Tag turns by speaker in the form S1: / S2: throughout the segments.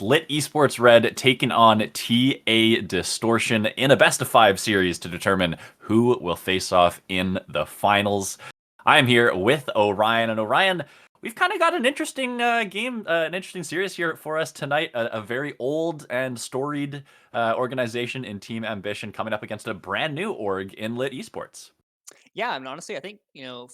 S1: Lit Esports Red taking on TA Distortion in a best of 5 series to determine who will face off in the finals. I am here with Orion, and Orion, we've kind of got an interesting game, an interesting series here for us tonight. A very old and storied organization in Team Ambition coming up against a brand new org in Lit Esports.
S2: Yeah, I mean, honestly, I think,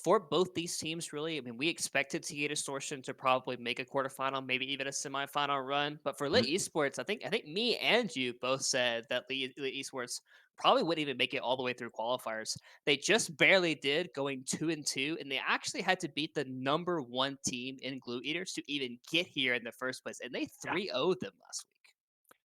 S2: for both these teams, really, I mean, we expected TA Distortion to probably make a quarterfinal, maybe even a semifinal run. But for Lit
S1: Mhm.
S2: Esports, I think me and you both said that Lit Esports probably wouldn't even make it all the way through qualifiers. They just barely did, going 2-2, and they actually had to beat the number one team in Glue Eaters to even get here in the first place, and they 3-0'd them last week.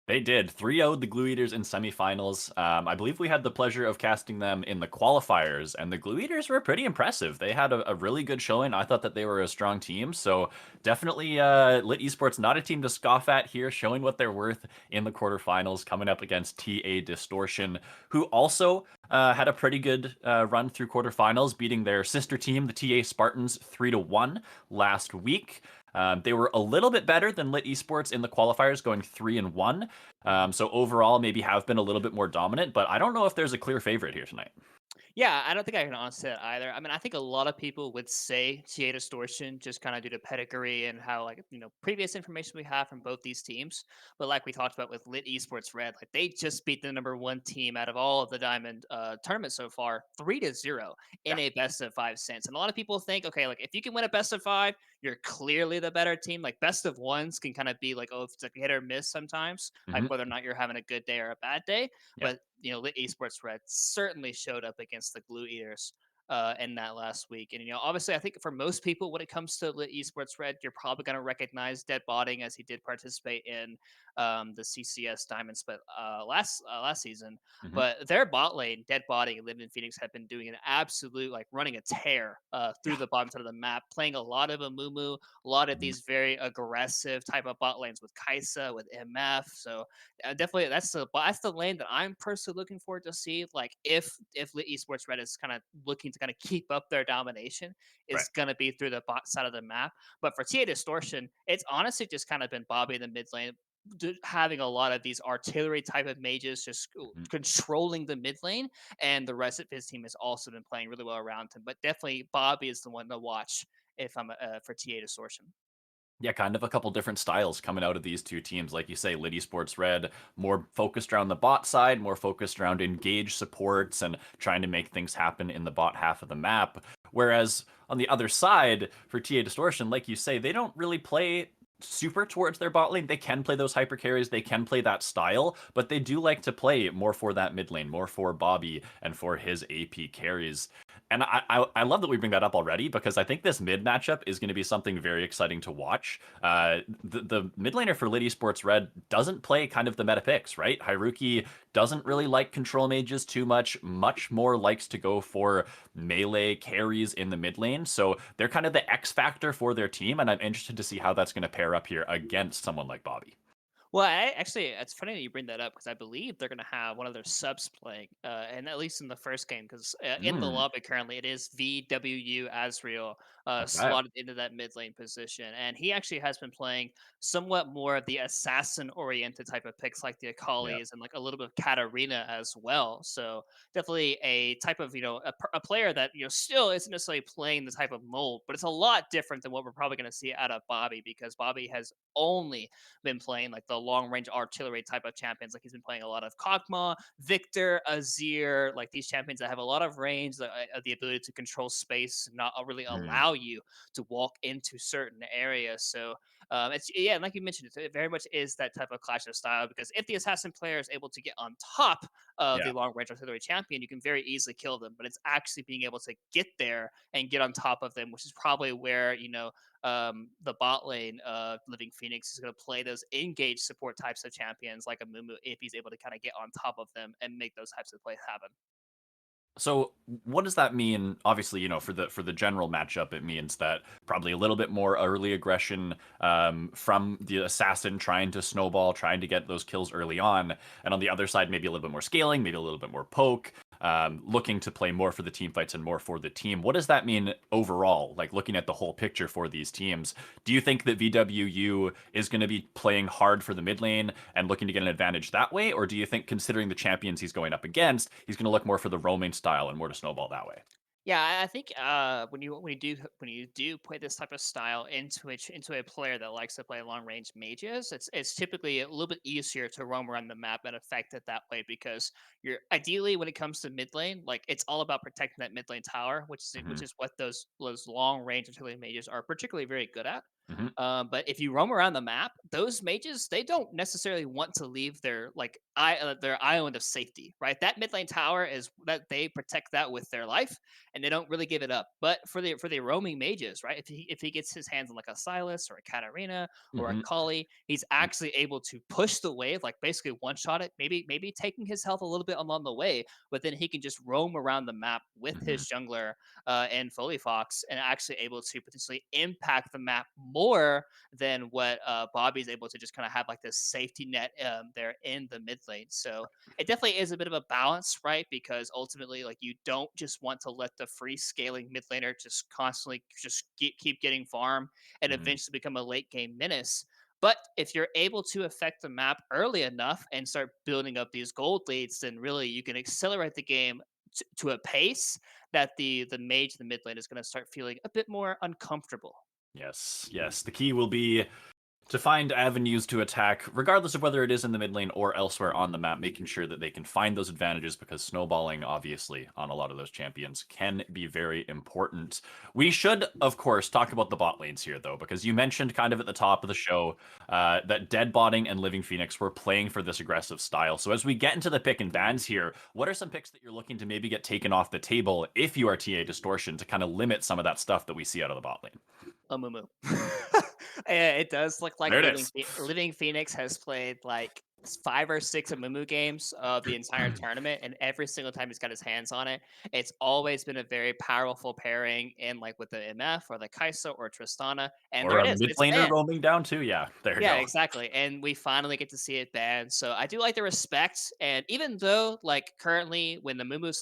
S1: They did. 3-0'd the Glue Eaters in semifinals. I believe we had the pleasure of casting them in the qualifiers, and the Glue Eaters were pretty impressive. They had a really good showing. I thought that they were a strong team, so definitely Lit Esports, not a team to scoff at here, showing what they're worth in the quarterfinals, coming up against TA Distortion, who also had a pretty good run through quarterfinals, beating their sister team, the TA Spartans, 3-1 last week. They were a little bit better than Lit Esports in the qualifiers, going 3-1. So overall, maybe have been a little bit more dominant, but I don't know if there's a clear favorite here tonight.
S2: Yeah, I don't think I can honestly say that either. I mean, I think a lot of people would say TA Distortion just kind of due to pedigree and how, like, previous information we have from both these teams. But like we talked about with Lit Esports Red, like they just beat the number one team out of all of the Diamond tournaments so far, 3-0 in
S1: Yeah.
S2: a best of five sense. And a lot of people think, okay, like if you can win a best of five, you're clearly the better team. Like best of ones can kind of be like, oh, if it's like hit or miss sometimes, like
S1: Hmm.
S2: whether or not you're having a good day or a bad day.
S1: Yeah.
S2: But Lit Esports Red certainly showed up against the Glue Eaters in that last week. And obviously, I think for most people, when it comes to Lit Esports Red, you're probably going to recognize Dead Botting as he did participate in the CCS Diamond Split last season.
S1: Hmm.
S2: But their bot lane, Dead Botting and Live in Phoenix, have been doing an absolute like running a tear through
S1: Yeah.
S2: the bottom side of the map, playing a lot of Amumu, a lot of
S1: Mhm.
S2: these very aggressive type of bot lanes with Kaisa, with MF. So definitely that's the lane that I'm personally looking forward to see. Like if Lit Esports Red is kind of looking to kind of keep up their domination,
S1: Right.
S2: is going to be through the bot side of the map. But for TA Distortion, it's honestly just kind of been Bobby in the mid lane. having a lot of these artillery type of mages just
S1: Mhm.
S2: controlling the mid lane, and the rest of his team has also been playing really well around him. But definitely, Bobby is the one to watch if I'm for TA Distortion.
S1: Yeah, kind of a couple different styles coming out of these two teams. Like you say, Lit Esports Red, more focused around the bot side, more focused around engage supports and trying to make things happen in the bot half of the map. Whereas on the other side, for TA Distortion, like you say, they don't really play super towards their bot lane. They can play those hyper carries, they can play that style, but they do like to play more for that mid lane, more for Bobby and for his AP carries. And I love that we bring that up already because I think this mid matchup is going to be something very exciting to watch. The mid laner for Lit Esports Red doesn't play kind of the meta picks, right? Hyruki doesn't really like control mages too much more likes to go for melee carries in the mid lane. So they're kind of the X factor for their team, and I'm interested to see how that's going to pair up here against someone like Bobby.
S2: Well, actually, it's funny that you bring that up because I believe they're going to have one of their subs playing, and at least in the first game, because in the
S1: Mm,
S2: lobby currently it is VWU Asriel
S1: okay.
S2: slotted into that mid lane position, and he actually has been playing somewhat more of the assassin-oriented type of picks, like the
S1: Yeah.
S2: Akalis and like a little bit of Katarina as well. So definitely a type of a player that still isn't necessarily playing the type of mold, but it's a lot different than what we're probably going to see out of Bobby because Bobby has only been playing like the long range artillery type of champions. Like he's been playing a lot of Kog'Maw, Victor, Azir, like these champions that have a lot of range, the ability to control space, not really
S1: Mm,
S2: allow you to walk into certain areas. So it's yeah, like you mentioned, it very much is that type of clash of style because if the assassin player is able to get on top of
S1: yeah.
S2: the long range artillery champion, you can very easily kill them. But it's actually being able to get there and get on top of them, which is probably where the bot lane of Living Phoenix is going to play those engage support types of champions like a Mumu if he's able to kind of get on top of them and make those types of plays happen.
S1: So what does that mean? Obviously, for the general matchup, it means that probably a little bit more early aggression from the assassin trying to snowball, trying to get those kills early on, and on the other side, maybe a little bit more scaling, maybe a little bit more poke, looking to play more for the team fights and more for the team. What does that mean overall? Like looking at the whole picture for these teams, do you think that VWU is going to be playing hard for the mid lane and looking to get an advantage that way? Or do you think, considering the champions he's going up against, he's going to look more for the roaming style and more to snowball that way?
S2: Yeah, I think when you do play this type of style into a player that likes to play long range mages, it's typically a little bit easier to roam around the map and affect it that way because you're ideally when it comes to mid lane, like it's all about protecting that mid lane tower, which is
S1: Hmm.
S2: which is what those long range artillery mages are particularly very good at.
S1: Hmm.
S2: But if you roam around the map, those mages they don't necessarily want to leave their island of safety, right? That mid lane tower is that they protect that with their life and they don't really give it up. But for the roaming mages, right? If he gets his hands on like a Silas or a Katarina or a
S1: Hmm.
S2: Kali, he's actually able to push the wave, like basically one shot it, maybe taking his health a little bit along the way, but then he can just roam around the map with
S1: Hmm.
S2: his jungler and Foley Fox and actually able to potentially impact the map more than what Bobby's able to just kind of have like this safety net there in the mid lane. So it definitely is a bit of a balance, right? Because ultimately, like you don't just want to let the free scaling mid laner just constantly just keep getting farm and
S1: Hmm.
S2: eventually become a late game menace. But if you're able to affect the map early enough and start building up these gold leads, then really you can accelerate the game to a pace that the mage, the mid lane, is going to start feeling a bit more uncomfortable.
S1: Yes, yes. The key will be to find avenues to attack, regardless of whether it is in the mid lane or elsewhere on the map, making sure that they can find those advantages because snowballing, obviously, on a lot of those champions can be very important. We should, of course, talk about the bot lanes here, though, because you mentioned kind of at the top of the show that Dead Botting and Living Phoenix were playing for this aggressive style. So as we get into the pick and bans here, what are some picks that you're looking to maybe get taken off the table if you are TA Distortion to kind of limit some of that stuff that we see out of the bot lane?
S2: A moo. It does look like
S1: There it is.
S2: Living Phoenix has played like 5 or 6 Amumu games of the entire tournament, and every single time he's got his hands on it, it's always been a very powerful pairing in like with the MF or the Kai'Sa or Tristana, and
S1: Or
S2: there it
S1: a
S2: is.
S1: mid
S2: It's
S1: laner
S2: banned.
S1: roaming down too. Yeah, there you
S2: Yeah,
S1: go.
S2: exactly. And we finally get to see it banned. So I do like the respect. And even though, like currently, when the Mumu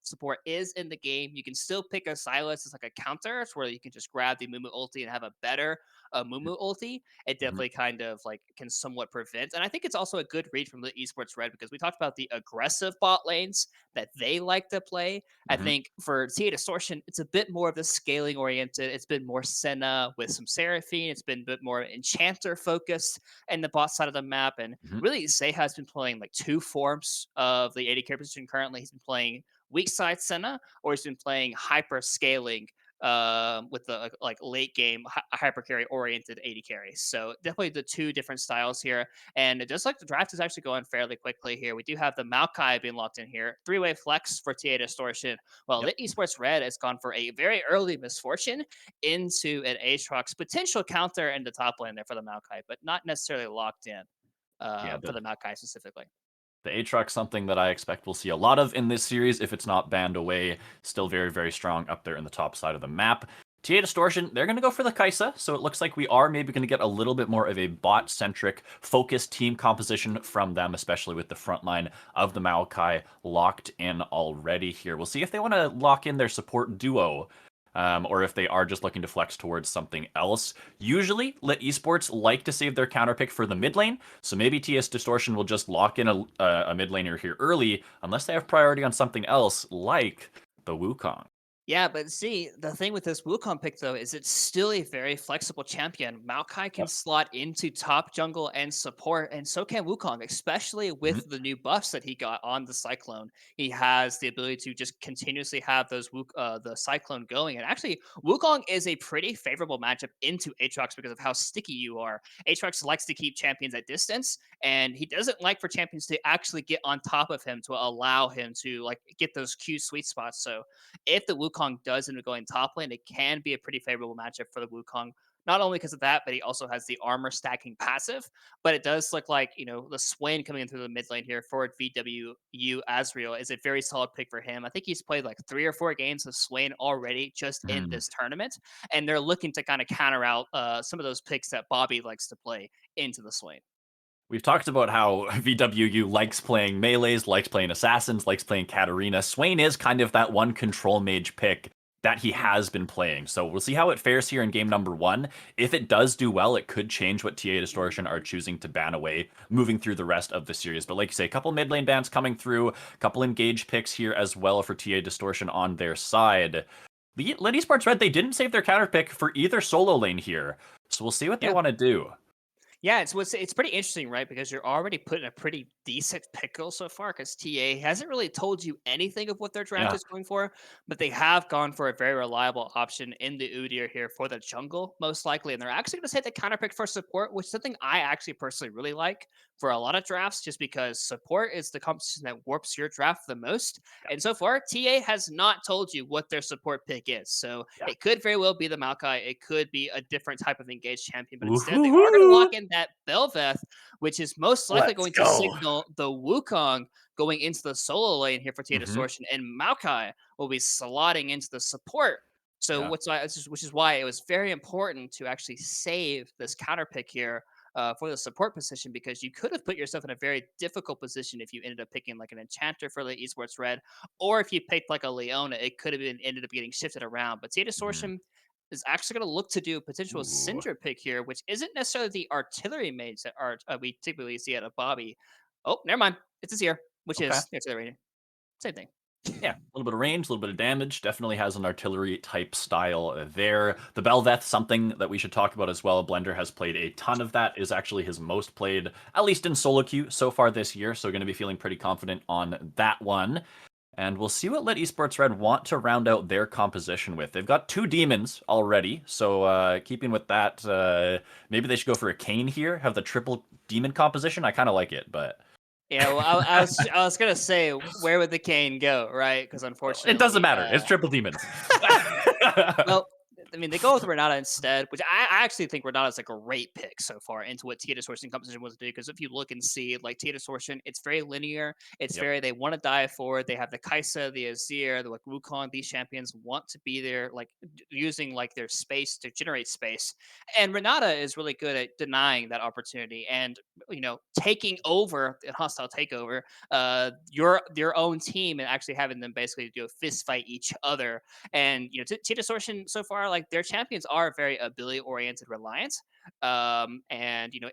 S2: support is in the game, you can still pick a Silas as like a counter, to where you can just grab the Mumu ulti and have a better Mumu ulti. It
S1: Mhm,
S2: definitely kind of like can somewhat prevent. And I think it's also a good read from the Esports Red, because we talked about the aggressive bot lanes that they like to play. I
S1: mhm,
S2: think for CA Distortion, it's a bit more of the scaling oriented. It's been more Senna with some Seraphine. It's been a bit more Enchanter focused in the bot side of the map. And
S1: mhm,
S2: really, Zeha has been playing like two forms of the AD carry position currently. He's been playing weak side Senna, or he's been playing hyper scaling with the like late game hyper carry oriented AD carry. So definitely the two different styles here. And just like the draft is actually going fairly quickly here, we do have the Maokai being locked in here. Three-way flex for TA Distortion. Well,
S1: yep.
S2: Lit Esports Red has gone for a very early misfortune into an Aatrox potential counter in the top lane there for the Maokai, but not necessarily locked in
S1: Yeah,
S2: for
S1: the
S2: the Maokai specifically.
S1: the Aatrox, something that I expect we'll see a lot of in this series if it's not banned away. Still very, very strong up there in the top side of the map. TA Distortion, they're going to go for the Kai'Sa, so it looks like we are maybe going to get a little bit more of a bot-centric, focused team composition from them, especially with the front line of the Maokai locked in already here. We'll see if they want to lock in their support duo, or if they are just looking to flex towards something else. Usually, Lit Esports like to save their counter pick for the mid lane, so maybe TS Distortion will just lock in a mid laner here early, unless they have priority on something else, like the Wukong.
S2: Yeah, but see, the thing with this Wukong pick though is it's still a very flexible champion. Maokai can
S1: Yep.
S2: slot into top jungle and support, and so can Wukong, especially
S1: Mhm.
S2: with the new buffs that he got on the Cyclone. He has the ability to just continuously have the Cyclone going. And actually, Wukong is a pretty favorable matchup into Aatrox because of how sticky you are. Aatrox likes to keep champions at distance, and he doesn't like for champions to actually get on top of him to allow him to like get those Q sweet spots. So if the Wukong does end up going top lane, it can be a pretty favorable matchup for the Wukong. Not only because of that, but he also has the armor stacking passive. But it does look like, the Swain coming in through the mid lane here for VWU Asriel is a very solid pick for him. I think he's played like 3 or 4 games of Swain already just in
S1: Mhm.
S2: this tournament. And they're looking to kind of counter out some of those picks that Bobby likes to play into the Swain.
S1: We've talked about how VWU likes playing melees, likes playing assassins, likes playing Katarina. Swain is kind of that one control mage pick that he
S2: Mhm.
S1: has been playing. So we'll see how it fares here in game number 1. If it does do well, it could change what TA Distortion are choosing to ban away moving through the rest of the series. But like you say, a couple mid lane bans coming through, a couple engage picks here as well for TA Distortion on their side. The Lit Esports Red, they didn't save their counter pick for either solo lane here. So we'll see what they
S2: Yeah.
S1: want to do.
S2: Yeah, it's pretty interesting, right? Because you're already put in a pretty decent pickle so far. Because TA hasn't really told you anything of what their draft
S1: Yeah.
S2: is going for, but they have gone for a very reliable option in the Udyr here for the jungle, most likely, and they're actually going to say the counter pick for support, which is something I actually personally really like for a lot of drafts, just because support is the composition that warps your draft the most. And so far, TA has not told you what their support pick is, so
S1: Yeah.
S2: it could very well be the Maokai, it could be a different type of engaged champion, but instead they are going to
S1: Woohoo!
S2: lock in that Belveth, which is most likely
S1: Let's
S2: going to
S1: go.
S2: signal the Wukong going into the solo lane here for Tia
S1: Hmm.
S2: Distortion, and Maokai will be slotting into the support. So
S1: Yeah.
S2: which is why it was very important to actually save this counter pick here for the support position, because you could have put yourself in a very difficult position if you ended up picking like an enchanter for the Esports Red, or if you picked like a Leona, it could have been ended up getting shifted around. But Tia
S1: Mhm.
S2: Distortion is actually going to look to do a potential
S1: Ooh.
S2: Syndra pick here, which isn't necessarily the artillery mains that are we typically see out of Bobby. Oh, never mind. It's his ear, which
S1: Okay.
S2: is artillery. Same thing.
S1: Yeah, a little bit of range, a little bit of damage. Definitely has an artillery type style there. The Belveth, something that we should talk about as well. Blender has played a ton of that. Is actually his most played, at least in solo queue so far this year. So going to be feeling pretty confident on that one. And we'll see what Lit Esports Red want to round out their composition with. They've got 2 demons already, so keeping with that, maybe they should go for a Kane here, have the triple demon composition. I kind of like it, but
S2: Yeah, well, I was gonna say where would the cane go, right? Because
S1: it doesn't
S2: unfortunately,
S1: matter. It's triple demons.
S2: well, I mean, they go with Renata instead, which I actually think Renata's a great pick so far into what Tia Distortion composition was to do. Because if you look and see, like Tia Distortion, it's very linear. It's
S1: Yep.
S2: very they want to dive forward. They have the Kaisa, the Azir, the like Wukong. These champions want to be there, like using like their space to generate space. And Renata is really good at denying that opportunity and taking over a hostile takeover your own team and actually having them basically do a fist fight each other. And Tia Distortion so far, like their champions are very ability oriented, reliant. And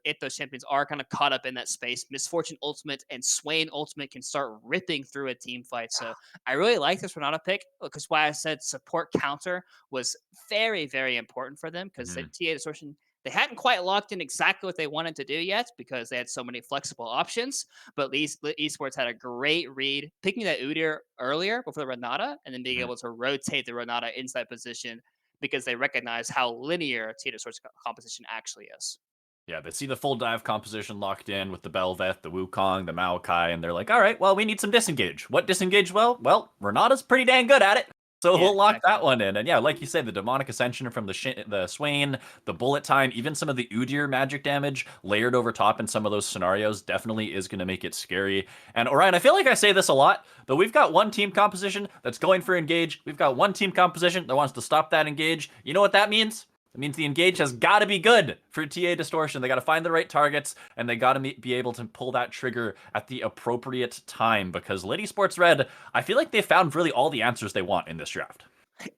S2: if those champions are kind of caught up in that space, Misfortune Ultimate and Swain Ultimate can start ripping through a team fight. So I really like this Renata pick because why I said support counter was very, very important for them because the
S1: Mhm.
S2: TA Distortion they hadn't quite locked in exactly what they wanted to do yet because they had so many flexible options. But Esports had a great read, picking that Udyr earlier before the Renata, and then being
S1: Mhm.
S2: able to rotate the Renata into that position because they recognize how linear Tita Sword's composition actually is.
S1: Yeah, they see the full dive composition locked in with the Belveth, the Wukong, the Maokai, and they're like, all right, well, we need some disengage. What disengage? Well, Renata's pretty dang good at it. So
S2: Yeah,
S1: we'll lock
S2: exactly.
S1: that one in. And yeah, like you said, the Demonic Ascension from the Swain, the Bullet Time, even some of the Udyr magic damage layered over top in some of those scenarios definitely is going to make it scary. And Orion, I feel like I say this a lot, but we've got one team composition that's going for engage. We've got one team composition that wants to stop that engage. You know what that means? It means the engage has got to be good for TA Distortion. They got to find the right targets, and they got to be able to pull that trigger at the appropriate time, because Lit Esports Red, I feel like they found really all the answers they want in this draft.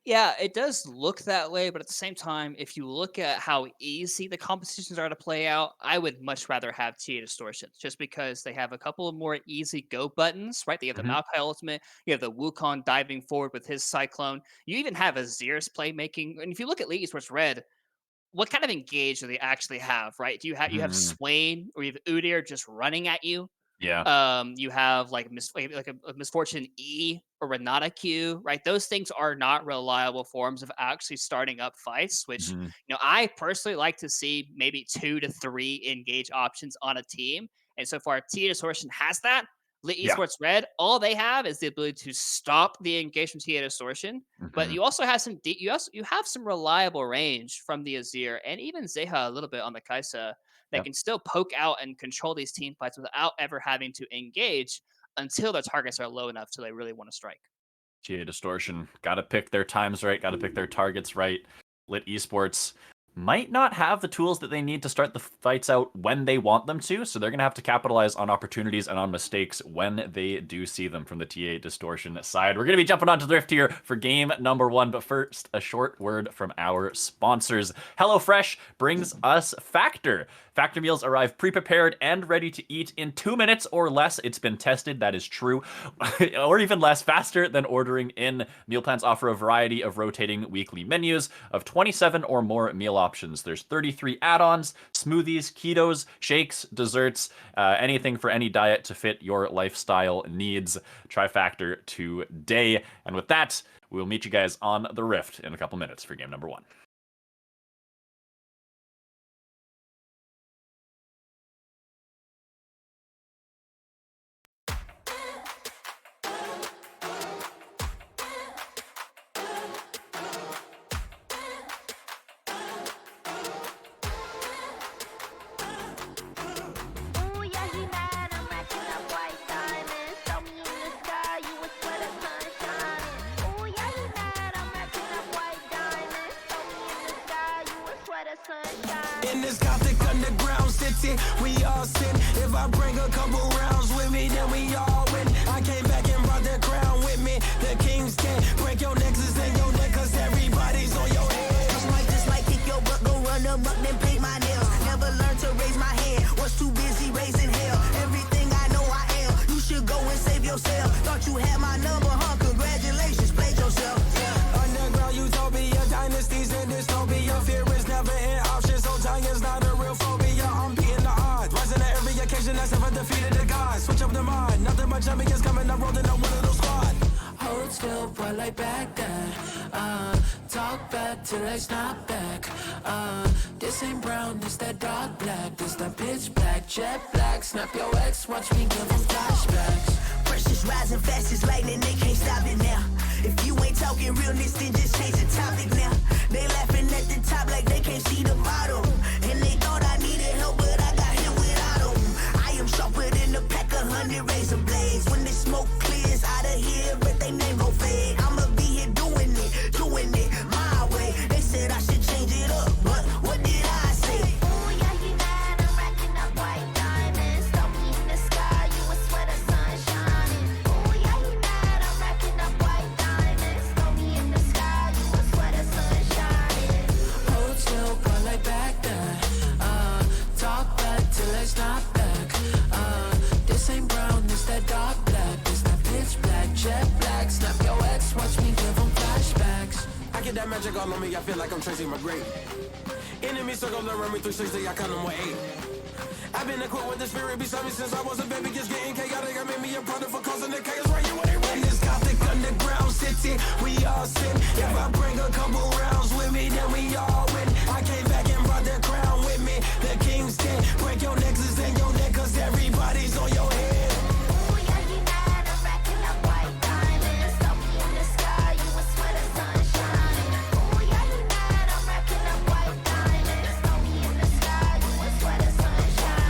S2: Yeah, it does look that way, but at the same time, if you look at how easy the competitions are to play out, I would much rather have TA Distortion just because they have a couple of more easy go buttons, right? They have the
S1: Mhm.
S2: Maokai Ultimate, you have the Wukong diving forward with his Cyclone, you even have Azir's playmaking. And if you look at League Esports Red, what kind of engage do they actually have, right? Do you have
S1: Mhm.
S2: Swain or you have Udyr just running at you?
S1: Yeah.
S2: You have like a Misfortune E or Renata Q, right? Those things are not reliable forms of actually starting up fights, which
S1: Mhm.
S2: I personally like to see maybe 2 to 3 engage options on a team. And so far, Tia Distortion has that. Lit
S1: Yeah.
S2: Esports Red, all they have is the ability to stop the engage from Tia Distortion. But
S1: Mhm.
S2: you also have you have some reliable range from the Azir and even Zeha a little bit on the Kaisa that
S1: Yep.
S2: can still poke out and control these team fights without ever having to engage until their targets are low enough so they really want to strike.
S1: TA Distortion. Got to pick their times right, got to pick their targets right. Lit Esports might not have the tools that they need to start the fights out when they want them to, so they're going to have to capitalize on opportunities and on mistakes when they do see them from the TA Distortion side. We're going to be jumping onto the Rift here for game number 1, but first, a short word from our sponsors. HelloFresh brings us Factor. Factor meals arrive pre-prepared and ready to eat in 2 minutes or less. It's been tested, that is true. Or even less, faster than ordering in. Meal plans offer a variety of rotating weekly menus of 27 or more meal options. There's 33 add-ons, smoothies, ketos, shakes, desserts, anything for any diet to fit your lifestyle needs. Try Factor today. And with that, we'll meet you guys on the Rift in a couple minutes for game number 1.
S3: Ooh, yeah, he mad. I'm racking up white diamonds. Throw me in the sky, you would swear the sun shining. Ooh, yeah, he mad. I'm racking up white diamonds. Throw me in the sky, you would swear the sun shining.
S4: In this gothic underground city, we all sin. If I bring a couple rounds with me, then we all win. I came back and brought the crown with me. The kings can't break your nexus and your neck, cause everybody's on your head.
S5: Just like kick your butt, go run amok, then paint my nails. Never learned to raise my hand, was too busy raising hell. Everything I know I am, you should go and save yourself. Thought you had my number, huh? Congratulations, played yourself.
S4: Underground utopia, dynasties and dystopia. Fear is never an option, so time is not a real phobia. I'm beating the odds, rising to every occasion. That's if I defeated the gods. Switch up the mind, nothing but champions coming up, rolling up one of those squad.
S6: Hold still, boy, like back then. Talk back till I snap back. This ain't brown, this that dark black. This that pitch black, jet black. Snap your ex, watch me give them flashbacks.
S5: Pressure's rising fast as lightning, they can't stop it now. If you ain't talking realness, then just change the topic now. They laughing at the top like they can't see the bottom. And they thought I needed help, but I got hit without 'em. I am sharper than a pack of 100 razor blades. When the smoke clears out of here, but they name go fade. I'ma be here doing it my way. They said I should change it up, but what did I say?
S3: Ooh, yeah, he mad, I'm racking up white diamonds. Throw me in the sky, you would swear the sun shining. Ooh, yeah, he mad, I'm racking up white diamonds. Throw me in the sky, you would swear the sun shining.
S6: Hotel bar like back then. Talk back till I snap back. This ain't brown, this that dark black. This that pitch black, jet black. Snap your ex, watch me give 'em flashbacks.
S4: I get that magic all on me, I feel like I'm Tracy McGrady. Enemy circle around me 360, I count them with 8. I've been equipped with the spirit beside me since I was a baby. Just getting chaotic, I made me a product for causing the chaos. Right, you want it right? This gothic underground city, we all sin. If I bring a couple rounds with me, then we all win. I came back and brought the crown with me. The king's 10, break your nexus and your neck, cause everybody's on your head.
S3: Ooh, yeah, he mad, I'm racking up white diamonds. Throw me in the sky, you would swear the sun shining. Ooh, yeah, he mad, I'm racking up white diamonds. Throw me in the sky, you would swear the sun shining.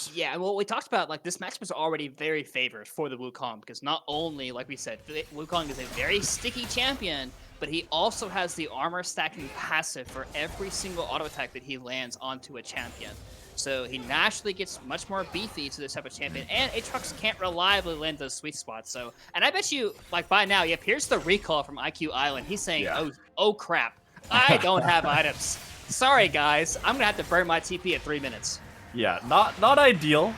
S1: Fox.
S2: Yeah, well, we talked about like this matchup is already very favored for the Wukong because not only, like we said, Wukong is a very sticky champion, but he also has the armor stacking passive for every single auto attack that he lands onto a champion. So he naturally gets much more beefy to this type of champion, and Aatrox can't reliably land those sweet spots. So, and I bet you, like by now, yep, here's the recall from IQ Island. He's saying, oh crap, I don't have items. Sorry guys, I'm gonna have to burn my TP at 3 minutes.
S1: Yeah, not ideal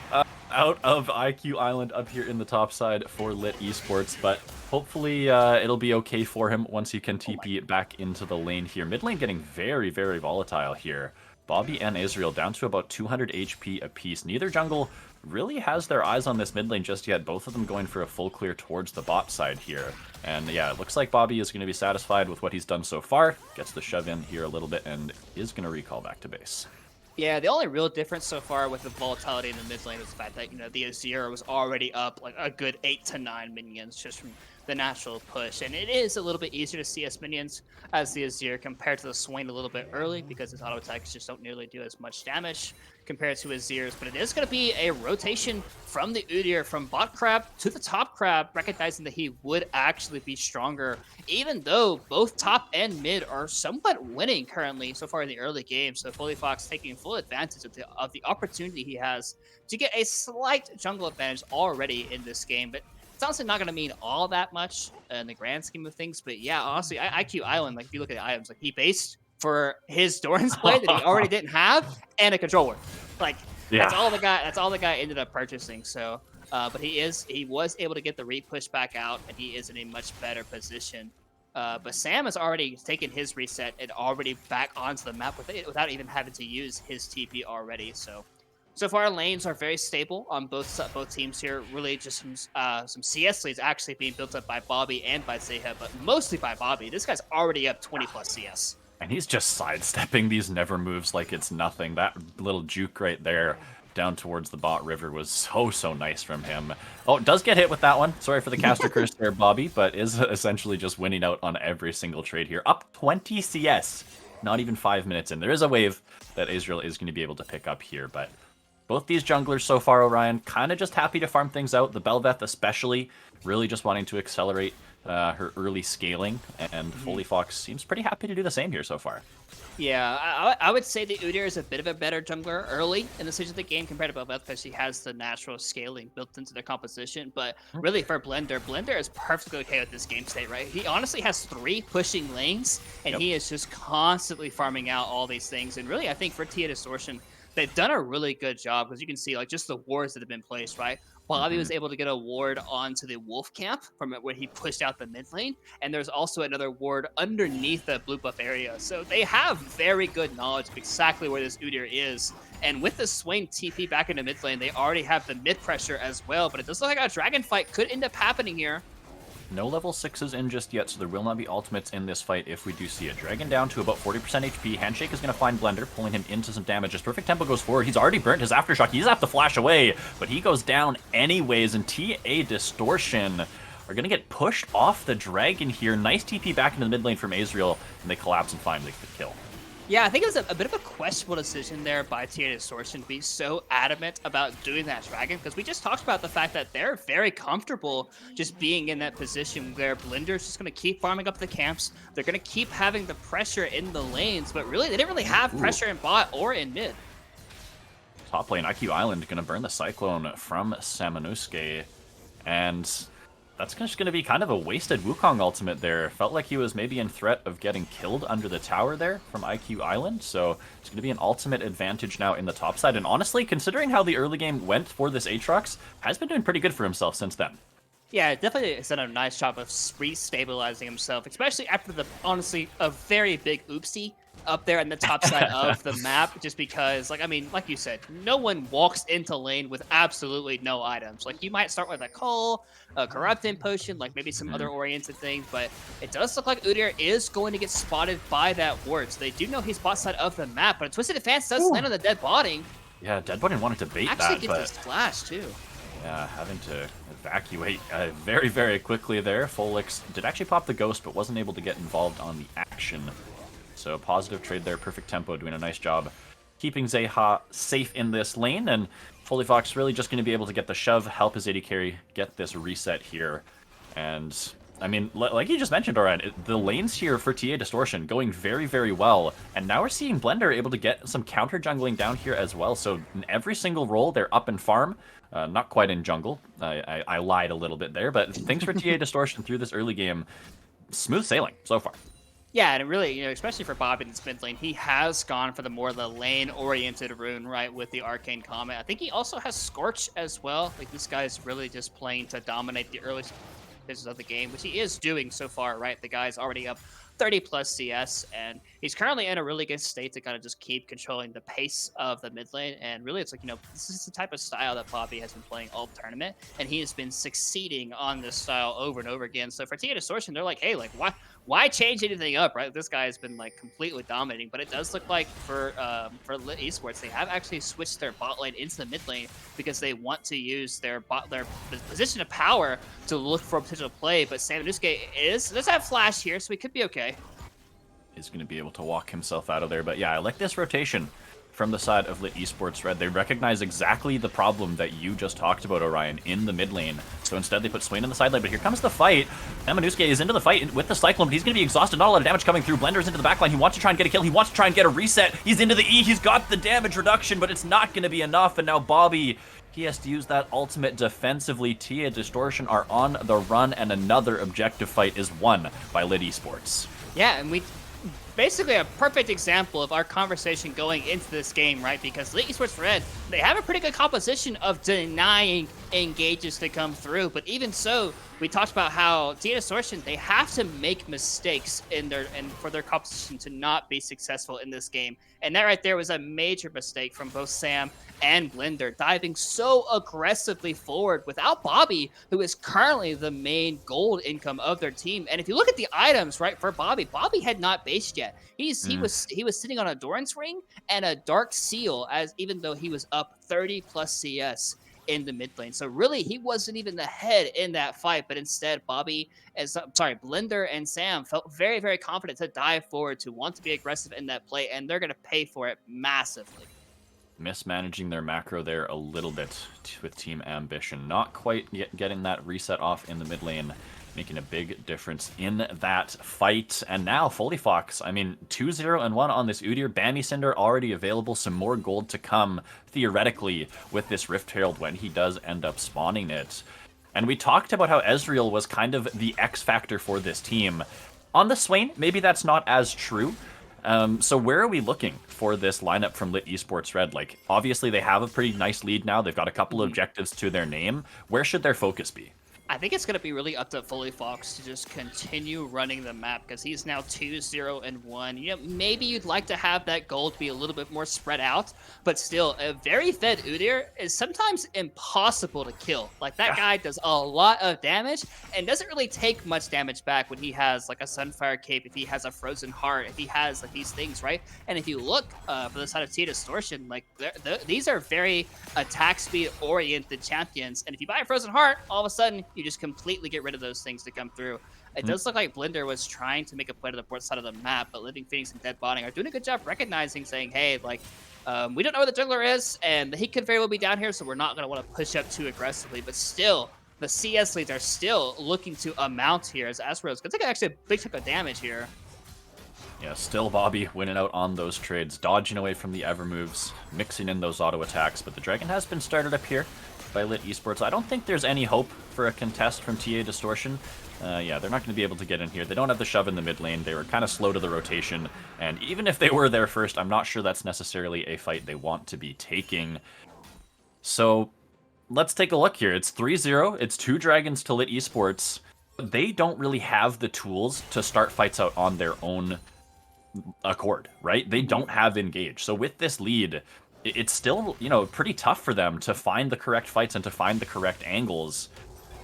S1: out of IQ Island up here in the top side for Lit Esports, but hopefully it'll be okay for him once he can TP back into the lane here. Mid lane getting very, very volatile here. Bobby and Israel down to about 200 HP apiece. Neither jungle really has their eyes on this mid lane just yet. Both of them going for a full clear towards the bot side here. And yeah, it looks like Bobby is going to be satisfied with what he's done so far. Gets the shove in here a little bit and is going to recall back to base.
S2: Yeah, the only real difference so far with the volatility in the mid lane is the fact that, you know, the Azir was already up like a good 8 to 9 minions just from the natural push. And it is a little bit easier to CS minions as the Azir compared to the Swain a little bit early because his auto attacks just don't nearly do as much damage compared to Azir's. But it is going to be a rotation from the Udyr from bot crab to the top crab, recognizing that he would actually be stronger, even though both top and mid are somewhat winning currently so far in the early game. So Foley Fox taking full advantage of the opportunity he has to get a slight jungle advantage already in this game. But it's honestly not going to mean all that much in the grand scheme of things. But yeah, honestly, IQ Island, like if you look at the items, like he based for his Doran's play that he already didn't have and a controller. Like that's all the guy ended up purchasing. So but he was able to get the re-push back out, and he is in a much better position. But Sam has already taken his reset and already back onto the map without even having to use his TP already. So far, lanes are very stable on both teams here. Really, just some CS leads actually being built up by Bobby and by Zeha, but mostly by Bobby. This guy's already up 20 plus CS.
S1: And he's just sidestepping these never moves like it's nothing. That little juke right there down towards the bot river was so nice from him. Oh, does get hit with that one. Sorry for the caster curse there, Bobby, but is essentially just winning out on every single trade here. Up 20 CS, not even 5 minutes in. There is a wave that Israel is going to be able to pick up here, but both these junglers so far, Orion, kind of just happy to farm things out. The Bel'Veth especially, really just wanting to accelerate her early scaling, and Foley Fox seems pretty happy to do the same here so far.
S2: Yeah, I would say the Udyr is a bit of a better jungler early in the stage of the game compared to Bel'Veth because he has the natural scaling built into their composition. But really for Blender is perfectly okay with this game state, right? He honestly has 3 pushing lanes, and he is just constantly farming out all these things. And really, I think for TA Distortion, they've done a really good job because you can see like just the wards that have been placed, right? Bobby was able to get a ward onto the wolf camp from where he pushed out the mid lane, and there's also another ward underneath the blue buff area. So they have very good knowledge of exactly where this Udyr is. And with the Swain TP back into mid lane, they already have the mid pressure as well. But it does look like a dragon fight could end up happening here.
S1: No level 6s in just yet, so there will not be ultimates in this fight if we do see it. Dragon down to about 40% HP. Handshake is going to find Blender, pulling him into some damage. As Perfect Tempo goes forward, he's already burnt his Aftershock. He's have to flash away, but he goes down anyways, and TA Distortion are going to get pushed off the Dragon here. Nice TP back into the mid lane from Azriel, and they collapse and finally get the kill.
S2: Yeah, I think it was a bit of a questionable decision there by TA Distortion to be so adamant about doing that Dragon, because we just talked about the fact that they're very comfortable just being in that position where Blender's just going to keep farming up the camps. They're going to keep having the pressure in the lanes, but really, they didn't really have pressure in bot or in mid.
S1: Top lane, IQ Island going to burn the Cyclone from Samanusuke, and that's just going to be kind of a wasted Wukong ultimate there. Felt like he was maybe in threat of getting killed under the tower there from IQ Island, so it's going to be an ultimate advantage now in the top side. And honestly, considering how the early game went for this Aatrox, has been doing pretty good for himself since then.
S2: Yeah, definitely has done a nice job of re-stabilizing himself, especially after the, honestly, a very big oopsie up there in the top side of the map, just because, like, I mean, like you said, no one walks into lane with absolutely no items. Like, you might start with a Cull, a Corrupting Potion, like maybe some other oriented things, but it does look like Udyr is going to get spotted by that ward. So they do know he's bot side of the map, but a Twisted Advance does land on the dead botting.
S1: Yeah, dead botting wanted to bait
S2: actually
S1: that,
S2: gets this flash, too.
S1: Yeah, having to evacuate very, very quickly there. Folix did actually pop the Ghost, but wasn't able to get involved on the action. So positive trade there. Perfect Tempo doing a nice job keeping Zeha safe in this lane, and Fully Fox really just going to be able to get the shove, help his AD carry get this reset here. And I mean, like you just mentioned, Orion, the lanes here for TA Distortion going very, very well. And now we're seeing Blender able to get some counter jungling down here as well. So in every single role, they're up in farm. Not quite in jungle. I lied a little bit there, but things for TA Distortion through this early game, smooth sailing so far.
S2: Yeah, and really, especially for Bobby in this mid lane, he has gone for the more the lane-oriented rune, right, with the Arcane Comet. I think he also has Scorch as well. Like, this guy's really just playing to dominate the early stages of the game, which he is doing so far, right? The guy's already up 30 plus CS, and he's currently in a really good state to kind of just keep controlling the pace of the mid lane. And really, it's like, this is the type of style that Bobby has been playing all tournament, and he has been succeeding on this style over and over again. So for TA Distortion, they're like, hey, like, why change anything up, right? This guy has been like completely dominating, but it does look like for Lit Esports, they have actually switched their bot lane into the mid lane because they want to use their position of power to look for a potential play. But Saminusuke does have flash here, so he could be okay.
S1: Is going to be able to walk himself out of there. But yeah, I like this rotation from the side of Lit Esports Red. They recognize exactly the problem that you just talked about, Orion, in the mid lane. So instead they put Swain in the side lane, but here comes the fight. Saminusuke is into the fight with the Cyclone, but he's going to be exhausted. Not a lot of damage coming through. Blender's into the backline. He wants to try and get a kill. He wants to try and get a reset. He's into the E. He's got the damage reduction, but it's not going to be enough. And now Bobby, he has to use that ultimate defensively. TA Distortion are on the run, and another objective fight is won by Lit Esports.
S2: Yeah, and basically a perfect example of our conversation going into this game, right? Because Lit Esports Red, they have a pretty good composition of denying engages to come through, but even so, we talked about how TA Distortion, they have to make mistakes for their composition to not be successful in this game. And that right there was a major mistake from both Sam and Blender, diving so aggressively forward without Bobby, who is currently the main gold income of their team. And if you look at the items, right, for Bobby had not based yet. He was sitting on a Doran's Ring and a Dark Seal, even though he was up 30 plus CS in the mid lane. So really, he wasn't even the head in that fight, but instead Blender and Sam felt very, very confident to dive forward, to want to be aggressive in that play, and they're going to pay for it massively.
S1: Mismanaging their macro there a little bit with Team Ambition. Not quite getting that reset off in the mid lane, making a big difference in that fight. And now Fully Fox, I mean, 2-0 and 1 on this Udyr. Bammy Cinder already available. Some more gold to come, theoretically, with this Rift Herald when he does end up spawning it. And we talked about how Ezreal was kind of the X factor for this team. On the Swain, maybe that's not as true. So where are we looking for this lineup from Lit Esports Red? Like, obviously they have a pretty nice lead now. They've got a couple of objectives to their name. Where should their focus be?
S2: I think it's going to be really up to Fully Fox to just continue running the map, because he's now 2-0 and 1. Maybe you'd like to have that gold be a little bit more spread out, but still, a very fed Udyr is sometimes impossible to kill. Like, that guy does a lot of damage and doesn't really take much damage back when he has like a Sunfire Cape, if he has a Frozen Heart, if he has like these things, right? And if you look for the side of TA Distortion, like these are very attack speed oriented champions, and if you buy a Frozen Heart, all of a sudden you just completely get rid of those things to come through. It does look like Blender was trying to make a play to the port side of the map, but Living Phoenix and Dead Botting are doing a good job recognizing, saying, hey, like, we don't know where the jungler is, and he could very well be down here, so we're not going to want to push up too aggressively. But still, the CS leads are still looking to amount here, as Aspero's going to take actually a big chunk of damage here.
S1: Yeah, still Bobby winning out on those trades, dodging away from the ever moves, mixing in those auto attacks, but the Dragon has been started up here by Lit Esports. I don't think there's any hope for a contest from TA Distortion. Yeah, they're not going to be able to get in here. They don't have the shove in the mid lane. They were kind of slow to the rotation, and even if they were there first, I'm not sure that's necessarily a fight they want to be taking. So let's take a look here. It's 3-0. It's 2 dragons to Lit Esports. They don't really have the tools to start fights out on their own accord, right? They don't have engage. So with this lead, it's still, pretty tough for them to find the correct fights and to find the correct angles.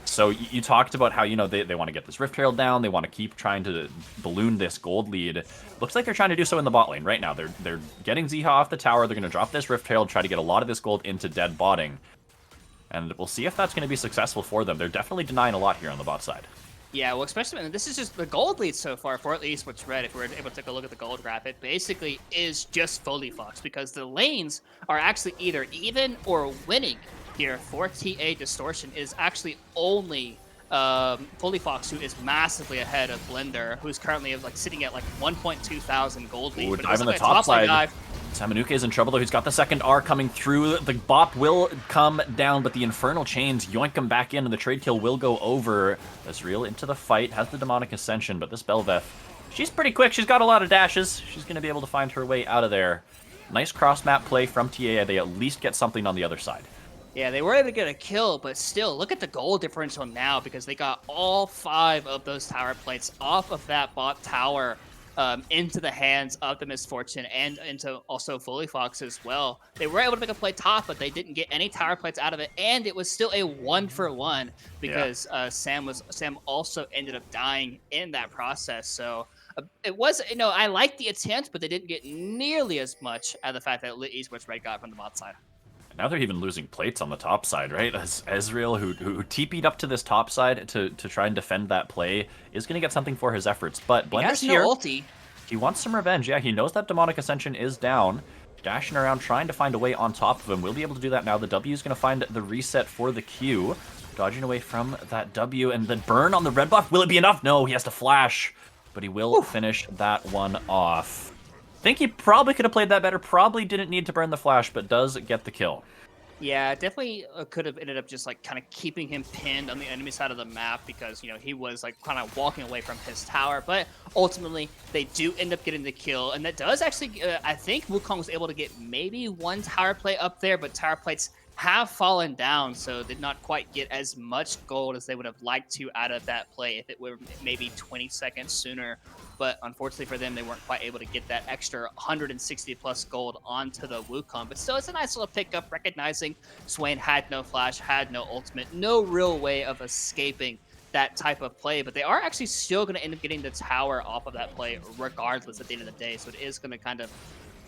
S1: So you talked about how, they want to get this Rift Herald down. They want to keep trying to balloon this gold lead. Looks like they're trying to do so in the bot lane right now. They're getting Zeha off the tower. They're going to drop this Rift Herald, try to get a lot of this gold into dead botting. And we'll see if that's going to be successful for them. They're definitely denying a lot here on the bot side.
S2: Yeah, well, especially this is just the gold lead so far for at least what's red. If we're able to take a look at the gold graph, it basically is just Foley Fox because the lanes are actually either even or winning here for TA Distortion. Is actually only Foley Fox, who is massively ahead of Blender, who's currently like sitting at like 1.2 thousand gold lead.
S1: Ooh,
S2: But it
S1: dive
S2: was
S1: on the
S2: like a
S1: top side.
S2: dive.
S1: Samanuke is in trouble, though. He's got the second R coming through. The bop will come down, but the Infernal Chains yoink him back in, and the trade kill will go over. Ezreal into the fight, has the Demonic Ascension, but this Belveth, she's pretty quick. She's got a lot of dashes. She's going to be able to find her way out of there. Nice cross-map play from TA. They at least get something on the other side.
S2: Yeah, they were able to get a kill, but still, look at the goal differential now because they got all 5 of those tower plates off of that bot tower into the hands of the Misfortune and into also Foley Fox as well. They were able to make a play top, but they didn't get any tower plates out of it, and it was still a 1-for-1 because Sam also ended up dying in that process. So it was, I like the attempt, but they didn't get nearly as much out of the fact that Lit Esports Red got from the bot side.
S1: Now they're even losing plates on the top side, right? As Ezreal, who TP'd up to this top side to try and defend that play, is going to get something for his efforts. But Blender's here.
S2: No ulti.
S1: He wants some revenge. Yeah, he knows that Demonic Ascension is down. Dashing around, trying to find a way on top of him. We'll be able to do that now. The W is going to find the reset for the Q. Dodging away from that W, and the burn on the red buff. Will it be enough? No, he has to flash. But he will finish that one off. Think he probably could have played that better. Probably didn't need to burn the flash, but does get the kill.
S2: Yeah, definitely could have ended up just like kind of keeping him pinned on the enemy side of the map because, he was like kind of walking away from his tower. But ultimately, they do end up getting the kill. And that does actually, I think Wukong was able to get maybe one tower plate up there, but tower plates have fallen down, so did not quite get as much gold as they would have liked to out of that play if it were maybe 20 seconds sooner. But unfortunately for them, they weren't quite able to get that extra 160 plus gold onto the Wukong. But still, it's a nice little pickup, recognizing Swain had no flash, had no ultimate, no real way of escaping that type of play. But they are actually still going to end up getting the tower off of that play regardless at the end of the day. So it is going to kind of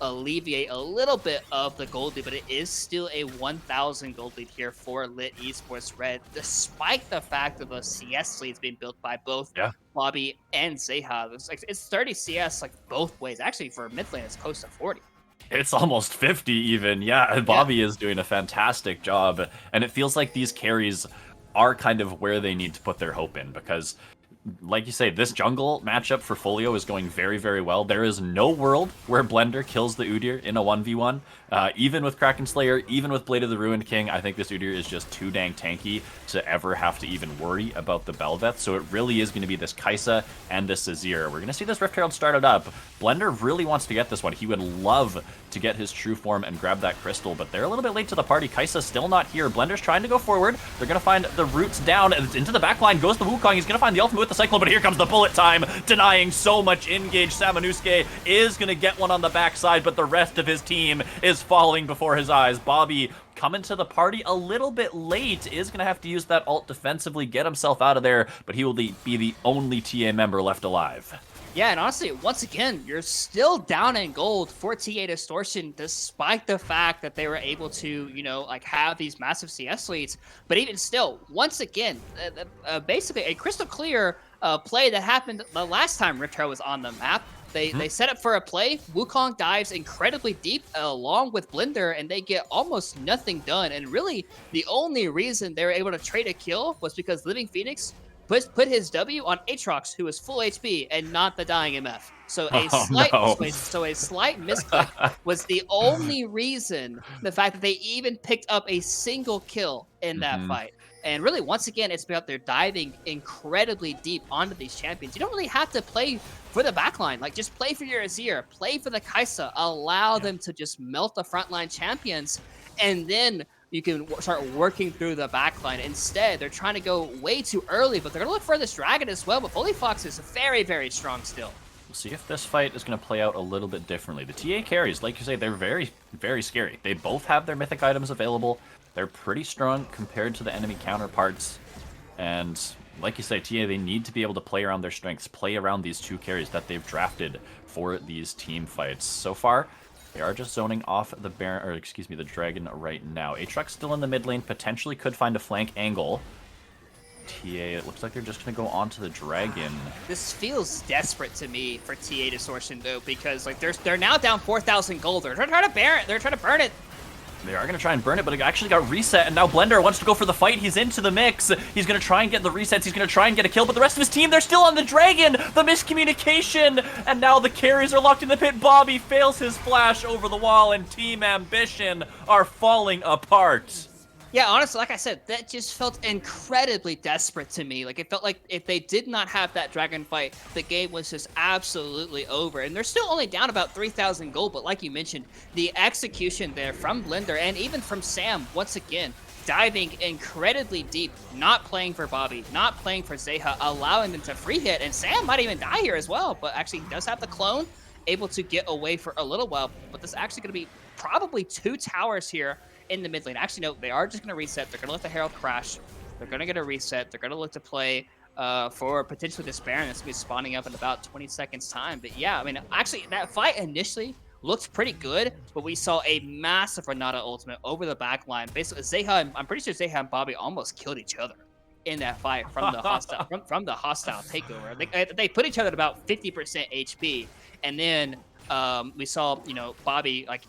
S2: alleviate a little bit of the gold lead, but it is still a 1,000 gold lead here for Lit Esports Red, despite the fact of a CS leads being built by both Bobby and Zeha. It's 30 CS like both ways. Actually, for mid lane, it's close to 40.
S1: It's almost 50 even. Yeah, Bobby is doing a fantastic job, and it feels like these carries are kind of where they need to put their hope in because, like you say, this jungle matchup for Folio is going very, very well. There is no world where Blender kills the Udyr in a 1v1. Even with Kraken Slayer, even with Blade of the Ruined King, I think this Udyr is just too dang tanky to ever have to even worry about the Belveth. So it really is going to be this Kai'Sa and this Azir. We're going to see this Rift Herald started up. Blender really wants to get this one. He would love to get his true form and grab that crystal, but they're a little bit late to the party. Kai'Sa's still not here. Blender's trying to go forward. They're going to find the roots down, and into the backline goes the Wukong. He's going to find the ultimate with the Cyclone, but here comes the bullet time, denying so much engage. Samanuke is going to get one on the backside, but the rest of his team is falling before his eyes. Bobby coming to the party a little bit late, is going to have to use that ult defensively, get himself out of there, but he will be the only TA member left alive.
S2: Yeah, and honestly, once again, you're still down in gold for TA Distortion, despite the fact that they were able to, have these massive CS leads. But even still, once again, basically a crystal clear play that happened the last time Rift Herald was on the map. They set up for a play. Wukong dives incredibly deep along with Blender, and they get almost nothing done. And really, the only reason they were able to trade a kill was because Living Phoenix put his W on Aatrox, who was full HP and not the dying MF. So a slight misclick was the only reason. The fact that they even picked up a single kill in that fight. And really, once again, it's about they're diving incredibly deep onto these champions. You don't really have to play for the backline. Like, just play for your Azir, play for the Kai'Sa, allow them to just melt the frontline champions, and then you can start working through the backline. Instead, they're trying to go way too early, but they're going to look for this dragon as well. But Foley Fox is very, very strong still.
S1: We'll see if this fight is going to play out a little bit differently. The TA carries, like you say, they're very, very scary. They both have their mythic items available. They're pretty strong compared to the enemy counterparts. And like you say, TA, they need to be able to play around their strengths, play around these two carries that they've drafted for these team fights. So far, they are just zoning off the the dragon right now. Aatrox still in the mid lane, potentially could find a flank angle. TA, it looks like they're just going to go onto the Dragon.
S2: This feels desperate to me for TA Distortion though, because like they're now down 4,000 gold. They're trying to burn it. They're trying to burn it.
S1: They are going to try and burn it, but it actually got reset, and now Blender wants to go for the fight. He's into the mix. He's going to try and get the resets. He's going to try and get a kill, but the rest of his team, they're still on the Dragon. The miscommunication, and now the carries are locked in the pit. Bobby fails his flash over the wall, and Team Ambition are falling apart.
S2: Yeah, honestly, like I said, that just felt incredibly desperate to me. Like, it felt like if they did not have that dragon fight, the game was just absolutely over. And they're still only down about 3,000 gold, but like you mentioned, the execution there from Blender and even from Sam, once again, diving incredibly deep, not playing for Bobby, not playing for Zeha, allowing them to free hit. And Sam might even die here as well, but actually he does have the clone, able to get away for a little while. But this is actually going to be probably 2 towers here in the mid lane. Actually, no, they are just going to reset. They're going to let the Herald crash. They're going to get a reset. They're going to look to play for potentially this Baron that's going to be spawning up in about 20 seconds time. But yeah, I mean, actually, that fight initially looked pretty good, but we saw a massive Renata ultimate over the back line. Basically, Zeha, I'm pretty sure Zeha and Bobby almost killed each other in that fight from the hostile from the hostile takeover. They put each other at about 50% HP, and then we saw, you know, Bobby, like,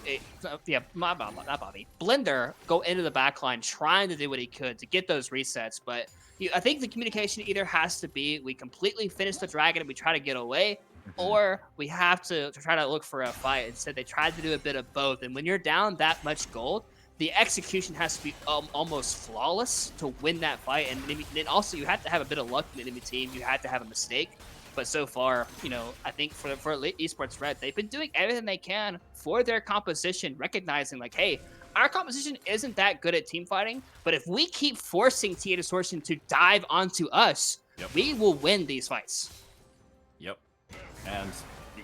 S2: not Bobby, Blender go into the backline trying to do what he could to get those resets. But I think the communication either has to be we completely finish the dragon and we try to get away, or we have to try to look for a fight. Instead, they tried to do a bit of both. And when you're down that much gold, the execution has to be almost flawless to win that fight. And then also you have to have a bit of luck in the enemy team. You had to have a mistake. But so far, you know, I think for Elite Esports Red, they've been doing everything they can for their composition, recognizing like, hey, our composition isn't that good at team fighting, but if we keep forcing TA Distortion to dive onto us, we will win these fights.
S1: Yep. And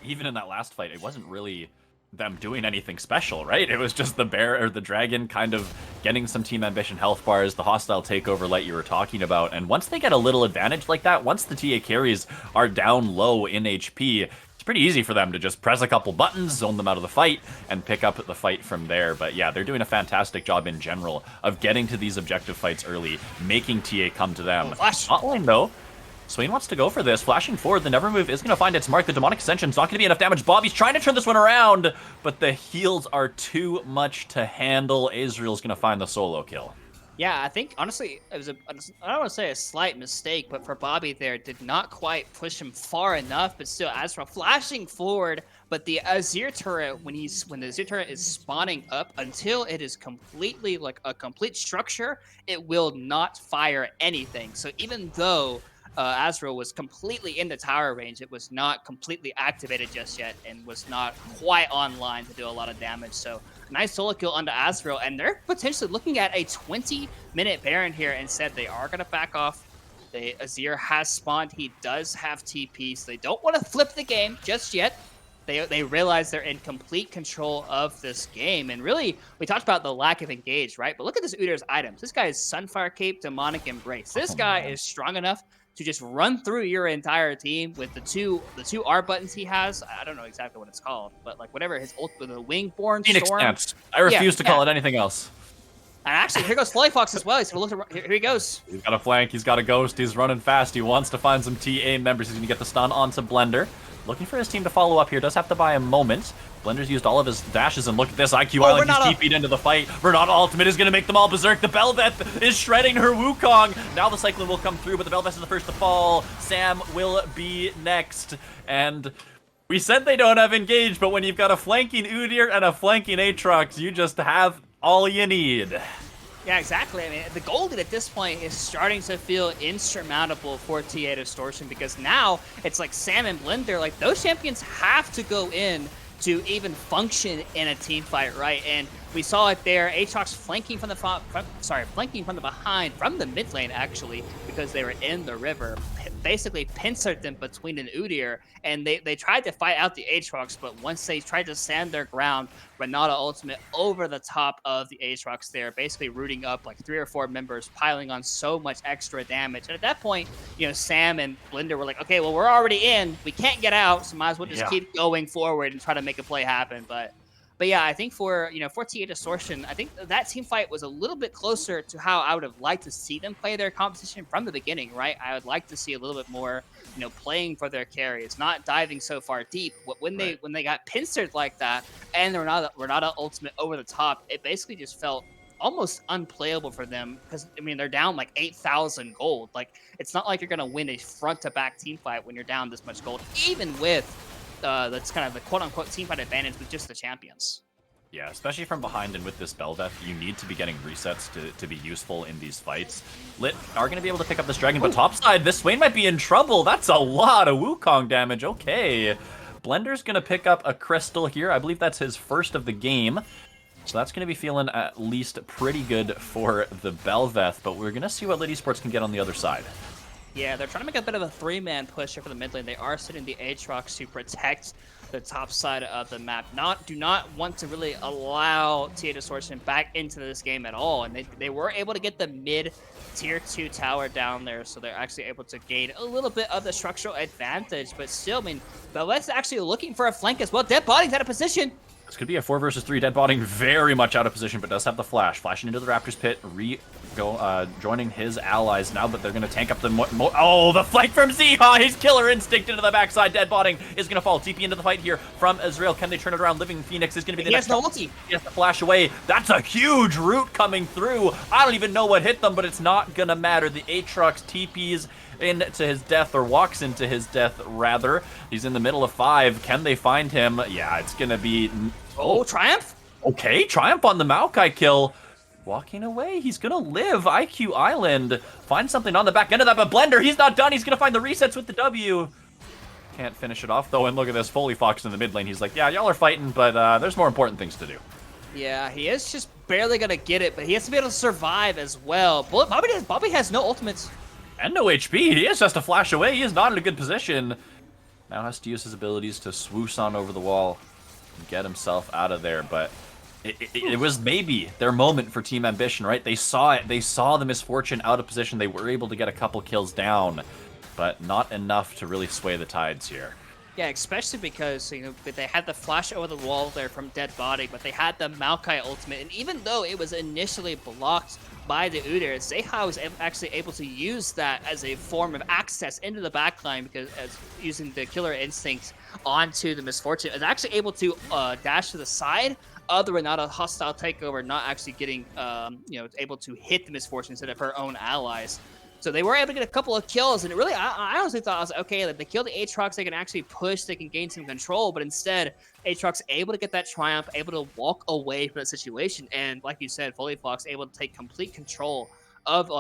S1: even in that last fight, it wasn't really them doing anything special, right? It was just the bear or the dragon kind of getting some Team Ambition health bars, the hostile takeover like you were talking about. And once they get a little advantage like that, once the TA carries are down low in HP, it's pretty easy for them to just press a couple buttons, zone them out of the fight, and pick up the fight from there. But yeah, they're doing a fantastic job in general of getting to these objective fights early, making TA come to them. Not only though, Swain wants to go for this. Flashing forward, the Never Move is going to find its mark. The Demonic Ascension's not going to be enough damage. Bobby's trying to turn this one around, but the heals are too much to handle. Azrael's going to find the solo kill.
S2: Yeah, I think, honestly, it was I don't want to say a slight mistake, but for Bobby there, did not quite push him far enough, but still, Azrael flashing forward, but the Azir turret, when the Azir turret is spawning up, until it is completely, like, a complete structure, it will not fire anything. So even though Azrael was completely in the tower range, it was not completely activated just yet and was not quite online to do a lot of damage. So nice solo kill onto Azrael, and they're potentially looking at a 20-minute Baron here. Instead, they are going to back off. Azir has spawned. He does have TP, so they don't want to flip the game just yet. They realize they're in complete control of this game. And really, we talked about the lack of engage, right? But look at this Udir's items. This guy is Sunfire Cape, Demonic Embrace. This guy is strong enough to just run through your entire team with the two R buttons he has. I don't know exactly what it's called, but like whatever his ult with the Wingborn
S1: Phoenix
S2: Storm.
S1: Dance. I refuse to call it anything else.
S2: And actually, here goes Fly Fox as well. He's gonna look. Here he goes.
S1: He's got a flank. He's got a ghost. He's running fast. He wants to find some TA members. He's gonna get the stun onto Blender. Looking for his team to follow up here. Does have to buy a moment. Blender's used all of his dashes, and look at this. IQ Island, he's TP'd into the fight. Renata ultimate is going to make them all berserk. The Belveth is shredding her Wukong. Now the Cyclone will come through, but the Belveth is the first to fall. Sam will be next. And we said they don't have engage, but when you've got a flanking Udyr and a flanking Aatrox, you just have all you need.
S2: Yeah, exactly. I mean, the Golden at this point is starting to feel insurmountable for TA Distortion, because now it's like Sam and Blender, like those champions have to go in to even function in a team fight, right? And we saw it there. Aatrox flanking from the flanking from the behind, from the mid lane actually, because they were in the river. Basically pincered them between an Udyr, and they tried to fight out the Aatrox, but once they tried to stand their ground, Renata ultimate over the top of the Aatrox there, basically rooting up like 3 or 4 members, piling on so much extra damage. And at that point, you know, Sam and Blender were like, okay, well, we're already in. We can't get out, so might as well just keep going forward and try to make a play happen. But But yeah, I think for for TA Distortion, I think that team fight was a little bit closer to how I would have liked to see them play their competition from the beginning, right? I would like to see a little bit more, playing for their carries, not diving so far deep. When they
S1: Right.
S2: when they got pincered like that, and Renata ultimate over the top, it basically just felt almost unplayable for them because I mean they're down like 8,000 gold. Like it's not like you're gonna win a front to back team fight when you're down this much gold, even with that's kind of the quote unquote team fight advantage with just the champions.
S1: Yeah, especially from behind and with this Belveth, you need to be getting resets to be useful in these fights. Lit are going to be able to pick up this dragon, but topside, this Swain might be in trouble. That's a lot of Wukong damage. Okay. Blender's going to pick up a crystal here. I believe that's his first of the game. So that's going to be feeling at least pretty good for the Belveth, but we're going to see what Lit Esports can get on the other side.
S2: Yeah, they're trying to make a bit of a three-man push here for the mid lane. They are sitting the Aatrox to protect the top side of the map. Do not want to really allow TA Distortion back into this game at all. And they were able to get the mid tier 2 tower down there, so they're actually able to gain a little bit of the structural advantage. But still, I mean, Belvet's actually looking for a flank as well. Dead Body's out of position.
S1: This could be a 4 versus 3. Dead Botting very much out of position, but does have the flash. Flashing into the Raptors pit, joining his allies now, but they're going to tank up the oh, the flank from Ziha! His killer instinct into the backside. Dead Botting is going to fall. TP into the fight here from Ezreal. Can they turn it around? Living Phoenix is going to be the next.
S2: He has no ulti.
S1: He has to flash away. That's a huge root coming through. I don't even know what hit them, but it's not going to matter. The Aatrox TPs into his death, or walks into his death, rather. He's in the middle of 5. Can they find him? Yeah, it's going to be...
S2: Oh, Triumph?
S1: Okay, Triumph on the Maokai kill. Walking away, he's going to live. IQ Island. Find something on the back end of that, but Blender, he's not done. He's going to find the resets with the W. Can't finish it off, though, and look at this. Foley Fox in the mid lane. He's like, yeah, y'all are fighting, but there's more important things to do.
S2: Yeah, he is just barely going to get it, but he has to be able to survive as well. Bobby has no ultimates.
S1: And no HP. He is just a flash away. He is not in a good position. Now has to use his abilities to swoosh on over the wall and get himself out of there. But it was maybe their moment for Team Ambition, right? They saw it. They saw the misfortune out of position. They were able to get a couple kills down, but not enough to really sway the tides here.
S2: Yeah, especially because, they had the flash over the wall there from Dead Body, but they had the Maokai ultimate, and even though it was initially blocked by the Udyr, Zeha was actually able to use that as a form of access into the backline, because as using the killer instincts onto the misfortune, is actually able to dash to the side of the Renata hostile takeover, not actually getting, able to hit the misfortune instead of her own allies. So they were able to get a couple of kills, and really, I honestly thought, I was like, okay, like they kill the Aatrox, they can actually push, they can gain some control, but instead, Aatrox able to get that triumph, able to walk away from that situation, and like you said, Foley Fox able to take complete control of,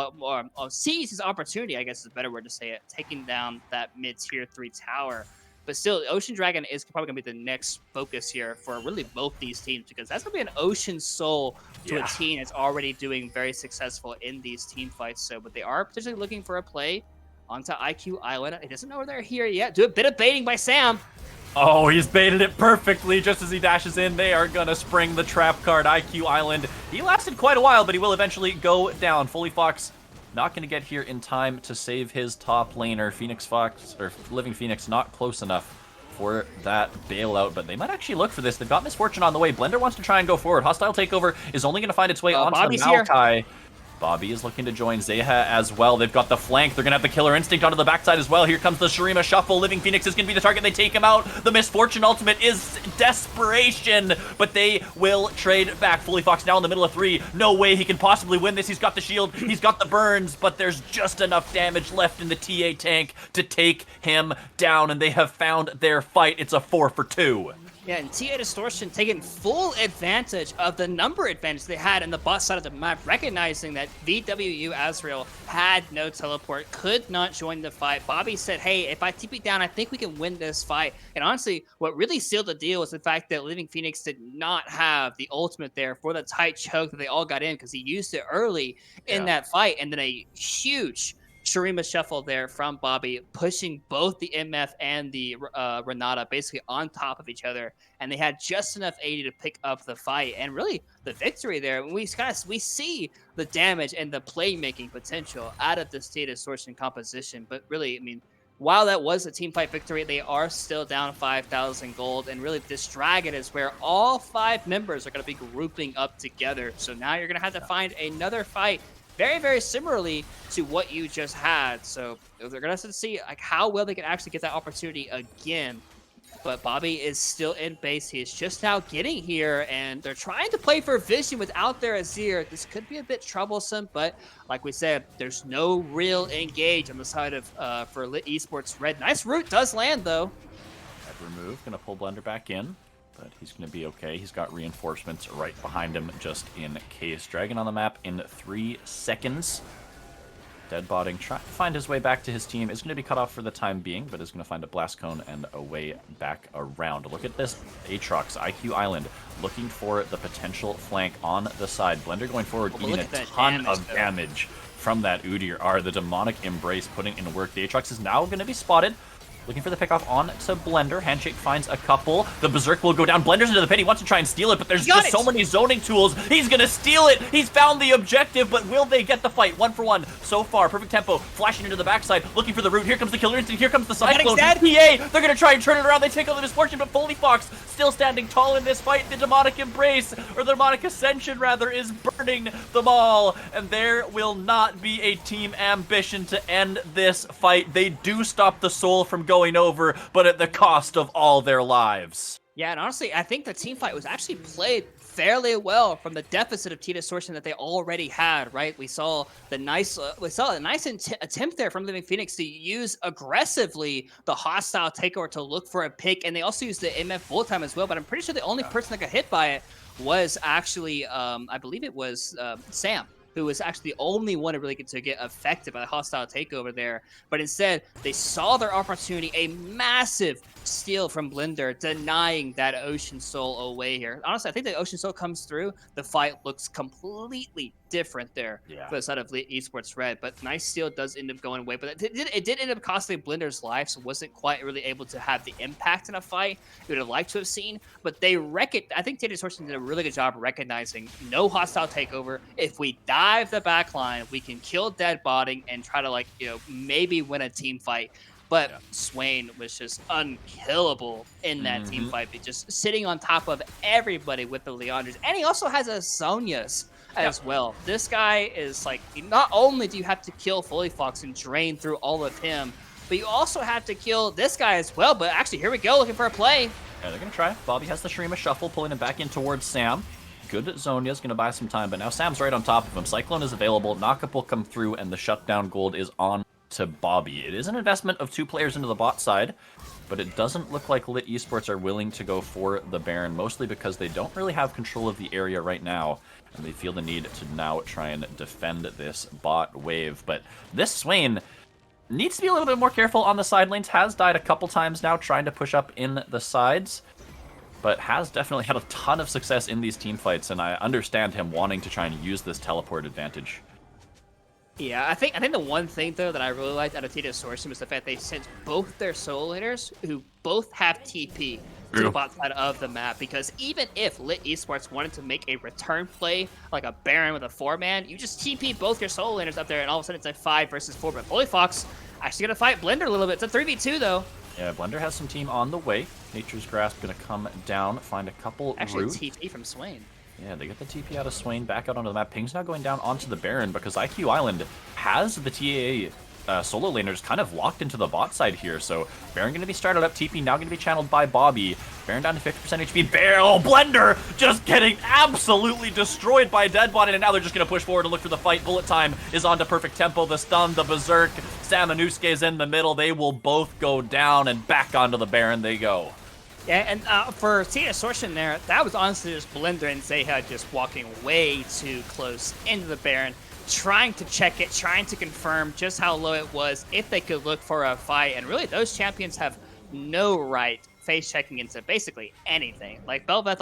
S2: seize his opportunity, I guess is a better word to say it, taking down that mid-tier 3 tower. But still, Ocean Dragon is probably going to be the next focus here for really both these teams, because that's going to be an Ocean Soul to a team that's already doing very successful in these team fights. So, but they are potentially looking for a play onto IQ Island. He doesn't know they're here yet. Do a bit of baiting by Sam.
S1: Oh, he's baited it perfectly just as he dashes in. They are going to spring the trap card. IQ Island. He lasted quite a while, but he will eventually go down. Foley Fox not going to get here in time to save his top laner. Phoenix Fox, or Living Phoenix, not close enough for that bailout, but they might actually look for this. They've got Misfortune on the way. Blender wants to try and go forward. Hostile Takeover is only going to find its way onto
S2: Bobby's
S1: the Maokai. Bobby is looking to join Zeha as well. They've got the flank. They're going to have the Killer Instinct onto the backside as well. Here comes the Shurima Shuffle. Living Phoenix is going to be the target. They take him out. The Misfortune ultimate is desperation, but they will trade back. Foley Fox now in the middle of 3. No way he can possibly win this. He's got the shield. He's got the burns, but there's just enough damage left in the TA tank to take him down, and they have found their fight. It's a 4 for 2.
S2: Yeah, and TA Distortion taking full advantage of the number advantage they had in the bot side of the map, recognizing that VWU Azrael had no teleport, could not join the fight. Bobby said, hey, if I TP down, I think we can win this fight. And honestly, what really sealed the deal was the fact that Living Phoenix did not have the ultimate there for the tight choke that they all got in, because he used it early in that fight, and then a huge Shurima Shuffle there from Bobby, pushing both the MF and the Renata basically on top of each other, and they had just enough AD to pick up the fight, and really the victory there. We see the damage and the playmaking potential out of this TA Distortion composition, but really, I mean, while that was a team fight victory, they are still down 5,000 gold. And really, this dragon is where all 5 members are going to be grouping up together. So now you're going to have to find another fight very, very similarly to what you just had. So they're going to have to see like how well they can actually get that opportunity again. But Bobby is still in base. He is just now getting here, and they're trying to play for vision without their Azir. This could be a bit troublesome, but like we said, there's no real engage on the side of for Lit Esports Red. Nice root does land, though.
S1: Head remove, going to pull Blender back in, but he's going to be okay. He's got reinforcements right behind him just in case. Dragon on the map in 3 seconds. Deadbotting, trying to find his way back to his team, is going to be cut off for the time being, but is going to find a blast cone and a way back around. Look at this Aatrox, IQ Island, looking for the potential flank on the side. Blender going forward, eating a ton of damage from that Udyr. The demonic embrace putting in work. The Aatrox is now going to be spotted. Looking for the pickoff on to Blender. Handshake finds a couple. The Berserk will go down. Blender's into the pit. He wants to try and steal it, but there's just so many zoning tools. He's going to steal it. He's found the objective, but will they get the fight? 1 for 1 so far. Perfect tempo. Flashing into the backside. Looking for the root. Here comes the killer instinct. Here comes the cyclone. PA. They're going to try and turn it around. They take out the Distortion, but Foley Fox still standing tall in this fight. The demonic embrace, or the demonic ascension rather, is burning them all. And there will not be a team ambition to end this fight. They do stop the soul from going over, but at the cost of all their lives.
S2: Yeah, and honestly, I think the team fight was actually played fairly well from the deficit of Distortion that they already had, right? We saw a nice attempt there from Living Phoenix to use aggressively the hostile takeover to look for a pick, and they also used the MF bullet time as well, but I'm pretty sure the only person that got hit by it was actually, I believe it was Sam, who was actually the only one to really get affected by the hostile takeover there. But instead, they saw their opportunity, a massive steal from Blender, denying that Ocean Soul away here. Honestly, I think the Ocean Soul comes through, the fight looks completely different there for the side of Esports Red. But nice steal does end up going away. But it did end up costing Blender's life, so wasn't quite really able to have the impact in a fight we would have liked to have seen. But I think Distortion did a really good job recognizing no hostile takeover. If we dive the back line, we can kill Deadbotting and try to maybe win a team fight. But Swain was just unkillable in that team fight, just sitting on top of everybody with the Leanders. And he also has a Sonya's as well. This guy is like, not only do you have to kill Foley Fox and drain through all of him, but you also have to kill this guy as well. But actually, here we go, looking for a play.
S1: Yeah, they're going to try. Bobby has the Shurima Shuffle, pulling him back in towards Sam. Good Zonya's going to buy some time, but now Sam's right on top of him. Cyclone is available, Knockup will come through, and the shutdown gold is on to Bobby. It is an investment of 2 players into the bot side, but it doesn't look like Lit Esports are willing to go for the Baron, mostly because they don't really have control of the area right now, and they feel the need to now try and defend this bot wave. But this Swain needs to be a little bit more careful on the side lanes. Has died a couple times now trying to push up in the sides, but has definitely had a ton of success in these team fights, and I understand him wanting to try and use this teleport advantage.
S2: Yeah, I think the one thing though that I really liked out of Distortion was the fact they sent both their solo laners, who both have TP, to the bot side of the map, because even if Lit Esports wanted to make a return play like a Baron with a 4-man, you just TP both your solo laners up there, and all of a sudden it's a 5 versus 4. But Foley Fox actually gonna fight Blender a little bit. It's a 3v2 though. Yeah,
S1: Blender has some team on the way. Nature's Grasp gonna come down, find a couple
S2: actually
S1: root.
S2: TP from Swain.
S1: Yeah, they get the TP out of Swain, back out onto the map. Ping's now going down onto the Baron because IQ Island has the TA solo laners kind of locked into the bot side here. So Baron going to be started up. TP now going to be channeled by Bobby. Baron down to 50% HP. Blender just getting absolutely destroyed by Deadbot, and now they're just going to push forward and look for the fight. Bullet time is on to perfect tempo. The stun, the Berserk. Samanusuke is in the middle. They will both go down, and back onto the Baron they go.
S2: Yeah, and for Distortion there, that was honestly just Blender and Zeha just walking way too close into the Baron, trying to check it, trying to confirm just how low it was, if they could look for a fight. And really, those champions have no right face checking into basically anything. Like Bel'Veth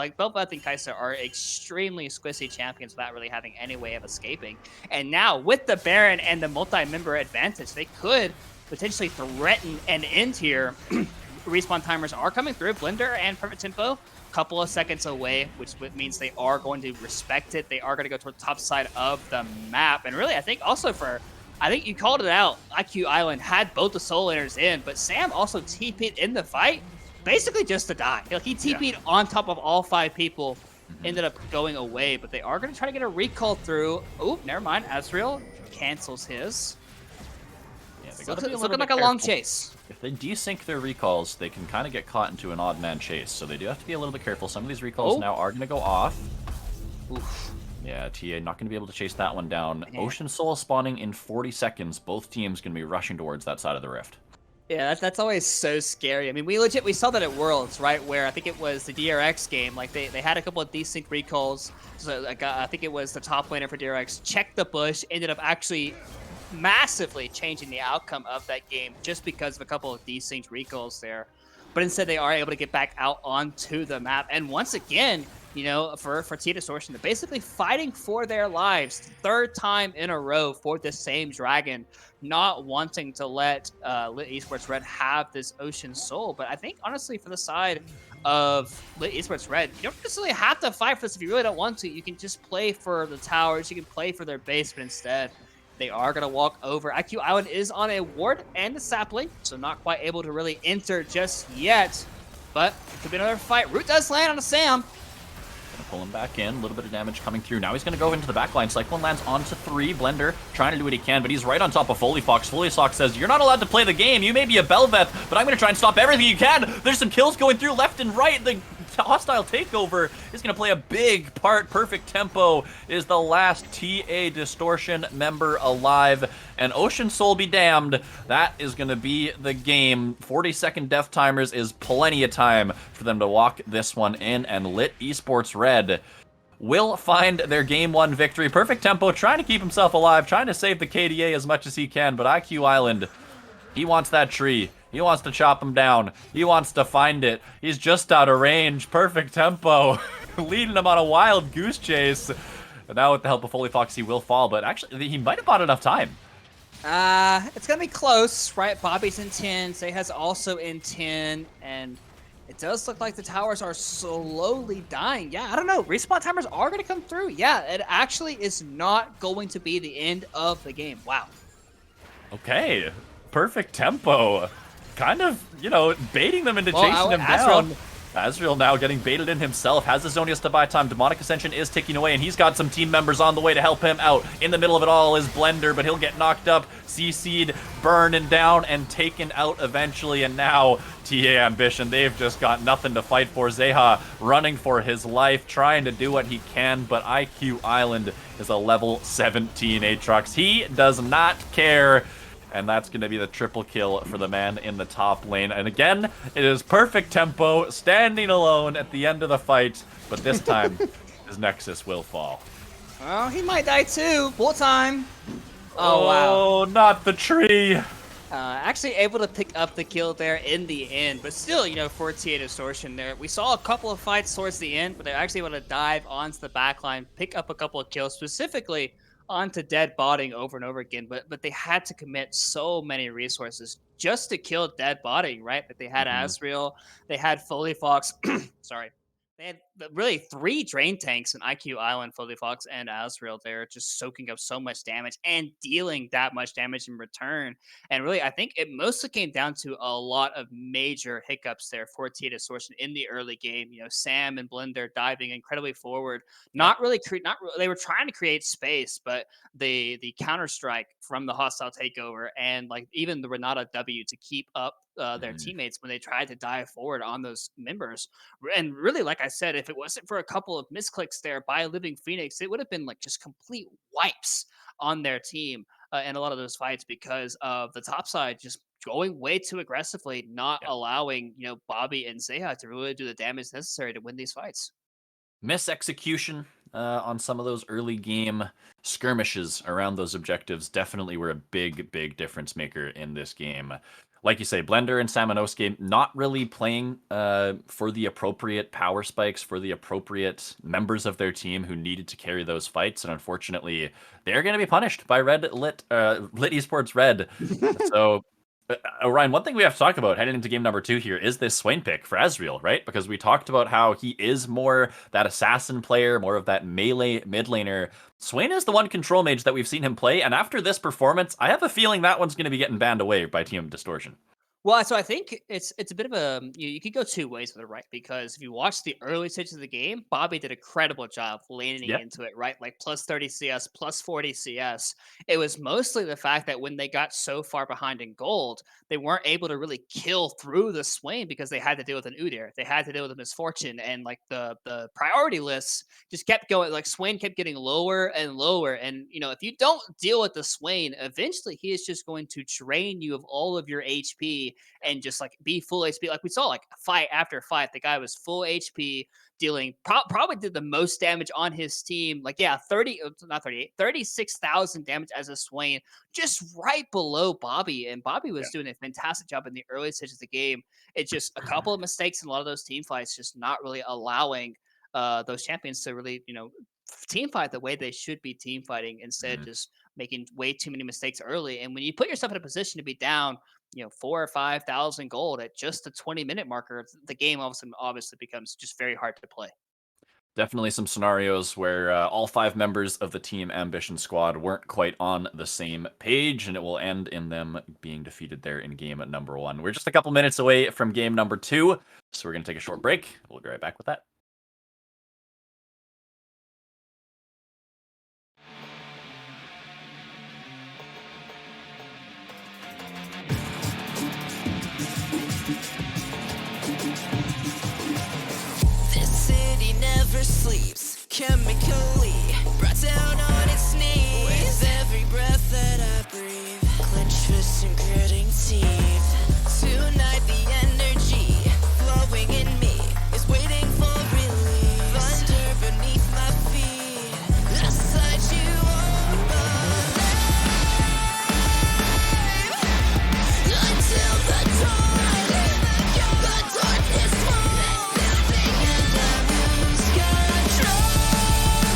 S2: and Kai'Sa are extremely squishy champions without really having any way of escaping. And now with the Baron and the multi-member advantage, they could potentially threaten an end here. Respawn timers are coming through. Blender and Perfect Tempo, couple of seconds away, which means they are going to respect it. They are going to go toward the top side of the map. And really, I think also for I think you called it out. IQ Island had both the soul laners in, but Sam also TP'd in the fight, basically just to die. Like, he TP'd on top of all 5 people, ended up going away, but they are going to try to get a recall through. Oh, never mind. Asriel cancels his.
S1: Yeah,
S2: It's looking like a long chase.
S1: If they desync their recalls, they can kind of get caught into an odd man chase. So they do have to be a little bit careful. Some of these recalls now are going to go off.
S2: Oof.
S1: Yeah, TA not going to be able to chase that one down.
S2: Yeah.
S1: Ocean Soul spawning in 40 seconds. Both teams going to be rushing towards that side of the rift.
S2: Yeah, that's always so scary. I mean, we saw that at Worlds, right? Where I think it was the DRX game. Like, they had a couple of desync recalls. So like, I think it was the top laner for DRX checked the bush, ended up actually massively changing the outcome of that game just because of a couple of desync recalls there. But instead, they are able to get back out onto the map. And once again, you know, for TA Distortion, they're basically fighting for their lives. 3rd time in a row for the same dragon, not wanting to let Lit Esports Red have this Ocean Soul. But I think, honestly, for the side of Lit Esports Red, you don't necessarily have to fight for this if you really don't want to. You can just play for the towers. You can play for their base, but instead, they are going to walk over. IQ Island is on a ward and a sapling, so not quite able to really enter just yet. But it could be another fight. Root does land on a Sam.
S1: Gonna pull him back in. A little bit of damage coming through. Now he's gonna go into the backline. Cyclone lands onto 3. Blender trying to do what he can, but he's right on top of Foley Fox. Foley Fox says, "You're not allowed to play the game. You may be a Belveth, but I'm gonna try and stop everything you can." There's some kills going through left and right. The hostile takeover is going to play a big part. Perfect Tempo is the last TA Distortion member alive. And Ocean Soul be damned, that is going to be the game. 40-second death timers is plenty of time for them to walk this one in. And Lit Esports Red will find their Game 1 victory. Perfect Tempo trying to keep himself alive, trying to save the KDA as much as he can. But IQ Island, he wants that tree. He wants to chop him down. He wants to find it. He's just out of range. Perfect Tempo leading him on a wild goose chase. And now with the help of Foley Fox, he will fall. But actually, he might have bought enough time.
S2: It's going to be close, right? Bobby's in 10. Zeha's also in 10. And it does look like the towers are slowly dying. Yeah, I don't know. Respawn timers are going to come through. Yeah, it actually is not going to be the end of the game. Wow.
S1: Okay. Perfect Tempo. Kind of, you know, baiting them into chasing him down. Asriel now getting baited in himself, has the Zonius to buy time. Demonic Ascension is ticking away, and he's got some team members on the way to help him out. In the middle of it all is Blender, but he'll get knocked up, CC'd, burned down, and taken out eventually. And now, TA Ambition, they've just got nothing to fight for. Zeha running for his life, trying to do what he can, but IQ Island is a level 17 Aatrox. He does not care. And that's going to be the triple kill for the man in the top lane. And again, it is Perfect Tempo standing alone at the end of the fight. But this time, his Nexus will fall.
S2: Oh, he might die too. Full time. Oh, wow.
S1: Oh, not the tree.
S2: Actually able to pick up the kill there in the end. But still, you know, for TA Distortion there, we saw a couple of fights towards the end, but they're actually able to dive onto the backline, pick up a couple of kills, specifically onto dead botting over and over again, but they had to commit so many resources just to kill dead botting, right? That they had Asriel, they had Foley Fox, sorry. They had really 3 drain tanks in IQ Island, Foley Fox, and Asriel there, just soaking up so much damage and dealing that much damage in return. And really, I think it mostly came down to a lot of major hiccups there for TA Distortion in the early game. You know, Sam and Blender diving incredibly forward, they were trying to create space, but the counter strike from the hostile takeover and like even the Renata W to keep up their teammates when they tried to dive forward on those members. And really, like I said, if it wasn't for a couple of misclicks there by Living Phoenix, it would have been like just complete wipes on their team in a lot of those fights because of the top side just going way too aggressively, not allowing, you know, Bobby and Zeha to really do the damage necessary to win these fights.
S1: Misexecution on some of those early game skirmishes around those objectives definitely were a big difference maker in this game. Like you say, Blender and Samanosuke not really playing for the appropriate power spikes, for the appropriate members of their team who needed to carry those fights. And unfortunately, they're going to be punished by Lit Esports Red. So Ryan, one thing we have to talk about heading into game number 2 here is this Swain pick for Ezreal, right? Because we talked about how he is more that assassin player, more of that melee mid laner. Swain is the one control mage that we've seen him play, and after this performance, I have a feeling that one's going to be getting banned away by Team Distortion.
S2: Well, so I think it's a bit of a you could go two ways with it, right? Because if you watch the early stages of the game, Bobby did a credible job leaning
S1: Yeah.
S2: into it, right? Like plus 30 CS, plus 40 CS. It was mostly the fact that when they got so far behind in gold, they weren't able to really kill through the Swain because they had to deal with an Udyr. They had to deal with a Misfortune, and like the priority lists just kept going. Like Swain kept getting lower and lower, and if you don't deal with the Swain, eventually he is just going to drain you of all of your HP and just like be full HP. Like we saw, like fight after fight, the guy was full HP, dealing probably did the most damage on his team. Like, yeah, 30, not 38, 36,000 damage as a Swain, just right below Bobby. And Bobby was doing a fantastic job in the early stages of the game. It's just a couple of mistakes in a lot of those team fights, just not really allowing those champions to really, team fight the way they should be team fighting, instead just making way too many mistakes early. And when you put yourself in a position to be down, 4 or 5 thousand gold at just the 20-minute marker, the game obviously becomes just very hard to play.
S1: Definitely some scenarios where all 5 members of the Team Ambition squad weren't quite on the same page, and it will end in them being defeated there in game number 1. We're just a couple minutes away from game number 2, so we're going to take a short break. We'll be right back with that.
S6: This city never sleeps, chemically brought down on its knees. With every breath that I breathe, clenched fists and gritting teeth. Tonight the energy flowing in me is waiting for release. Thunder beneath my feet, I sight you on my name. Until the dawn, the darkness falls, and I lose control.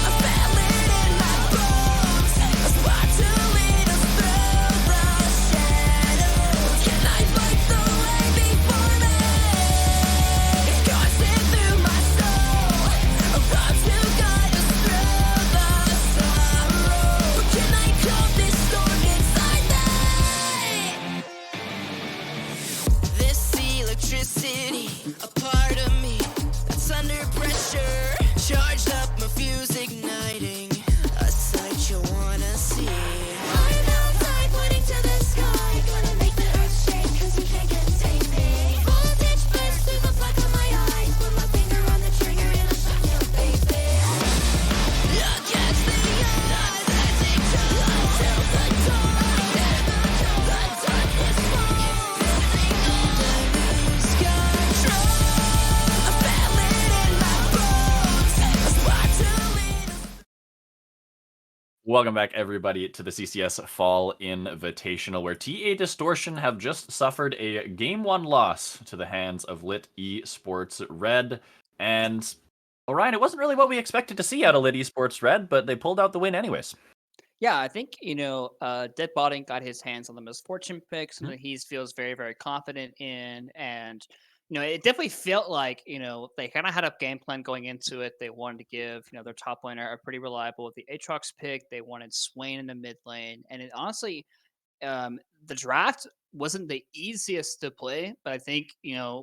S6: I feel it in my bones, a spark to lead us through the shadows. Can I fight the way before me? It's coursing through my soul, a road to guide us through the sorrow. But can I calm this storm inside me? This electricity, a part of me that's under pressure. Charged up, my fuse igniting, a sight you wanna see. I'm outside, pointing to the sky, gonna make the earth shake, 'cause you can't contain me. Voltage bursts through the black of my eyes, put my finger on the trigger and I'll shock you, baby. Against the odds, I take time until the dawn. The darkness falls, I lose control. I feel it in my bones, a spark to lead us.
S1: Welcome back, everybody, to the CCS Fall Invitational, where TA Distortion have just suffered a Game 1 loss to the hands of Lit Esports Red. And, Orion, it wasn't really what we expected to see out of Lit Esports Red, but they pulled out the win anyways.
S2: Yeah, I think, Dead Botting got his hands on the Misfortune pick, something he feels very, very confident in. And, it definitely felt like, they kind of had a game plan going into it. They wanted to give, their top laner a pretty reliable with the Aatrox pick. They wanted Swain in the mid lane. And it honestly, the draft wasn't the easiest to play, but I think,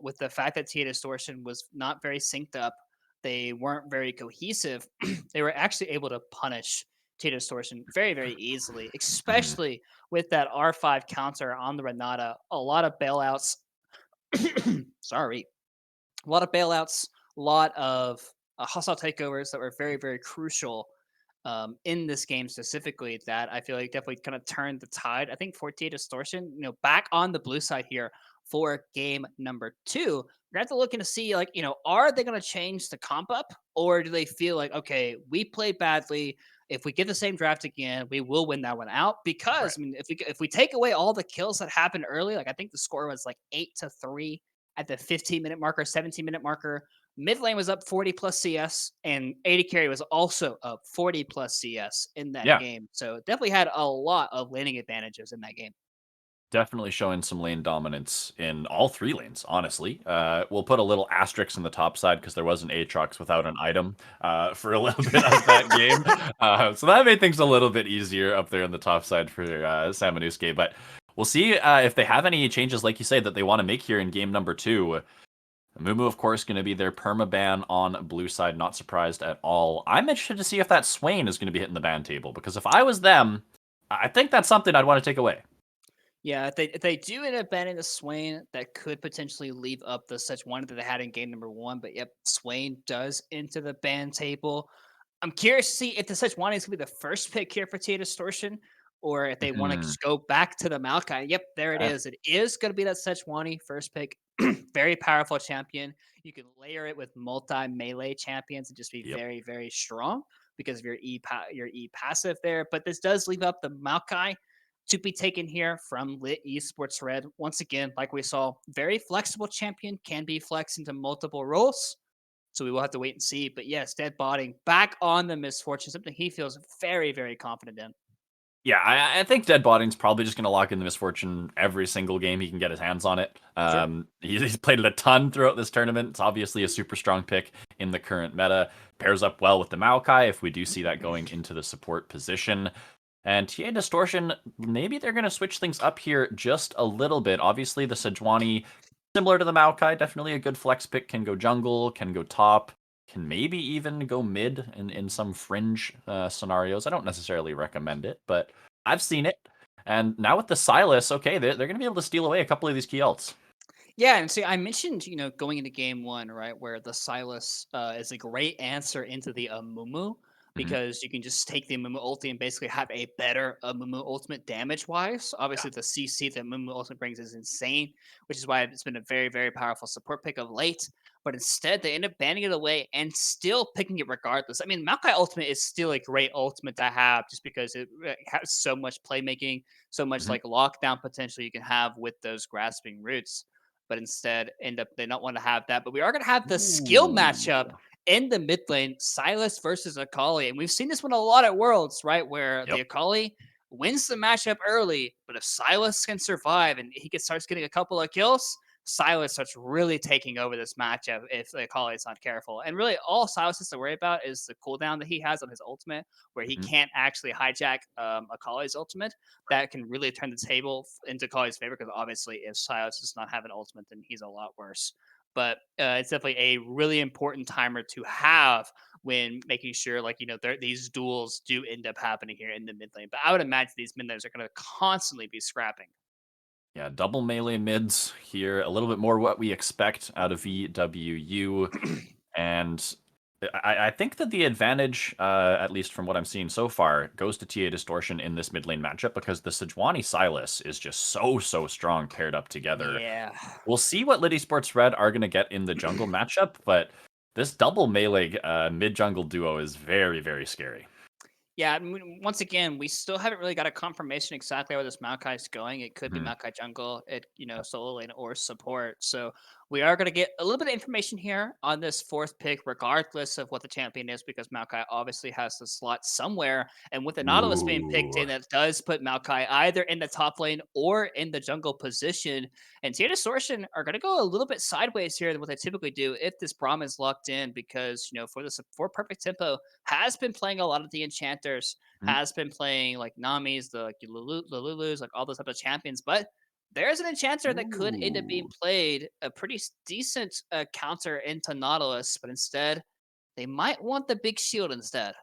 S2: with the fact that TA Distortion was not very synced up, they weren't very cohesive, they were actually able to punish TA Distortion very, very easily, especially with that R5 counter on the Renata. A lot of bailouts. Sorry. A lot of bailouts, a lot of hostile takeovers that were very, very crucial in this game specifically, that I feel like definitely kind of turned the tide. I think 48 Distortion, back on the blue side here for game number 2. We're have to looking to see, like, are they going to change the comp up, or do they feel like, okay, we played badly. If we get the same draft again, we will win that one out. Because I mean, if we take away all the kills that happened early, like I think the score was like 8-3 at the 15-minute marker, 17-minute marker. Mid lane was up 40 plus CS, and AD carry was also up 40 plus CS in that
S1: Yeah.
S2: game. So definitely had a lot of laning advantages in that game.
S1: Definitely showing some lane dominance in all 3 lanes, honestly. We'll put a little asterisk in the top side because there was an Aatrox without an item, for a little bit of that game. So that made things a little bit easier up there in the top side for, Samanusuke, but we'll see, if they have any changes, like you say, that they wanna make here in game number 2. Mumu, of course, gonna be their permaban on blue side, not surprised at all. I'm interested to see if that Swain is gonna be hitting the ban table, because if I was them, I think that's something I'd wanna take away.
S2: Yeah, if they do end up banning the Swain, that could potentially leave up the Sejuani that they had in game number 1, but yep, Swain does enter the ban table. I'm curious to see if the Sejuani is gonna be the first pick here for TA Distortion, or if they wanna
S1: Mhm.
S2: just go back to the Maokai. Yep, there it
S1: Yeah.
S2: is. It is gonna be that Sejuani first pick. Very powerful champion. You can layer it with multi-melee champions and just be
S1: Yep.
S2: very, very strong because of your E passive there. But this does leave up the Maokai to be taken here from Lit Esports Red. Once again, like we saw, very flexible champion, can be flexed into multiple roles. So we will have to wait and see. But yes, Dead Botting back on the misfortune, something he feels very, very confident in.
S1: Yeah, I think Dead Botting's probably just gonna lock in the Misfortune every single game he can get his hands on it.
S2: Sure.
S1: He's played it a ton throughout this tournament. It's obviously a super strong pick in the current meta. Pairs up well with the Maokai if we do see that going into the support position. And TA Distortion, maybe they're gonna switch things up here just a little bit. Obviously, the Sejuani, similar to the Maokai, definitely a good flex pick. Can go jungle, can go top, can maybe even go mid in some fringe scenarios. I don't necessarily recommend it, but I've seen it. And now with the Silas, okay, they're going to be able to steal away a couple of these key ults.
S2: Yeah, and see, I mentioned, going into game one, right, where the Silas is a great answer into the Amumu
S1: Mhm.
S2: because you can just take the Amumu ulti and basically have a better Amumu ultimate damage wise.
S1: Yeah.
S2: Obviously, the CC that Amumu ultimate brings is insane, which is why it's been a very, very powerful support pick of late. But instead, they end up banning it away and still picking it regardless. I mean, Maokai Ultimate is still a great ultimate to have just because it has so much playmaking, so much
S1: Mhm.
S2: like lockdown potential you can have with those grasping roots, but instead end up they not want to have that. But we are going to have the skill
S1: Ooh.
S2: matchup in the mid lane, Silas versus Akali. And we've seen this one a lot at Worlds, right? Where the
S1: Yep.
S2: Akali wins the matchup early, but if Silas can survive and starts getting a couple of kills, Silas starts really taking over this matchup if the Akali is not careful. And really, all Silas has to worry about is the cooldown that he has on his ultimate, where he
S1: Mhm.
S2: can't actually hijack Akali's ultimate. That can really turn the table into Akali's favor because obviously, if Silas does not have an ultimate, then he's a lot worse. But it's definitely a really important timer to have when making sure, like, these duels do end up happening here in the mid lane. But I would imagine these mid laners are going to constantly be scrapping.
S1: Yeah, double melee mids here. A little bit more what we expect out of VWU. And I think that the advantage, at least from what I'm seeing so far, goes to TA Distortion in this mid lane matchup because the Sejuani Silas is just so strong paired up together.
S2: Yeah.
S1: We'll see what Liddy Sports Red are going to get in the jungle matchup, but this double melee mid jungle duo is very scary.
S2: Yeah, I mean, once again, we still haven't really got a confirmation exactly where this Maokai is going. It could be
S1: Mhm.
S2: Maokai jungle, solo lane or support. So we are going to get a little bit of information here on this fourth pick, regardless of what the champion is, because Maokai obviously has the slot somewhere. And with the Nautilus being picked
S1: Ooh.
S2: in, that does put Maokai either in the top lane or in the jungle position. And Tia Distortion are going to go a little bit sideways here than what they typically do if this Braum is locked in, because for perfect tempo has been playing a lot of the enchanters,
S1: Mhm.
S2: has been playing like Nami's, the Lulus, like all those type of champions. But there's an enchanter that could end up being
S1: Ooh.
S2: played, a pretty decent counter into Nautilus, but instead they might want the big shield instead.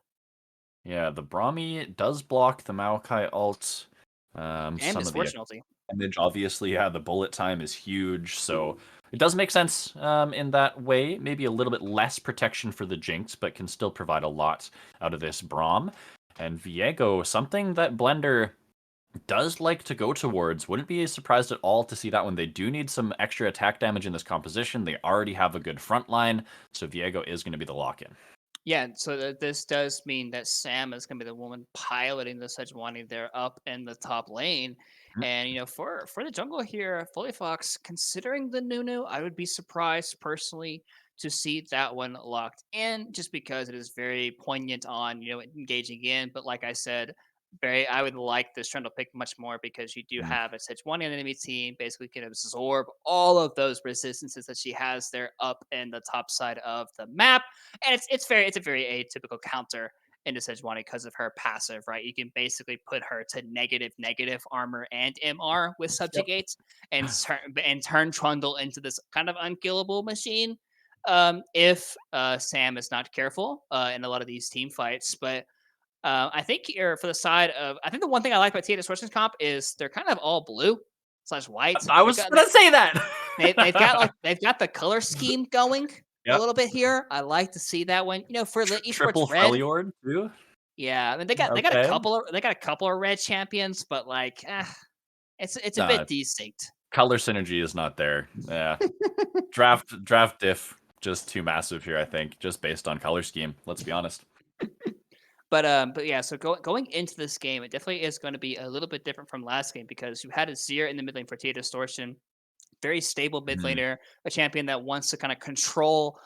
S1: Yeah, the Brahmi does block the Maokai ult.
S2: And
S1: Some of the
S2: Misfortune ulti.
S1: damage, obviously, yeah, the bullet time is huge, so it does make sense in that way. Maybe a little bit less protection for the Jinx, but can still provide a lot out of this Braum. And Viego, something that Blender does like to go towards. Wouldn't be surprised at all to see that when they do need some extra attack damage in this composition. They already have a good front line, so Viego is going to be the lock-in.
S2: Yeah, so this does mean that Sam is going to be the woman piloting the Sejuani there up in the top lane.
S1: Mhm.
S2: And for the jungle here, Fully Fox, considering the Nunu, I would be surprised personally to see that one locked in, just because it is very poignant on engaging in. But like I said, I would like this trend to pick much more because you do
S1: Mm.
S2: have a Sejuani on the enemy team, basically can absorb all of those resistances that she has there up in the top side of the map. And it's a very atypical counter into Sejuani because of her passive, right? You can basically put her to negative armor and MR with
S1: Yep.
S2: subjugate and turn Trundle into this kind of unkillable machine. If Sam is not careful in a lot of these team fights, but I think here for the side of, I think the one thing I like about Tia Distortion's comp is they're kind of all blue slash white.
S1: I was gonna say that.
S2: They've got like they've got the color scheme going a
S1: Yep.
S2: little bit here. I like to see that one. You know, for the
S1: Triple
S2: Esports Red,
S1: Freljord too.
S2: yeah, I mean
S1: Okay.
S2: they got a couple of red champions, but like it's a
S1: Nah,
S2: bit distinct.
S1: color synergy is not there. Yeah. Draft diff just too massive here, I think, just based on color scheme. Let's be honest.
S2: But yeah, so going into this game, it definitely is going to be a little bit different from last game because you had a Zir in the mid lane for Tia Distortion, very stable mid
S1: Mhm.
S2: laner, a champion that wants to kind of control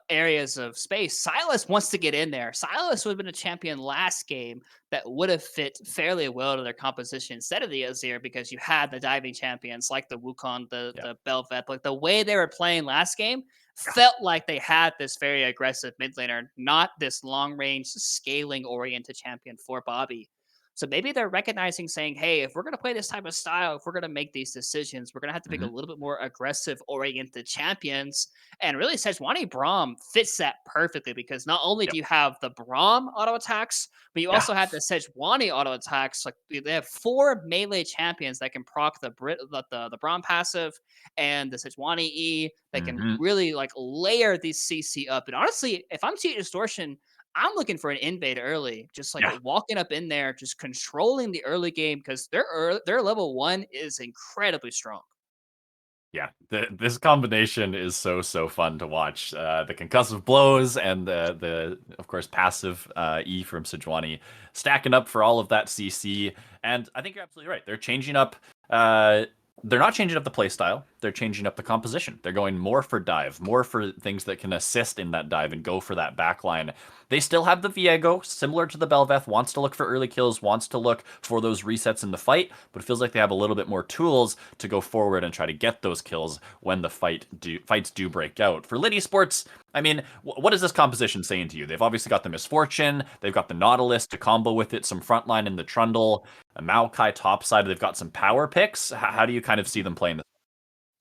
S2: areas of space. Silas wants to get in there. Silas would have been a champion last game that would have fit fairly well to their composition instead of the Azir because you had the diving champions like the Wukong,
S1: Yeah.
S2: the Bel'Veth. Like the way they were playing last game felt like they had this very aggressive mid laner, not this long range scaling oriented champion for Bobby. So maybe they're recognizing saying, hey, if we're going to play this type of style, if we're going to make these decisions, we're going to have to pick a
S1: Mhm.
S2: little bit more aggressive oriented champions. And really, Sejuani Braum fits that perfectly because not only
S1: Yep.
S2: do you have the Braum auto attacks, but you
S1: Yeah.
S2: also have the Sejuani auto attacks. Like they have 4 melee champions that can proc the Braum passive and the Sejuani E that can
S1: Mhm.
S2: really like layer these CC up. And honestly, if I'm Cheat Distortion, I'm looking for an invade early, just like
S1: Yeah.
S2: walking up in there, just controlling the early game because their level 1 is incredibly strong.
S1: Yeah, this combination is so fun to watch. The concussive blows and the of course passive E from Sejuani stacking up for all of that CC. And I think you're absolutely right. They're changing up. They're not changing up the playstyle. They're changing up the composition. They're going more for dive, more for things that can assist in that dive and go for that backline. They still have the Viego, similar to the Bel'Veth, wants to look for early kills, wants to look for those resets in the fight, but it feels like they have a little bit more tools to go forward and try to get those kills when the fights do break out. For Lit Esports, I mean, what is this composition saying to you? They've obviously got the Misfortune, they've got the Nautilus to combo with it, some frontline in the Trundle, a Maokai topside, they've got some power picks. How do you kind of see them playing this?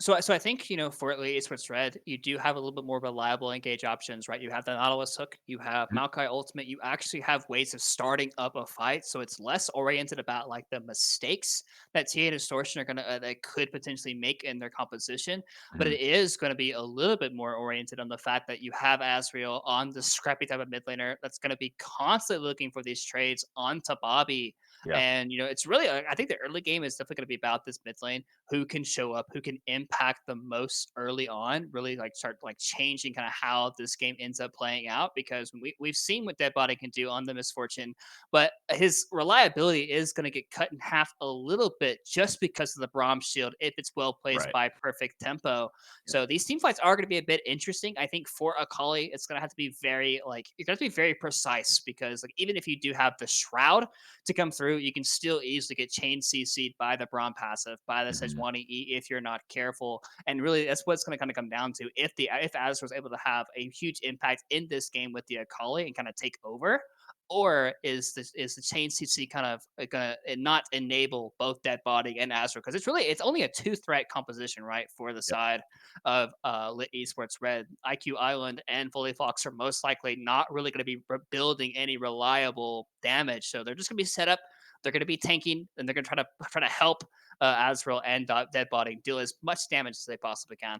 S2: So I think, you know, for at least with Red, you do have a little bit more reliable engage options, right? You have the Nautilus hook, you have
S1: Mhm.
S2: Maokai ultimate, you actually have ways of starting up a fight, so it's less oriented about like the mistakes that TA Distortion are gonna that could potentially make in their composition, but
S1: Mhm.
S2: it is gonna be a little bit more oriented on the fact that you have Asriel on the scrappy type of mid laner that's gonna be constantly looking for these trades onto Bobby.
S1: Yeah.
S2: And you know, it's really I think the early game is definitely gonna be about this mid lane who can show up, who can impact the most early on, really like start like changing kind of how this game ends up playing out. Because we've seen what Dead Body can do on the Misfortune, but his reliability is going to get cut in half a little bit just because of the Braum shield if it's well placed
S1: Right.
S2: by perfect tempo.
S1: Yeah.
S2: So these team fights are going to be a bit interesting. I think for Akali, it's going to have to be very like you're going to be very precise because like even if you do have the Shroud to come through, you can still easily get chain CC'd by the Braum passive, by the
S1: Mhm.
S2: Sejuani E if you're not careful. And really, that's what it's going to kind of come down to. If Azure was able to have a huge impact in this game with the Akali and kind of take over, or is the chain CC kind of going to not enable both Dead Body and Azure? Because it's only a 2 threat composition, right, for the
S1: Yep.
S2: side of Lit Esports Red. IQ Island and Fully Fox are most likely not really going to be building any reliable damage, so they're just going to be set up. They're going to be tanking, and they're going to try to help Azrael and Dead Body deal as much damage as they possibly can.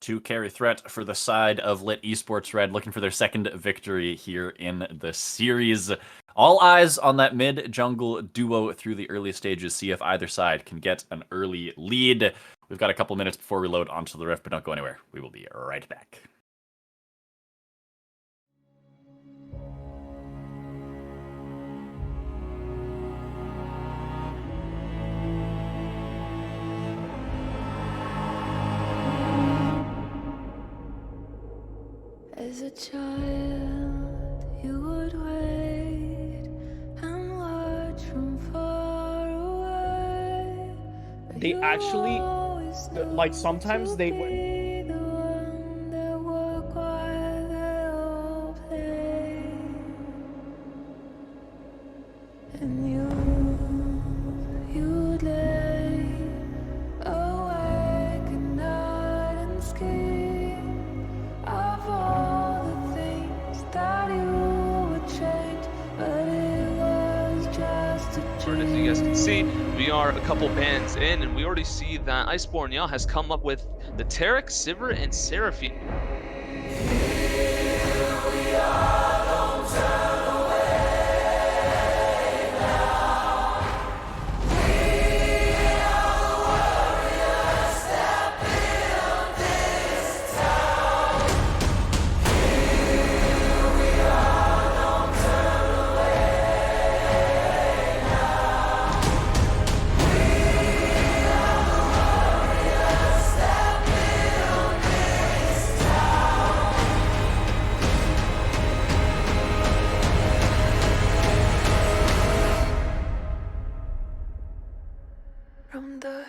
S1: 2 carry threat for the side of Lit Esports Red, looking for their second victory here in the series. All eyes on that mid jungle duo through the early stages. See if either side can get an early lead. We've got a couple minutes before we load onto the rift, but don't go anywhere. We will be right back.
S6: As a child, you would wait and watch
S7: they actually, like, sometimes they
S6: and you'd lay awake at night and scheme of all the things that you would change, but it was just a
S8: As
S6: dream.
S8: you guys can see, we are a couple bands in, and we already see that Iceborne Yaw has come up with the Tarek, Sivir, and Seraphine.
S6: From dust.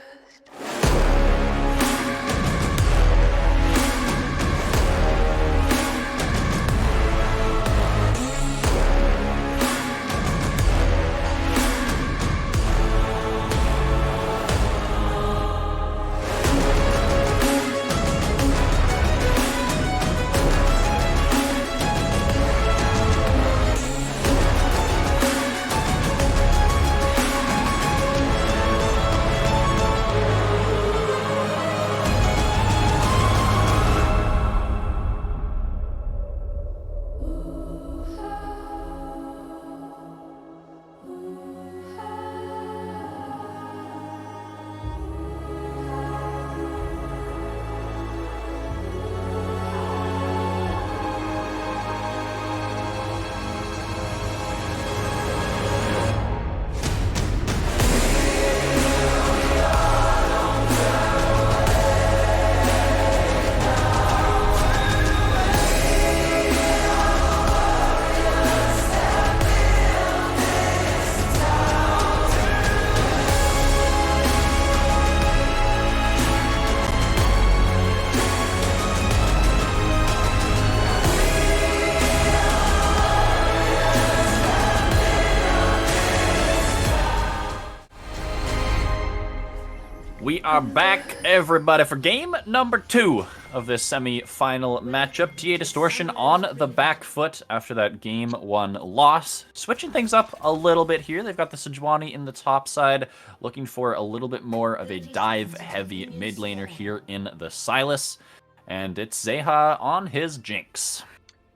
S1: We are back, everybody, for game number 2 of this semi-final matchup. TA Distortion on the back foot after that game 1 loss. Switching things up a little bit here. They've got the Sejuani in the top side, looking for a little bit more of a dive-heavy mid laner here in the Sylas. And it's Zeha on his Jinx.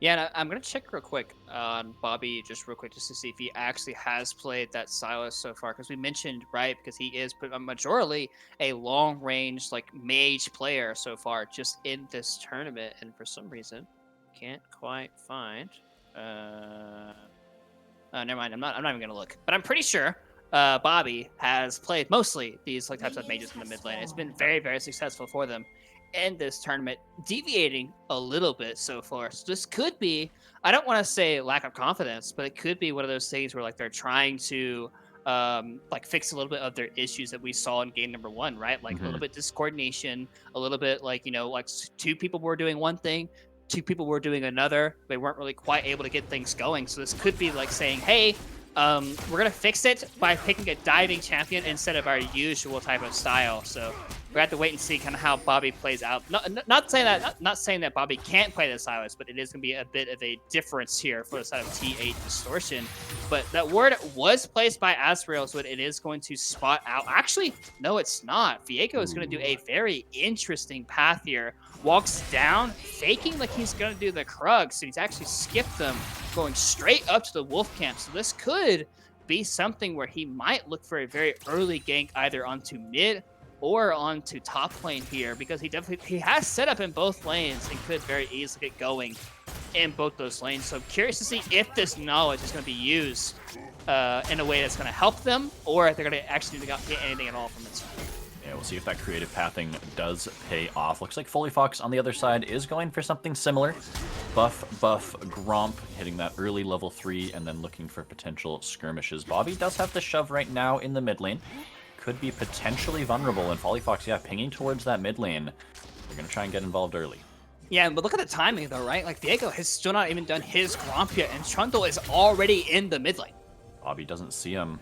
S2: Yeah, and I'm going to check real quick on Bobby, just real quick, just to see if he actually has played that Sylas so far. Because we mentioned, right, because he is majorly a long-range, like, mage player so far just in this tournament. And for some reason, can't quite find... never mind, I'm not even going to look. But I'm pretty sure Bobby has played mostly these like types of mages in the mid lane. It's been very, very successful for them in this tournament, deviating a little bit so far. So this could be, I don't want to say lack of confidence, but it could be one of those things where like they're trying to like fix a little bit of their issues that we saw in game number 1, right? Like a little bit discoordination, a little bit like, you know, like 2 people were doing one thing, 2 people were doing another. They weren't really quite able to get things going. So this could be like saying, hey, we're going to fix it by picking a diving champion instead of our usual type of style. So we have to wait and see kind of how Bobby plays out. Not saying that Bobby can't play the Sylas, but it is going to be a bit of a difference here for the side of T8 Distortion. But that ward was placed by Asriel, so it is going to spot out. Actually, no, it's not. Viego is going to do a very interesting path here. Walks down, faking like he's going to do the Krug, so he's actually skipped them, going straight up to the Wolf Camp. So this could be something where he might look for a very early gank either onto mid or onto top lane here, because he has set up in both lanes and could very easily get going in both those lanes. So I'm curious to see if this knowledge is going to be used in a way that's going to help them, or if they're going to actually get anything at all from it.
S1: Yeah, we'll see if that creative pathing does pay off. Looks like Foley Fox on the other side is going for something similar. Buff, Gromp, hitting that early level 3, and then looking for potential skirmishes. Bobby does have the shove right now in the mid lane. could be potentially vulnerable, and Follyfox, yeah, pinging towards that mid lane. They're going to try and get involved early.
S2: Yeah, but look at the timing though, right? Like Viego has still not even done his Gromp yet, and Trundle is already in the mid lane.
S1: Bobby doesn't see him.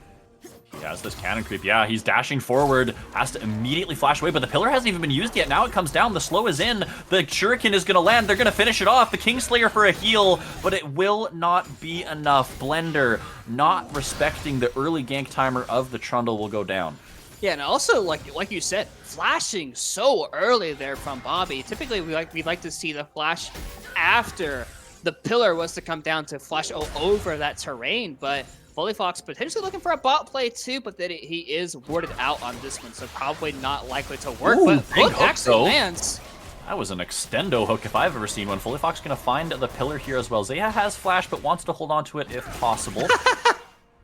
S1: He has this cannon creep. Yeah, he's dashing forward. Has to immediately flash away, but the pillar hasn't even been used yet. Now it comes down. The slow is in. The shuriken is going to land. They're going to finish it off. The Kingslayer for a heal, but it will not be enough. Blender, not respecting the early gank timer of the Trundle, will go down.
S2: Yeah, and also, like you said, flashing so early there from Bobby. Typically, we'd like to see the flash after the pillar was to come down to flash over that terrain, but Follyfox potentially looking for a bot play too, but then he is warded out on this one, so probably not likely to work.
S1: Ooh,
S2: but
S1: big
S2: hook
S1: hook,
S2: actually
S1: though.
S2: lands.
S1: That was an extendo hook if I've ever seen one. Follyfox going to find the pillar here as well. Zeha has flash, but wants to hold on to it if possible.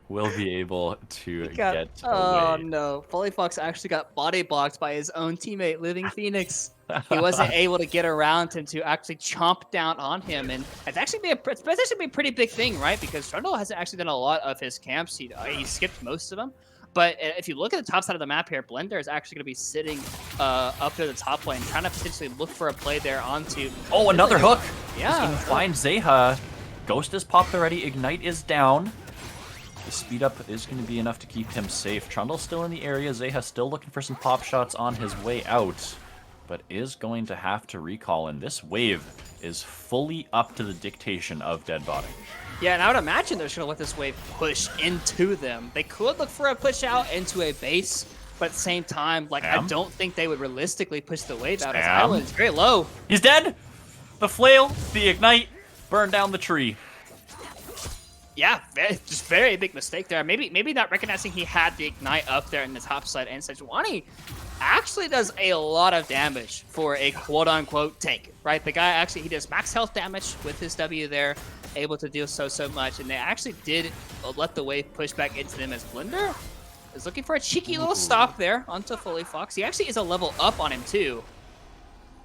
S1: Will be able to get
S2: Oh
S1: away.
S2: no, Follyfox actually got body blocked by his own teammate, Living Phoenix. He wasn't able to get around him to actually chomp down on him, and it's actually been a pretty big thing, right? Because Trundle hasn't actually done a lot of his camps. He skipped most of them. But if you look at the top side of the map here, Blender is actually going to be sitting up to the top lane, trying to potentially look for a play there onto...
S1: Oh, another hook!
S2: Yeah.
S1: He's going to find Zeha. Ghost is popped already. Ignite is down. The speed up is going to be enough to keep him safe. Trundle's still in the area. Zeha still looking for some pop shots on his way out, but is going to have to recall, and this wave is fully up to the dictation of Deadbotting.
S2: Yeah, and I would imagine they're just going to let this wave push into them. They could look for a push out into a base, but at the same time, like, I don't think they would realistically push the wave out. As Island is very low.
S1: He's dead! The flail, the ignite, burn down the tree.
S2: Yeah, just very big mistake there. Maybe not recognizing he had the ignite up there in the top side, and Sejuani actually does a lot of damage for a quote-unquote tank, right? The guy actually, he does max health damage with his W there, able to deal so much, and they actually did let the wave push back into them as Blender is looking for a cheeky little stop there onto Follyfox. He actually is a level up on him too.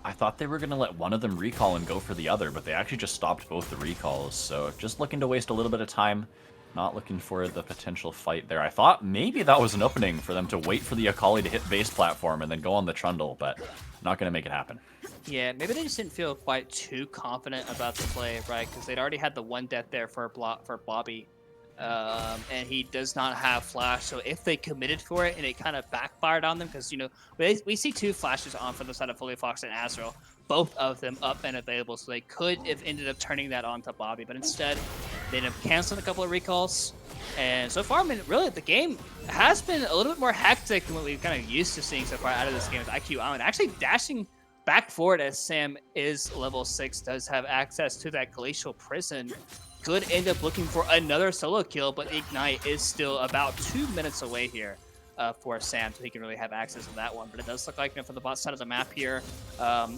S1: I thought they were going to let one of them recall and go for the other, but they actually just stopped both the recalls. So just looking to waste a little bit of time, not looking for the potential fight there. I thought maybe that was an opening for them to wait for the Akali to hit base platform and then go on the Trundle, but not going to make it happen.
S2: Yeah, maybe they just didn't feel quite too confident about the play, right? Because they'd already had the one death there for Bobby. And he does not have flash, so if they committed for it and it kind of backfired on them, because, you know, we see two flashes on for the side of Follyfox and Azrael, both of them up and available, so they could have ended up turning that on to Bobby, but instead they ended up canceling a couple of recalls. And so far, I mean, really, the game has been a little bit more hectic than what we've kind of used to seeing so far out of this game with IQ Island. Actually dashing back forward as Sam is level 6, does have access to that Glacial Prison. Could end up looking for another solo kill, but Ignite is still about 2 minutes away here for Sam, so he can really have access to that one. But it does look like, you know, for the bot side of the map here,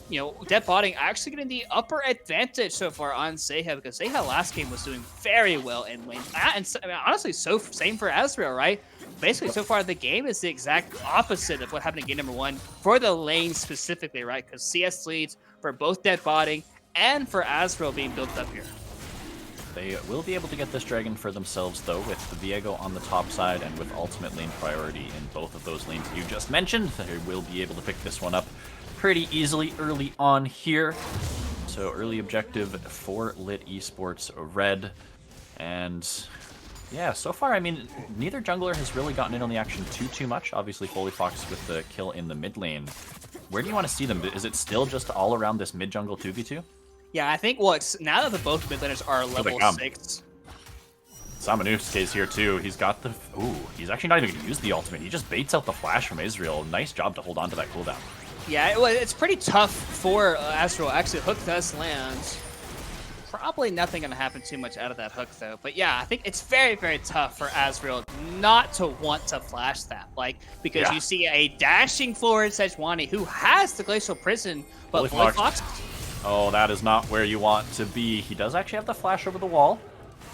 S2: you know, Deadbotting actually getting the upper advantage so far on Zeha, because Zeha last game was doing very well in lane. And I mean, honestly, same for Azrael, right? Basically, so far, the game is the exact opposite of what happened in game number 1 for the lane specifically, right? Because CS leads for both Deadbotting and for Azrael being built up here.
S1: They will be able to get this dragon for themselves, though, with Viego on the top side and with ultimate lane priority in both of those lanes you just mentioned. They will be able to pick this one up pretty easily early on here. So early objective for Lit Esports Red. And yeah, so far, I mean, neither jungler has really gotten in on the action too much. Obviously, Follyfox with the kill in the mid lane. Where do you want to see them? Is it still just all around this mid jungle 2v2?
S2: Yeah, I think, well, now that the both mid laners are level 6.
S1: Samanusuke's here too. He's got the... Ooh, he's actually not even going to use the ultimate. He just baits out the flash from Israel. Nice job to hold on to that cooldown.
S2: Yeah, it's pretty tough for Azrael. Actually, hook does land. Probably nothing going to happen too much out of that hook, though. But yeah, I think it's very, very tough for Azrael not to want to flash that. Like, because you see a dashing forward Sejuani who has the Glacial Prison, but Follyfox...
S1: Oh, that is not where you want to be. He does actually have the flash over the wall.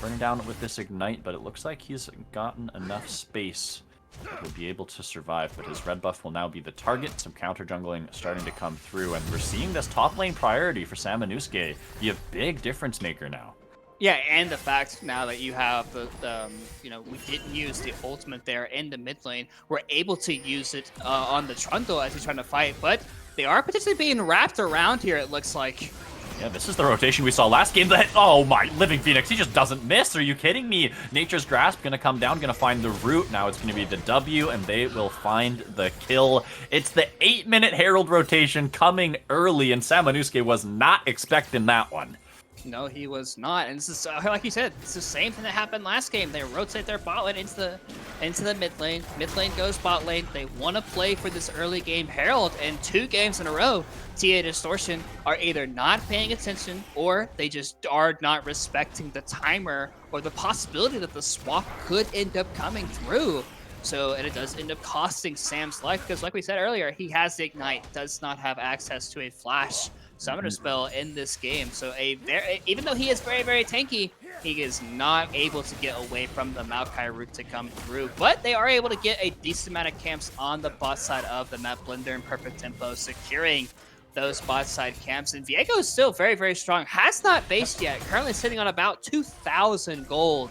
S1: Burning down with this ignite, but it looks like he's gotten enough space that he'll be able to survive. But his red buff will now be the target. Some counter jungling starting to come through, and we're seeing this top lane priority for Samanusuke be a big difference maker now.
S2: Yeah, and the fact now that you have we didn't use the ultimate there in the mid lane, we're able to use it on the Trundle as he's trying to fight, but they are potentially being wrapped around here, it looks like.
S1: Yeah, this is the rotation we saw last game. Oh my, Living Phoenix, he just doesn't miss. Are you kidding me? Nature's Grasp gonna come down, gonna find the root. Now it's gonna be the W, and they will find the kill. It's the 8-minute Herald rotation coming early, and Samanusuke was not expecting that one.
S2: No, he was not, and this is like you said, it's the same thing that happened last game. They rotate their bot lane into the mid lane. Mid lane goes bot lane. They want to play for this early game Herald, and 2 games in a row, TA Distortion are either not paying attention or they just are not respecting the timer or the possibility that the swap could end up coming through. So, and it does end up costing Sam's life because, like we said earlier, he has the Ignite, does not have access to a flash summoner spell in this game. So even though he is very, very tanky, he is not able to get away from the Maokai route to come through. But they are able to get a decent amount of camps on the bot side of the map. Blender in perfect tempo, securing those bot side camps. And Viego is still very, very strong. Has not based yet. Currently sitting on about 2,000 gold.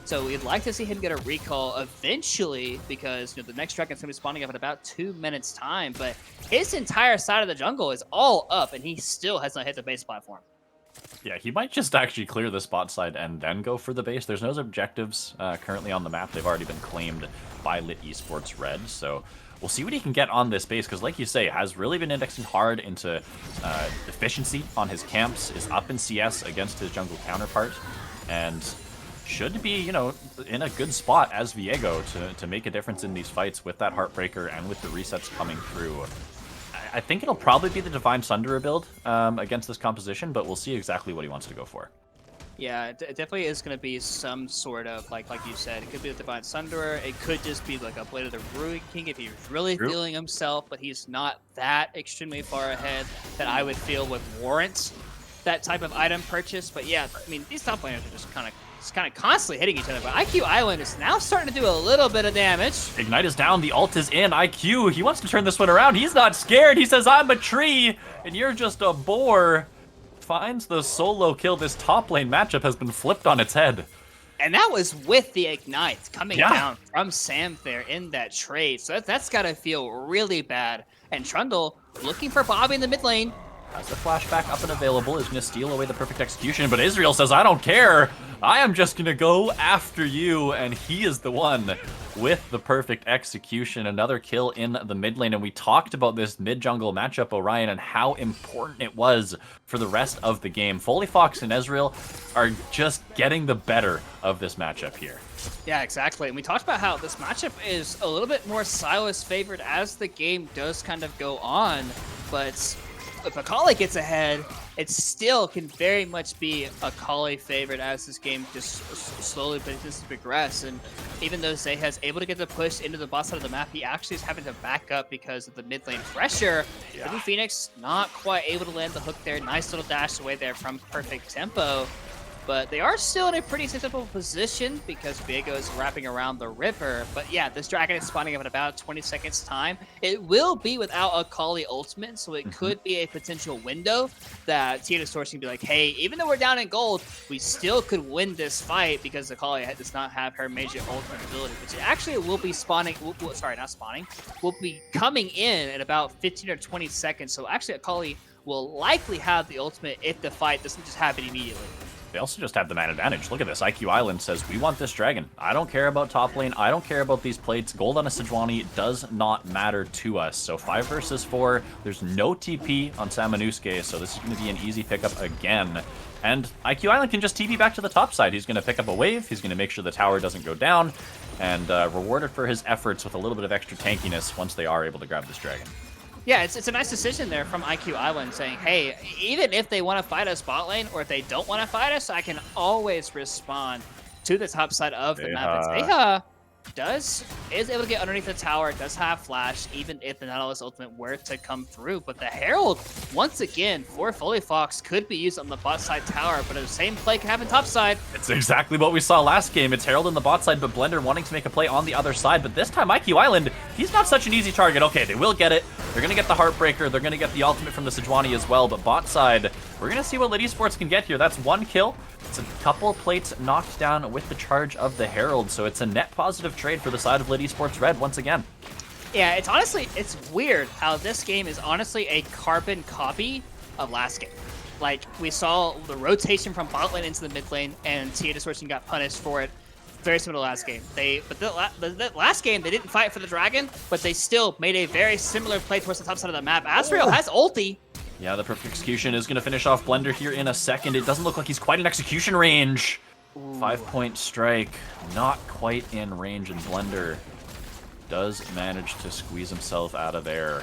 S2: So we'd like to see him get a recall eventually because the next dragon's going to be spawning up in about 2 minutes time. But his entire side of the jungle is all up and he still has not hit the base platform.
S1: Yeah, he might just actually clear the spot side and then go for the base. There's no objectives currently on the map. They've already been claimed by Lit Esports Red. So we'll see what he can get on this base because, like you say, has really been indexing hard into efficiency on his camps, is up in CS against his jungle counterpart, and should be, in a good spot as Viego to make a difference in these fights with that Heartbreaker and with the resets coming through. I think it'll probably be the Divine Sunderer build against this composition, but we'll see exactly what he wants to go for.
S2: Yeah, it definitely is going to be some sort of, like you said, it could be the Divine Sunderer, it could just be like a Blade of the Ruin King if he's really feeling himself, but he's not that extremely far ahead that I would feel would warrant that type of item purchase. But yeah, I mean, these top laners are just kind of constantly hitting each other, but IQ Island is now starting to do a little bit of damage.
S1: Ignite is down, the ult is in. IQ, he wants to turn this one around. He's not scared. He says, I'm a tree, and you're just a boar. Finds the solo kill. This top lane matchup has been flipped on its head.
S2: And that was with the Ignite coming down from Sam there in that trade. So that's got to feel really bad. And Trundle looking for Bobby in the mid lane.
S1: As the flashback up and available, is going to steal away the perfect execution, but Israel says, I don't care. I am just going to go after you, and he is the one with the perfect execution. Another kill in the mid lane, and we talked about this mid-jungle matchup, Orion, and how important it was for the rest of the game. Foley Fox and Ezreal are just getting the better of this matchup here.
S2: Yeah, exactly. And we talked about how this matchup is a little bit more Silas favored as the game does kind of go on, but if Akali gets ahead, it still can very much be Akali favored as this game just slowly but just progress. And even though Zay has able to get the push into the bot side of the map, he actually is having to back up because of the mid lane pressure. Living Phoenix not quite able to land the hook there. Nice little dash away there from perfect tempo. But they are still in a pretty susceptible position because Viego is wrapping around the river. But yeah, this dragon is spawning up in about 20 seconds time. It will be without a Akali ultimate, so it could be a potential window that TA Distortion can be like, hey, even though we're down in gold, we still could win this fight because Akali does not have her major ultimate ability, which actually will be spawning, sorry, not spawning, will be coming in about 15 or 20 seconds. So actually Akali will likely have the ultimate if the fight doesn't just happen immediately.
S1: They also just have the man advantage. Look at this. IQ Island says, we want this dragon. I don't care about top lane. I don't care about these plates. Gold on a Sejuani does not matter to us. So 5 versus 4. There's no TP on Samanusuke, so this is going to be an easy pickup again. And IQ Island can just TP back to the top side. He's going to pick up a wave. He's going to make sure the tower doesn't go down. And rewarded for his efforts with a little bit of extra tankiness once they are able to grab this dragon.
S2: Yeah, it's a nice decision there from IQ Island saying, hey, even if they want to fight us bot lane or if they don't want to fight us, I can always respond to the top side of the map. And Zeha is able to get underneath the tower, does have flash, even if the Nautilus ultimate were to come through. But the Herald, once again, for Foley Fox, could be used on the bot side tower, but the same play can happen top side.
S1: It's exactly what we saw last game. It's Herald on the bot side, but Blender wanting to make a play on the other side. But this time, IQ Island, he's not such an easy target. Okay, they will get it. They're going to get the Heartbreaker. They're going to get the ultimate from the Sejuani as well. But bot side, we're going to see what Lit Esports can get here. That's 1 kill It's a couple plates knocked down with the charge of the Herald, so it's a net positive trade for the side of Lit Esports Red once again.
S2: Yeah, it's weird how this game is honestly a carbon copy of last game. Like, we saw the rotation from bot lane into the mid lane, and TA Distortion got punished for it. Very similar to last game. But the last game, they didn't fight for the dragon, but they still made a very similar play towards the top side of the map. Asriel has ulti.
S1: Yeah, the perfect execution is going to finish off Blender here in a second. It doesn't look like he's quite in execution range. 5-point strike, not quite in range, and Blender does manage to squeeze himself out of there.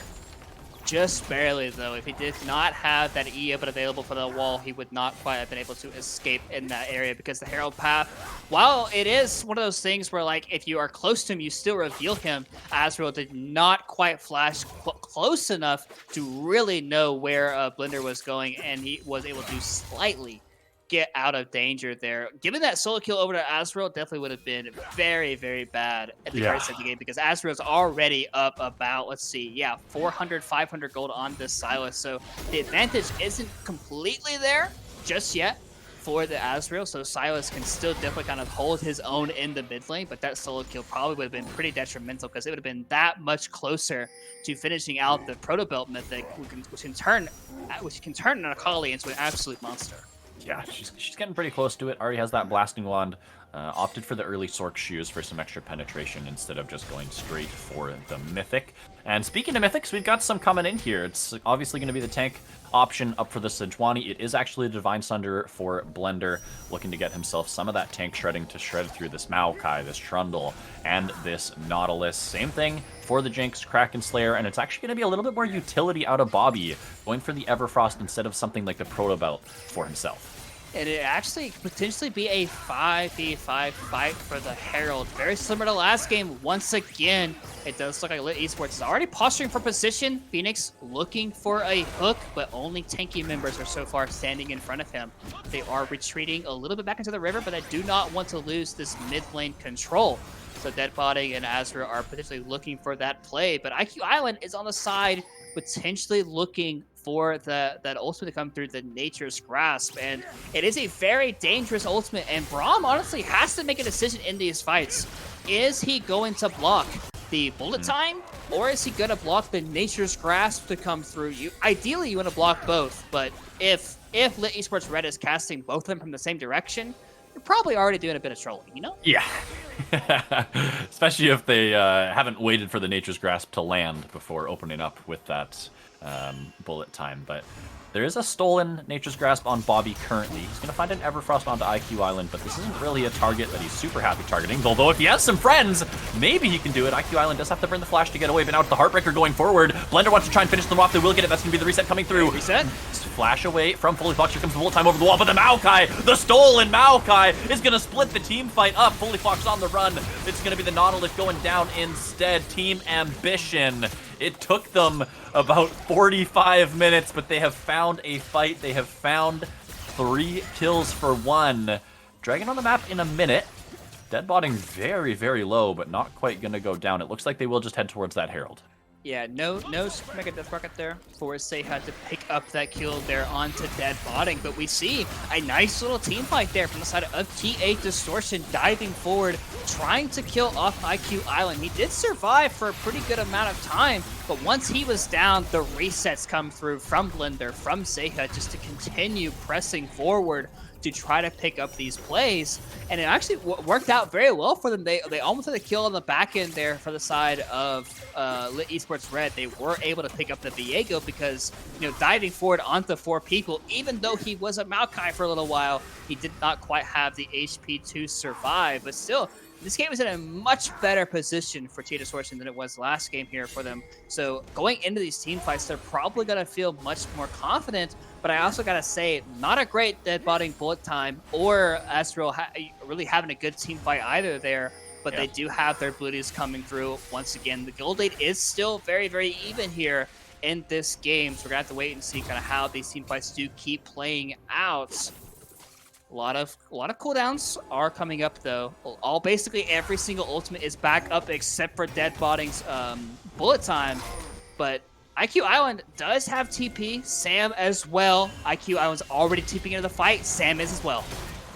S2: Just barely, though. If he did not have that E but available for the wall, he would not quite have been able to escape in that area, because the Herald path, while it is one of those things where, like, if you are close to him, you still reveal him, Asriel did not quite flash close enough to really know where Blender was going, and he was able to slightly get out of danger there. Given that solo kill over to Asriel definitely would have been very, very bad at the very start of the game, because Asriel's already up about, let's see, 400, 500 gold on this Sylas. So the advantage isn't completely there just yet for the Asriel, so Sylas can still definitely kind of hold his own in the mid lane, but that solo kill probably would have been pretty detrimental, because it would have been that much closer to finishing out the Proto Belt mythic, which can turn an Akali into an absolute monster.
S1: Yeah, she's getting pretty close to it. Already has that blasting wand. Opted for the early Sork shoes for some extra penetration instead of just going straight for the Mythic. And speaking of Mythics, we've got some coming in here. It's obviously going to be the tank option up for the Sejuani. It is actually the Divine Sunder for Blender, looking to get himself some of that tank shredding to shred through this Maokai, this Trundle, and this Nautilus. Same thing for the Jinx, Kraken Slayer, and it's actually going to be a little bit more utility out of Bobby, going for the Everfrost instead of something like the Proto Belt for himself.
S2: And it actually potentially be a 5v5 fight for the Herald. Very similar to last game. Once again, it does look like Lit Esports is already posturing for position. Phoenix looking for a hook, but only tanky members are so far standing in front of him. They are retreating a little bit back into the river, but they do not want to lose this mid lane control. So Deadbody and Azra are potentially looking for that play, but IQ Island is on the side, potentially looking for that ultimate to come through the Nature's Grasp, and it is a very dangerous ultimate, and Braum honestly has to make a decision in these fights. Is he going to block the bullet time, or is he going to block the Nature's Grasp to come through? Ideally, you want to block both, but if Lit Esports Red is casting both of them from the same direction, you're probably already doing a bit of trolling, you know?
S1: Yeah. Especially if they haven't waited for the Nature's Grasp to land before opening up with that bullet time. But there is a stolen Nature's Grasp on Bobby currently. He's going to find an Everfrost onto IQ Island, but this isn't really a target that he's super happy targeting. Although if he has some friends, maybe he can do it. IQ Island does have to burn the flash to get away, but now it's the Heartbreaker going forward. Blender wants to try and finish them off. They will get it. That's going to be the reset coming through.
S2: Reset.
S1: Flash away from Fully Fox. Here comes the bullet time over the wall, but the Maokai, the stolen Maokai, is going to split the team fight up. Fully Fox on the run. It's going to be the Nautilus going down instead. Team Ambition. It took them about 45 minutes, but they have found a fight. They have found 3 kills for 1. Dragon on the map in a minute. Deadbotting very, very low, but not quite going to go down. It looks like they will just head towards that Herald.
S2: Yeah, no Super Mega Death Rocket there for Seha to pick up that kill there onto Deadbotting, but we see a nice little team fight there from the side of TA Distortion, diving forward, trying to kill off IQ Island. He did survive for a pretty good amount of time, but once he was down, the resets come through from Blender, from Seha, just to continue pressing forward to try to pick up these plays, and it actually worked out very well for them. They almost had a kill on the back end there for the side of Lit Esports Red. They were able to pick up the Viego because, you know, diving forward onto 4 people, even though he was a Maokai for a little while, he did not quite have the HP to survive, but still, this game is in a much better position for TA Distortion than it was last game here for them. So going into these team fights, they're probably going to feel much more confident. But I also got to say, not a great Deadbotting bullet time or Asriel really having a good team fight either there. But they do have their booties coming through. Once again, the gold rate is still very, very even here in this game. So we're going to have to wait and see kind of how these team fights do keep playing out. A lot of cooldowns are coming up though. Basically every single ultimate is back up except for Deadbotting's bullet time. But IQ Island does have TP, Sam as well. IQ Island's already TPing into the fight, Sam is as well.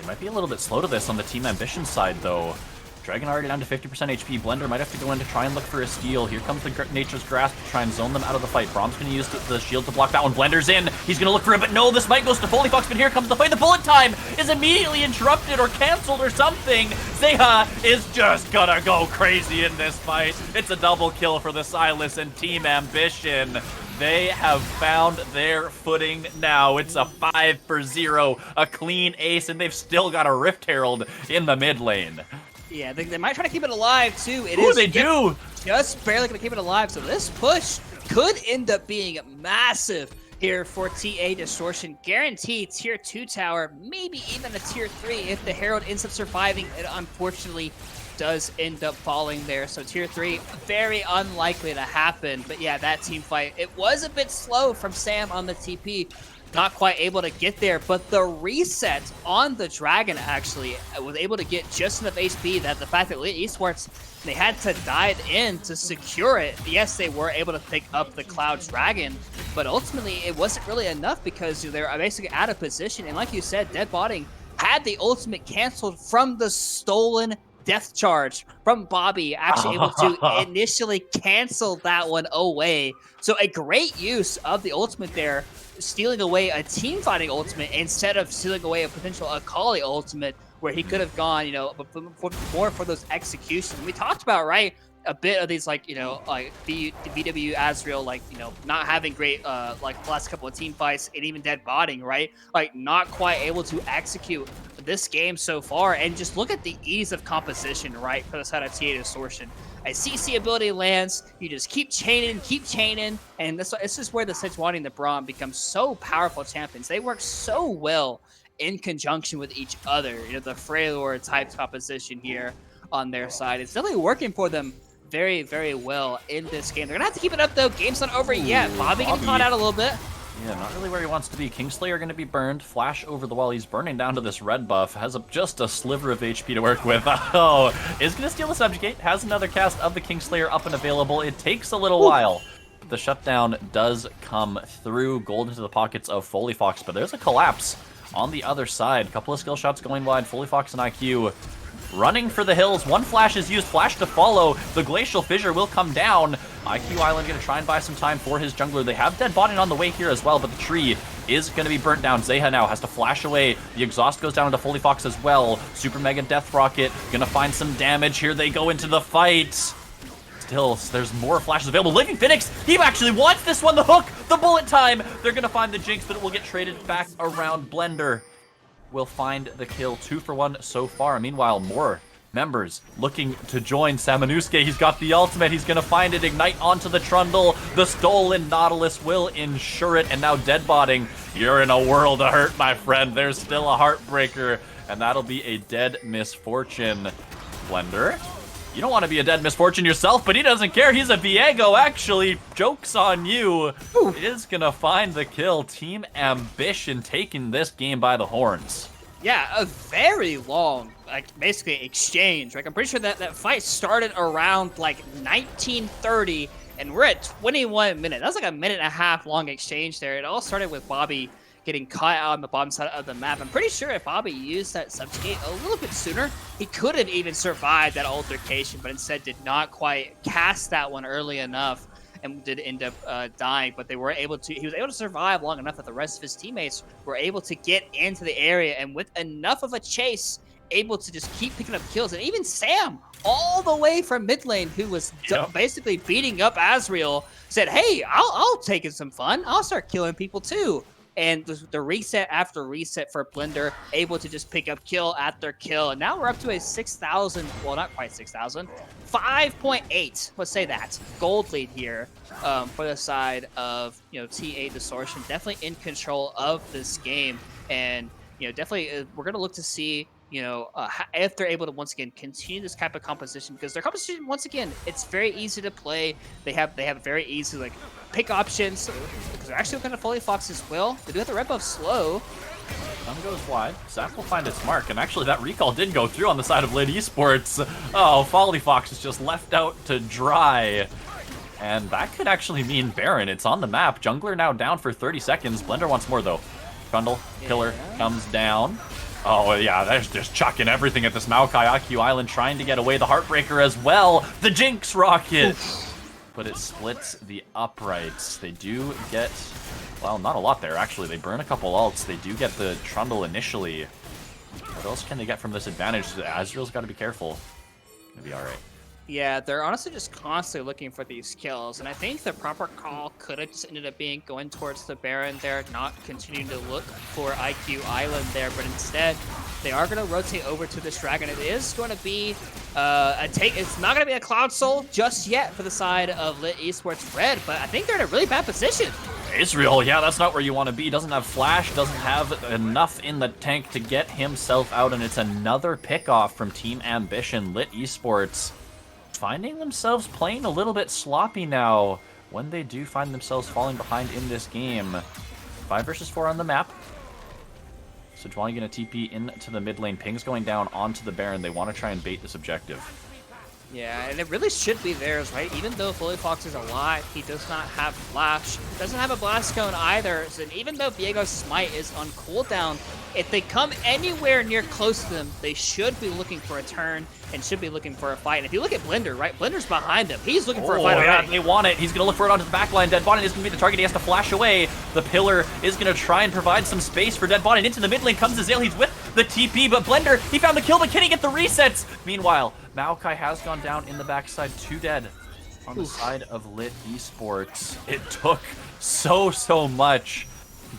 S1: might be a little bit slow to this on the Team Ambition side, though. Dragon already down to 50% HP. Blender might have to go in to try and look for a steal. Here comes the Nature's Grasp to try and zone them out of the fight. Brom's going to use the shield to block that one. Blender's in. He's going to look for it, but no, this might goes to Foley Fox, but here comes the fight. The bullet time is immediately interrupted or canceled or something. Zeha is just going to go crazy in this fight. It's a double kill for the Silas and Team Ambition. They have found their footing now. It's a 5-for-0, a clean ace, and they've still got a Rift Herald in the mid lane.
S2: Yeah, they might try to keep it alive, too.
S1: They do!
S2: Just barely going to keep it alive, so this push could end up being massive here for TA Distortion. Guaranteed tier 2 tower, maybe even a tier 3 if the Herald ends up surviving. It unfortunately does end up falling there, so tier 3 very unlikely to happen. But yeah, that team fight, it was a bit slow from Sam on the TP. Not quite able to get there, but the reset on the Dragon actually was able to get just enough HP that the fact that Lit Esports, they had to dive in to secure it. Yes, they were able to pick up the Cloud Dragon, but ultimately it wasn't really enough because they're basically out of position. And like you said, Deadbotting had the ultimate canceled from the stolen death charge from Bobby, actually able to initially cancel that one away. So a great use of the ultimate there, stealing away a team fighting ultimate instead of stealing away a potential Akali ultimate where he could have gone, you know, more for those executions. We talked about, right, a bit of these, like, you know, like VW Azrael, like, you know, not having great, like, the last couple of team fights and even Deadbotting, right? Like, not quite able to execute this game so far. And just look at the ease of composition, right, for the side of TA Distortion. A CC ability lands, you just keep chaining, and this is where the Sejuani and the Braum become so powerful champions. They work so well in conjunction with each other. You know, the Freylord type composition here on their side, it's definitely working for them very, very well in this game. They're gonna have to keep it up though. Game's not over yet. Bobby getting caught out a little bit.
S1: Yeah, not really where he wants to be. Kingslayer going to be burned. Flash over the wall. He's burning down to this red buff. Has just a sliver of HP to work with. Oh, is going to steal the Subjugate. Has another cast of the Kingslayer up and available. It takes a little while. But the shutdown does come through. Gold into the pockets of Foley Fox. But there's a collapse on the other side. A couple of skill shots going wide. Foley Fox and IQ running for the hills. One flash is used. Flash to follow. The Glacial Fissure will come down. IQ Island going to try and buy some time for his jungler. They have Deadbotting on the way here as well, but the tree is going to be burnt down. Zeha now has to flash away. The exhaust goes down into Foley Fox as well. Super Mega Death Rocket going to find some damage. Here they go into the fight. Still, there's more flashes available. Living Phoenix, he actually wants this one. The hook, the bullet time. They're going to find the Jinx, but it will get traded back around. Blender will find the kill. 2 for 1 so far. Meanwhile, more members looking to join Samanusuke. He's got the ultimate. He's going to find it. Ignite onto the Trundle. The stolen Nautilus will ensure it. And now Deadbotting, you're in a world of hurt, my friend. There's still a Heartbreaker, and that'll be a dead misfortune. Blender, you don't want to be a dead misfortune yourself, but he doesn't care. He's a Viego, actually. Joke's on you. Ooh. Is going to find the kill. Team Ambition taking this game by the horns.
S2: Yeah, a very long, like, basically exchange. Like, I'm pretty sure that fight started around, like, 1930, and we're at 21 minutes. That was like a minute and a half long exchange there. It all started with Bobby getting caught out on the bottom side of the map. I'm pretty sure if Bobby used that Subjugate a little bit sooner, he could have even survived that altercation, but instead did not quite cast that one early enough and did end up dying. But they were able to, he was able to survive long enough that the rest of his teammates were able to get into the area, and with enough of a chase, able to just keep picking up kills. And even Sam, all the way from mid lane, who was basically beating up Azrael, said, hey, I'll take it some fun. I'll start killing people too. And the reset after reset for Blender, able to just pick up kill after kill. And now we're up to a 6,000, well, not quite 6,000, 5.8, let's say that, gold lead here for the side of, you know, TA Distortion. Definitely in control of this game. And, you know, definitely we're going to look to see, you know, if they're able to once again continue this type of composition, because their composition, once again, it's very easy to play. They have very easy, like, pick options, because they're actually kind of Foley Fox as well. They do have the red buff slow.
S1: Sun goes wide. Zap will find its mark, and actually that recall did go through on the side of Lit Esports. Oh, Foley Fox is just left out to dry. And that could actually mean Baron. It's on the map. Jungler now down for 30 seconds. Blender wants more, though. Trundle, killer, comes down. Oh, yeah, that's just chucking everything at this Maokai IQ Island, trying to get away the Heartbreaker as well. The Jinx Rocket! But it splits the uprights. They do get, well, not a lot there, actually. They burn a couple ults. They do get the Trundle initially. What else can they get from this advantage? Azrael's got to be careful. Gonna be all right.
S2: Yeah, they're honestly just constantly looking for these kills, and I think the proper call could have just ended up being going towards the Baron there, not continuing to look for IQ Island there, but instead they are going to rotate over to this Dragon. It is going to be it's not going to be a Cloud Soul just yet for the side of Lit Esports Red, but I think they're in a really bad position.
S1: Israel, yeah, that's not where you want to be. Doesn't have flash, doesn't have enough in the tank to get himself out, and it's another pick-off from Team Ambition. Lit Esports finding themselves playing a little bit sloppy now when they do find themselves falling behind in this game. 5 versus 4 on the map. Sejuani going to TP into the mid lane. Ping's going down onto the Baron. They want to try and bait this objective.
S2: Yeah, and it really should be theirs, right? Even though Fully Fox is alive, he does not have Flash, doesn't have a Blast Cone either, and even though Viego's Smite is on cooldown, if they come anywhere near close to them, they should be looking for a turn and should be looking for a fight. And if you look at Blender, right? Blender's behind him. He's looking for a fight already.
S1: They want it. He's going to look for it onto the backline. Dead Bonnet is going to be the target. He has to flash away. The Pillar is going to try and provide some space for Dead Bonnet. Into the mid lane comes Azale. He's with the TP, but Blender, he found the kill, but can he get the resets? Meanwhile, Maokai has gone down in the backside, 2 dead on the side of Lit Esports. It took so much.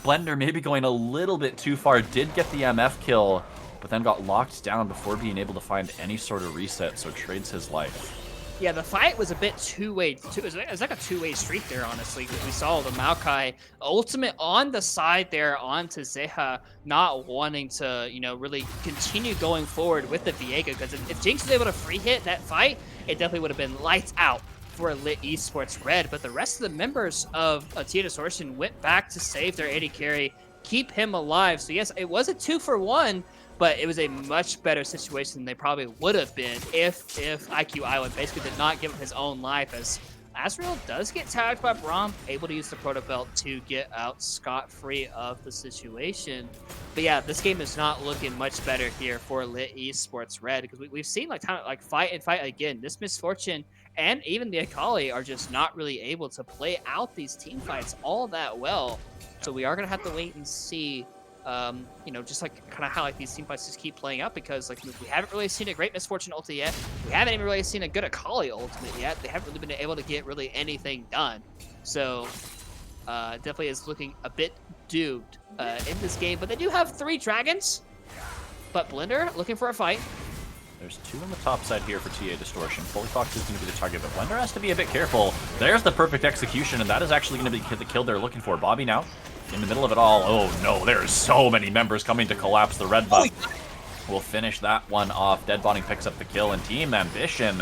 S1: Blender maybe going a little bit too far, did get the MF kill, but then got locked down before being able to find any sort of reset, so trades his life.
S2: Yeah, the fight was a bit two-way. It was like a two-way street there, honestly. We saw the Maokai ultimate on the side there onto Zeha, not wanting to, you know, really continue going forward with the Viega, because if Jinx was able to free hit that fight, it definitely would have been lights out for Lit Esports Red. But the rest of the members of Tia Distortion went back to save their AD carry, keep him alive. So yes, it was a 2-for-1, but it was a much better situation than they probably would have been if IQ Island basically did not give him his own life, as Azrael does get tagged by Braum, able to use the Proto Belt to get out scot-free of the situation. But yeah, this game is not looking much better here for Lit Esports Red, because we've seen like fight and fight again. This Misfortune and even the Akali are just not really able to play out these team fights all that well. So we are going to have to wait and see, you know, just like kind of how like these team fights just keep playing out, because like we haven't really seen a great Misfortune ulti yet. We haven't even really seen a good Akali ultimate yet. They haven't really been able to get really anything done. So definitely is looking a bit doomed in this game. But they do have 3 dragons. But Blender looking for a fight.
S1: There's 2 on the top side here for TA Distortion. Fully Fox is going to be the target, but Blender has to be a bit careful. There's the perfect execution, and that is actually going to be the kill they're looking for. Bobby now in the middle of it all. Oh no, there's so many members coming to collapse the red buff. We'll finish that one off. Dead Bonding picks up the kill, and Team Ambition,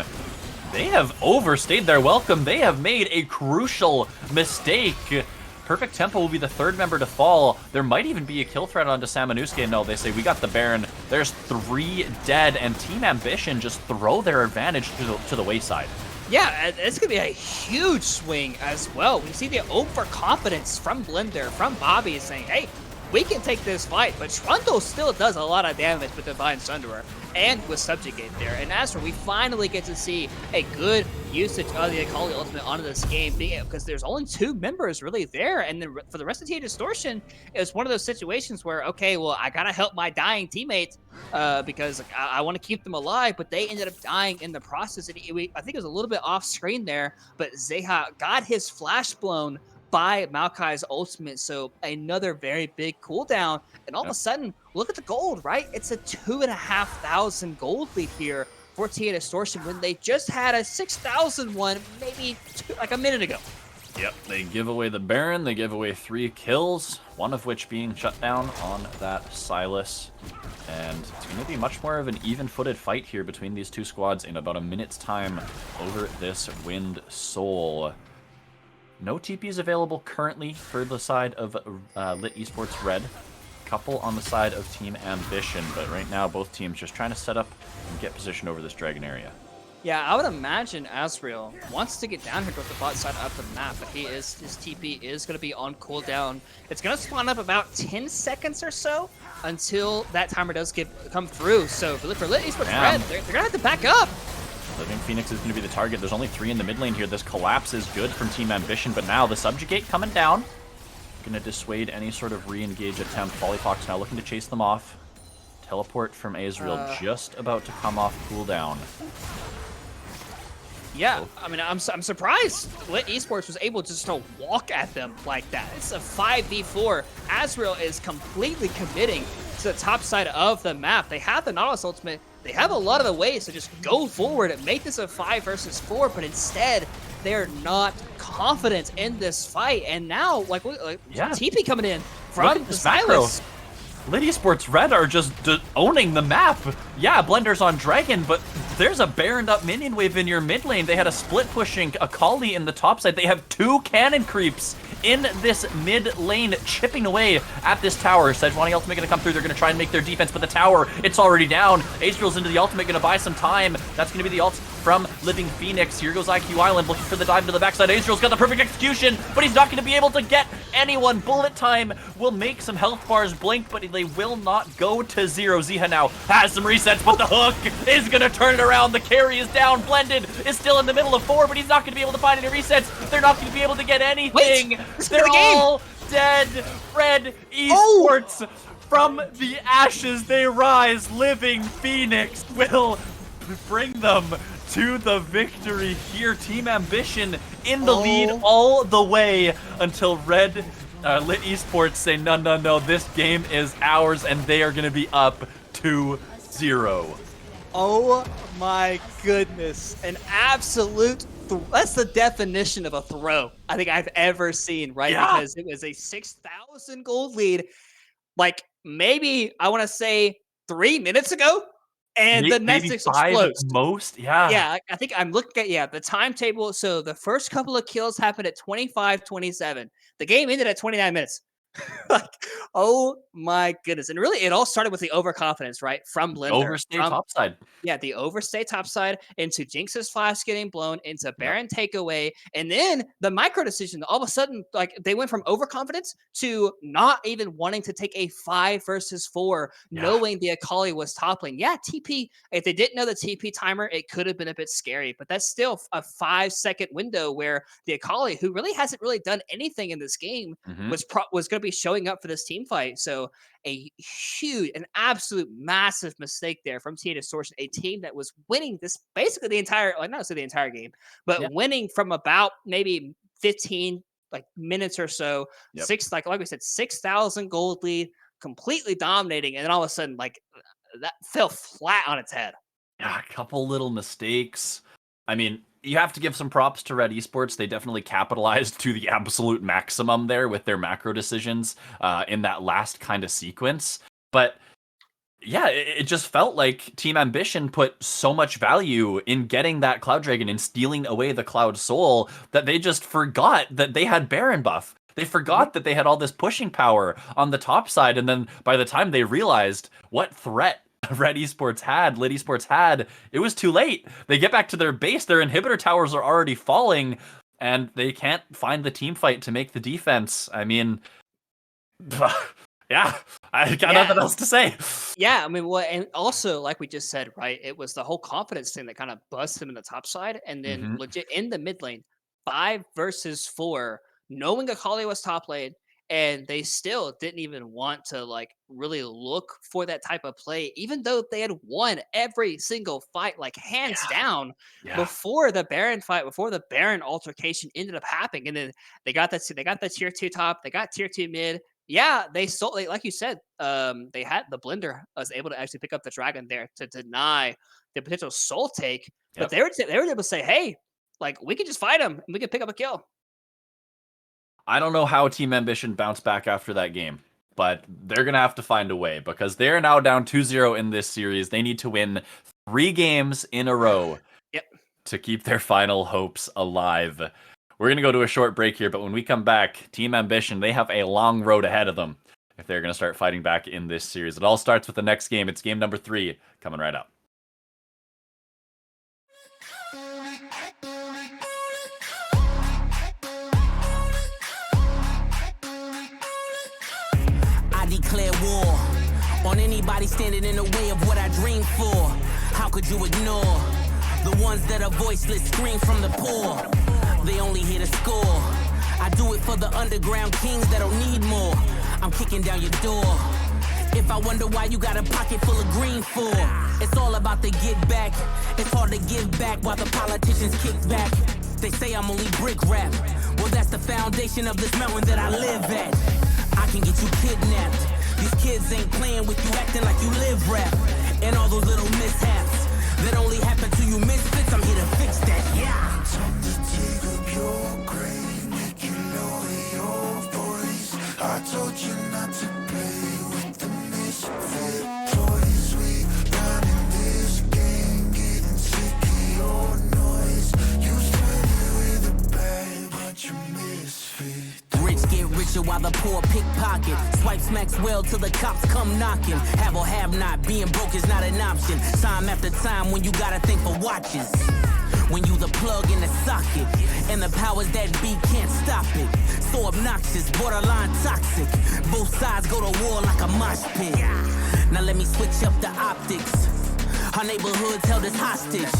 S1: they have overstayed their welcome. They have made a crucial mistake. Perfect Tempo will be the 3rd member to fall. There might even be a kill threat onto Samanusuke. No, they say, we got the Baron. There's 3 dead, and Team Ambition just throw their advantage to the wayside.
S2: Yeah, it's going to be a huge swing as well. We see the overconfidence from Blender, from Bobby, saying, hey, we can take this fight, but Trundle still does a lot of damage with Divine Sunderer and with Subjugate there. And Astro, we finally get to see a good usage of the Akali Ultimate onto this game, because there's only 2 members really there. And then for the rest of TA Distortion, it was one of those situations where, okay, well, I gotta help my dying teammates because I want to keep them alive, but they ended up dying in the process. And I think it was a little bit off screen there, but Zeha got his flash blown by Maokai's ultimate, so another very big cooldown, and all of a sudden, look at the gold, right? It's a 2,500 gold lead here for TA Distortion when they just had a 6,000 one maybe like a minute ago.
S1: Yep, they give away the Baron, they give away 3 kills, one of which being shut down on that Silas. And it's going to be much more of an even-footed fight here between these 2 squads in about a minute's time over this Wind Soul. No TPs available currently for the side of Lit Esports Red. Couple on the side of Team Ambition, but right now both teams just trying to set up and get position over this Dragon area.
S2: Yeah, I would imagine Asriel wants to get down here towards the bot side of the map, but his TP is going to be on cooldown. It's going to spawn up about 10 seconds or so until that timer does come through. So for Lit Esports Red, they're going to have to back up.
S1: Living Phoenix is going to be the target. There's only 3 in the mid lane here. This collapse is good from Team Ambition, but now the Subjugate coming down. Going to dissuade any sort of re-engage attempt. Volleyfox now looking to chase them off. Teleport from Azrael just about to come off cooldown.
S2: Yeah, I mean, I'm surprised Lit Esports was able just to walk at them like that. It's a 5v4. Azrael is completely committing to the top side of the map. They have the Nautilus ultimate. They have a lot of the ways to just go forward and make this a 5 versus 4, but instead, they're not confident in this fight. And now, like TP coming in from the Silas.
S1: Lit Esports Red are just owning the map. Yeah, Blender's on Dragon, but there's a Baroned up minion wave in your mid lane. They had a split pushing Akali in the top side. They have 2 cannon creeps in this mid lane, chipping away at this tower. Sejuani ultimate gonna come through. They're gonna try and make their defense, but the tower, it's already down. Azrael's into the ultimate, gonna buy some time. That's gonna be the ult from Living Phoenix. Here goes IQ Island looking for the dive to the backside. Azrael's got the perfect execution, but he's not gonna be able to get anyone. Bullet time will make some health bars blink, but they will not go to 0. Ziha now has some resets, but the hook is gonna turn it around. The carry is down. Blended is still in the middle of 4, but he's not gonna be able to find any resets. They're not gonna be able to get anything. They're all dead. Red Esports from the ashes they rise. Living Phoenix will bring them to the victory here. Team Ambition in the lead all the way until Lit Esports say, no, this game is ours, and they are going to be up 2-0.
S2: Oh my goodness. An absolute that's the definition of a throw I think I've ever seen, right?
S1: Yeah.
S2: Because it was a 6,000 gold lead, like maybe I want to say 3 minutes ago, and the
S1: maybe
S2: Netflix
S1: 5
S2: explodes.
S1: at most. Yeah.
S2: I think I'm looking at the timetable. So the first couple of kills happened at 25-27. The game ended at 29 minutes. Like, oh my goodness. And really, it all started with the overconfidence, right? From Blender.
S1: Overstay topside.
S2: Yeah, the overstay topside into Jinx's flash getting blown, into Baron takeaway, and then the micro decision. All of a sudden, like they went from overconfidence to not even wanting to take a 5 versus 4, knowing the Akali was top lane. Yeah, TP, if they didn't know the TP timer, it could have been a bit scary, but that's still a 5-second window where the Akali, who really hasn't really done anything in this game, was going to be showing up for this team fight. So a huge, an absolute massive mistake there from TA Distortion, a team that was winning this basically the entire, like not the entire game, but winning from about maybe 15 minutes or so. Like we said, 6,000 gold lead, completely dominating, and then all of a sudden that fell flat on its head.
S1: Yeah, a couple little mistakes. I mean, you have to give some props to Red Esports. They definitely capitalized to the absolute maximum there with their macro decisions in that last kind of sequence. But yeah, it just felt like Team Ambition put so much value in getting that Cloud Dragon and stealing away the Cloud Soul that they just forgot that they had Baron buff. They forgot that they had all this pushing power on the top side. And then by the time they realized what threat Red Esports had, Lit Esports had, it was too late. They get back to their base, their inhibitor towers are already falling, and they can't find the team fight to make the defense. I mean, yeah, I got nothing else to say.
S2: Yeah, I mean, and also, like we just said, right, it was the whole confidence thing that kind of buzzed them in the top side, and then legit in the mid lane, 5 versus 4, knowing Akali was top lane, and they still didn't even want to really look for that type of play, even though they had won every single fight, hands down, before the Baron fight, before the Baron altercation ended up happening. And then they got the tier 2 top, they got tier 2 mid. Yeah, they sold, like you said, they had the Blender was able to actually pick up the dragon there to deny the potential soul take, but they were able to say, hey, we could just fight him and we could pick up a kill.
S1: I don't know how Team Ambition bounced back after that game, but they're going to have to find a way because they're now down 2-0 in this series. They need to win 3 games in a row to keep their final hopes alive. We're going to go to a short break here, but when we come back, Team Ambition, they have a long road ahead of them if they're going to start fighting back in this series. It all starts with the next game. It's game number 3 coming right up.
S5: on anybody standing in the way of what I dream for. How could you ignore the ones that are voiceless, scream from the poor? They only here to score. I do it for the underground kings that don't need more. I'm kicking down your door. If I wonder why you got a pocket full of green for, it's all about the get back. It's hard to give back while the politicians kick back. They say I'm only brick rap. Well, that's the foundation of this mountain that I live at. I can get you kidnapped. These kids ain't playing with you, acting like you live rap. And all those little mishaps that only happen to you misfits, I'm here to fix that, yeah.
S6: Time to take up your grave, make you lower your voice. I told you not to play with the misfit toys. We running this game, getting sick of your noise. You started with a bag, but you misfit.
S5: Rich get richer while the poor pickpocket. Swipe smacks well till the cops come knocking. Have or have not, being broke is not an option. Time after time when you gotta think for watches. When you the plug in the socket, and the powers that be can't stop it. So obnoxious, borderline toxic. Both sides go to war like a mosh pit. Now let me switch up the optics. Our neighborhoods held us hostage.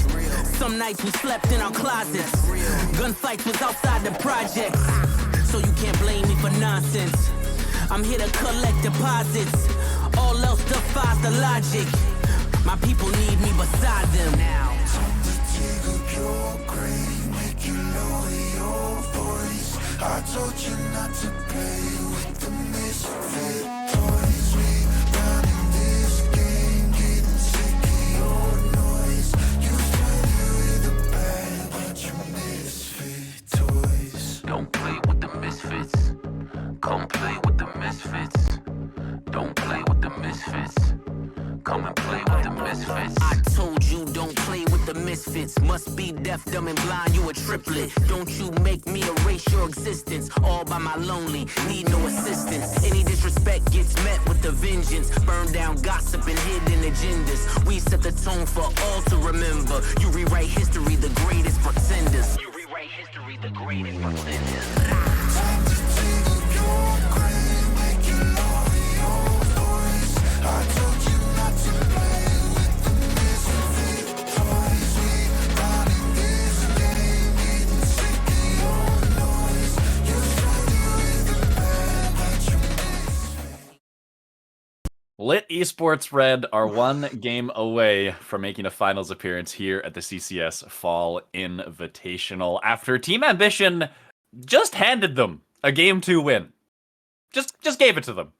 S5: Some nights we slept in our closets. Gunfights was outside the projects. So you can't blame me for nonsense. I'm here to collect deposits. All else defies the logic. My people need me beside them now.
S6: Time to take up your grave, make you lower your voice. I told you not to play with the misfit toys. We running this game, getting sick of your noise. You started with a bag, but you misfit toys.
S9: Don't play with the misfits. Come play with the misfits. Don't play with the misfits. Come and play with the misfits.
S5: I told you don't play with the misfits. Must be deaf, dumb, and blind, you a triplet. Don't you make me erase your existence. All by my lonely, need no assistance. Any disrespect gets met with a vengeance. Burn down gossip and hidden agendas. We set the tone for all to remember. You rewrite history, the greatest pretenders. You rewrite history, the greatest pretenders.
S6: Time to take up your grave, make you lower your voice. I told you not to play with the misfit toys. We running this game, getting sick of your noise. You started with a bag, but you misfit.
S1: Lit Esports Red are one game away from making a finals appearance here at the CCS Fall Invitational after Team Ambition just handed them a Game 2 win. Just gave it to them.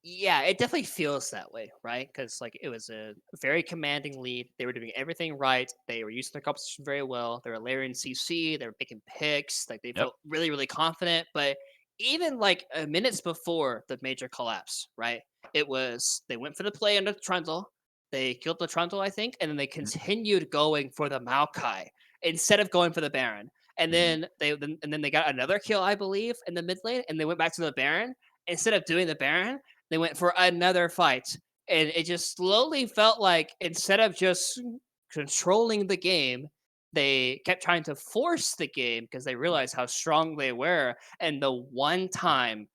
S2: Yeah, it definitely feels that way, right? Because like it was a very commanding lead. They were doing everything right. They were using their composition very well. They were layering CC. They were picking picks. Like they felt really, really confident. But even like minutes before the major collapse, right? It was they went for the play under the Trundle. They killed the Trundle, I think, and then they continued going for the Maokai instead of going for the Baron. And then they got another kill, I believe, in the mid lane, and they went back to the Baron. Instead of doing the Baron, they went for another fight. And it just slowly felt like instead of just controlling the game, they kept trying to force the game because they realized how strong they were. And the one time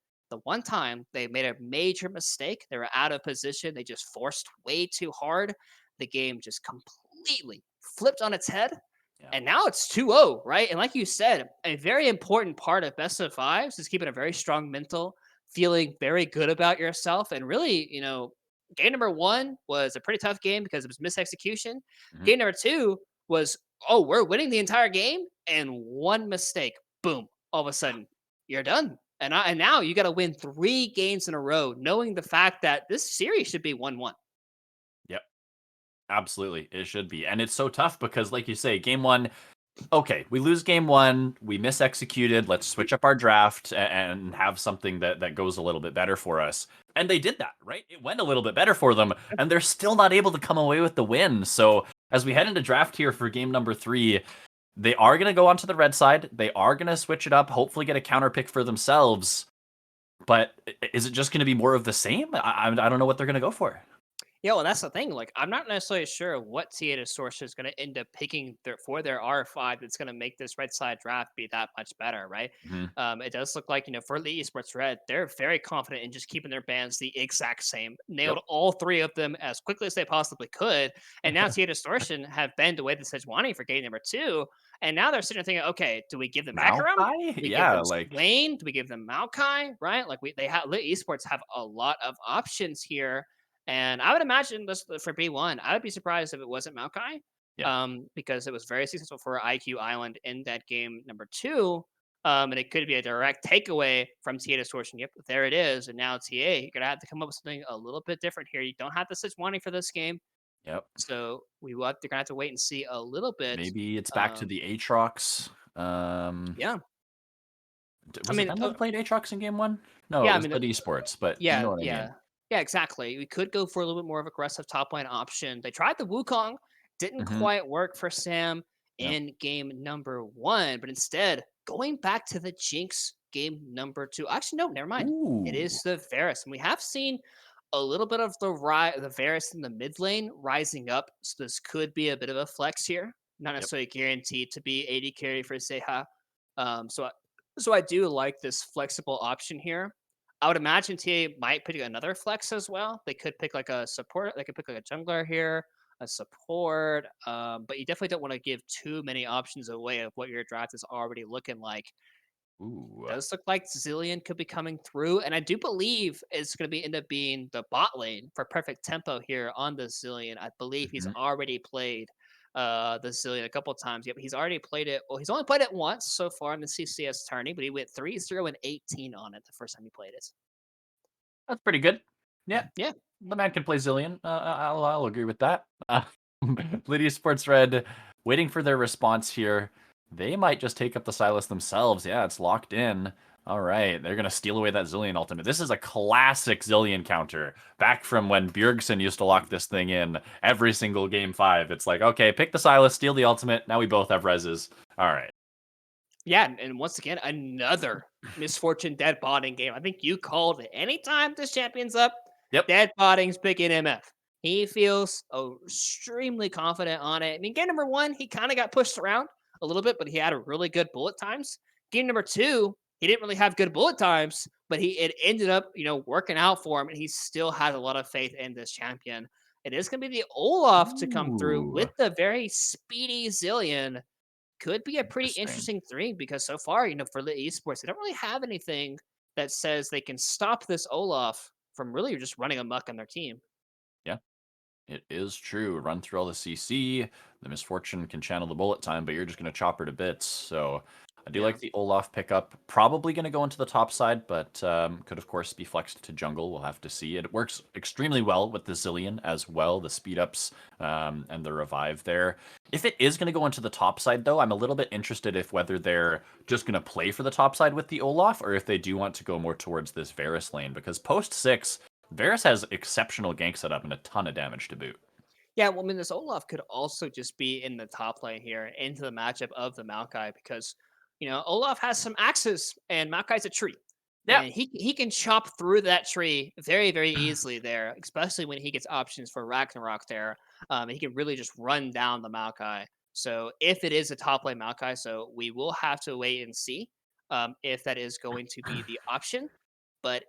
S2: they made a major mistake, they were out of position, they just forced way too hard. The game just completely flipped on its head. And now it's 2-0, right? And like you said, a very important part of best of fives is keeping a very strong mental, feeling very good about yourself. And really, game number 1 was a pretty tough game because it was misexecution. Game number 2 was, we're winning the entire game. And one mistake, boom, all of a sudden, you're done. And now you got to win 3 games in a row, knowing the fact that this series should be 1-1.
S1: Yep. Absolutely. It should be. And it's so tough because, like you say, game 1, okay, we lose game 1, we misexecuted, let's switch up our draft and have something that goes a little bit better for us. And they did that, right? It went a little bit better for them, and they're still not able to come away with the win. So as we head into draft here for game number 3, they are going to go onto the red side. They are going to switch it up, hopefully get a counter pick for themselves. But is it just going to be more of the same? I don't know what they're going to go for.
S2: Yeah, well, that's the thing. Like, I'm not necessarily sure what TA Distortion is going to end up picking for their R5 that's going to make this red side draft be that much better, right?
S1: Mhm.
S2: It does look like, for the Esports Red, they're very confident in just keeping their bans the exact same. Nailed
S1: Yep.
S2: all three of them as quickly as they possibly could. And now TA Distortion have banned away the Sejuani for game number 2. And now they're sitting there thinking, okay, do we give them Hecarim?
S1: Maokai?
S2: Do we give
S1: Yeah,
S2: them
S1: like
S2: Swain? Do we give them Maokai? Right? Like, they have Lit Esports have a lot of options here, and I would imagine this for B1. I would be surprised if it wasn't Maokai,
S1: yeah.
S2: because it was very successful for IQ Island in that game number 2. And it could be a direct takeaway from TA Distortion. Yep, there it is. And now TA, you're gonna have to come up with something a little bit different here. You don't have the Sejuani for this game,
S1: Yep.
S2: so they're gonna have to wait and see a little bit.
S1: Maybe it's back to the Aatrox.
S2: Yeah, I
S1: Was it
S2: mean,
S1: them that played Aatrox in game 1? No, it
S2: yeah, I
S1: was
S2: mean,
S1: Lit Esports, but you
S2: yeah,
S1: know what I
S2: yeah.
S1: mean.
S2: Yeah, exactly. We could go for a little bit more of aggressive top line option. They tried the Wukong, didn't
S1: Mhm.
S2: quite work for Sam
S1: Yep.
S2: in game number 1, but instead going back to the Jinx game number 2. Actually, no, never mind. It
S1: Ooh.
S2: is the Varus, and we have seen a little bit of the Varus in the mid lane rising up. So this could be a bit of a flex here. Not
S1: Yep.
S2: necessarily guaranteed to be AD carry for Seha. So I do like this flexible option here. I would imagine TA might pick another flex as well. They could pick like a support. They could pick like a jungler here, a support. But you definitely don't want to give too many options away of what your draft is already looking like.
S1: Ooh.
S2: Does look like Zillion could be coming through, and I do believe it's going to be end up being the bot lane for perfect tempo here on the Zillion. I believe he's
S1: Mhm.
S2: already played the Zillion a couple times. Yep, he's already played it. Well, he's only played it once so far in the CCS tourney, but he went 3-0 and 18 on it the first time he played it.
S1: That's pretty good. Yeah,
S2: Yeah.
S1: the man can play Zillion. I'll agree with that. Lydia Sports Red waiting for their response here. They might just take up the Silas themselves. Yeah, it's locked in. All right, they're going to steal away that Zillion ultimate. This is a classic Zillion counter. Back from when Bjergsen used to lock this thing in every single game 5. It's like, okay, pick the Silas, steal the ultimate. Now we both have reses. All right.
S2: Yeah, and once again, another misfortune dead botting game. I think you called it. Anytime this champion's up,
S1: Yep.
S2: dead botting's picking MF. He feels extremely confident on it. I mean, game number 1, he kind of got pushed around a little bit, but he had a really good bullet times. Game number 2, he didn't really have good bullet times, but it ended up, working out for him, and he still has a lot of faith in this champion. It is going to be the Olaf to come through
S1: Ooh,
S2: with the very speedy Zillion. Could be a pretty
S1: interesting.
S2: interesting 3 because so far, for Lit Esports, they don't really have anything that says they can stop this Olaf from really just running amok on their team.
S1: Yeah. It is true. Run through all the CC. The Misfortune can channel the bullet time, but you're just going to chop her to bits. So I do
S2: Yeah.
S1: like the Olaf pickup. Probably going to go into the top side, but could, of course, be flexed to jungle. We'll have to see. It works extremely well with the Zillion as well, the speed ups and the revive there. If it is going to go into the top side, though, I'm a little bit interested if whether they're just going to play for the top side with the Olaf or if they do want to go more towards this Varus lane, because post 6, Varus has exceptional gank setup and a ton of damage to boot.
S2: Yeah, well, I mean, this Olaf could also just be in the top lane here into the matchup of the Maokai because, Olaf has some axes and Maokai's a tree.
S1: Yeah.
S2: And he can chop through that tree very, very easily there, especially when he gets options for Ragnarok there. He can really just run down the Maokai. So if it is a top lane Maokai, so we will have to wait and see if that is going to be the option. But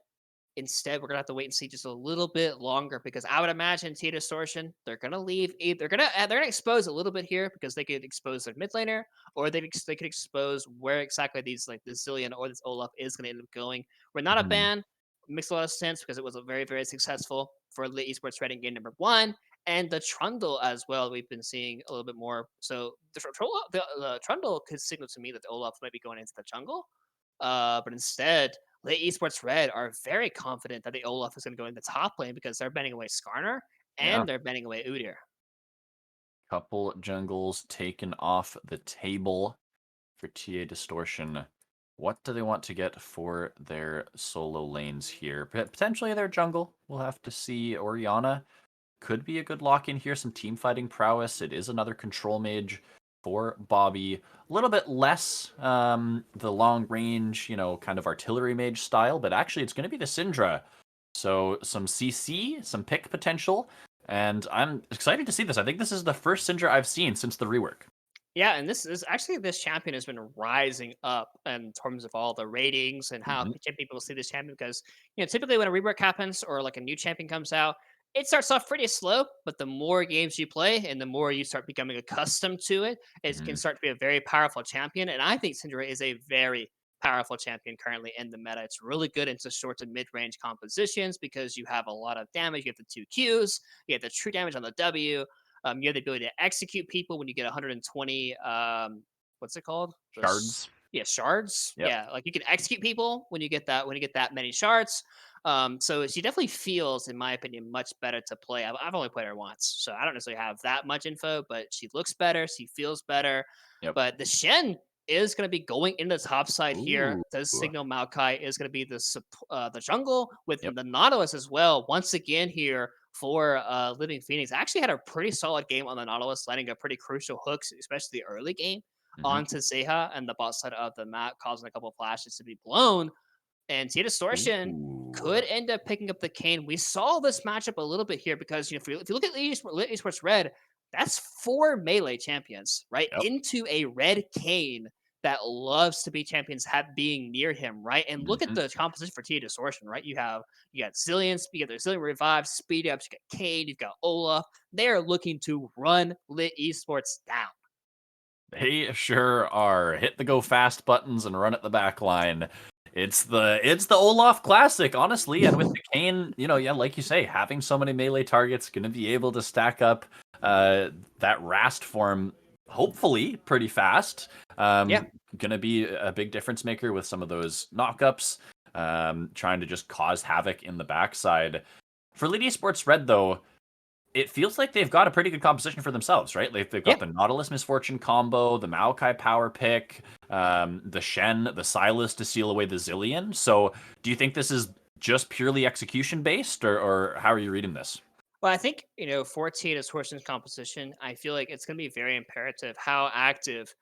S2: instead, we're gonna have to wait and see just a little bit longer because I would imagine T Distortion, they're gonna leave. They're gonna expose a little bit here because they could expose their mid laner, or they could expose where exactly these like this Zillion or this Olaf is gonna end up going. We're not a
S1: Mhm.
S2: ban. Makes a lot of sense because it was a very, very successful for Lit Esports Reading game number 1. And the Trundle as well, we've been seeing a little bit more. So the Trundle could signal to me that the Olaf might be going into the jungle. But instead, Lit Esports Red are very confident that the Olaf is going to go in the top lane because they're banning away Skarner
S1: Yeah.
S2: and they're banning away Udyr.
S1: Couple jungles taken off the table for TA Distortion. What do they want to get for their solo lanes here? Potentially their jungle. We'll have to see. Oriana could be a good lock in here. Some team fighting prowess. It is another control mage for Bobby. A little bit less the long range, kind of artillery mage style, but actually it's going to be the Syndra. So some CC, some pick potential. And I'm excited to see this. I think this is the first Syndra I've seen since the rework.
S2: Yeah, and this is actually this champion has been rising up in terms of all the ratings and how people see this champion because typically when a rework happens or like a new champion comes out, it starts off pretty slow, but the more games you play and the more you start becoming accustomed to it, it can start to be a very powerful champion. And I think Syndra is a very powerful champion currently in the meta. It's really good into short to mid range compositions because you have a lot of damage. You have the two Qs, you have the true damage on the W, you have the ability to execute people when you get 120. What's it called?
S1: Shards.
S2: Yeah, shards.
S1: Yep.
S2: Yeah, like you can execute people when you get that many shards. So she definitely feels, in my opinion, much better to play. I've only played her once, so I don't necessarily have that much info. But she looks better. She feels better.
S1: Yep.
S2: But the Shen is going to be going into the top side here.
S1: Ooh.
S2: Does signal Maokai is going to be the jungle with
S1: Yep.
S2: the Nautilus as well. Once again here for Living Phoenix. Actually had a pretty solid game on the Nautilus, landing a pretty crucial hooks, especially the early game onto Zeha and the bot side of the map, causing a couple of flashes to be blown. And Distortion could end up picking up the Kane. We saw this matchup a little bit here because if you look at Esports Red, that's 4 melee champions, right?
S1: Yep.
S2: Into a red Kane that loves to be champions being near him, right? And look at the composition for Distortion, right? You got Zillions, you got the Zillion Revive, Speed Ups, you got Kane, you've got Olaf. They are looking to run Lit Esports down.
S1: They sure are. Hit the go fast buttons and run at the back line. It's the Olaf classic, honestly. And with the Kane, yeah, like you say, having so many melee targets, gonna be able to stack up that Rast form, hopefully, pretty fast. Gonna be a big difference maker with some of those knockups, trying to just cause havoc in the backside. For Lit Esports Red, though, it feels like they've got a pretty good composition for themselves, right? They've got the Nautilus Misfortune combo, the Maokai power pick, the Shen, the Silas to seal away the Zillion. So do you think this is just purely execution based, or how are you reading this?
S2: Well, I think, for Distortion's composition, I feel like it's going to be very imperative how active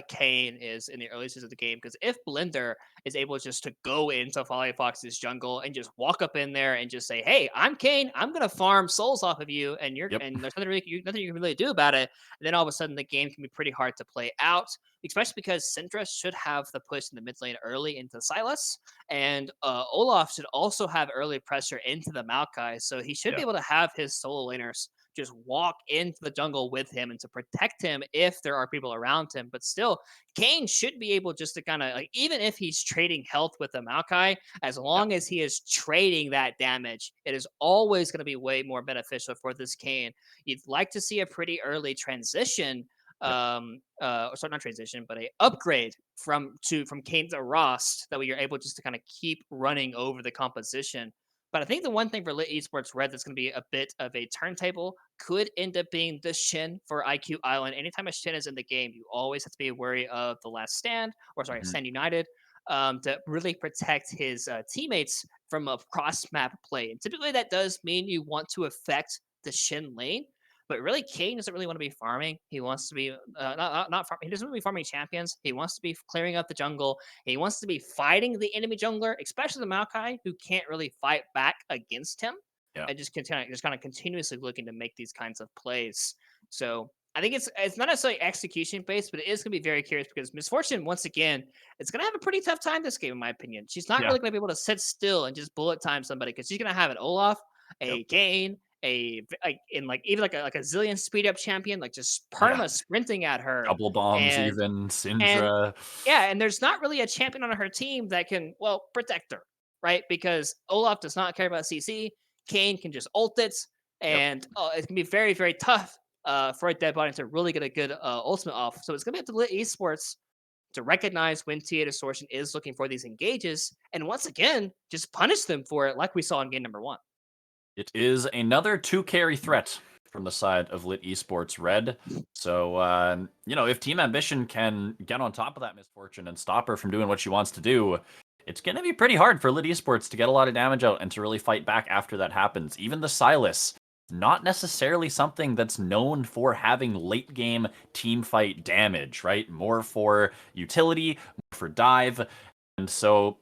S2: Kane is in the early stages of the game. Because if Blender is able just to go into Folly Fox's jungle and just walk up in there and just say, "Hey, I'm Kane. I'm going to farm souls off of you," and and there's nothing you can really do about it, and then all of a sudden the game can be pretty hard to play out. Especially because Syndra should have the push in the mid lane early into Silas, and Olaf should also have early pressure into the Maokai, so he should be able to have his solo laners just walk into the jungle with him and to protect him if there are people around him. But still, Kane should be able just to kind of like, even if he's trading health with the Maokai, as long as he is trading that damage, it is always going to be way more beneficial for this Kane. You'd like to see a pretty early transition sorry, not transition, but a upgrade from Kane to Rost, that way you're able just to kind of keep running over the composition. But I think the one thing for Lit Esports Red that's going to be a bit of a turntable could end up being the Shin for IQ Island. Anytime a Shin is in the game, you always have to be wary of the Last Stand, or sorry, Stand United, to really protect his teammates from a cross map play. And typically that does mean you want to affect the Shin lane. But really, Kane doesn't really want to be farming. He wants to be not farming. He doesn't want to be farming champions. He wants to be clearing up the jungle. He wants to be fighting the enemy jungler, especially the Maokai, who can't really fight back against him. And just kind of continuously looking to make these kinds of plays. So I think it's not necessarily execution based, but it is going to be very curious because Misfortune, once again, it's going to have a pretty tough time this game, in my opinion. She's not really going to be able to sit still and just bullet time somebody because she's going to have an Olaf, a Kane, even like a Zillion speed up champion, like just perma sprinting at her.
S1: Double bombs,
S2: and,
S1: even Syndra.
S2: And there's not really a champion on her team that can protect her, right? Because Olaf does not care about CC. Kane can just ult it, and it can be very, very tough for a dead body to really get a good ultimate off. So it's gonna be up to Lit Esports to recognize when TA Distortion is looking for these engages, and once again, just punish them for it, like we saw in game number 1.
S1: It is another 2-carry threat from the side of Lit Esports Red. So, if Team Ambition can get on top of that Misfortune and stop her from doing what she wants to do, it's going to be pretty hard for Lit Esports to get a lot of damage out and to really fight back after that happens. Even the Silas, not necessarily something that's known for having late game team fight damage, right? More for utility, more for dive. And so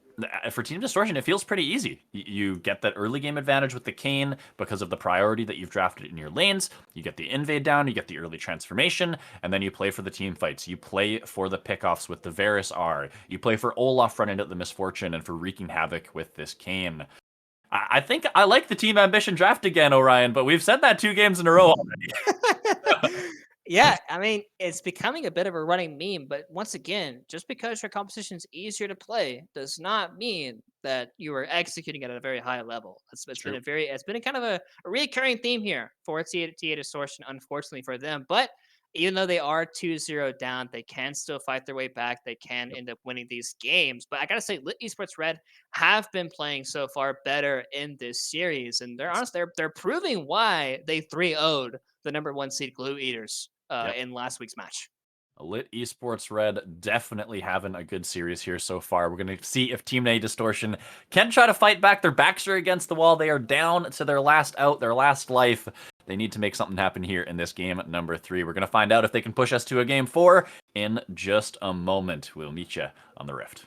S1: For Team Distortion, it feels pretty easy. You get that early game advantage with the Kayn because of the priority that you've drafted in your lanes. You get the invade down, you get the early transformation, and then you play for the team fights. You play for the pickoffs with the Varus R. You play for Olaf running into the Misfortune and for wreaking havoc with this Kayn. I think I like the Team Ambition draft again, Orion, but we've said that 2 games in a row already.
S2: Yeah, I mean, it's becoming a bit of a running meme, but once again, just because your composition's easier to play does not mean that you are executing it at a very high level. It's been
S1: True.
S2: it's been a kind of a recurring theme here for TA Distortion, unfortunately for them. But even though they are 2-0 down, they can still fight their way back. They can end up winning these games. But I gotta say, Lit Esports Red have been playing so far better in this series, and they're proving why they 3-0'd the number 1 seed Glue Eaters
S1: Yep.
S2: in last week's match.
S1: Lit Esports Red definitely having a good series here so far. We're going to see if Team A Distortion can try to fight back. Their backs are against the wall. They are down to their last out, their last life. They need to make something happen here in this game number 3. We're going to find out if they can push us to a game 4 in just a moment. We'll meet you on the Rift.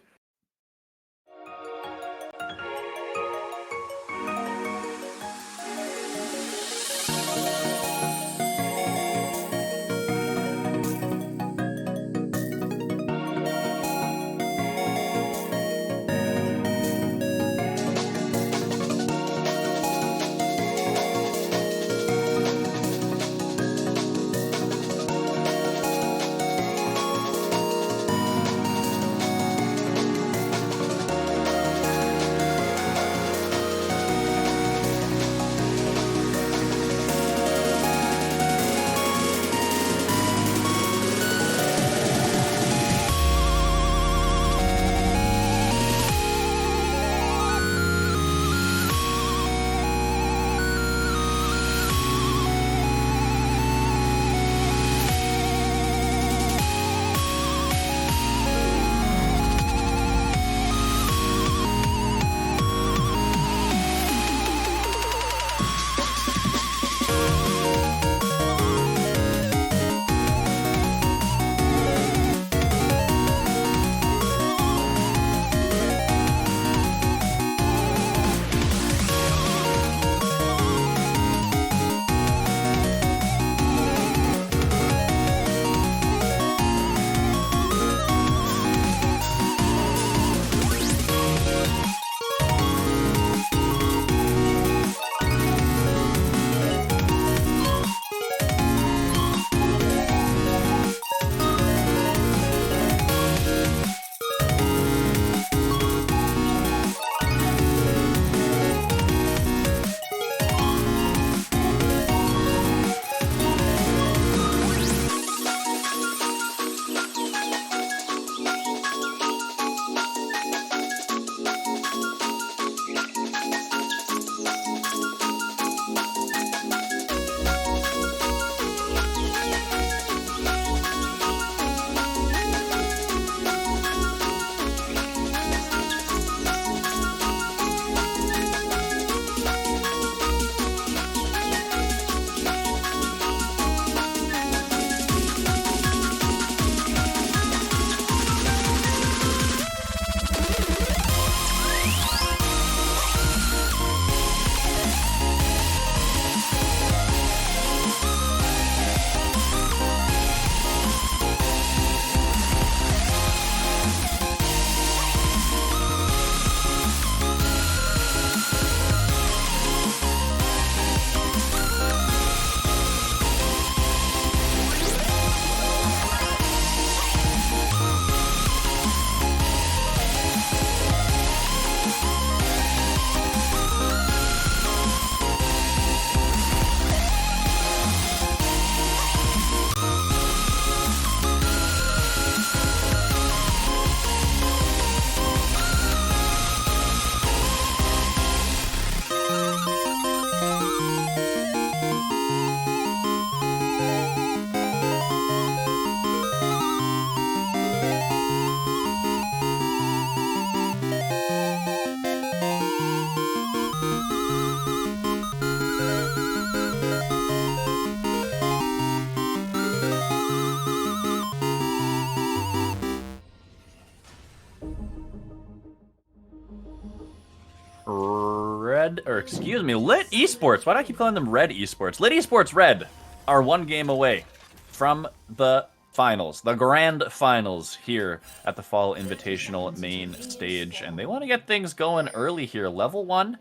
S1: Lit Esports. Why do I keep calling them Red Esports? Lit Esports Red are 1 game away from the finals, the grand finals here at the Fall Invitational main stage. And they want to get things going early here. Level 1,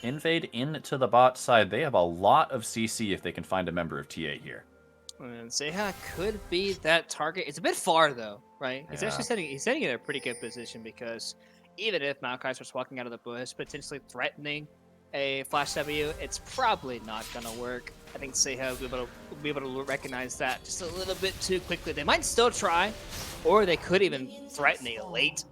S1: invade into the bot side. They have a lot of CC if they can find a member of TA here.
S2: And Zeha could be that target. It's a bit far though, right? He's actually sitting in a pretty good position because even if Maokai starts walking out of the bush, potentially threatening a flash W, it's probably not gonna work. I think Zeha will be able to recognize that just a little bit too quickly. They might still try, or they could even threaten a late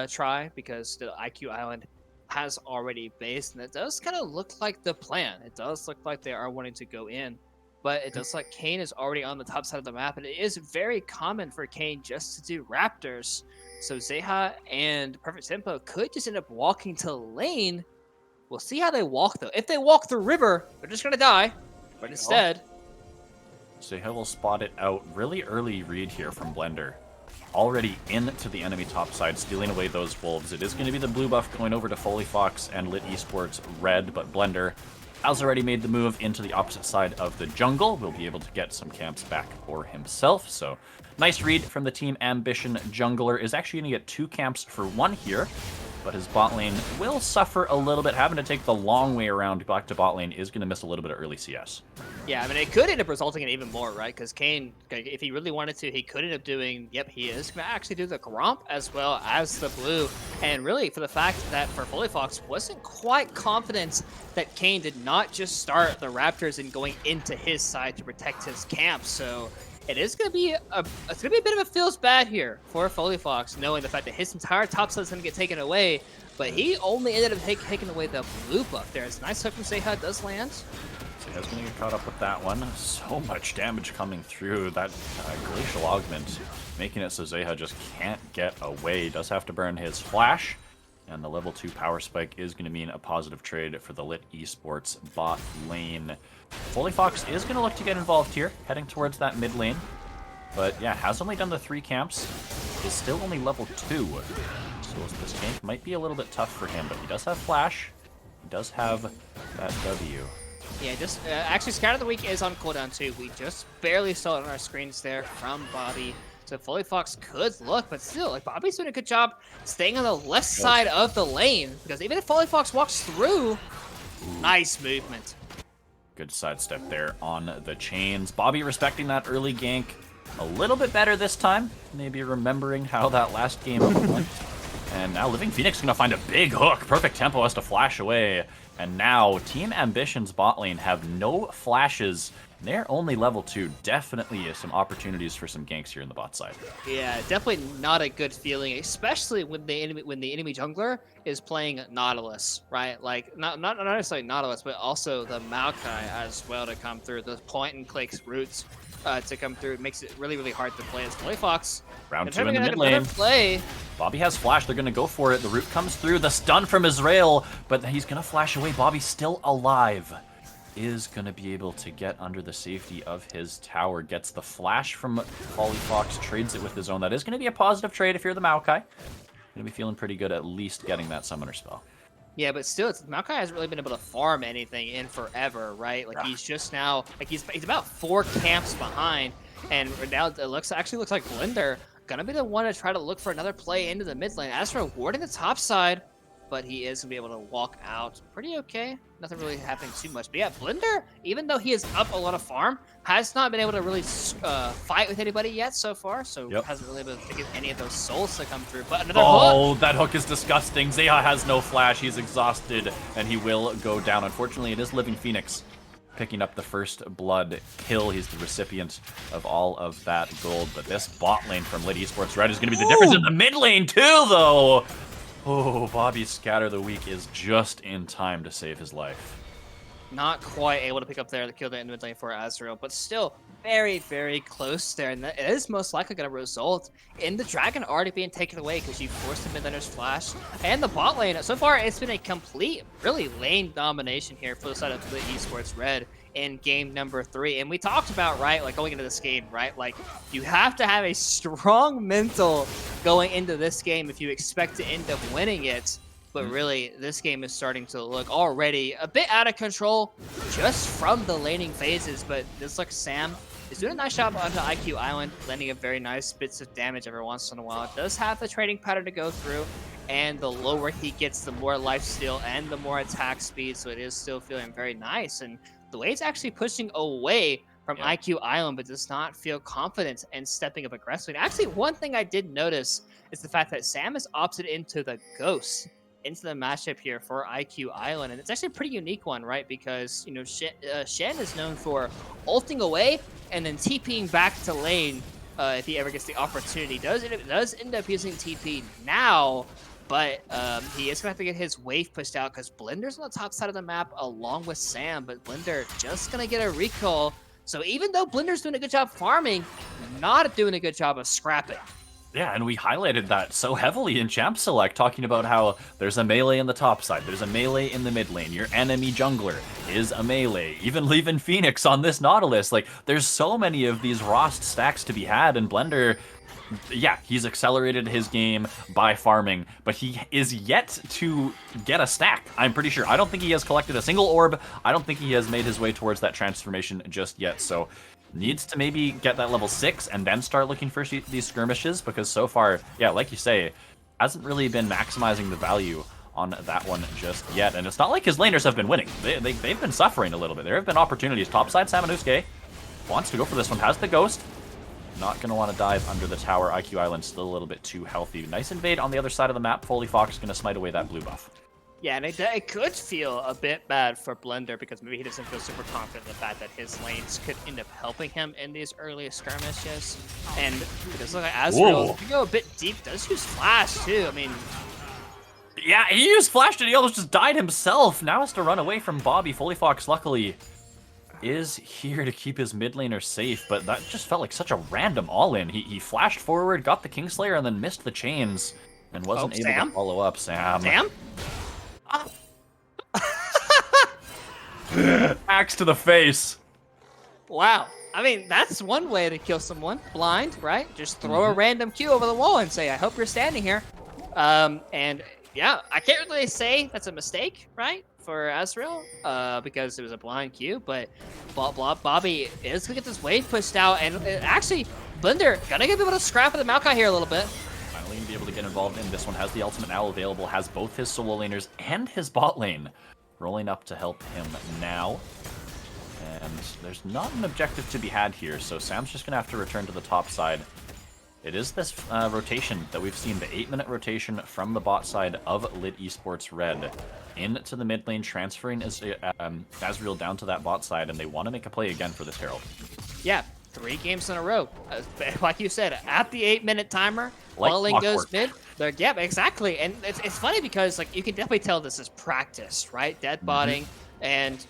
S2: try because the IQ Island has already based, and it does kind of look like the plan. It does look like they are wanting to go in. But it does like Kane is already on the top side of the map, and it is very common for Kane just to do Raptors. So Zeha and Perfect Tempo could just end up walking to lane. We'll see how they walk, though. If they walk the river, they're just going to die. But instead...
S1: Zeha will spot it out. Really early read here from Blender. Already into the enemy top side, stealing away those wolves. It is going to be the blue buff going over to Foley Fox and Lit Esports red, but Blender has already made the move into the opposite side of the jungle. Will be able to get some camps back for himself. So nice read from the Team Ambition jungler. Is actually going to get 2 camps for 1 here. But his bot lane will suffer a little bit. Having to take the long way around back to bot lane is going to miss a little bit of early CS.
S2: Yeah, I mean, it could end up resulting in even more, right? Because Kane, if he really wanted to, he could end up doing, yep, he is going to actually do the Gromp as well as the blue. And really, for the fact that for Foley Fox wasn't quite confident that Kane did not just start the Raptors and going into his side to protect his camp. So it is going to be a bit of a feels bad here for Foley Fox, knowing the fact that his entire top side is going to get taken away. But he only ended up taking away the blue buff there. It's a nice hook from Zeha, does land.
S1: Zeha's going to get caught up with that one. So much damage coming through. That glacial augment making it so Zeha just can't get away. Does have to burn his flash. And the level 2 power spike is going to mean a positive trade for the Lit Esports bot lane. Foley Fox is going to look to get involved here, heading towards that mid lane. But yeah, has only done the 3 camps, is still only level 2. So this gank might be a little bit tough for him, but he does have flash. He does have that W.
S2: Yeah, just actually Scout of the Week is on cooldown too. We just barely saw it on our screens there from Bobby. So Foley Fox could look, but still, like Bobby's doing a good job staying on the left side of the lane, because even if Foley Fox walks through, nice movement.
S1: Good sidestep there on the chains. Bobby respecting that early gank a little bit better this time. Maybe remembering how that last game went. And now Living Phoenix is going to find a big hook. Perfect Tempo has to flash away. And now Team Ambition's bot lane have no flashes. They're only level 2. Definitely some opportunities for some ganks here in the bot side.
S2: Yeah, definitely not a good feeling, especially when the enemy jungler is playing Nautilus, right? Like not necessarily Nautilus, but also the Maokai as well to come through. The point and clicks roots to come through. It makes it really, really hard to play as Foley Fox.
S1: Round 2 in the mid lane. Bobby has flash. They're going to go for it. The root comes through. The stun from Israel, but he's going to flash away. Bobby's still alive. Is going to be able to get under the safety of his tower. Gets the flash from Foley Fox. Trades it with his own. That is going to be a positive trade if you're the Maokai. Going to be feeling pretty good at least getting that summoner spell.
S2: Yeah, but still, Maokai hasn't really been able to farm anything in forever, right? Like he's just now, like he's about 4 camps behind, and now it actually looks like Blender gonna be the one to try to look for another play into the mid lane. As for warding the top side, but he is gonna be able to walk out pretty okay. Nothing really happening too much. But yeah, Blender, even though he is up a lot of farm, has not been able to really fight with anybody yet so far. So hasn't really been able to get any of those souls to come through. But another hook.
S1: That hook is disgusting. Zeha has no flash. He's exhausted, and he will go down. Unfortunately, it is Living Phoenix picking up the first blood kill. He's the recipient of all of that gold. But this bot lane from Lit Esports Red is going to be the difference in the mid lane too, though. Oh, Bobby's Scatter the Week is just in time to save his life.
S2: Not quite able to pick up there the kill there in the mid lane for Azrael, but still very, very close there. And it is most likely going to result in the Dragon already being taken away because you forced the mid laner's flash. And the bot lane, so far it's been a complete, really lane domination here for the side of the Esports Red in game number 3. And we talked about, right, like going into this game, right? Like you have to have a strong mental going into this game if you expect to end up winning it. But really, this game is starting to look already a bit out of control just from the laning phases. But this looks Sam is doing a nice job onto IQ Island, landing a very nice bits of damage every once in a while. It does have the trading pattern to go through, and the lower he gets, the more lifesteal and the more attack speed. So it is still feeling very nice. And the way it's actually pushing away from IQ Island, but does not feel confident and stepping up aggressively. And actually, one thing I did notice is the fact that Sam has opted into the Ghost into the matchup here for IQ Island, and it's actually a pretty unique one, right? Because, you know, Shen is known for ulting away and then TPing back to lane if he ever gets the opportunity. Does end up using TP now, but he is going to have to get his wave pushed out because Blender's on the top side of the map along with Sam, but Blender just going to get a recall. So even though Blender's doing a good job farming, not doing a good job of scrapping.
S1: Yeah, and we highlighted that so heavily in Champ Select, talking about how there's a melee in the top side, there's a melee in the mid lane, your enemy jungler is a melee, even leaving Phoenix on this Nautilus. Like, there's so many of these Rost stacks to be had, and Blender, yeah, he's accelerated his game by farming, but he is yet to get a stack, I'm pretty sure. I don't think he has collected a single orb. I don't think he has made his way towards that transformation just yet, so needs to maybe get that level 6 and then start looking for these skirmishes, because so far, yeah, like you say, hasn't really been maximizing the value on that one just yet. And it's not like his laners have been winning. They've been suffering a little bit. There have been opportunities. Topside, Samanusuke wants to go for this one, has the Ghost. Not going to want to dive under the tower. IQ Island still a little bit too healthy. Nice invade on the other side of the map. Foley Fox going to smite away that blue buff.
S2: Yeah, and it could feel a bit bad for Blender because maybe he doesn't feel super confident in the fact that his lanes could end up helping him in these early skirmishes. And because look, Azrael, if you go a bit deep, does use Flash too. I mean,
S1: yeah, he used Flash and he almost just died himself. Now has to run away from Bobby. Foley Fox, luckily, is here to keep his mid laner safe, but that just felt like such a random all-in. He flashed forward, got the Kingslayer, and then missed the chains and wasn't able to follow up. Sam? Axe to the face.
S2: Wow. I mean, that's one way to kill someone. Blind, right? Just throw a random Q over the wall and say, I hope you're standing here. And yeah, I can't really say that's a mistake, right? For Azrael, because it was a blind Q, but Bobby is gonna get this wave pushed out, and actually, Blender gonna get able to scrap with the Maokai here a little bit.
S1: Finally gonna be able to get involved in this one, has the ultimate now available, has both his solo laners and his bot lane rolling up to help him now. And there's not an objective to be had here, so Sam's just gonna have to return to the top side. It is this rotation that we've seen, the 8-minute rotation from the bot side of Lit Esports Red into the mid lane, transferring Azrael down to that bot side, and they want to make a play again for this Herald.
S2: Yeah, 3 games in a row. Like you said, at the 8-minute timer,
S1: like
S2: while lane goes mid. Yeah, exactly. And it's funny because like you can definitely tell this is practice, right? Dead botting and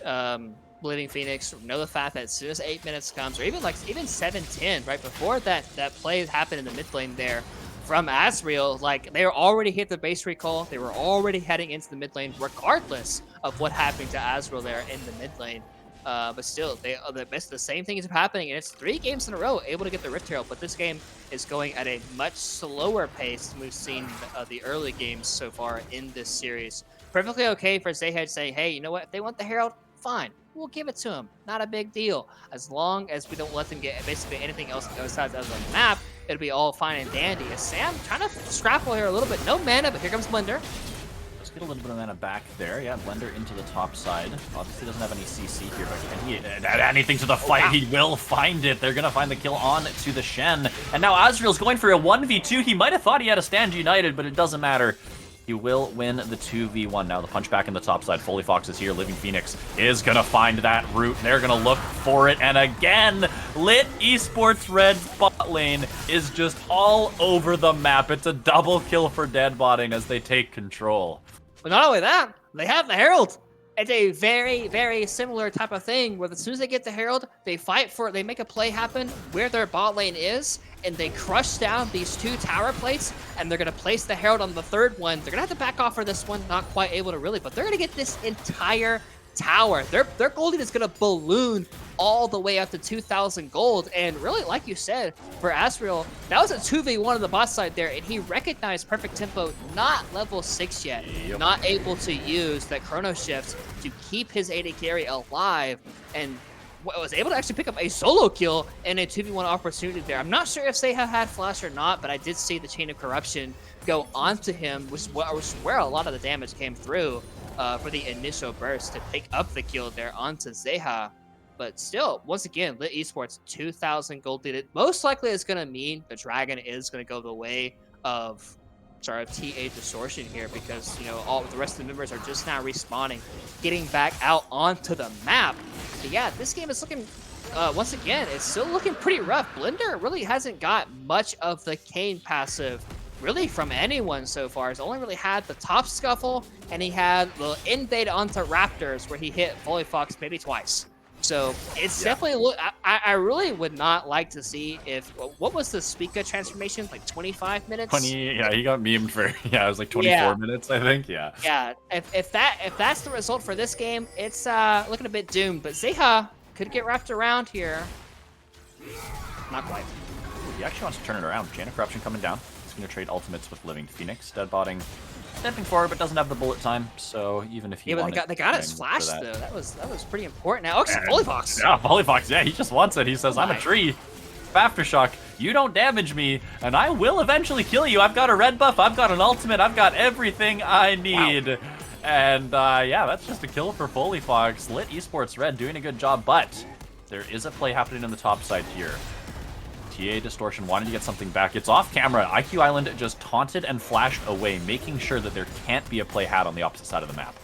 S2: Bleeding Phoenix know the fact that as soon as 8 minutes comes, or even 7-10, right before that play happened in the mid lane there from Azrael, like they were already hit the base recall, they were already heading into the mid lane, regardless of what happened to Azrael there in the mid lane. But still, the same thing is happening, and it's 3 games in a row able to get the Rift Herald. But this game is going at a much slower pace than we've seen the early games so far in this series. Perfectly okay for Zayhead saying, hey, you know what? If they want the Herald, fine. We'll give it to them. Not a big deal. As long as we don't let them get basically anything else besides on the map, it'll be all fine and dandy. As Sam trying to scrapple here a little bit. No mana, but here comes Blender.
S1: Let's get a little bit of mana back there. Yeah, Blender into the top side. Obviously doesn't have any CC here, but can he add anything to the fight? He will find it. They're going to find the kill on to the Shen. And now Azrael's going for a 1v2. He might have thought he had a stand united, but it doesn't matter. He will win the 2v1. Now the punch back in the top side. Foley Fox is here. Living Phoenix is going to find that route. They're going to look for it. And again, Lit Esports Red's bot lane is just all over the map. It's a double kill for dead botting as they take control.
S2: But not only that, they have the Herald. It's a very, very similar type of thing where as soon as they get the Herald, they fight for it. They make a play happen where their bot lane is, and they crush down these 2 tower plates, and they're going to place the Herald on the 3rd one. They're going to have to back off for this one, not quite able to really, but they're going to get this entire tower. Their gold lead is going to balloon all the way up to 2,000 gold. And really, like you said, for Asriel, that was a 2v1 on the bot side there, and he recognized Perfect Tempo, not level 6 yet, not able to use that Chrono Shift to keep his AD carry alive, and was able to actually pick up a solo kill and a 2v1 opportunity there. I'm not sure if Zeha had flash or not, but I did see the Chain of Corruption go onto him, which is where a lot of the damage came through for the initial burst to pick up the kill there onto Zeha. But still, once again, Lit Esports 2,000 gold leaded. Most likely it's going to mean the Dragon is going to go the way of TA Distortion here, because, you know, all the rest of the members are just now respawning, getting back out onto the map. But yeah, this game is looking, once again, it's still looking pretty rough. Blender really hasn't got much of the Kane passive really from anyone so far. He's only really had the top scuffle, and he had the invade onto Raptors where he hit Volley Fox maybe twice. So it's definitely, I really would not like to see if, what was the Spica transformation, like 25 minutes?
S1: 20, yeah, he got memed for, it was like 24 minutes, I think, Yeah,
S2: if that's the result for this game, it's looking a bit doomed. But Zeha could get wrapped around here. Not quite.
S1: He actually wants to turn it around. Chain of Corruption coming down. He's going to trade ultimates with Living Phoenix. Deadbotting, stepping forward, but doesn't have the bullet time. So even if he
S2: but they got his flash though. That was pretty important. Now, Volley Fox.
S1: Yeah, Volley Fox. Yeah, he just wants it. He says, "I'm a tree. Aftershock. You don't damage me, and I will eventually kill you. I've got a red buff. I've got an ultimate. I've got everything I need." Wow. And yeah, that's just a kill for Volley Fox. Lit Esports Red doing a good job, but there is a play happening on the top side here. TA Distortion wanted to get something back. It's off camera. IQ Island just taunted and flashed away, making sure that there can't be a play had on the opposite side of the map.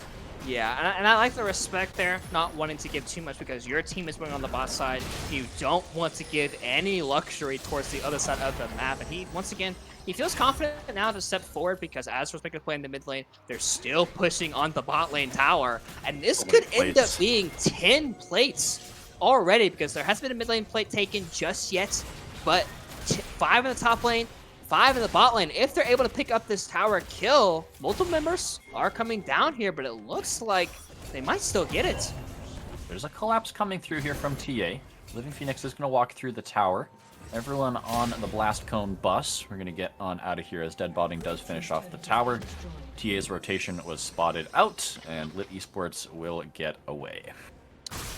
S2: Yeah, and I like the respect there, not wanting to give too much because your team is going on the bot side. You don't want to give any luxury towards the other side of the map. And he, once again, he feels confident now to step forward because Azra's making a play in the mid lane. They're still pushing on the bot lane tower. And this could end up being 10 plates already because there hasn't been a mid lane plate taken just yet. But 5 in the top lane, 5 in the bot lane. If they're able to pick up this tower kill, multiple members are coming down here, but it looks like they might still get it.
S1: There's a collapse coming through here from TA. Living Phoenix is going to walk through the tower. Everyone on the Blast Cone bus. We're going to get on out of here as Deadbotting does finish off the tower. TA's rotation was spotted out, and Lit Esports will get away.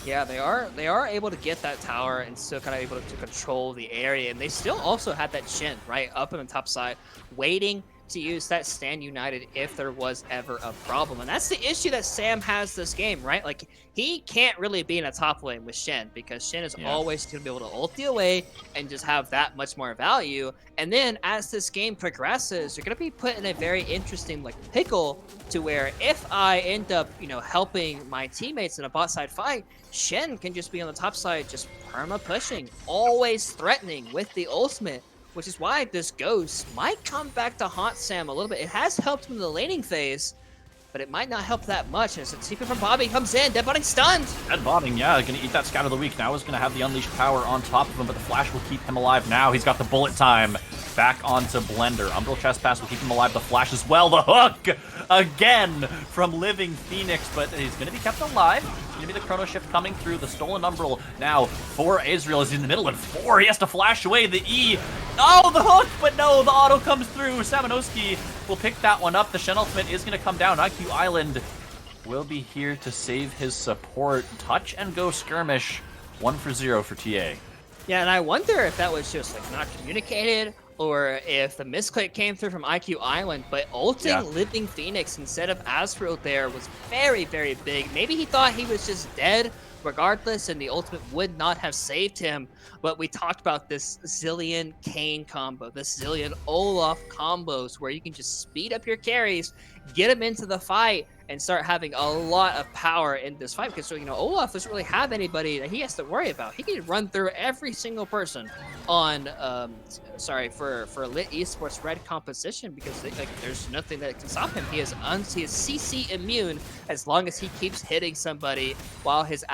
S2: Yeah, they are able to get that tower and still kind of able to control the area, and they still also had that Shen right up on the top side, waiting to use that Stand United if there was ever a problem. And that's the issue that Sam has this game, right? Like, he can't really be in a top lane with Shen because Shen is always going to be able to ult the away and just have that much more value. And then as this game progresses, you're going to be put in a very interesting like pickle to where if I end up, you know, helping my teammates in a bot side fight, Shen can just be on the top side just perma pushing, always threatening with the ultimate. Which is why this Ghost might come back to haunt Sam a little bit. It has helped him in the laning phase, but it might not help that much. As a TP from Bobby comes in, Deadbotting stunned.
S1: Deadbotting, yeah, gonna eat that Scout of the Week. Now he's gonna have the Unleashed power on top of him, but the Flash will keep him alive now. He's got the bullet time. Back onto Blender. Umbral Chest Pass will keep him alive. The Flash as well. The hook again from Living Phoenix, but he's gonna be kept alive. It's gonna be the Chrono Shift coming through. The Stolen Umbral now for Azrael is in the middle and 4. He has to flash away the E. Oh, the hook, but no, the auto comes through. Samanowski will pick that one up. The Shen ultimate is gonna come down. IQ Island will be here to save his support. Touch and go skirmish. 1 for 0 for TA.
S2: Yeah, and I wonder if that was just like not communicated, or if the misclick came through from IQ Island, but ulting Living Phoenix instead of Asriel there was very, very big. Maybe he thought he was just dead regardless, and the ultimate would not have saved him. But we talked about this Zillion Kane combo, this Zillion Olaf combos, where you can just speed up your carries, get them into the fight, and start having a lot of power in this fight. Because, you know, Olaf doesn't really have anybody that he has to worry about. He can run through every single person on, for Lit Esports Red composition, because there's nothing that can stop him. He is CC immune as long as he keeps hitting somebody while his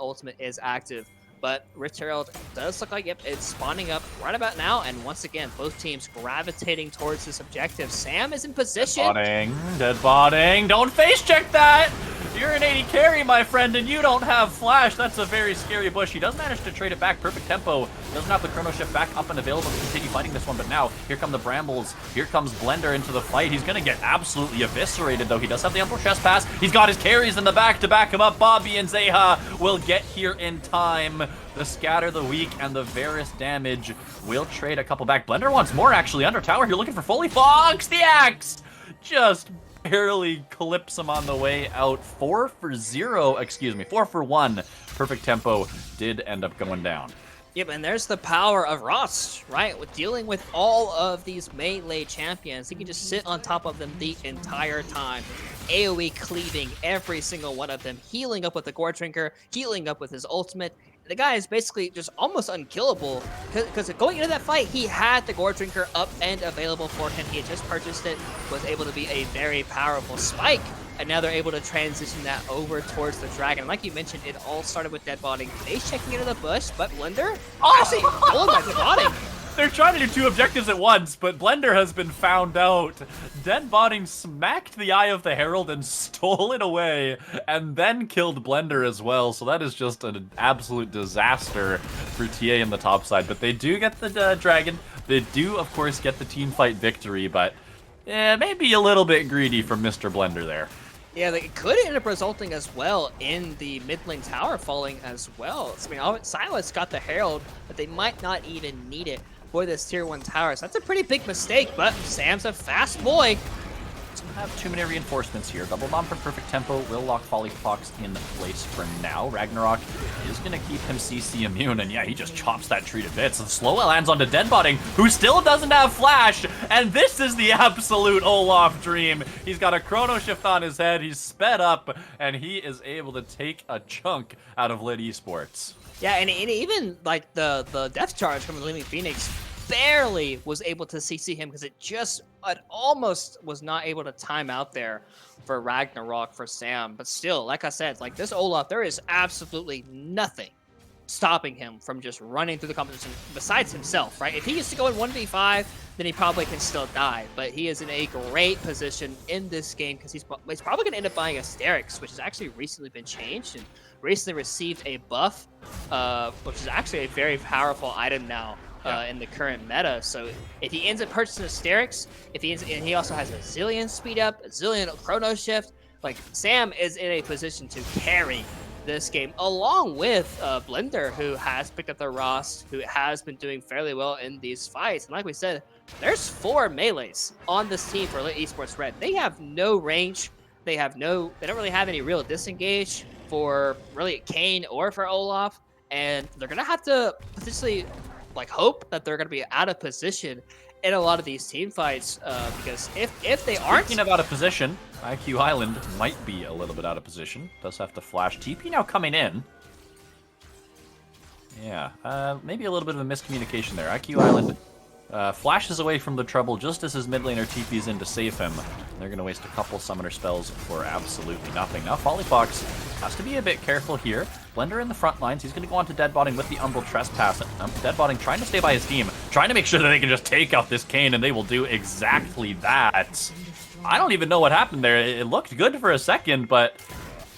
S2: ultimate is active. But Rich Herald does look like, it's spawning up right about now. And once again, both teams gravitating towards this objective. Sam is in position.
S1: Deadbotting. Don't face check that. You're an 80 carry, my friend, and you don't have flash. That's a very scary bush. He does manage to trade it back. Perfect tempo. Doesn't have the chrono shift back up and available to continue fighting this one, but now here come the brambles. Here comes Blender into the fight. He's gonna get absolutely eviscerated, though. He does have the Umbral chest pass. He's got his carries in the back to back him up. Bobby and Zeha will get here in time. The scatter, the weak, and the Varus damage will trade a couple back. Blender wants more, actually. Under tower here, looking for Foley Fox. The axe just barely clips him on the way out. 4 for 0, excuse me, 4 for 1. Perfect tempo did end up going down.
S2: Yep, and there's the power of Rost, right? With dealing with all of these melee champions, he can just sit on top of them the entire time. AoE cleaving every single one of them, healing up with the Gore Drinker, healing up with his ultimate. The guy is basically just almost unkillable because going into that fight, he had the Gore Drinker up and available for him. He had just purchased it, was able to be a very powerful spike, and now they're able to transition that over towards the dragon. Like you mentioned, it all started with deadbotting. He's checking into the bush, but Blender actually pulling by deadbotting.
S1: They're trying to do 2 objectives at once, but Blender has been found out. Deadbotting smacked the Eye of the Herald and stole it away, and then killed Blender as well. So that is just an absolute disaster for TA in the top side. But they do get the dragon. They do, of course, get the team fight victory, but maybe a little bit greedy from Mr. Blender there.
S2: Yeah, it could end up resulting as well in the mid lane tower falling as well. I mean, Silas got the Herald, but they might not even need it for this tier 1 tower. So that's a pretty big mistake, but Sam's a fast boy.
S1: Doesn't have too many reinforcements here. Double bomb for perfect tempo will lock Folly Fox in place for now. Ragnarok is going to keep him CC immune, and yeah, he just chops that tree to bits. And Slowa lands onto Deadbotting, who still doesn't have flash, and this is the absolute Olaf dream. He's got a chrono shift on his head, he's sped up, and he is able to take a chunk out of Lit Esports.
S2: Yeah, and even like the death charge from the Gleaming Phoenix barely was able to CC him because it almost was not able to time out there for Ragnarok for Sam. But still, like I said, like this Olaf, there is absolutely nothing stopping him from just running through the competition besides himself, right? If he gets to go in 1v5, then he probably can still die. But he is in a great position in this game because he's probably going to end up buying Asterix, which has actually recently been changed and recently received a buff, which is actually a very powerful item now. In the current meta, so if he ends up purchasing Asterix, and he also has a zillion speed up, a zillion chrono shift, like Sam is in a position to carry this game along with Blender, who has picked up the Rost, who has been doing fairly well in these fights. And like we said, there's 4 melees on this team for Lit Esports Red. They have no range. They don't really have any real disengage for really Kane or for Olaf, and they're gonna have to potentially hope that they're going to be out of position in a lot of these team fights, because if they aren't...
S1: Speaking of out of position, IQ Island might be a little bit out of position. Does have to flash. TP now coming in. Yeah, maybe a little bit of a miscommunication there. IQ Island flashes away from the trouble just as his mid laner TP's in to save him. They're going to waste a couple summoner spells for absolutely nothing. Now Folly Fox has to be a bit careful here. Blender in the front lines. He's going to go on to Deadbotting with the Umbral Trespass. Deadbotting trying to stay by his team, trying to make sure that they can just take out this Kane, and they will do exactly that. I don't even know what happened there. It looked good for a second, but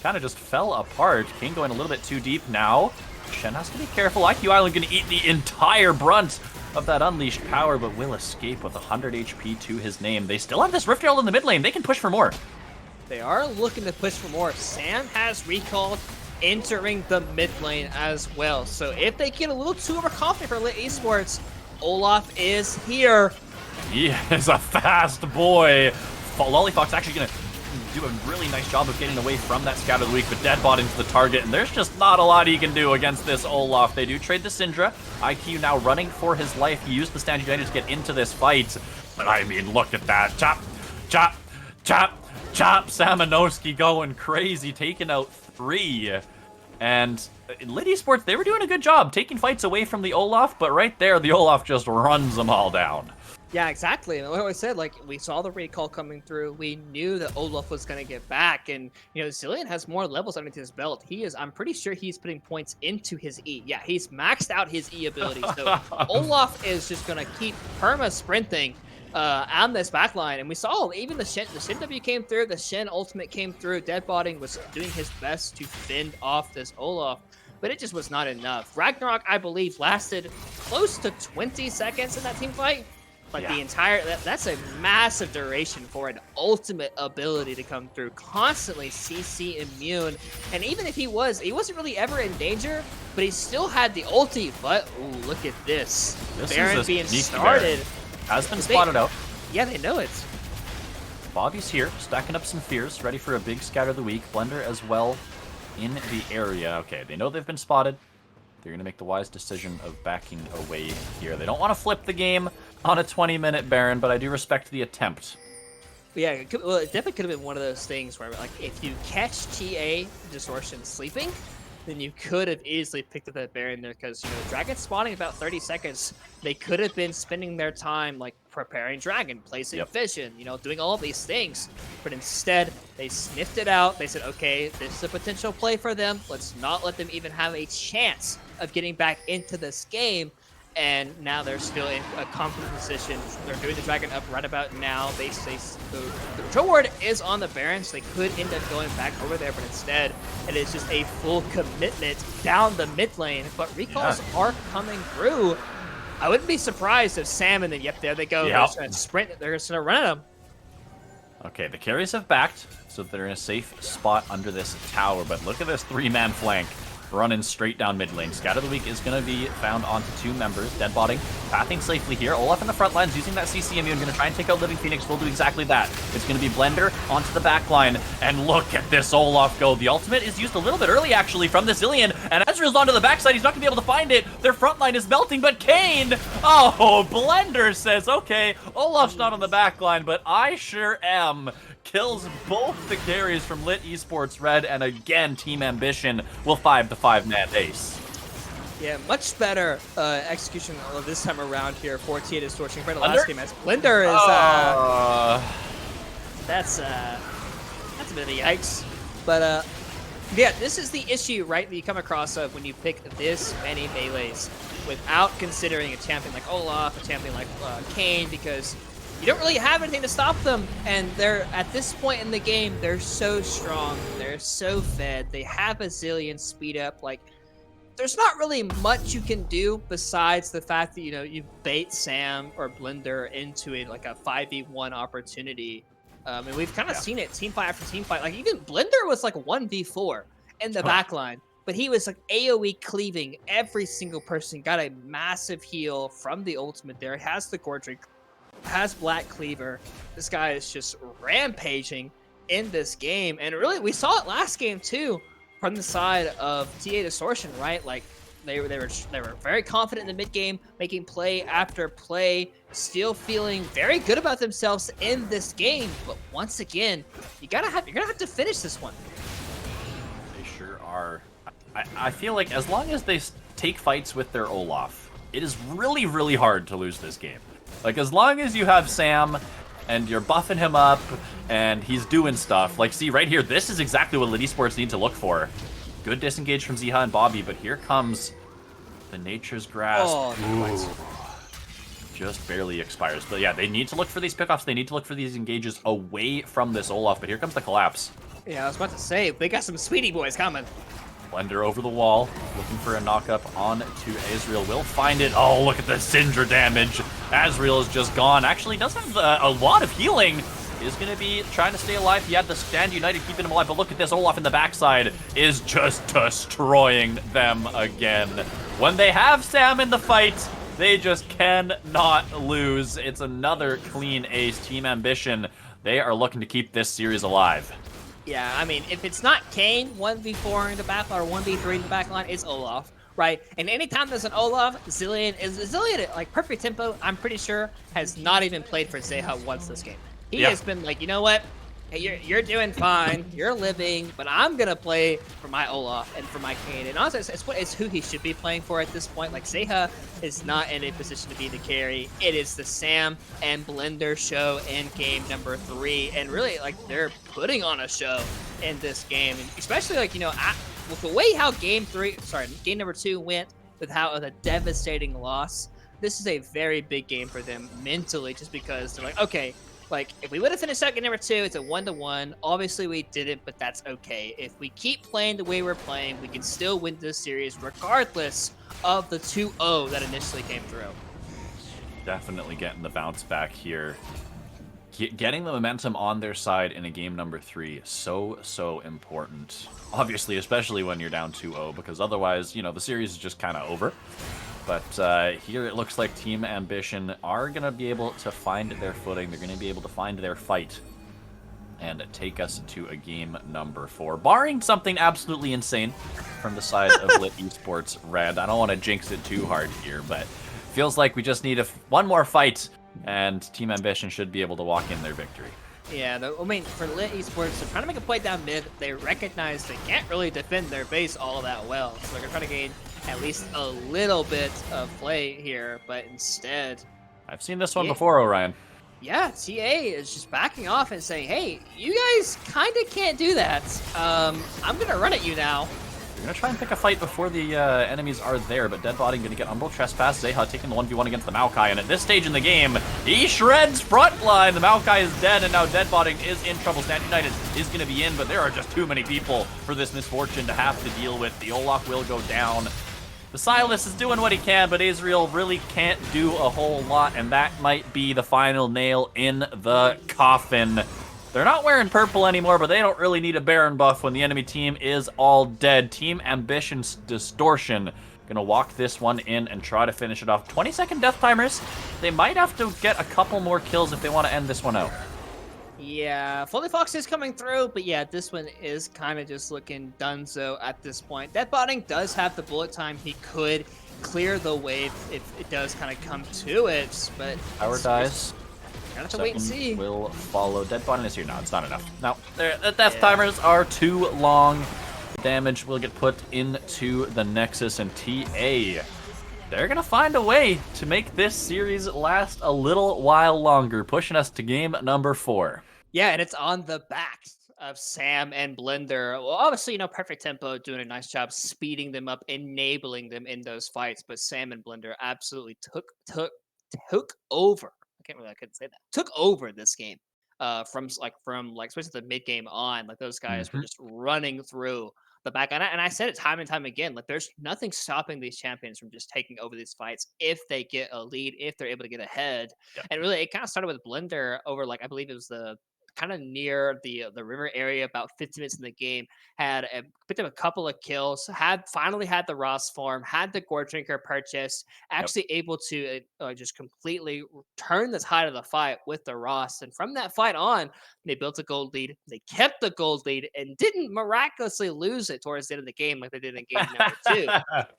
S1: kind of just fell apart. Kane going a little bit too deep now. Shen has to be careful. IQ Island going to eat the entire brunt of that unleashed power, but will escape with 100 HP to his name. They still have this Rift Herald in the mid lane. They can push for more.
S2: They are looking to push for more. Sam has recalled entering the mid lane as well. So if they get a little too overconfident for Lit Esports, Olaf is here.
S1: He is a fast boy. Lollyfox actually going to do a really nice job of getting away from that Scout of the Week, but Deadbotting's the target, and there's just not a lot he can do against this Olaf. They do trade the Syndra. IQ now running for his life. He used the Stand United to get into this fight, but I mean, look at that. Chop, chop, chop, chop. Samanowski going crazy, taking out 3. And Lit Esports, they were doing a good job taking fights away from the Olaf, but right there, the Olaf just runs them all down.
S2: Yeah, exactly. And like I said, we saw the recall coming through. We knew that Olaf was going to get back, and Zillion has more levels underneath his belt. I'm pretty sure he's putting points into his E. Yeah, he's maxed out his E ability. So Olaf is just going to keep perma sprinting on this backline, and we saw even the Shin W came through, the Shin ultimate came through, Deadbotting was doing his best to fend off this Olaf, but it just was not enough. Ragnarok, I believe, lasted close to 20 seconds in that team fight. Like the entire, that's a massive duration for an ultimate ability to come through, constantly CC immune. And even if he wasn't really ever in danger, but he still had the ulti. But, ooh, look at this. Baron being started.
S1: Has been spotted out.
S2: Yeah, they know it.
S1: Bobby's here, stacking up some fears, ready for a big scatter of the week. Blender as well in the area. Okay, they know they've been spotted. They're going to make the wise decision of backing away here. They don't want to flip the game on a 20-minute Baron, but I do respect the attempt.
S2: Yeah, it definitely could have been one of those things where, like, if you catch TA Distortion sleeping, then you could have easily picked up that Baron there, because, you know, Dragon spawning about 30 seconds, they could have been spending their time, like, preparing Dragon, placing Vision, you know, doing all of these things. But instead, they sniffed it out. They said, okay, this is a potential play for them. Let's not let them even have a chance of getting back into this game. And now they're still in a confident position. They're doing the Dragon up right about now. The control ward is on the Baron, so they could end up going back over there, but instead, it is just a full commitment down the mid lane. But recalls are coming through. I wouldn't be surprised if Sam and then, there they go. They're just going to sprint. They're just going to run at them.
S1: Okay, the carries have backed, so they're in a safe spot under this tower. But look at this 3-man flank. Running straight down mid lane. Scout of the week is going to be found onto 2 members. Deadbotting, pathing safely here. Olaf in the front lines using that CC immune. Going to try and take out Living Phoenix. Will do exactly that. It's going to be Blender onto the back line. And look at this Olaf go. The ultimate is used a little bit early, actually, from the Zillion. And Ezreal's onto the backside. He's not going to be able to find it. Their front line is melting, but Kane! Oh, Blender says, okay, Olaf's not on the back line, but I sure am. Kills both the carries from Lit Esports Red, and again, Team Ambition will 5-5-man ace.
S2: Yeah, much better execution this time around here for TA Distortion compared to last game. As Blender is, that's a bit of a yikes. But yeah, this is the issue, right, that you come across of when you pick this many melees without considering a champion like Olaf, a champion like Kane, because you don't really have anything to stop them, and they're at this point in the game, they're so strong, they're so fed, they have a zillion speed up. Like, there's not really much you can do besides the fact that, you know, you bait Sam or Blender into a 5v1 opportunity. And we've kind of seen it team fight after team fight. Like, even Blender was like 1v4 in the backline, but he was like AoE cleaving every single person, got a massive heal from the ultimate there, has the Gordrick, has Black Cleaver. This guy is just rampaging in this game, and really we saw it last game too from the side of TA Distortion, right? Like they were very confident in the mid game, making play after play, still feeling very good about themselves in this game. But once again, you're gonna have to finish this one.
S1: They sure are. I feel like as long as they take fights with their Olaf, it is really, really hard to lose this game. Like, as long as you have Sam and you're buffing him up and he's doing stuff. Like, see, right here, this is exactly what Lit Esports need to look for. Good disengage from Ziha and Bobby, but here comes the Nature's Grasp.
S2: Oh,
S1: just barely expires. But yeah, they need to look for these pickoffs. They need to look for these engages away from this Olaf, but here comes the collapse.
S2: Yeah, I was about to say, they got some sweetie boys coming.
S1: Blender over the wall, looking for a knockup on to Azriel. Will find it. Oh, look at the Syndra damage. Azriel is just gone. Actually, does have a lot of healing. Is going to be trying to stay alive. He had the Stand United keeping him alive, but look at this. Olaf in the backside is just destroying them again. When they have Sam in the fight, they just cannot lose. It's another clean ace. Team Ambition, they are looking to keep this series alive.
S2: Yeah, I mean, if it's not Kane 1v4 in the backline or 1v3 in the backline, it's Olaf, right? And anytime there's an Olaf, Zillion at like perfect tempo, I'm pretty sure, has not even played for Zeha once this game. He has been like, you know what? Hey, you're doing fine, you're living, but I'm gonna play for my Olaf and for my Kane. And honestly, it's who he should be playing for at this point. Like, Zeha is not in a position to be the carry. It is the Sam and Blender show in game number 3, and really, like, they're putting on a show in this game, and especially, like, you know, with the way how game number 2 went, with how the devastating loss. this is a very big game for them mentally, just because they're like, okay, like if we would have finished out game number 2, it's a 1-1. Obviously we didn't, but that's okay. If we keep playing the way we're playing, we can still win this series regardless of the 2-0 that initially came through.
S1: Definitely getting the bounce back here. Getting the momentum on their side in a game number 3, so important. Obviously, especially when you're down 2-0, because otherwise, you know, the series is just kind of over. But here it looks like Team Ambition are going to be able to find their footing. They're going to be able to find their fight and take us to a game number 4. Barring something absolutely insane from the side of Lit Esports Red. I don't want to jinx it too hard here, but feels like we just need one more fight, and Team Ambition should be able to walk in their victory.
S2: Yeah, I mean, for Lit Esports, they're trying to make a play down mid. They recognize they can't really defend their base all that well, so they're trying to gain at least a little bit of play here, but instead...
S1: I've seen this one before, Orion.
S2: Yeah, TA is just backing off and saying, hey, you guys kind of can't do that. I'm going to run at you now.
S1: You're going to try and pick a fight before the enemies are there, but Deadbotting going to get Umbral Trespass. Zeha taking the 1v1 against the Maokai, and at this stage in the game, he shreds frontline. The Maokai is dead, and now Deadbotting is in trouble. Stand United is going to be in, but there are just too many people for this misfortune to have to deal with. The Olaf will go down. The Silas is doing what he can, but Israel really can't do a whole lot, and that might be the final nail in the coffin. They're not wearing purple anymore, but they don't really need a Baron buff when the enemy team is all dead. Team Ambition's Distortion gonna walk this one in and try to finish it off. 20-second death timers. They might have to get a couple more kills if they want to end this one out.
S2: Yeah, Fully Fox is coming through, but yeah, this one is kind of just looking donezo at this point. Deadbotting does have the bullet time. He could clear the wave if it does kind of come to it, but...
S1: Power dies.
S2: Have to wait and see.
S1: Will follow. Deadbotting is here. No, it's not enough. No, the death timers are too long. Damage will get put into the Nexus, and TA, they're gonna find a way to make this series last a little while longer, pushing us to game number 4.
S2: Yeah, and it's on the backs of Sam and Blender. Well, obviously, you know, Perfect Tempo doing a nice job speeding them up, enabling them in those fights, but Sam and Blender absolutely took over. I couldn't say that. Took over this game from especially the mid game on. Like those guys were just running through the back. And I said it time and time again. Like there's nothing stopping these champions from just taking over these fights if they get a lead, if they're able to get ahead. Yep. And really, it kind of started with Blender over I believe it was the kind of near the river area, about 50 minutes in the game, picked up a couple of kills, finally had the Ross form, had the Gore Drinker purchased, actually able to just completely turn the tide of the fight with the Ross. And from that fight on, they built a gold lead. They kept the gold lead and didn't miraculously lose it towards the end of the game like they did in game number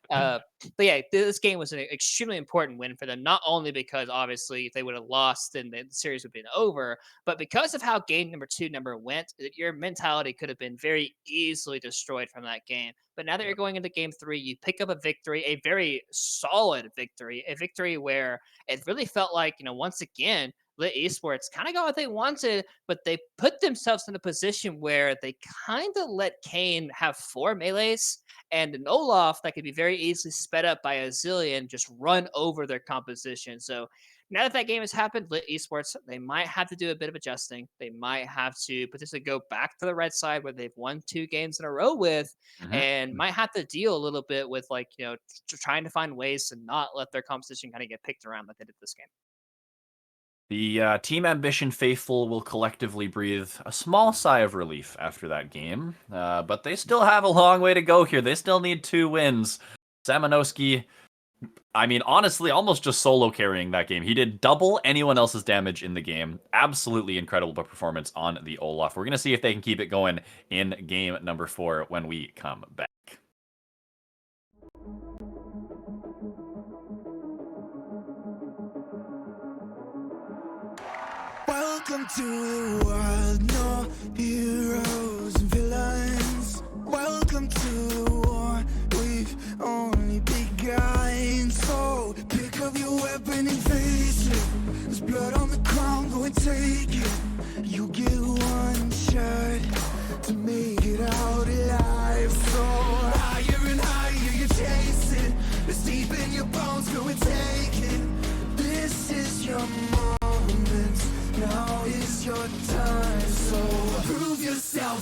S2: 2. But yeah, this game was an extremely important win for them, not only because obviously if they would have lost, then the series would have been over, but because of how game number 2 went, your mentality could have been very easily destroyed from that game. But now that you're going into game 3, you pick up a victory, a very solid victory, a victory where it really felt like, once again, Lit Esports kind of got what they wanted, but they put themselves in a position where they kind of let Kane have 4 melees and an Olaf that could be very easily sped up by a Zillion just run over their composition. So now that that game has happened, Lit Esports, they might have to do a bit of adjusting. They might have to potentially go back to the red side where they've won 2 games in a row with, and might have to deal a little bit with trying to find ways to not let their competition kind of get picked around like they did this game.
S1: The Team Ambition faithful will collectively breathe a small sigh of relief after that game, but they still have a long way to go here. They still need 2 wins. Samanowski, I mean, honestly, almost just solo carrying that game. He did double anyone else's damage in the game. Absolutely incredible performance on the Olaf. We're going to see if they can keep it going in game number 4 when we come back.
S4: Welcome to the world, no heroes and villains. Welcome to the war, we've only begun. So pick up your weapon and face it. There's blood on the ground, go and take it. You get 1 shot to make it out alive. So higher and higher you're chasing. It's deep in your bones, go and take it.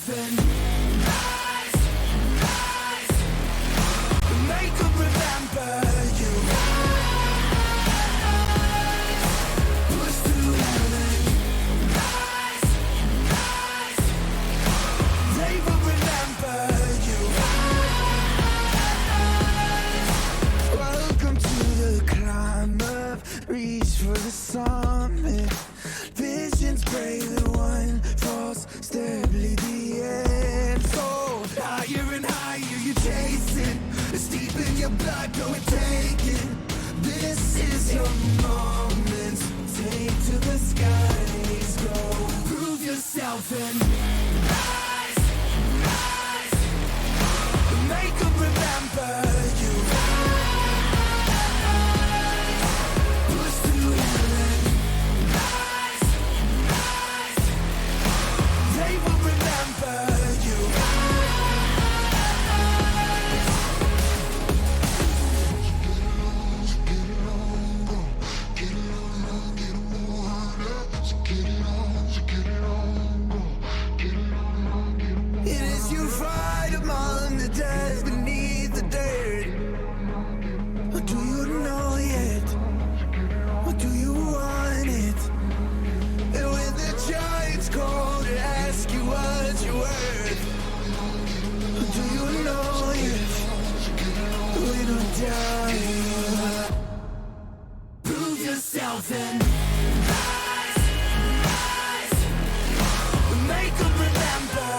S6: yourself and rise, rise. Make them remember you. Push through heaven. Rise, rise. They will remember you. Welcome to the climb up. Reach for the summit. Visions brave and one false step lead the end. So higher and higher you chasing. It's deep in your blood, go and take it. This is your moment. Take to the skies, go. Prove yourself and rise, rise. Make them remember you. Push through heaven. Rise, rise. They will remember you. It is you fight among the dead beneath the dirt. Or do you know yet? Or do you want it? And when the giants call to ask you what you're worth, or do you know yet? We don't die. Prove yourself and rise, rise. Make them remember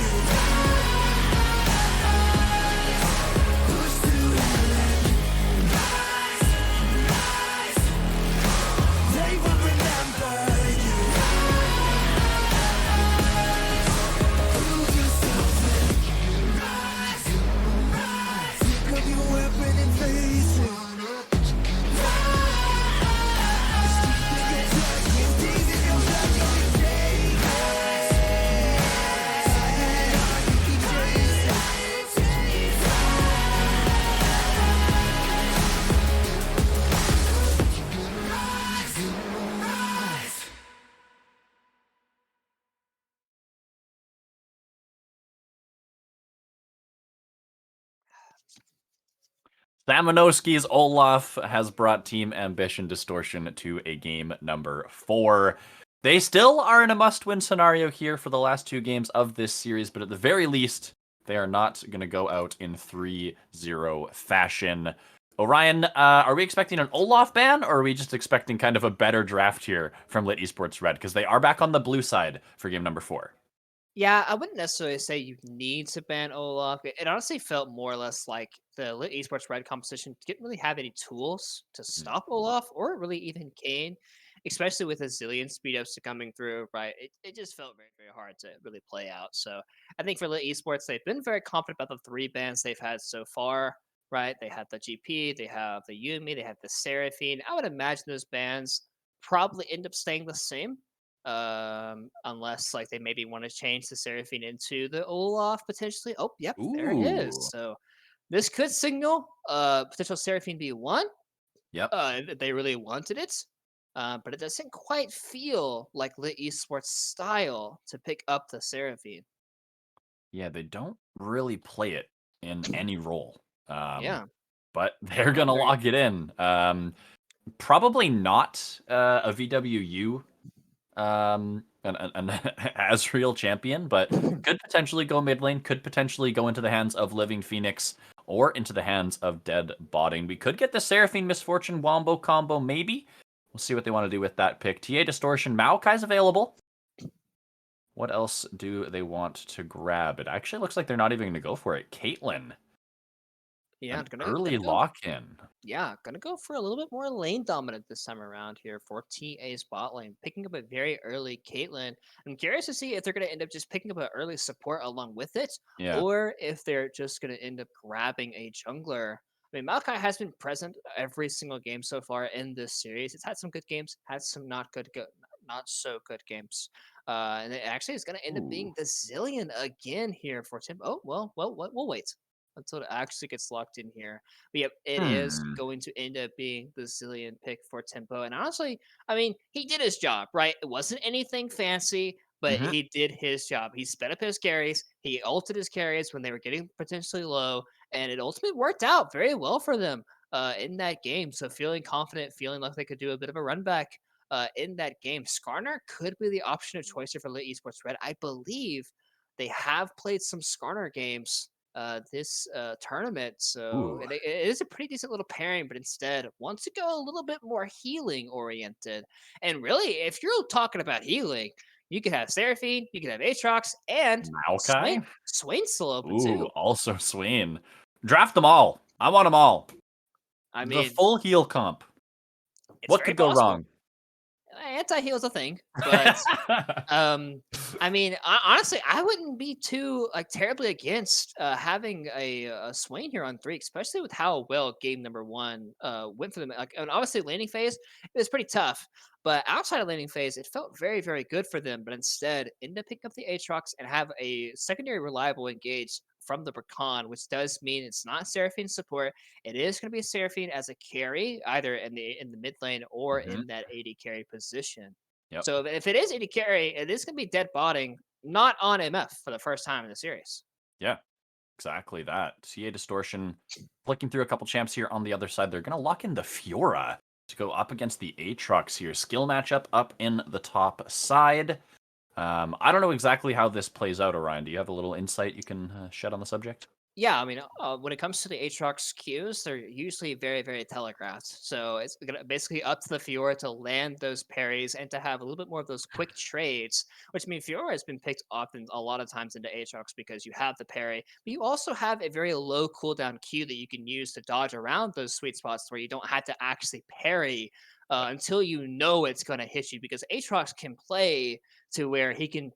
S6: you. Push through heaven. Rise, rise. They will remember you. Prove yourself and rise, rise. Pick up your weapon and face it.
S1: Samanowski's Olaf has brought Team Ambition Distortion to a game number 4. They still are in a must-win scenario here for the last 2 games of this series, but at the very least, they are not going to go out in 3-0 fashion. Orion, are we expecting an Olaf ban, or are we just expecting kind of a better draft here from Lit Esports Red? Because they are back on the blue side for game number 4.
S2: Yeah, I wouldn't necessarily say you need to ban Olaf. It honestly felt more or less like the Lit Esports Red composition didn't really have any tools to stop Olaf or really even Kane, especially with a zillion speed ups coming through, right? It just felt very, very hard to really play out. So I think for Lit Esports, they've been very confident about the 3 bans they've had so far, right? They had the GP, they have the Yumi, they have the Seraphine. I would imagine those bans probably end up staying the same unless like they maybe want to change the Seraphine into the Olaf potentially. Oh, yep, there it is.
S1: Ooh.
S2: So this could signal potential Seraphine B1.
S1: Yep.
S2: That they really wanted it. But it doesn't quite feel like Lit Esports style to pick up the Seraphine.
S1: Yeah, they don't really play it in any role.
S2: Yeah.
S1: But they're going to lock it in. Probably not a VWU an Azrael champion, but could potentially go mid lane, could potentially go into the hands of Living Phoenix or into the hands of Dead Botting. We could get the Seraphine Misfortune Wombo combo, maybe. We'll see what they want to do with that pick. TA Distortion, Maokai's available. What else do they want to grab? It actually looks like they're not even going to go for it. Caitlyn.
S2: Yeah,
S1: An early lock-in.
S2: Yeah, gonna go for a little bit more lane dominant this time around here for TA's bot lane, picking up a very early Caitlyn. I'm curious to see if they're gonna end up just picking up an early support along with it,
S1: Yeah.
S2: or if they're just gonna end up grabbing a jungler. I mean, Maokai has been present every single game so far in this series. It's had some good games, had some not so good games. And it actually is going to end up being the Zillion again here for Tim. Oh, well, we'll wait until it actually gets locked in here. But yep, it is going to end up being the Zillion pick for Tempo. And honestly, I mean, he did his job, right? It wasn't anything fancy, but
S1: Mhm.
S2: he did his job. He sped up his carries. He ulted his carries when they were getting potentially low, and it ultimately worked out very well for them in that game. So feeling confident, feeling like they could do a bit of a run back in that game. Skarner could be the option of choice here for Lit Esports Red. I believe they have played some Skarner games this tournament. So
S1: Ooh.
S2: it is a pretty decent little pairing, but instead wants to go a little bit more healing oriented. And really, if you're talking about healing, you could have Seraphine, you could have Aatrox, and Swain.
S1: Maokai?
S2: Swain's still open
S1: Ooh,
S2: too.
S1: also Swain. Draft them all. I want them all.
S2: I
S1: The
S2: mean,
S1: full heal comp.
S2: it's
S1: What
S2: very
S1: could go
S2: possible.
S1: wrong?
S2: Anti-heal is a thing, but I mean, honestly, I wouldn't be too like terribly against having a Swain here on 3, especially with how well game number 1 went for them. Like, and obviously, landing phase it was pretty tough, but outside of landing phase, it felt very, very good for them. But instead, end up picking up the Aatrox and have a secondary reliable engage from the Bracan, which does mean it's not Seraphine support. It is going to be Seraphine as a carry, either in the mid lane or
S1: Mhm.
S2: in that AD carry position.
S1: Yep.
S2: So if it is AD carry, it is going to be dead botting, not on MF for the first time in the series.
S1: Yeah, exactly that. CA Distortion flicking through a couple champs here on the other side. They're going to lock in the Fiora to go up against the Aatrox here. Skill matchup up in the top side. I don't know exactly how this plays out, Orion. Do you have a little insight you can shed on the subject?
S2: Yeah, I mean, when it comes to the Aatrox queues, they're usually very, very telegraphed. So it's basically up to the Fiora to land those parries and to have a little bit more of those quick trades, which means Fiora has been picked often a lot of times into Aatrox because you have the parry, but you also have a very low cooldown Q that you can use to dodge around those sweet spots where you don't have to actually parry until you know it's going to hit you, because Aatrox can play to where he can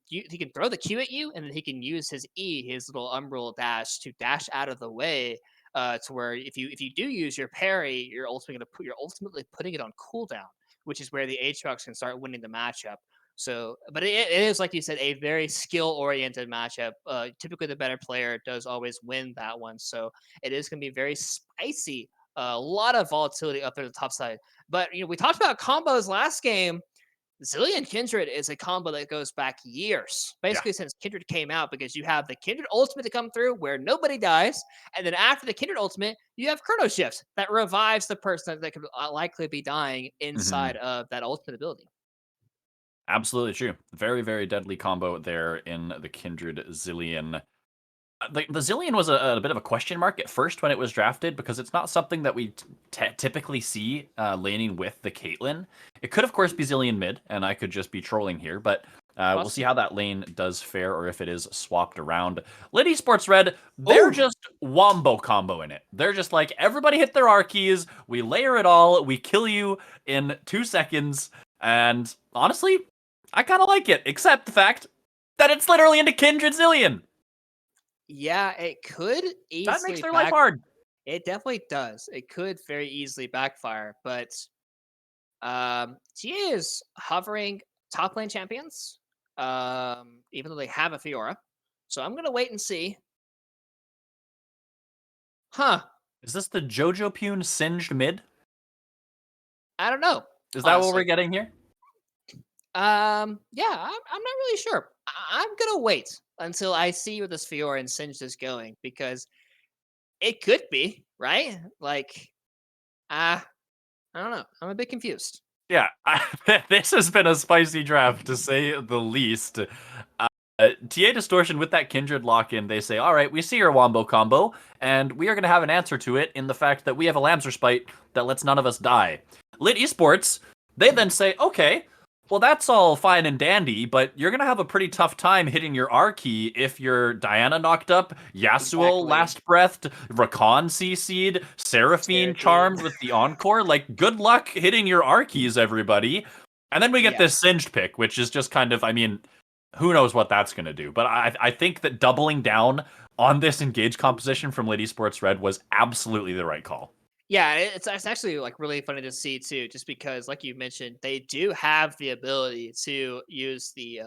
S2: throw the Q at you, and then he can use his E, his little umbral dash, to dash out of the way. To where if you do use your parry, you're ultimately putting it on cooldown, which is where the Aatrox can start winning the matchup. So, but it is, like you said, a very skill oriented matchup. Typically, the better player does always win that one. So it is going to be very spicy. A lot of volatility up there at the top side. But we talked about combos last game. Zillion Kindred is a combo that goes back years,
S1: Yeah.
S2: basically since Kindred came out, because you have the Kindred ultimate to come through where nobody dies, and then after the Kindred ultimate, you have Chrono Shift that revives the person that could likely be dying inside
S1: Mhm.
S2: of that ultimate ability.
S1: Absolutely true. Very, very deadly combo there in the Kindred Zillion. The Zillion was a bit of a question mark at first when it was drafted, because it's not something that we typically see laning with the Caitlyn. It could, of course, be Zillion mid, and I could just be trolling here, but we'll see how that lane does fare, or if it is swapped around. Lit Esports Red, they're
S2: Ooh.
S1: just wombo combo in it. They're just like, everybody hit their R keys, we layer it all, we kill you in 2 seconds, and honestly, I kind of like it, except the fact that it's literally into Kindred Zillion.
S2: Yeah, it could
S1: That makes
S2: easily
S1: their life hard.
S2: It definitely does. It could very easily backfire, but TA is hovering top lane champions, even though they have a Fiora. So I'm gonna wait and see. Huh?
S1: Is this the Jojo Pune singed mid?
S2: I don't know.
S1: Is that what we're
S2: Honestly,
S1: getting here?
S2: yeah, I'm not really sure. I'm gonna wait until I see where this Fiora and Singed is going, because it could be right. Like, I don't know. I'm a bit confused.
S1: Yeah, this has been a spicy draft, to say the least. TA Distortion with that Kindred lock-in, they say, all right, we see your Wombo combo, and we are going to have an answer to it in the fact that we have a Lamser Spite that lets none of us die. Lit Esports, they then say, okay, well, that's all fine and dandy, but you're going to have a pretty tough time hitting your R key if you're Diana knocked up, Yasuo
S2: Exactly.
S1: last breathed, Rakan CC'd, Seraphine charmed with the Encore. Like, good luck hitting your R keys, everybody. And then we get
S2: Yeah.
S1: this Singed pick, which is just kind of, I mean, who knows what that's going to do. But I think that doubling down on this engage composition from Lit Esports Red was absolutely the right call.
S2: Yeah, it's actually like really funny to see too, just because, like you mentioned, they do have the ability to use the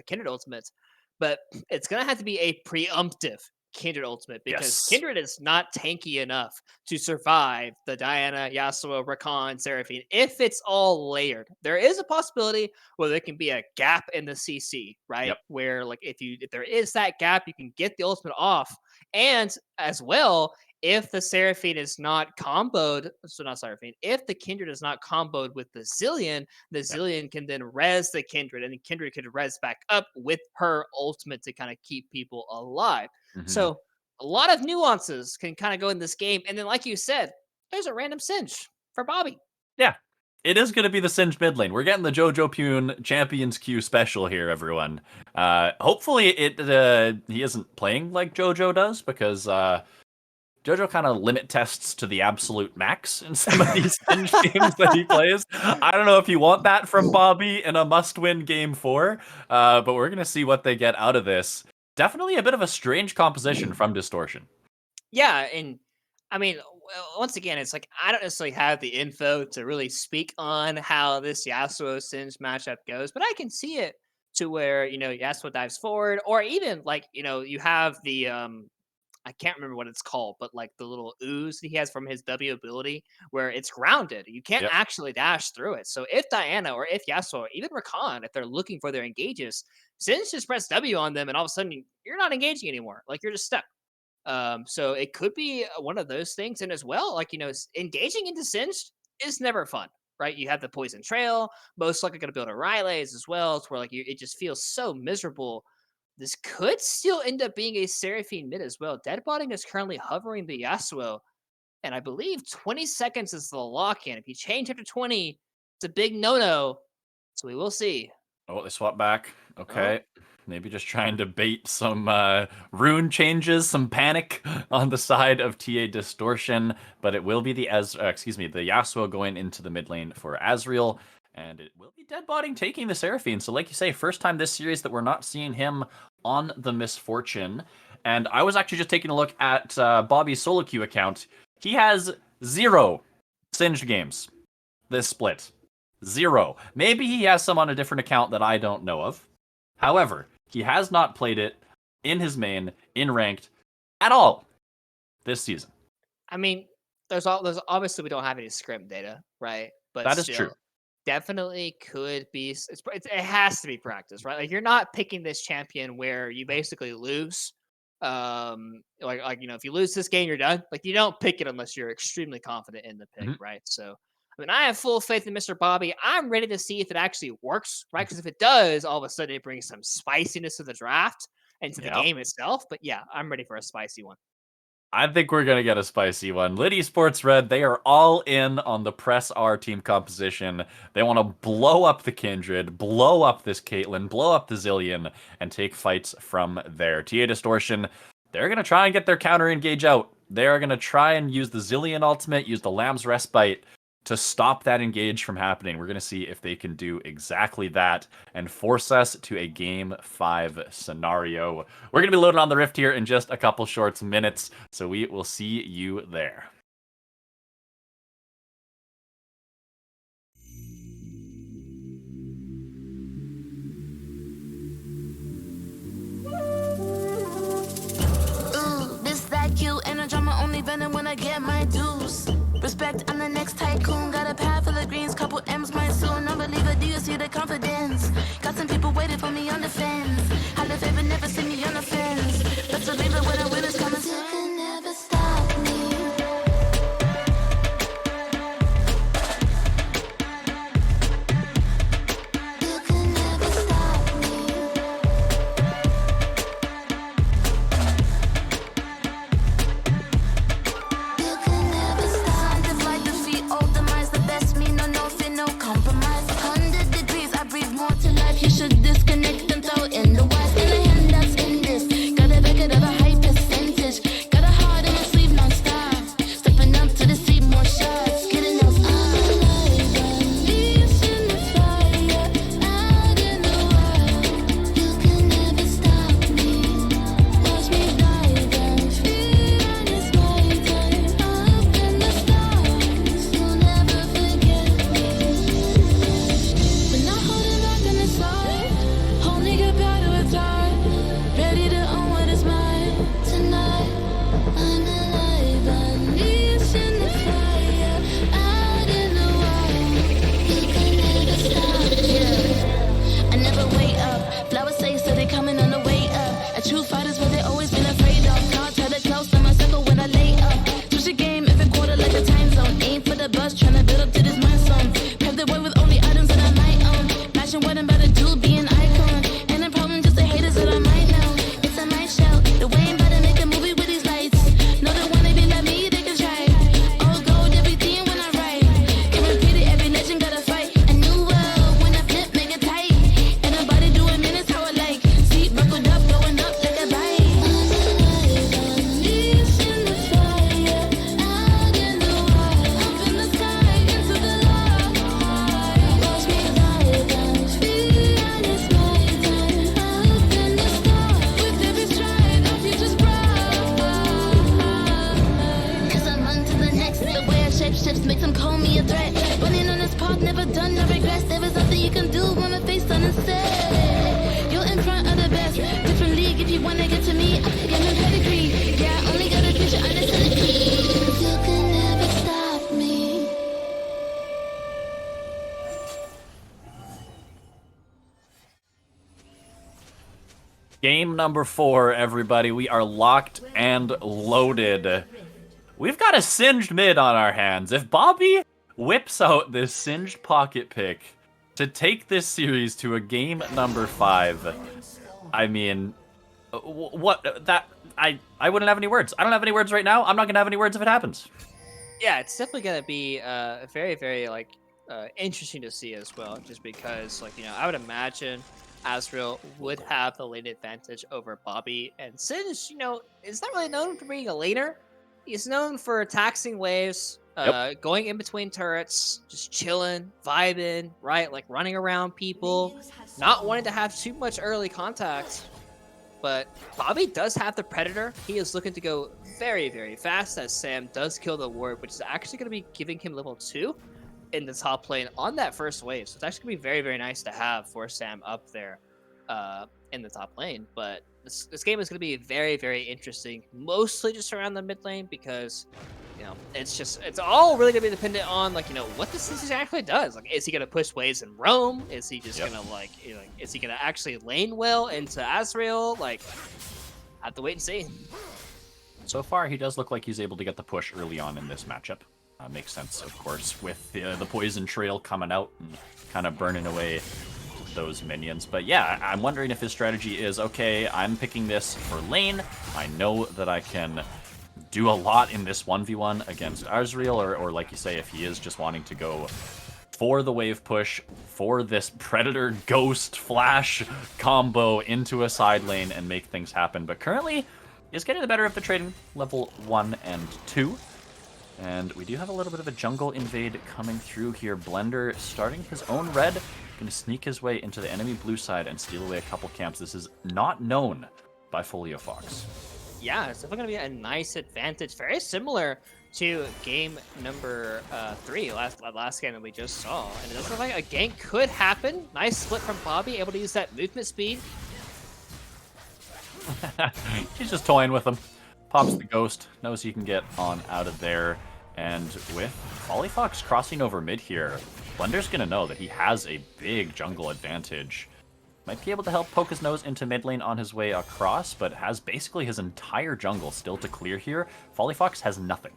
S2: Kindred ultimates, but it's gonna have to be a preemptive Kindred ultimate because
S1: Yes.
S2: Kindred is not tanky enough to survive the Diana, Yasuo, Rakan, Seraphine. If it's all layered, there is a possibility where there can be a gap in the CC, right?
S1: Yep.
S2: Where like if there is that gap, you can get the ultimate off, and as well. If the Seraphine is not comboed, so not Seraphine, if the Kindred is not comboed with the Zillion can then res the Kindred, and the Kindred could res back up with her ultimate to kind of keep people alive. So a lot of nuances can kind of go in this game. And then, like you said, there's a random cinch for Bobby.
S1: Yeah. It is going to be the Singed mid lane. We're getting the Jojo Pune Champions Queue special here, everyone. Hopefully he isn't playing like Jojo does, because Jojo kind of limit tests to the absolute max in some of these Singed games that he plays. I don't know if you want that from Bobby in a must-win game 4, but we're going to see what they get out of this. Definitely a bit of a strange composition from Distortion.
S2: Yeah, and I mean, once again, it's like I don't necessarily have the info to really speak on how this Yasuo Singed matchup goes, but I can see it to where, Yasuo dives forward, or even like, you have the I can't remember what it's called, but like the little ooze he has from his W ability where it's grounded. You can't
S1: Yep.
S2: actually dash through it. So if Diana or if Yasuo or even Rakan, if they're looking for their engages, Sin's just press W on them and all of a sudden you're not engaging anymore. Like you're just stuck. So it could be one of those things. And as well, like, engaging into Singed is never fun, right? You have the poison trail, most likely going to build a Rylays as well. It's where like it just feels so miserable. This could still end up being a Seraphine mid as well. Deadbotting is currently hovering the Yasuo, and I believe 20 seconds is the lock-in. If you change after 20, it's a big no-no. So we will see.
S1: Oh, they swap back. Okay. Maybe just trying to bait some rune changes, some panic on the side of TA Distortion, but it will be the Yasuo going into the mid lane for Azriel, and it will be Deadbotting taking the Seraphine. So like you say, first time this series that we're not seeing him on the Misfortune. And I was actually just taking a look at Bobby's solo queue account. He has 0 Singed games this split. 0. Maybe he has some on a different account that I don't know of. However, he has not played it in his main, in ranked, at all this season.
S2: I mean, there's obviously we don't have any scrim data, right? But
S1: That is
S2: still,
S1: true.
S2: definitely could be. It has to be practice, right? Like you're not picking this champion where you basically lose. If you lose this game, you're done. Like you don't pick it unless you're extremely confident in the pick, right? So. I mean, I have full faith in Mr. Bobby. I'm ready to see if it actually works, right? Because if it does, all of a sudden it brings some spiciness to the draft and to the game itself. But yeah, I'm ready for a spicy one.
S1: I think we're going to get a spicy one. Lit Esports Red, they are all in on the Press R team composition. They want to blow up the Kindred, blow up this Caitlyn, blow up the Zillion, and take fights from there. TA Distortion, they're going to try and get their counter engage out. They're going to try and use the Zillion ultimate, use the Lamb's Respite, to stop that engage from happening. We're going to see if they can do exactly that and force us to a Game 5 scenario. We're going to be loaded on the Rift here in just a couple short minutes, so we will see you there.
S5: This that you and a drama only venom when I get my dues. Respect, I'm the next tycoon. Got a pad full of greens, couple M's my soon. Non-believer, do you see the confidence? Got some people waiting for me on the fence. Had a favor, never see me on the fence. Best believe it when the winners coming. You can never stop me. You can never stop me. You can never stop. To fly defeat, all demise, the best me, no fear, no compromise. 100 degrees, I breathe more to life. You should disconnect and throw in the wise. In a hand that's in this. Gotta back it up a hype.
S1: Game number 4, everybody. We are locked and loaded. We've got a singed mid on our hands. If Bobby whips out this singed pocket pick to take this series to a game number 5, I mean, what that I wouldn't have any words. I don't have any words right now. I'm not gonna have any words if it happens.
S2: Yeah, it's definitely gonna be very, very interesting to see as well. Just because, I would imagine Azrael would have the lane advantage over Bobby, and Singe, is not really known for being a laner. He's known for taxing waves, going in between turrets, just chilling, vibing, right? Like running around people, not wanting to have too much early contact. But Bobby does have the Predator. He is looking to go very, very fast as Sam does kill the ward, which is actually going to be giving him level 2 in the top lane on that first wave. So it's actually going to be very, very nice to have for Sam up there in the top lane. But this game is going to be very, very interesting, mostly just around the mid lane because, it's all really going to be dependent on, what this season actually does. Like, is he going to push waves and roam? Is he just going to, is he going to actually lane well into Azrael? Have to wait and see.
S1: So far, he does look like he's able to get the push early on in this matchup. Makes sense, of course, with the poison trail coming out and kind of burning away those minions. But yeah, I'm wondering if his strategy is, okay, I'm picking this for lane. I know that I can do a lot in this 1v1 against Azrael, or like you say, if he is just wanting to go for the wave push, for this Predator Ghost Flash combo into a side lane and make things happen. But currently, is getting the better of the trading level 1 and 2. And we do have a little bit of a jungle invade coming through here. Blender starting his own red, going to sneak his way into the enemy blue side and steal away a couple camps. This is not known by Folio Fox.
S2: Yeah, it's definitely going to be a nice advantage. Very similar to game number 3, last game that we just saw. And it does look like a gank could happen. Nice split from Bobby, able to use that movement speed.
S1: He's just toying with him. Pops the ghost, knows he can get on out of there. And with Polyfox crossing over mid here, Blender's going to know that he has a big jungle advantage. Might be able to help poke his nose into mid lane on his way across, but has basically his entire jungle still to clear here. Polyfox has nothing.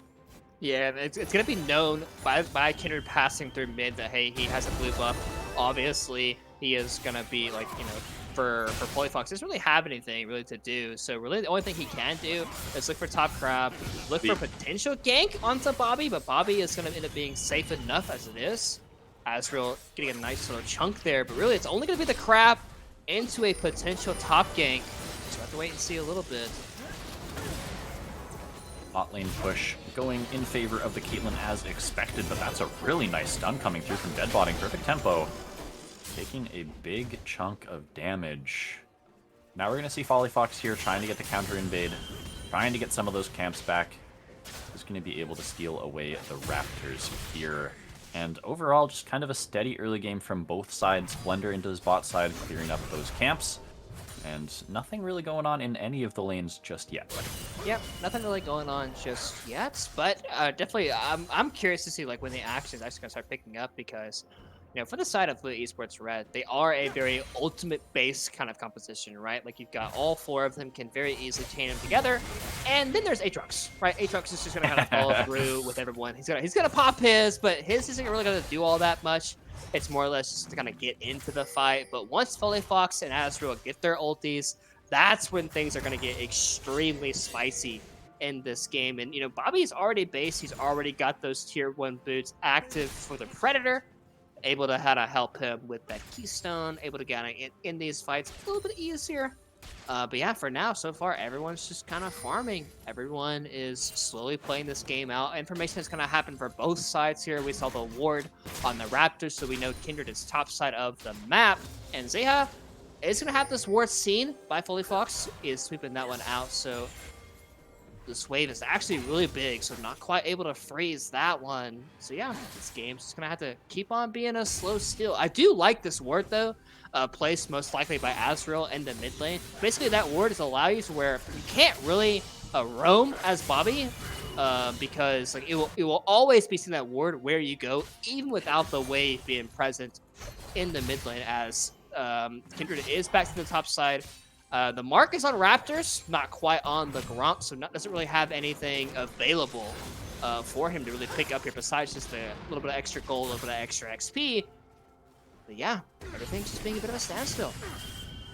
S2: Yeah, it's going to be known by Kindred passing through mid that, hey, he has a blue buff. Obviously, he is going to be, for Polyfox, doesn't really have anything really to do. So really the only thing he can do is look for top crab, look for potential gank onto Bobby, but Bobby is going to end up being safe enough as it is. Azrael getting a nice little chunk there, but really it's only going to be the crab into a potential top gank. So we'll have to wait and see a little bit.
S1: Bot lane push going in favor of the Caitlyn as expected, but that's a really nice stun coming through from deadbotting. Perfect tempo. Taking a big chunk of damage. Now we're going to see Polyfox here trying to get the counter invade, trying to get some of those camps back. He's going to be able to steal away the Raptors here. And overall, just kind of a steady early game from both sides. Blender into his bot side, clearing up those camps. And nothing really going on in any of the lanes just yet.
S2: Yep, nothing really going on just yet. But definitely, I'm curious to see when the action is actually going to start picking up because, for the side of Blue Esports Red, they are a very ultimate-based kind of composition, right? You've got all 4 of them can very easily chain them together. And then there's Aatrox, right? Aatrox is just going to kind of follow through with everyone. He's gonna pop his, but his isn't really going to do all that much. It's more or less just to kind of get into the fight. But once Polyfox and Azrael get their ultis, that's when things are going to get extremely spicy in this game. And, Bobby's already based. He's already got those tier 1 boots active for the Predator. Able to help him with that keystone, able to get in these fights a little bit easier. But yeah, for now, so far, everyone's just kind of farming. Everyone is slowly playing this game out. Information is going to happen for both sides here. We saw the ward on the Raptors, so we know Kindred is top side of the map. And Zeha is going to have this ward seen by Polyfox. He is sweeping that one out, so this wave is actually really big, so not quite able to freeze that one. So yeah, this game's just gonna have to keep on being a slow steal. I do like this ward though, placed most likely by Azrael in the mid lane. Basically, that ward is allow you to where you can't really roam as Bobby, because it will always be seeing that ward where you go, even without the wave being present in the mid lane. As Kindred is back to the top side. The mark is on Raptors, not quite on the Gromp, so doesn't really have anything available for him to really pick up here besides just a little bit of extra gold, a little bit of extra XP. But yeah, everything's just being a bit of a standstill.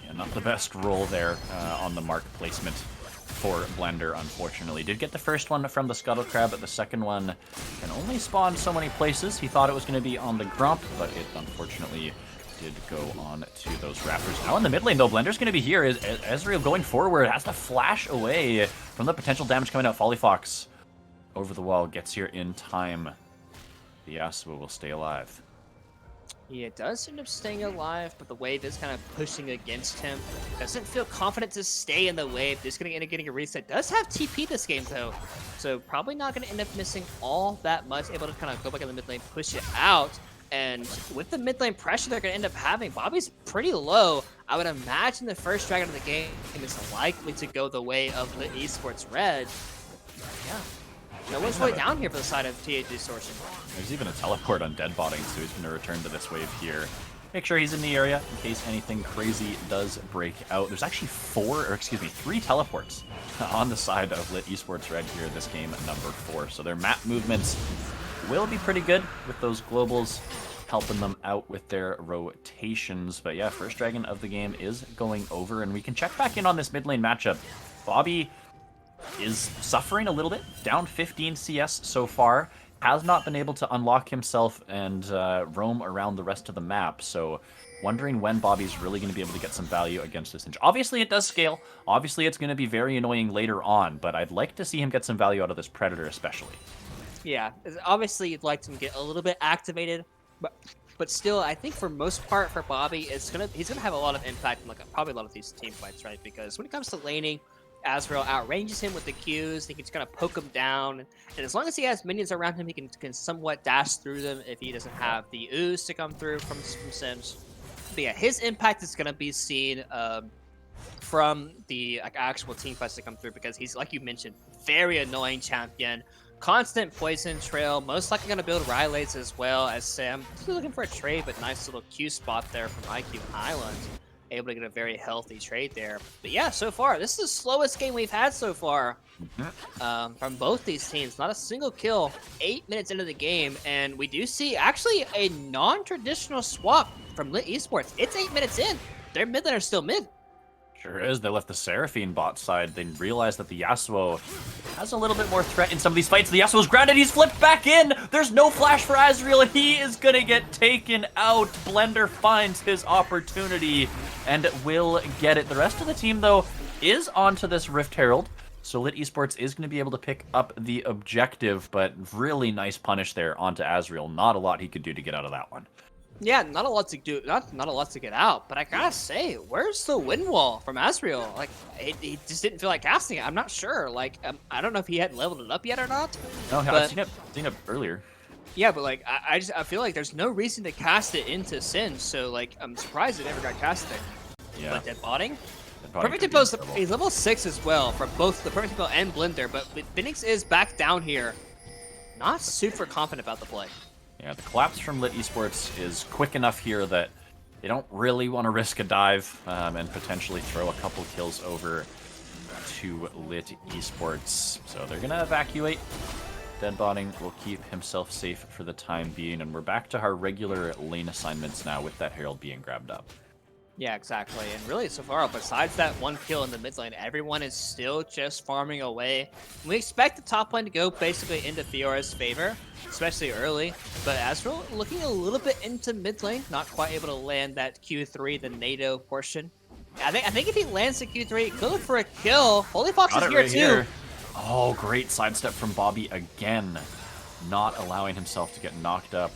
S1: Yeah, not the best roll there on the mark placement for Blender, unfortunately. Did get the first one from the Scuttle Crab, but the second one can only spawn so many places. He thought it was going to be on the Gromp, but it unfortunately did go on to those Raptors. Now in the mid lane, though, Blender's going to be here. Is Ezreal going forward, has to flash away from the potential damage coming out. Folly Fox over the wall, gets here in time. The Yasuo will stay alive.
S2: He does end up staying alive, but the wave is kind of pushing against him. Doesn't feel confident to stay in the wave. Just going to end up getting a reset. Does have TP this game, though. So probably not going to end up missing all that much. Able to kind of go back in the mid lane, push it out. And with the mid lane pressure they're going to end up having, Bobby's pretty low. I would imagine the first dragon of the game is likely to go the way of the Esports Red. Yeah. No one's way down here for the side of TH Distortion.
S1: There's even a teleport on dead botting, so he's going to return to this wave here. Make sure he's in the area in case anything crazy does break out. There's actually 3 teleports on the side of Lit Esports Red here this game, number 4. So their map movements will be pretty good with those globals helping them out with their rotations. But yeah, first dragon of the game is going over, and we can check back in on this mid lane matchup. Bobby is suffering a little bit, down 15 CS so far, has not been able to unlock himself and roam around the rest of the map, so wondering when Bobby's really going to be able to get some value against this Singe. Obviously it does scale, obviously it's going to be very annoying later on, but I'd like to see him get some value out of this Predator especially.
S2: Yeah, obviously you'd like to get a little bit activated, but still, I think for most part for Bobby, he's gonna have a lot of impact in probably a lot of these team fights, right? Because when it comes to laning, Azrael outranges him with the Qs. He can just kind of poke him down, and as long as he has minions around him, he can somewhat dash through them if he doesn't have the ooze to come through from Sims. But yeah, his impact is gonna be seen from the actual team fights to come through, because he's, like you mentioned, very annoying champion. Constant poison trail, most likely going to build Rylays as well as Sam. Still looking for a trade, but nice little Q spot there from IQ Island. Able to get a very healthy trade there. But yeah, so far, this is the slowest game we've had so far from both these teams. Not a single kill, 8 minutes into the game, and we do see actually a non-traditional swap from Lit Esports. It's 8 minutes in. Their mid laner is still mid.
S1: Sure is. They left the Seraphine bot side. They realized that the Yasuo has a little bit more threat in some of these fights. The Yasuo's grounded. He's flipped back in. There's no flash for Azrael. He is going to get taken out. Blender finds his opportunity and will get it. The rest of the team, though, is onto this Rift Herald. So Lit Esports is going to be able to pick up the objective, but really nice punish there onto Azrael. Not a lot he could do to get out of that one.
S2: Yeah, not a lot to do, not a lot to get out, but I gotta say, where's the win wall from Azrael? Like, he just didn't feel like casting it. I'm not sure. Like, I don't know if he hadn't leveled it up yet or not.
S1: No, I've seen it earlier.
S2: Yeah, but like, I feel like there's no reason to cast it into Sin, so like, I'm surprised it never got cast there.
S1: Yeah.
S2: But dead botting? Perfect Tempo's he's level 6 as well from both the Perfect Tempo and Blender, but Phoenix is back down here. Not super confident about the play.
S1: Yeah, the collapse from Lit Esports is quick enough here that they don't really want to risk a dive and potentially throw a couple kills over to Lit Esports. So they're going to evacuate. Deadbotting will keep himself safe for the time being, and we're back to our regular lane assignments now with that Herald being grabbed up.
S2: Yeah, exactly. And really, so far, besides that one kill in the mid lane, everyone is still just farming away. We expect the top lane to go basically into Fiora's favor, especially early. But Azrael looking a little bit into mid lane, not quite able to land that Q3, the NATO portion. I think if he lands the Q3, could look for a kill. Holy Fox is here too.
S1: Oh, great sidestep from Bobby again. Not allowing himself to get knocked up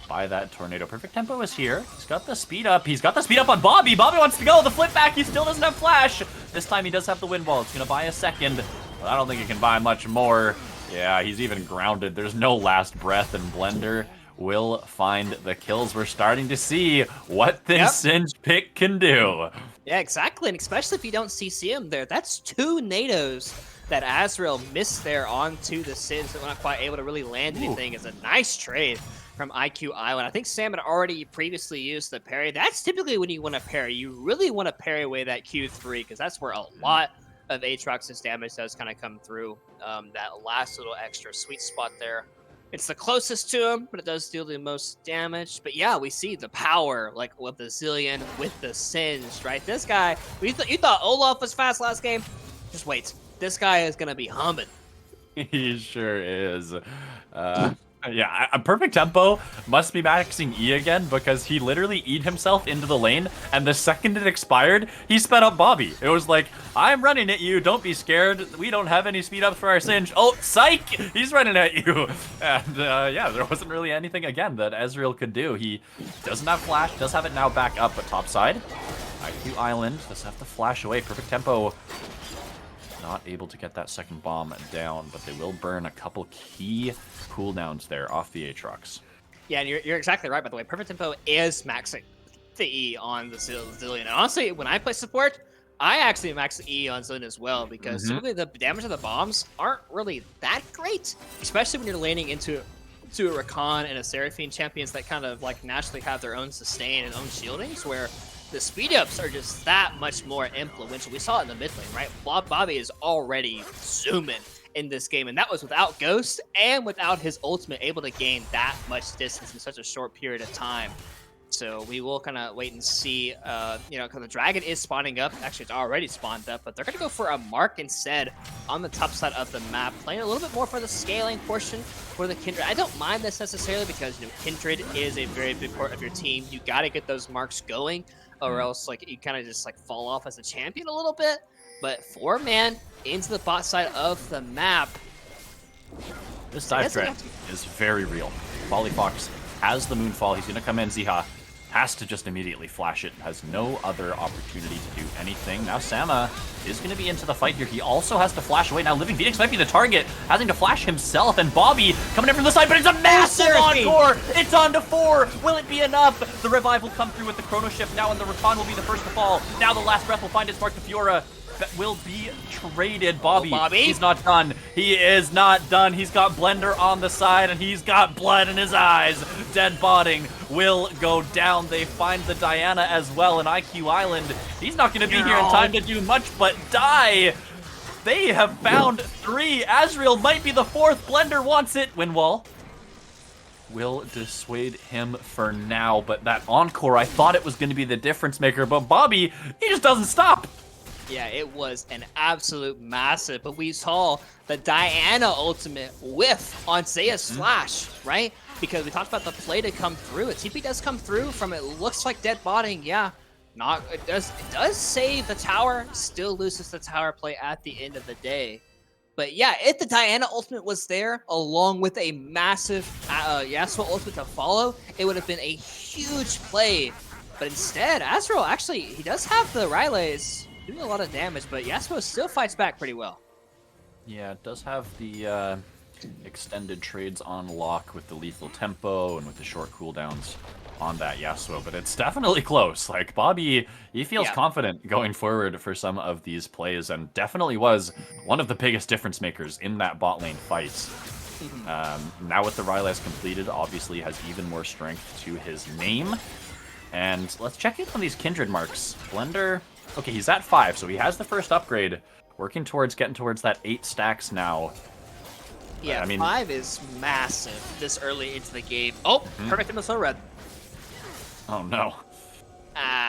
S1: by that tornado. Perfect Tempo is here. He's got the speed up. He's got the speed up on Bobby. Bobby wants to go. The flip back. He still doesn't have flash. This time he does have the wind wall. It's going to buy a second, but I don't think he can buy much more. Yeah, he's even grounded. There's no last breath, and Blender will find the kills. We're starting to see what this Singe pick can do.
S2: Yeah, exactly. And especially if you don't CC him there. That's 2 NATOs that Azrael missed there onto the Singe that we're not quite able to really land anything. Is a nice trade from IQ Island. I think Sam had already previously used the parry. That's typically when you want to parry. You really want to parry away that Q3 because that's where a lot of Aatrox's damage does kind of come through. That last little extra sweet spot there. It's the closest to him, but it does deal the most damage. But yeah, we see the power, like with the Zillion, with the Singed, right? This guy, you thought Olaf was fast last game? Just wait. This guy is going to be humming.
S1: He sure is. Yeah, a perfect tempo must be maxing E again because he literally E'd himself into the lane, and the second it expired, he sped up Bobby. It was like, I'm running at you, don't be scared. We don't have any speed ups for our Singe. Oh, psych! He's running at you. And yeah, there wasn't really anything, again, that Ezreal could do. He doesn't have flash, does have it now back up, but top side, IQ Island does have to flash away. Perfect tempo. Not able to get that second bomb down, but they will burn a couple key cooldowns there off the Aatrox.
S2: Yeah, and you're exactly right, by the way. Perfect Tempo is maxing the E on the Zillion. And honestly, when I play support, I actually max the E on Zillion as well, because typically the damage of the bombs aren't really that great, especially when you're laning into a Rakan and a Seraphine champions that kind of like naturally have their own sustain and own shieldings, where the speed ups are just that much more influential. We saw it in the mid lane, right? Bobby is already zooming in this game, and that was without Ghost and without his ultimate able to gain that much distance in such a short period of time. So we will kind of wait and see, you know, because the dragon is spawning up. Actually, it's already spawned up, but they're going to go for a mark instead on the top side of the map, playing a little bit more for the scaling portion for the Kindred. I don't mind this necessarily because, you know, Kindred is a very big part of your team. You got to get those marks going, or else like you kind of just like fall off as a champion a little bit. But 4-man into the bot side of the map.
S1: This dive threat is very real. Fox has the Moonfall. He's going to come in. Ziha has to just immediately flash it. Has no other opportunity to do anything. Now Sama is going to be into the fight here. He also has to flash away. Now Living Phoenix might be the target, having to flash himself. And Bobby coming in from the side, but it's a massive encore. It's on to 4. Will it be enough? The revive will come through with the Chrono Shift now, and the Rakan will be the first to fall. Now the last breath will find its mark. The Fiora that will be traded. Bobby, he's not done. He is not done. He's got Blender on the side, and he's got blood in his eyes. Dead botting will go down. They find the Diana as well, and IQ Island, he's not going to be here in time to do much but die. They have found 3. Azriel might be the 4th. Blender wants it. Windwall will dissuade him for now, but that encore, I thought it was going to be the difference maker, but Bobby, he just doesn't stop.
S2: Yeah, it was an absolute massive, but we saw the Diana ultimate whiff on Zaya's flash, right? Because we talked about the play to come through. A TP does come through from, it looks like dead botting, yeah. It does save the tower, still loses the tower play at the end of the day. But yeah, if the Diana ultimate was there, along with a massive Yasuo ultimate to follow, it would have been a huge play. But instead, Azrael actually, he does have the Rylays doing a lot of damage, but Yasuo still fights back pretty well.
S1: Yeah, it does have the extended trades on lock with the lethal tempo and with the short cooldowns on that Yasuo, but it's definitely close. Like, Bobby, he feels confident going forward for some of these plays, and definitely was one of the biggest difference makers in that bot lane fight. Now with the Rylas completed, obviously has even more strength to his name. And let's check in on these Kindred marks. Blender, okay, he's at 5, so he has the first upgrade. Working towards getting towards that 8 stacks now.
S2: Yeah, I mean, 5 is massive this early into the game. Oh, perfect in the slow red.
S1: Oh no.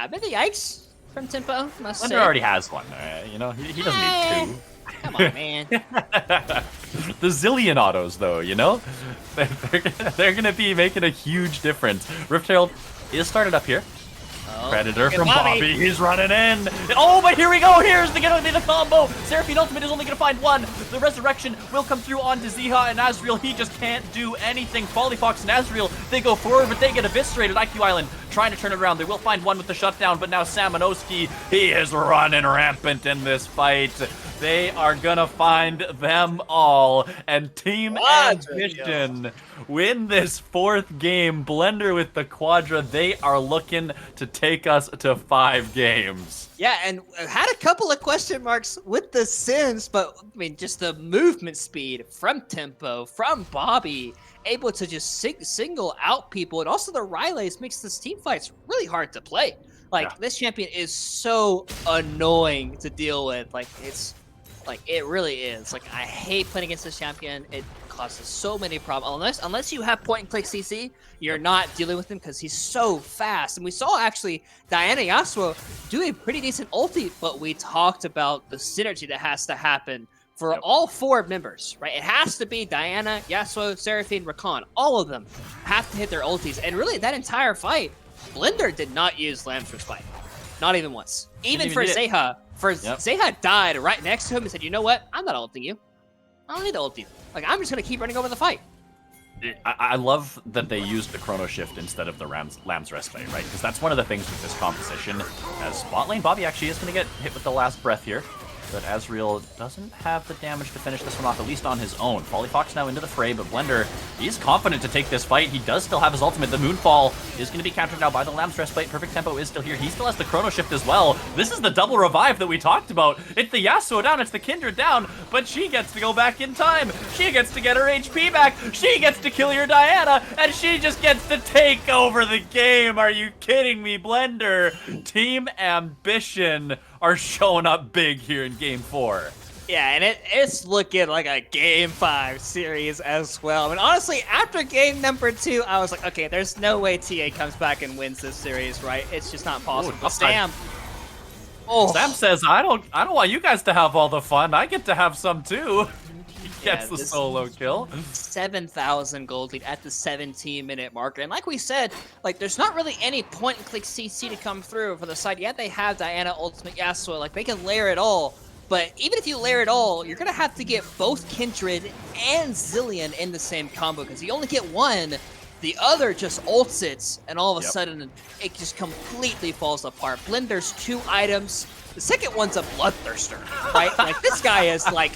S2: Bit of yikes from Tempo, must say.
S1: Blender already has one. You know, he doesn't need 2.
S2: Come on, man.
S1: The Zillion autos, though, you know? They're going to be making a huge difference. Rift Herald is started up here. Predator from Bobby. He's running in. Oh, but here we go. Here's the combo. Seraphine Ultimate is only going to find 1. The Resurrection will come through onto Ziha and Azriel. He just can't do anything. Fox and Azriel, they go forward, but they get eviscerated. IQ Island trying to turn it around. They will find 1 with the shutdown, but now Samanowski, he is running rampant in this fight. They are gonna find them all, and Team Ambition win this 4th game. Blender with the Quadra. They are looking to take us to 5 games.
S2: Yeah, and had a couple of question marks with the Sims, but I mean, just the movement speed from Tempo, from Bobby, able to just single out people, and also the Rileys makes this team fights really hard to play. Like, this champion is so annoying to deal with. Like, it really is. Like, I hate playing against this champion. It causes so many problems. Unless you have point and click CC, you're not dealing with him because he's so fast. And we saw actually Diana Yasuo do a pretty decent ulti, but we talked about the synergy that has to happen for all 4 members, right? It has to be Diana, Yasuo, Seraphine, Rakan. All of them have to hit their ultis. And really, that entire fight, Blender did not use Lamb's Respite. Not even once. Even for Zeha. Zeha died right next to him and said, you know what? I'm not ulting you. I don't need to ult you. Like, I'm just going to keep running over the fight.
S1: I love that they used the Chrono Shift instead of the Lamb's Respite, right? Because that's one of the things with this composition. As bot lane, Bobby actually is going to get hit with the last breath here. But Azriel doesn't have the damage to finish this one off, at least on his own. Polyfox now into the fray, but Blender, he's confident to take this fight. He does still have his ultimate. The Moonfall is going to be countered now by the Lamb's Respite. Perfect Tempo is still here. He still has the Chrono Shift as well. This is the double revive that we talked about. It's the Yasuo down, it's the Kindred down, but she gets to go back in time. She gets to get her HP back. She gets to kill your Diana, and she just gets to take over the game. Are you kidding me, Blender? Team Ambition are showing up big here in Game 4.
S2: Yeah, and it's looking like a Game 5 series as well. I mean, honestly, after game number 2, I was like, okay, there's no way TA comes back and wins this series, right? It's just not possible. But Sam
S1: says, I don't want you guys to have all the fun. I get to have some too. He gets the solo kill.
S2: 7,000 gold lead at the 17-minute marker. And like we said, like, there's not really any point and click CC to come through for the side. Yeah, they have Diana, Ultimate Yasuo. Like, they can layer it all. But even if you layer it all, you're going to have to get both Kindred and Zillion in the same combo, because you only get one. The other just ults it, and all of a sudden, it just completely falls apart. Blender's 2 items. The second one's a Bloodthirster, right? Like, this guy is like,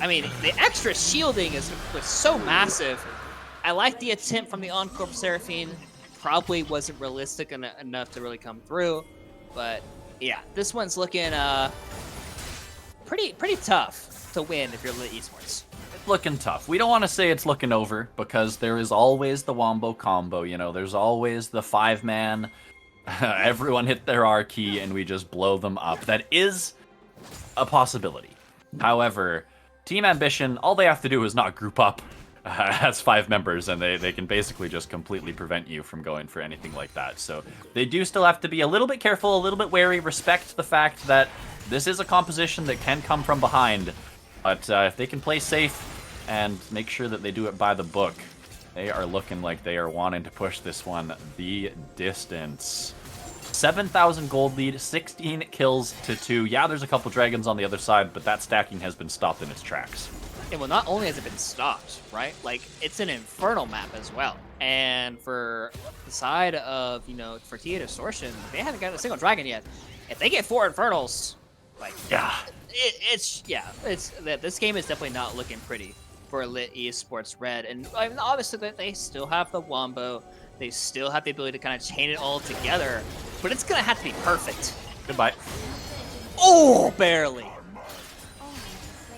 S2: I mean, the extra shielding was so massive. I like the attempt from the Encore Seraphine. Probably wasn't realistic enough to really come through. But, yeah, this one's looking pretty tough to win if you're Lit Esports.
S1: It's looking tough. We don't want to say it's looking over, because there is always the Wombo combo, you know. There's always the 5-man. Everyone hit their R key and we just blow them up. That is a possibility. However, Team Ambition, all they have to do is not group up as 5 members, and they can basically just completely prevent you from going for anything like that. So they do still have to be a little bit careful, a little bit wary, respect the fact that this is a composition that can come from behind. But if they can play safe and make sure that they do it by the book, they are looking like they are wanting to push this one the distance. 7,000 gold lead, 16 kills to 2. Yeah, there's a couple dragons on the other side, but that stacking has been stopped in its tracks.
S2: And well, not only has it been stopped, right? Like, it's an Infernal map as well. And for the side of, you know, for TA Distortion, they haven't got a single dragon yet. If they get 4 Infernals, like, this game is definitely not looking pretty for Lit Esports Red. And I mean, obviously, they still have the Wombo. They still have the ability to kind of chain it all together, but it's going to have to be perfect.
S1: Goodbye.
S2: Oh, barely.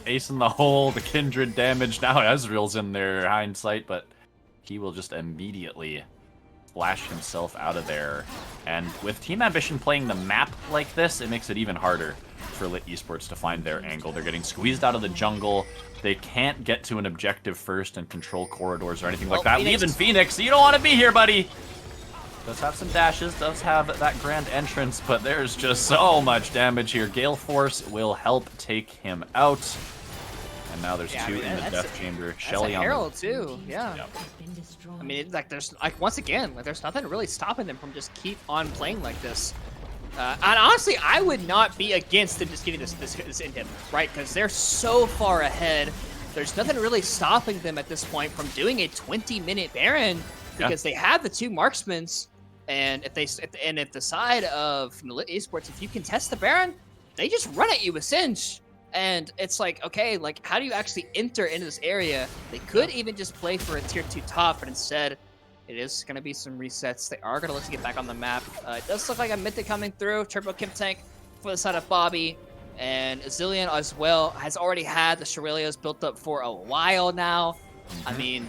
S1: Ace in the hole, the Kindred damage. Now Ezreal's in there, hindsight, but he will just immediately flash himself out of there. And with Team Ambition playing the map like this, it makes it even harder for Lit Esports to find their angle. They're getting squeezed out of the jungle. They can't get to an objective first and control corridors or anything like that. Even Phoenix, you don't want to be here, buddy. Does have some dashes, does have that grand entrance, but there's just so much damage here. Gale Force will help take him out. And now there's 2 in the Death Chamber. Shelly on
S2: Herald too, yeah. Yep. I mean, like, there's, like, once again, like, there's nothing really stopping them from just keep on playing like this. And honestly, I would not be against them just getting this indent, right? Because they're so far ahead. There's nothing really stopping them at this point from doing a 20-minute Baron, because they have the 2 marksmans. And if the side of Lit Esports, if you contest the Baron, they just run at you with Singe. And it's like, okay, like how do you actually enter into this area? They could even just play for a tier 2 top, but instead it is going to be some resets. They are going to look to get back on the map. It does look like a Mythic coming through. Turbo Kim Tank for the side of Bobby. And Zillion as well has already had the Shurelios built up for a while now. I mean,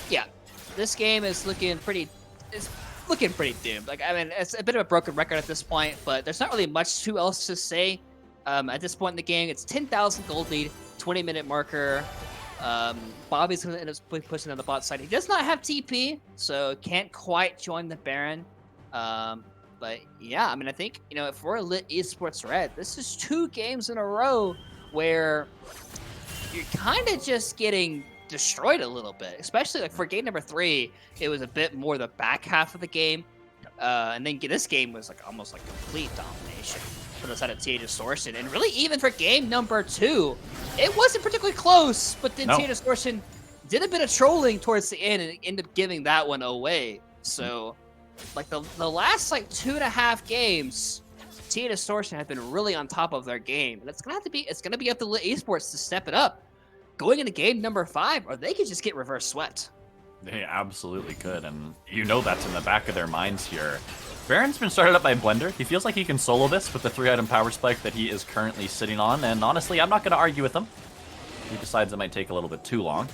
S2: yeah, this game is looking pretty doomed. Like, I mean, it's a bit of a broken record at this point, but there's not really much too else to say. At this point in the game, it's 10,000 gold lead, 20-minute marker. Bobby's going to end up pushing on the bot side. He does not have TP, so can't quite join the Baron. But yeah, I mean, I think, you know, if we're Lit Esports Red, this is 2 games in a row where you're kind of just getting destroyed a little bit, especially like for game number 3, it was a bit more the back half of the game. And then this game was like almost like complete domination for the side of TA Distortion. And really even for game number 2, it wasn't particularly close, but then TA Distortion did a bit of trolling towards the end and ended up giving that one away. So like the last like 2.5 games, TA Distortion have been really on top of their game. And it's gonna be up to Lit Esports to step it up going into game number 5, or they could just get reverse swept.
S1: They absolutely could, and you know that's in the back of their minds here. Baron's been started up by Blender. He feels like he can solo this with the 3-item power spike that he is currently sitting on, and honestly, I'm not going to argue with him. He decides it might take a little bit too long,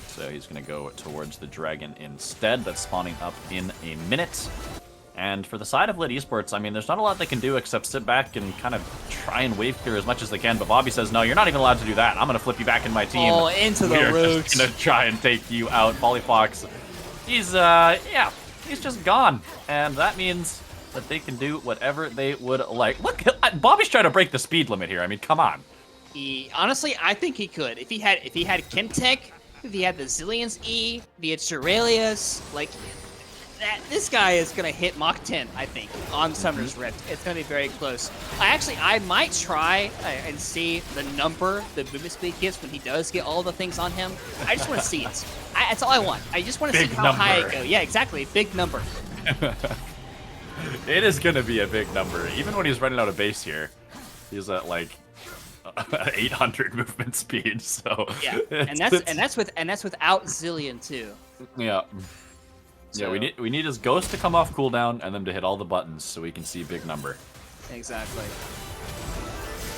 S1: so he's going to go towards the dragon instead. That's spawning up in a minute. And for the side of Lit Esports, I mean, there's not a lot they can do except sit back and kind of try and wave clear as much as they can. But Bobby says, no, you're not even allowed to do that. I'm going to flip you back in my team.
S2: Oh, into the roots.
S1: We're just going to try and take you out. Polyfox, he's just gone. And that means that they can do whatever they would like. Look, Bobby's trying to break the speed limit here. I mean, come on.
S2: Honestly, I think he could. If he had Kimtech, if he had the Zillions E, if he had Shurelios, like... this guy is going to hit Mach 10, I think, on Summoner's Rift. It's going to be very close. I might try and see the number the movement speed gets when he does get all the things on him. I just want to see it. That's all I want. I just want to see how high it goes. Yeah, exactly. Big number.
S1: It is going to be a big number. Even when he's running out of base here, he's at like 800 movement speed. So
S2: yeah, and that's without Zillion too.
S1: Yeah.
S2: So,
S1: yeah, we need his ghost to come off cooldown and them to hit all the buttons so we can see big number.
S2: Exactly.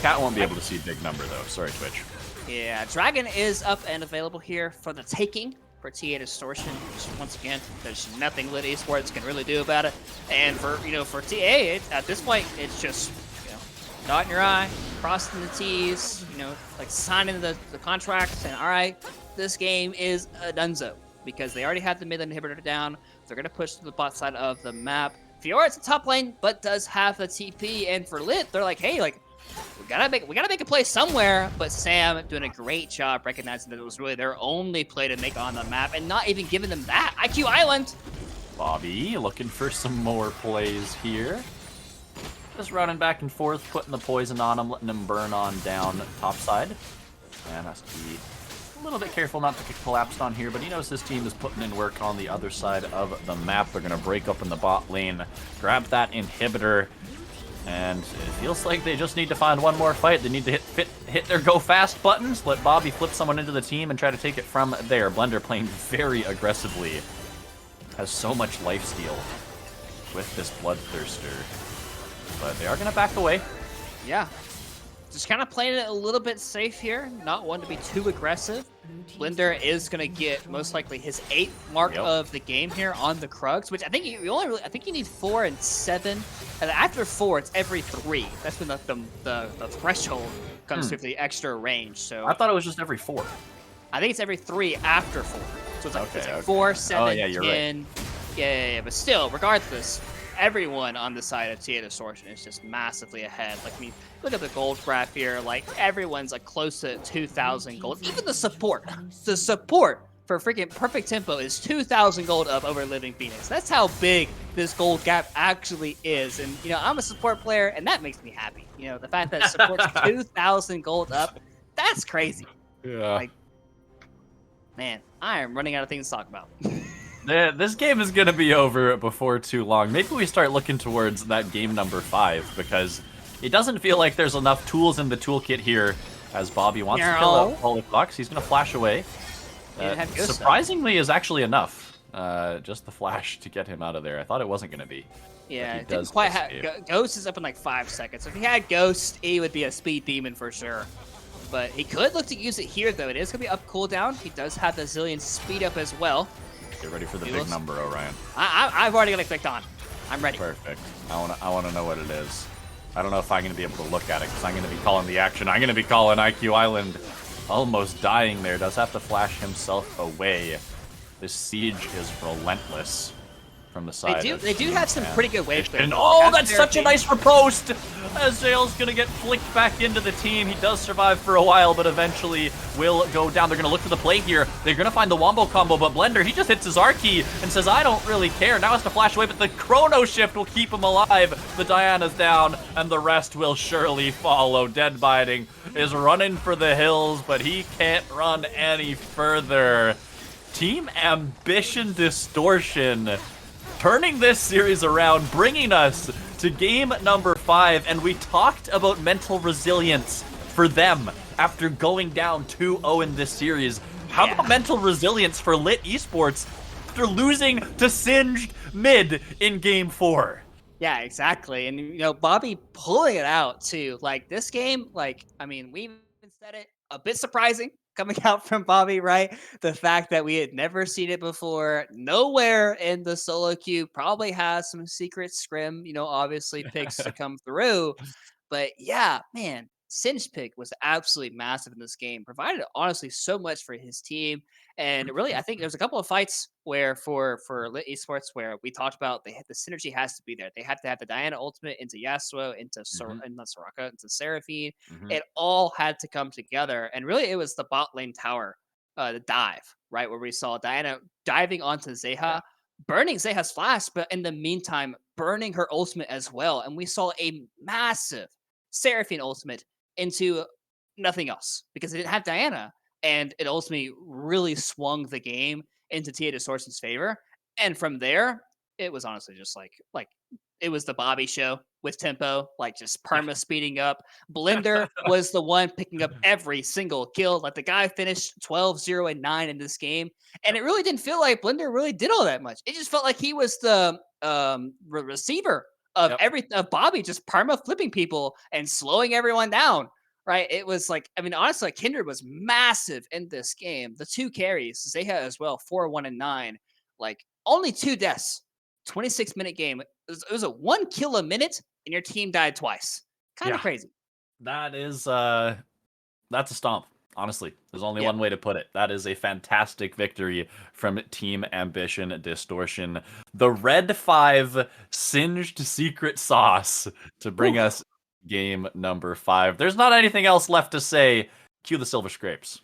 S1: Cat won't be able to see big number though. Sorry, Twitch.
S2: Yeah, Dragon is up and available here for the taking for TA Distortion. Once again, there's nothing Lit Esports can really do about it. And for TA, at this point, it's just dotting your I, crossing the T's, like signing the contracts, and all right, this game is a donezo. Because they already have the mid lane inhibitor down. They're going to push to the bot side of the map. Fiora's a top lane, but does have the TP. And for Lit, they're like, hey, like, we gotta make a play somewhere. But Sam doing a great job recognizing that it was really their only play to make on the map and not even giving them that. IQ Island.
S1: Bobby looking for some more plays here. Just running back and forth, putting the poison on him, letting him burn on down top side. And has to be a little bit careful not to get collapsed on here, but he knows his team is putting in work on the other side of the map. They're going to break up in the bot lane, grab that inhibitor, and it feels like they just need to find one more fight. They need to hit their go fast buttons, let Bobby flip someone into the team and try to take it from there. Blender playing very aggressively. Has so much lifesteal with this Bloodthirster, but they are going to back away.
S2: Yeah. Just kind of playing it a little bit safe here, not one to be too aggressive. Blender is going to get most likely his 8th mark of the game here on the Krugs, which I think you need 4 and 7. And after 4, it's every 3. That's when the threshold comes to the extra range. So
S1: I thought it was just every 4.
S2: I think it's every 3 after 4. So it's like 4, 7,
S1: yeah, you're
S2: 10.
S1: Right.
S2: Yeah, but still, regardless, everyone on the side of TA Distortion is just massively ahead. Like, I mean, look at the gold graph here. Like, everyone's like close to 2,000 gold. Even the support for freaking Perfect Tempo is 2,000 gold up over Living Phoenix. That's how big this gold gap actually is. And, I'm a support player, and that makes me happy. The fact that support's 2,000 gold up, that's crazy.
S1: Yeah.
S2: Like, man, I am running out of things to talk about.
S1: This game is going to be over before too long. Maybe we start looking towards that game number 5, because it doesn't feel like there's enough tools in the toolkit here as Bobby wants to kill a Holy Fox. He's going to flash away. Surprisingly is actually enough. Just the flash to get him out of there. I thought it wasn't going to be.
S2: Yeah, it didn't quite have... Ghost is up in like 5 seconds. If he had Ghost, he would be a speed demon for sure. But he could look to use it here, though. It is going to be up cooldown. He does have the Zillion speed up as well.
S1: Get ready for the big number, Orion.
S2: I've already got it clicked on. I'm ready.
S1: Perfect. I want to know what it is. I don't know if I'm going to be able to look at it, because I'm going to be calling the action. I'm going to be calling IQ Island. Almost dying there. Does have to flash himself away. This siege is relentless from the side.
S2: They do have some pretty good wave clear.
S1: And that's such a nice riposte! Azael's gonna get flicked back into the team. He does survive for a while, but eventually will go down. They're gonna look for the play here. They're gonna find the wombo combo, but Blender, he just hits his R key and says, I don't really care. Now has to flash away, but the chrono shift will keep him alive. The Diana's down, and the rest will surely follow. Deadbiting is running for the hills, but he can't run any further. Team Ambition Distortion turning this series around, bringing us to game number 5, and we talked about mental resilience for them after going down 2-0 in this series. How about mental resilience for Lit Esports after losing to Singed mid in game 4?
S2: Yeah, exactly. And, you know, Bobby pulling it out, too. Like, this game, like, I mean, we even said it, a bit surprising coming out from Bobby, right? The fact that we had never seen it before, nowhere in the solo queue, probably has some secret scrim, you know, obviously picks to come through. But yeah, man, Singed pick was absolutely massive in this game, provided honestly so much for his team. And really, I think there's a couple of fights where for Lit Esports where we talked about the synergy has to be there. They have to have the Diana ultimate into Yasuo, into not Soraka, into Seraphine. It all had to come together. And really, it was the bot lane tower, the dive, right? Where we saw Diana diving onto Zeha, burning Zeha's flash, but in the meantime, burning her ultimate as well. And we saw a massive Seraphine ultimate into nothing else because it didn't have Diana. And it ultimately really swung the game into TA Distortion's favor. And from there, it was honestly just like it was the Bobby show with tempo, like just perma speeding up. Blender was the one picking up every single kill. Like the guy finished 12-0-9 in this game. And it really didn't feel like Blender really did all that much. It just felt like he was the receiver of of Bobby just perma flipping people and slowing everyone down. Right, it was like, I mean, honestly, like Kindred was massive in this game. The 2 carries, Zeha as well, 4, 1, and 9. Like, only 2 deaths, 26-minute game. It was a 1 kill a minute, and your team died twice. Kind of crazy.
S1: That is, that's a stomp. Honestly, there's only one way to put it. That is a fantastic victory from Team Ambition Distortion. The Red 5 Singed secret sauce to bring us game number 5. There's not anything else left to say. Cue the Silver Scrapes.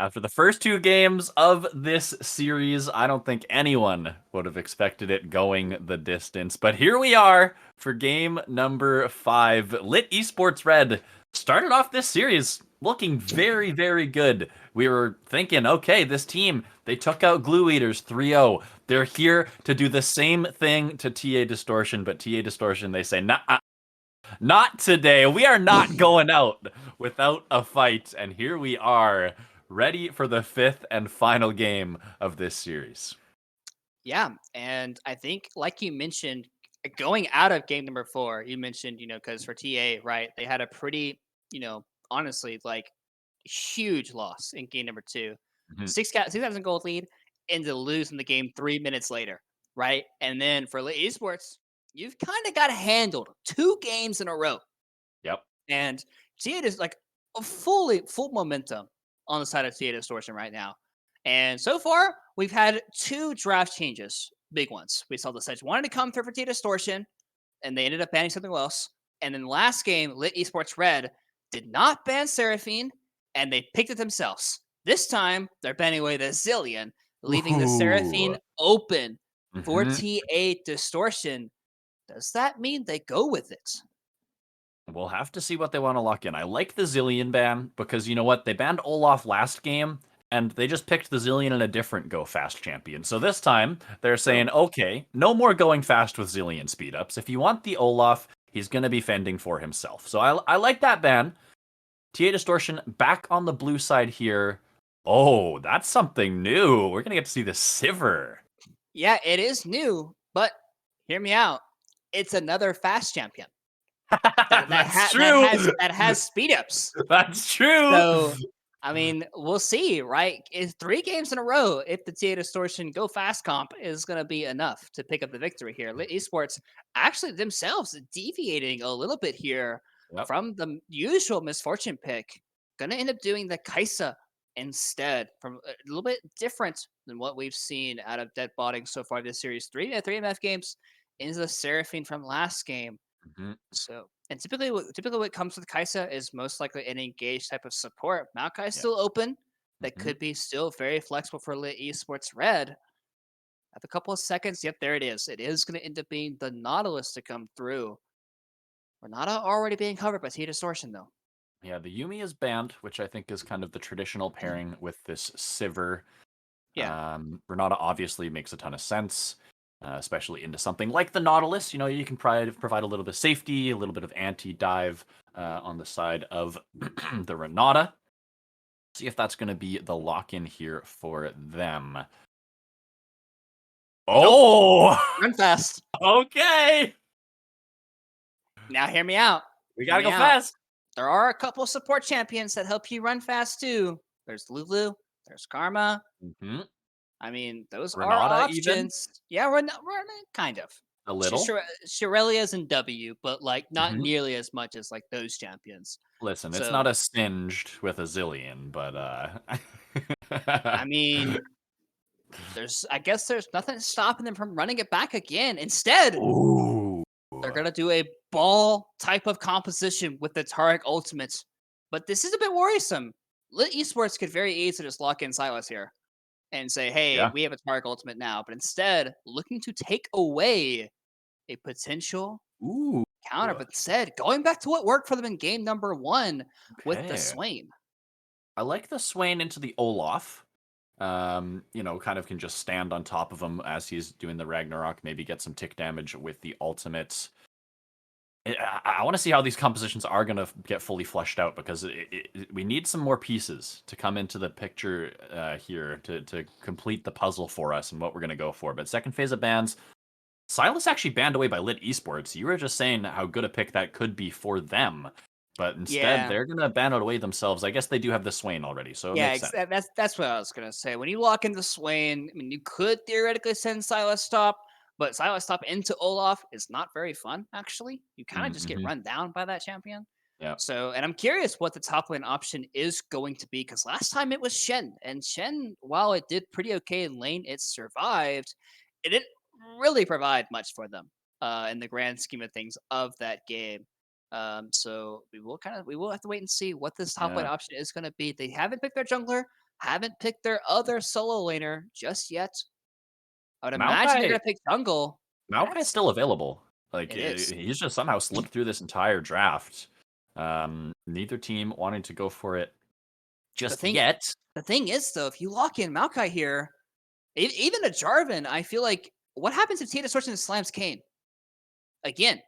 S1: After the first 2 games of this series, I don't think anyone would have expected it going the distance. But here we are for game number 5. Lit Esports Red started off this series looking very, very good. We were thinking, okay, this team, they took out Glue Eaters 3-0. They're here to do the same thing to TA Distortion, but TA Distortion, they say, nah, not today. We are not going out without a fight. And here we are, ready for the 5th and final game of this series.
S2: Yeah, and I think, like you mentioned, going out of game number 4, you mentioned, because for TA, right, they had a pretty, honestly, like, huge loss in game number 2.
S1: Mhm.
S2: 6,000 gold lead, and to lose in the game 3 minutes later, right? And then for Lit Esports, you've kind of got handled 2 games in a row.
S1: Yep.
S2: And TA is like a full momentum on the side of TA Distortion right now. And so far, we've had 2 draft changes, big ones. We saw the Sedge wanted to come through for TA Distortion, and they ended up banning something else. And then last game, Lit Esports Red did not ban Seraphine, and they picked it themselves. This time, they're banning away the Zillion, leaving the Seraphine
S1: Ooh.
S2: open for
S1: Mhm.
S2: TA Distortion. Does that mean they go with it?
S1: We'll have to see what they want to lock in. I like the Zillion ban because you know what? They banned Olaf last game, and they just picked the Zillion in a different Go Fast champion. So this time, they're saying, okay, no more going fast with Zillion speed ups. If you want the Olaf, he's going to be fending for himself. So I like that ban. TA Distortion back on the blue side here. Oh, that's something new. We're going to get to see the Sivir.
S2: Yeah, it is new, but hear me out. It's another fast champion that
S1: That's true.
S2: that has speed ups.
S1: That's true.
S2: So, I mean, we'll see, right? Is 3 games in a row if the TA Distortion Go Fast comp is going to be enough to pick up the victory here. Lit Esports actually themselves deviating a little bit here
S1: Yep.
S2: from the usual misfortune pick. Going to end up doing the Kaisa instead, from a little bit different than what we've seen out of Dead Botting so far this series. 3 MF games into the Seraphine from last game.
S1: Mhm.
S2: So, and typically what comes with Kaisa is most likely an engaged type of support. Maokai is
S1: Yeah.
S2: still open. That
S1: Mhm.
S2: could be still very flexible for Lit Esports Red. Have a couple of seconds. Yep, there it is. It is going to end up being the Nautilus to come through. Renata already being covered by T Distortion though.
S1: Yeah, the Yumi is banned, which I think is kind of the traditional pairing with this Sivir.
S2: Yeah.
S1: Renata obviously makes a ton of sense, especially into something like the Nautilus. You know, you can provide a little bit of safety, a little bit of anti-dive on the side of the Renata. See if that's going to be the lock-in here for them. Oh!
S2: Run fast.
S1: Okay!
S2: Now hear me out.
S1: We
S2: Hear
S1: gotta
S2: me
S1: go
S2: out.
S1: fast.
S2: There are a couple support champions that help you run fast too. There's Lulu. There's Karma.
S1: Mm-hmm.
S2: I mean, those are
S1: Renata even?
S2: options. Yeah, we're kind of.
S1: A little.
S2: Shirelia's in W, but like not
S1: Mhm.
S2: nearly as much as like those champions.
S1: Listen, it's not
S2: So
S1: a singed with a zillion, but
S2: I mean, I guess there's nothing stopping them from running it back again. Instead,
S1: Ooh.
S2: they're gonna do a ball type of composition with the Tarek ultimates. But this is a bit worrisome. Lit Esports could very easily just lock in Silas here and say, hey,
S1: Yeah.
S2: we have a Tarek ultimate now. But instead, looking to take away a potential
S1: Ooh.
S2: counter, but instead going back to what worked for them in game number 1 with the
S1: Okay.
S2: Swain.
S1: I like the Swain into the Olaf. You know, kind of can just stand on top of him as he's doing the Ragnarok, maybe get some tick damage with the ultimates. I want to see how these compositions are going to get fully fleshed out because we need some more pieces to come into the picture here to complete the puzzle for us and what we're going to go for. But second phase of bans, Silas actually banned away by Lit Esports. You were just saying how good a pick that could be for them. But instead,
S2: Yeah.
S1: they're going to ban it away themselves. I guess they do have the Swain already, so it
S2: Yeah,
S1: makes sense.
S2: that's what I was gonna say. When you lock into Swain, I mean, you could theoretically send Silas Stop, but Silas Stop into Olaf is not very fun. Actually, you kind of just get
S1: Mm-hmm.
S2: run down by that champion.
S1: Yeah.
S2: So, and I'm curious what the top lane option is going to be because last time it was Shen, and Shen, while it did pretty okay in lane, it survived. It didn't really provide much for them in the grand scheme of things of that game. So we will have to wait and see what this top lane
S1: Yeah.
S2: option is going to be. They haven't picked their jungler. haven't picked their other solo laner just yet. I would imagine they're
S1: Maokai
S2: gonna pick jungle.
S1: Maokai's still available. Like,
S2: It is.
S1: he's just somehow slipped through this entire draft. Neither team wanting to go for it
S2: The
S1: just
S2: thing
S1: yet.
S2: the thing is, though, if you lock in Maokai here, even a Jarvan, I feel like what happens if Distortion slams Kane? Again,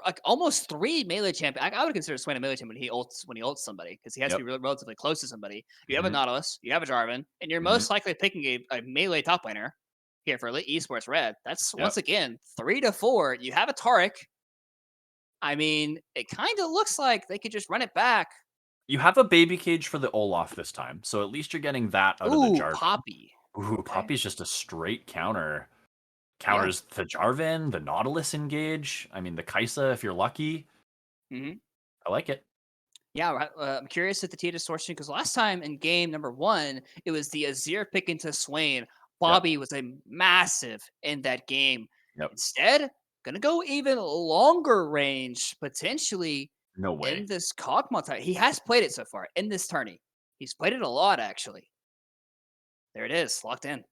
S2: like almost 3 melee champion. I would consider Swain a melee champion when he ults somebody because he has to
S1: Yep.
S2: be relatively close to somebody. You have a
S1: Mhm.
S2: Nautilus, you have a Jarvan, and you're
S1: Mhm.
S2: most likely picking a melee top laner here for Elite Esports Red. That's
S1: Yep.
S2: once again 3 to 4. You have a Taric. I mean, it kind of looks like they could just run it back.
S1: You have a baby cage for the Olaf this time, so at least you're getting that out of the
S2: Ooh,
S1: Jarvan.
S2: Poppy.
S1: Ooh,
S2: Okay.
S1: Poppy's just a straight counter.
S2: Yeah.
S1: Counters the Jarvan, the Nautilus engage. I mean, the Kaisa if you're lucky.
S2: Mhm.
S1: I like it.
S2: Yeah, I'm curious at the Tia Distortion because last time in game number 1, it was the Azir pick into Swain. Bobby was a massive in that game.
S1: Yep.
S2: Instead, gonna go even longer range potentially
S1: No way.
S2: in this Kog'Maw type. He has played it so far in this tourney. He's played it a lot actually. There it is, locked in.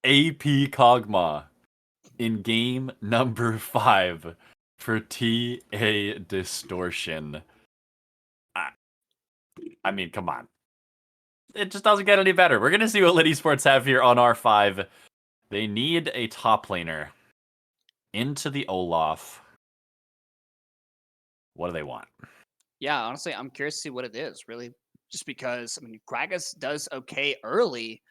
S1: AP Kog'Maw in game number 5 for TA Distortion. I mean, come on. It just doesn't get any better. We're going to see what Lit Esports have here on R5. They need a top laner into the Olaf. What do they want?
S2: Yeah, honestly, I'm curious to see what it is, really. Just because, I mean, Gragas does okay early,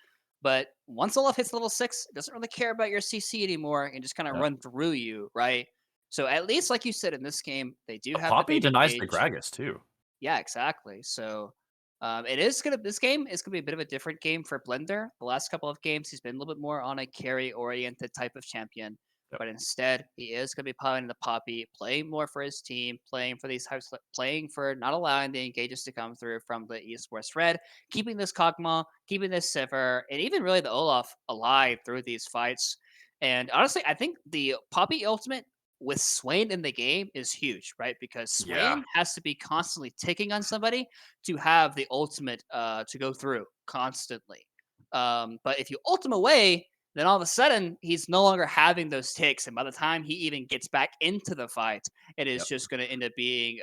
S2: but once Olaf hits level 6, it doesn't really care about your CC anymore and just kind of
S1: Yep.
S2: run through you, right? So at least, like you said, in this game, they do have
S1: Poppy
S2: the baby
S1: denies the
S2: cage.
S1: Gragas, too.
S2: Yeah, exactly. So this game is gonna be a bit of a different game for Blender. The last couple of games, he's been a little bit more on a carry-oriented type of champion.
S1: Yep.
S2: But instead, he is going to be piling the Poppy, playing more for his team, playing for these types, playing for not allowing the engages to come through from the Esports Red, keeping this Kog'Maw, keeping this Sivir, and even really the Olaf alive through these fights. And honestly, I think the Poppy ultimate with Swain in the game is huge, right? Because Swain has to be constantly ticking on somebody to have the ultimate to go through constantly. But if you ult him away, then all of a sudden he's no longer having those ticks, and by the time he even gets back into the fight, it is just going to end up being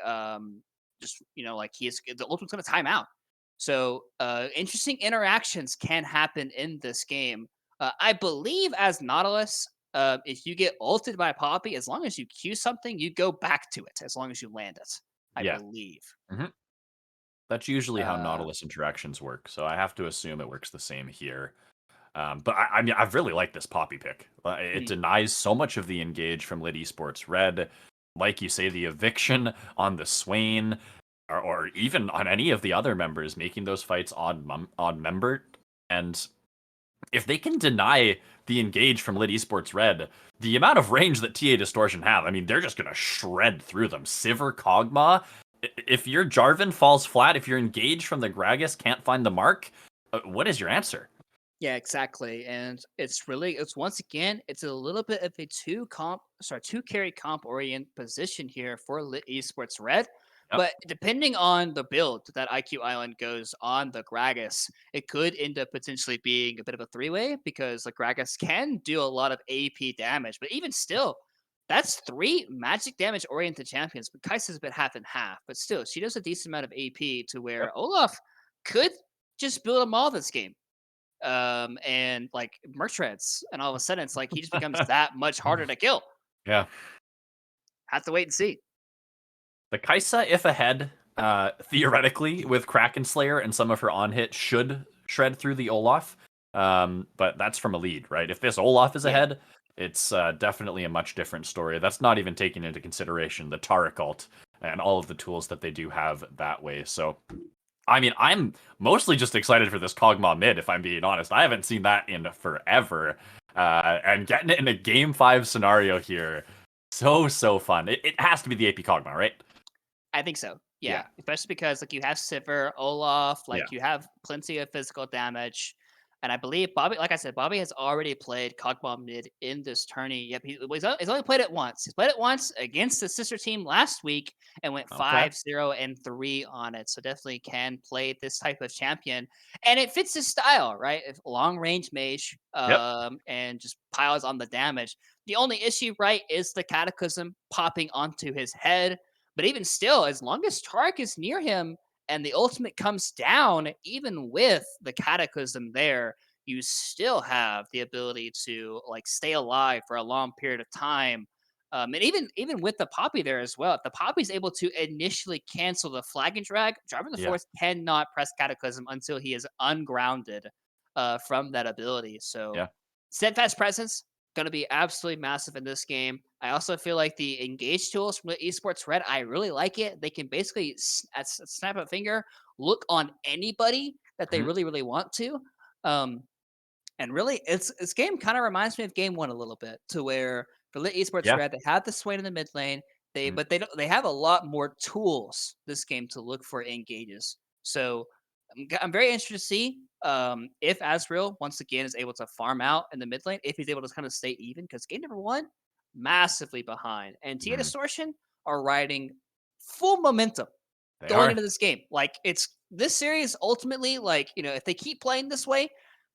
S2: just like the ultimate's going to time out. So interesting interactions can happen in this game. I believe as Nautilus, if you get ulted by Poppy, as long as you Q something, you go back to it as long as you land it. I believe.
S1: That's usually how Nautilus interactions work, so I have to assume it works the same here. But I mean, I've really liked this Poppy pick. It denies so much of the engage from Lit Esports Red. Like you say, the eviction on the Swain, or even on any of the other members, making those fights on member. And if they can deny the engage from Lit Esports Red, the amount of range that TA Distortion have, I mean, they're just going to shred through them. Sivir, Kog'Maw, if your Jarvan falls flat, if your engage from the Gragas can't find the mark, what is your answer?
S2: Yeah, exactly. And it's once again, it's a little bit of a two carry comp orient position here for Lit Esports Red.
S1: Yep.
S2: But depending on the build that IQ Island goes on the Gragas, it could end up potentially being a bit of a 3-way because the Gragas can do a lot of AP damage. But even still, that's 3 magic damage oriented champions. But Kaisa's a bit half and half. But still, she does a decent amount of AP to where Olaf could just build them all this game. And like merch reds, and all of a sudden it's like he just becomes that much harder to kill.
S1: Yeah.
S2: Have to wait and see.
S1: The Kaisa, if ahead, theoretically, with Kraken Slayer and some of her on-hit, should shred through the Olaf. But that's from a lead, right? If this Olaf is ahead, it's definitely a much different story. That's not even taking into consideration the Taric ult and all of the tools that they do have that way. So, I mean, I'm mostly just excited for this Kog'Maw mid, if I'm being honest. I haven't seen that in forever. And getting it in a Game 5 scenario here, so fun. It has to be the AP Kog'Maw, right?
S2: I think so. Yeah. Especially because like you have Sivir, Olaf, like
S1: Yeah.
S2: you have plenty of physical damage. And I believe Bobby, like I said, Bobby has already played Cogball mid in this tourney. Yep, he's only played it once. He's played it once against the sister team last week and went
S1: Okay.
S2: 5-0-3 on it. So definitely can play this type of champion. And it fits his style, right? Long range mage
S1: Yep.
S2: and just piles on the damage. The only issue, right, is the Cataclysm popping onto his head. But even still, as long as Tark is near him, and the ultimate comes down, even with the Cataclysm there, you still have the ability to like stay alive for a long period of time. And even with the Poppy there as well, if the Poppy's able to initially cancel the flag and drag, Driver the
S1: Yeah.
S2: Fourth cannot press Cataclysm until he is ungrounded from that ability. So
S1: Yeah.
S2: Steadfast Presence, going to be absolutely massive in this game. I also feel like the engage tools from Esports Red, I really like it. They can basically, at snap of a finger, look on anybody that they
S1: Mhm.
S2: really, really want to. And really, this game kind of reminds me of Game One a little bit, to where for Lit Esports
S1: Yeah.
S2: Red, they have the Swain in the mid lane.
S1: Mhm.
S2: But they have a lot more tools this game to look for engages. So I'm very interested to see if Azrael once again is able to farm out in the mid lane, if he's able to kind of stay even, because game number one, massively behind. And TA
S1: Mhm.
S2: Distortion are riding full momentum
S1: They
S2: going
S1: are.
S2: into this game. Like, it's this series ultimately, like, if they keep playing this way,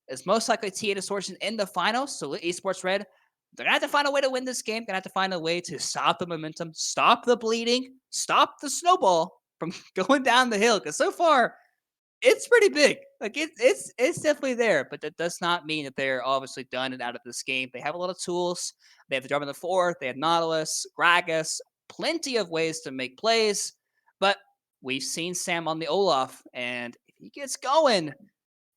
S2: it's most likely TA Distortion in the finals. So Esports Red, they're gonna have to find a way to win this game. Gonna have to find a way to stop the momentum, stop the bleeding, stop the snowball from going down the hill. Because so far, it's pretty big. Like, it's definitely there, but that does not mean that they're obviously done and out of this game. They have a lot of tools. They have the Drum in the Fourth. They have Nautilus, Gragas, plenty of ways to make plays. But we've seen Sam on the Olaf, and if he gets going,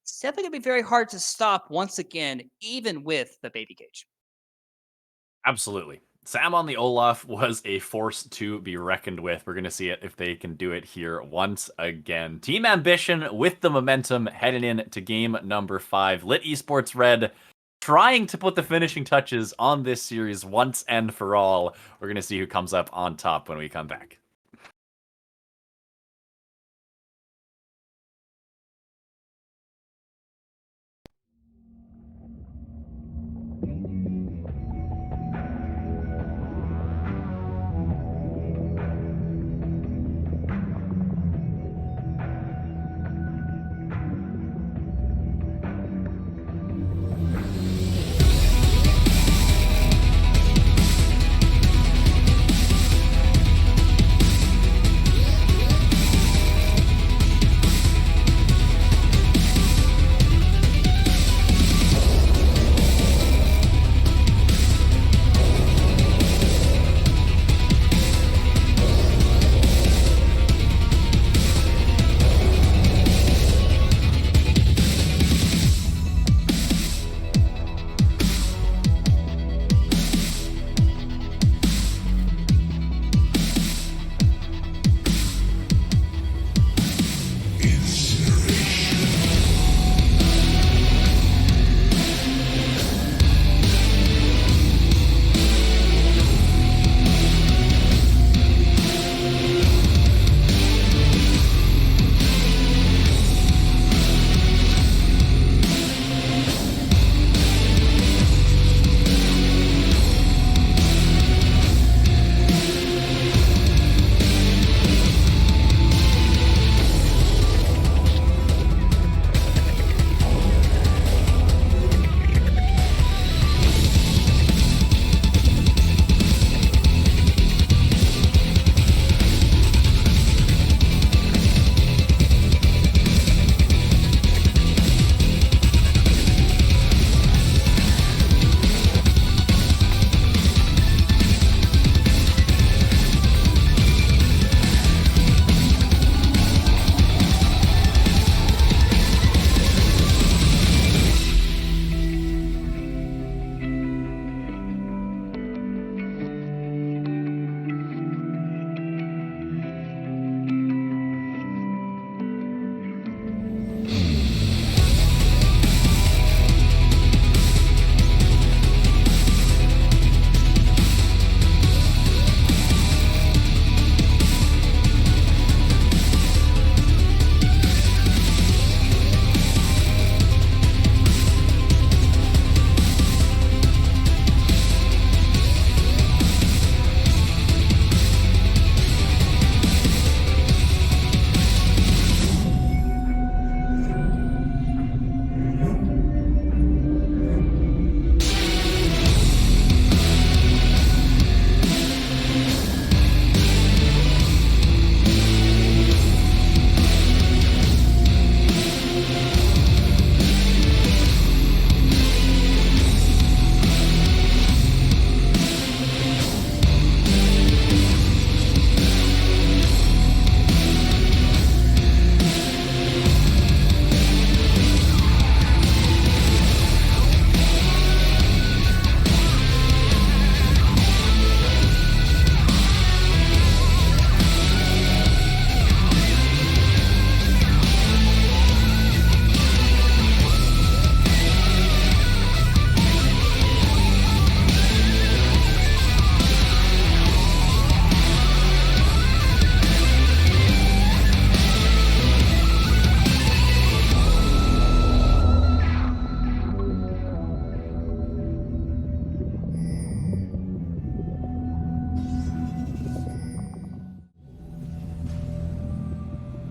S2: it's definitely gonna be very hard to stop once again, even with the baby cage.
S1: Absolutely. Sam on the Olaf was a force to be reckoned with. We're going to see it if they can do it here once again. Team Ambition with the momentum heading in to game number 5. Lit Esports Red trying to put the finishing touches on this series once and for all. We're going to see who comes up on top when we come back.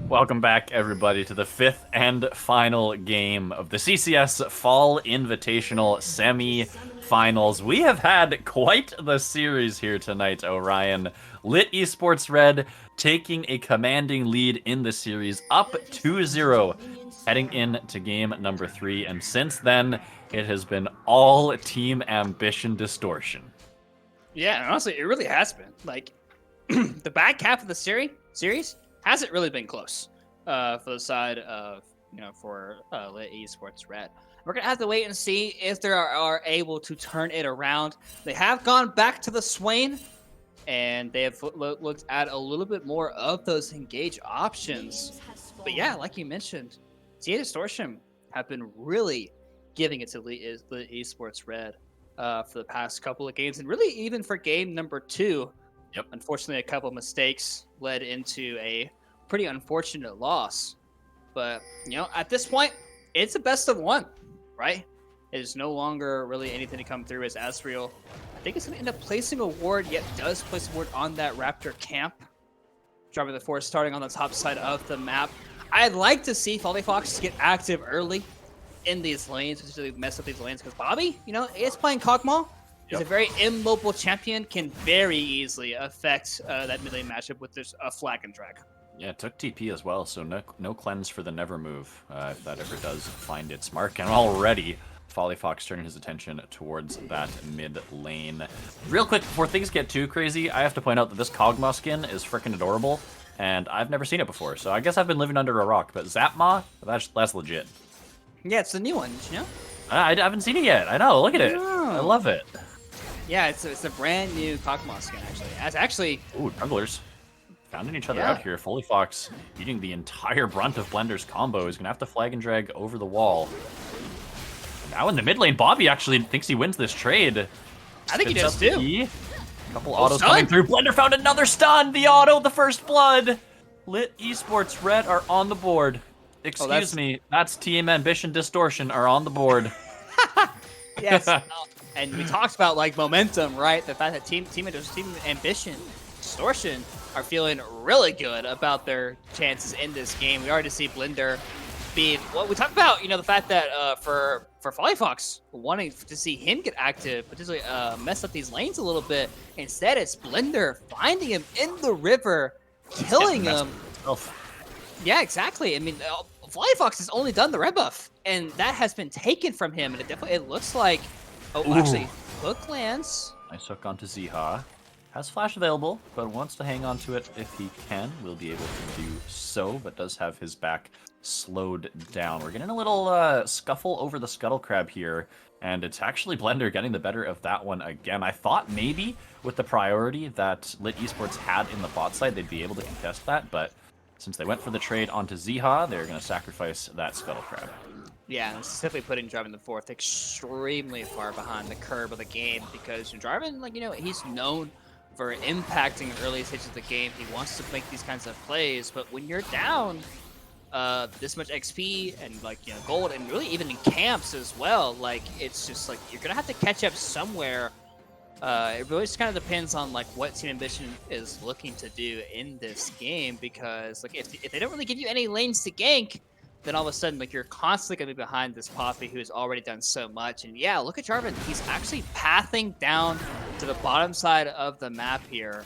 S1: Welcome back, everybody, to the 5th and final game of the CCS Fall Invitational Semi-Finals. We have had quite the series here tonight, Orion. Lit Esports Red taking a commanding lead in the series, up 2-0, heading into game number 3. And since then, it has been all Team Ambition Distortion.
S2: Yeah, and honestly, it really has been. Like, the back half of the series hasn't really been close for the side of, for Lit Esports Red. We're going to have to wait and see if they are able to turn it around. They have gone back to the Swain, and they have looked at a little bit more of those engage options. But yeah, like you mentioned, TA Distortion have been really giving it to Lit Esports Red for the past couple of games, and really even for game number 2.
S1: Yep.
S2: Unfortunately, a couple of mistakes led into a pretty unfortunate loss. But, at this point, it's a best of 1, right? It is no longer really anything to come through as Asriel. I think it's going to end up placing a ward, yet does place a ward on that Raptor camp. Driving the force starting on the top side of the map. I'd like to see Fox get active early in these lanes, particularly mess up these lanes, because Bobby, is playing Kog'Maw. He's a very immobile champion, can very easily affect that mid lane matchup with this flag and drag.
S1: Yeah, it took TP as well, so no cleanse for the Never Move, if that ever does find its mark. And already, Fox turning his attention towards that mid lane. Real quick, before things get too crazy, I have to point out that this Kog'Maw skin is freaking adorable, and I've never seen it before, so I guess I've been living under a rock, but Zapma, that's legit.
S2: Yeah, it's the new one,
S1: I haven't seen it yet. I know, look at it. I love it.
S2: Yeah, it's a brand new Kog'Maw skin, actually.
S1: Ooh, jugglers. Founding each other out here. Fox eating the entire brunt of Blender's combo. He's going to have to flag and drag over the wall. Now in the mid lane, Bobby actually thinks he wins this trade.
S2: I think he does too.
S1: A couple autos coming through. Blender found another stun. The auto, the first blood. Lit Esports Red are on the board. Excuse me, that's Team Ambition Distortion are on the board.
S2: Yes. And we talked about momentum, right? The fact that Team Ambition Distortion are feeling really good about their chances in this game. We already see Blender being we talked about, the fact that for Fox wanting to see him get active, particularly mess up these lanes a little bit. Instead, it's Blender finding him in the river, killing him. Yeah, exactly. I mean, Fox has only done the red buff, and that has been taken from him. And it looks like, actually, hook lands.
S1: Nice hook onto Ziha. Has flash available, but wants to hang on to it if he can. Will be able to do so, but does have his back slowed down. We're getting a little scuffle over the Scuttle Crab here, and it's actually Blender getting the better of that one again. I thought maybe with the priority that Lit Esports had in the bot side, they'd be able to contest that, but since they went for the trade onto Ziha, they're going to sacrifice that Scuttle Crab.
S2: Yeah, and specifically putting Jarvan the fourth extremely far behind the curve of the game, because Jarvan, he's known for impacting early stages of the game. He wants to make these kinds of plays, but when you're down this much XP and gold, and really even in camps as well, it's just you're gonna have to catch up somewhere. It really just kind of depends on what Team Ambition is looking to do in this game, because if they don't really give you any lanes to gank, then all of a sudden you're constantly gonna be behind this Poppy who's already done so much. And yeah, look at Jarvan, he's actually pathing down to the bottom side of the map here.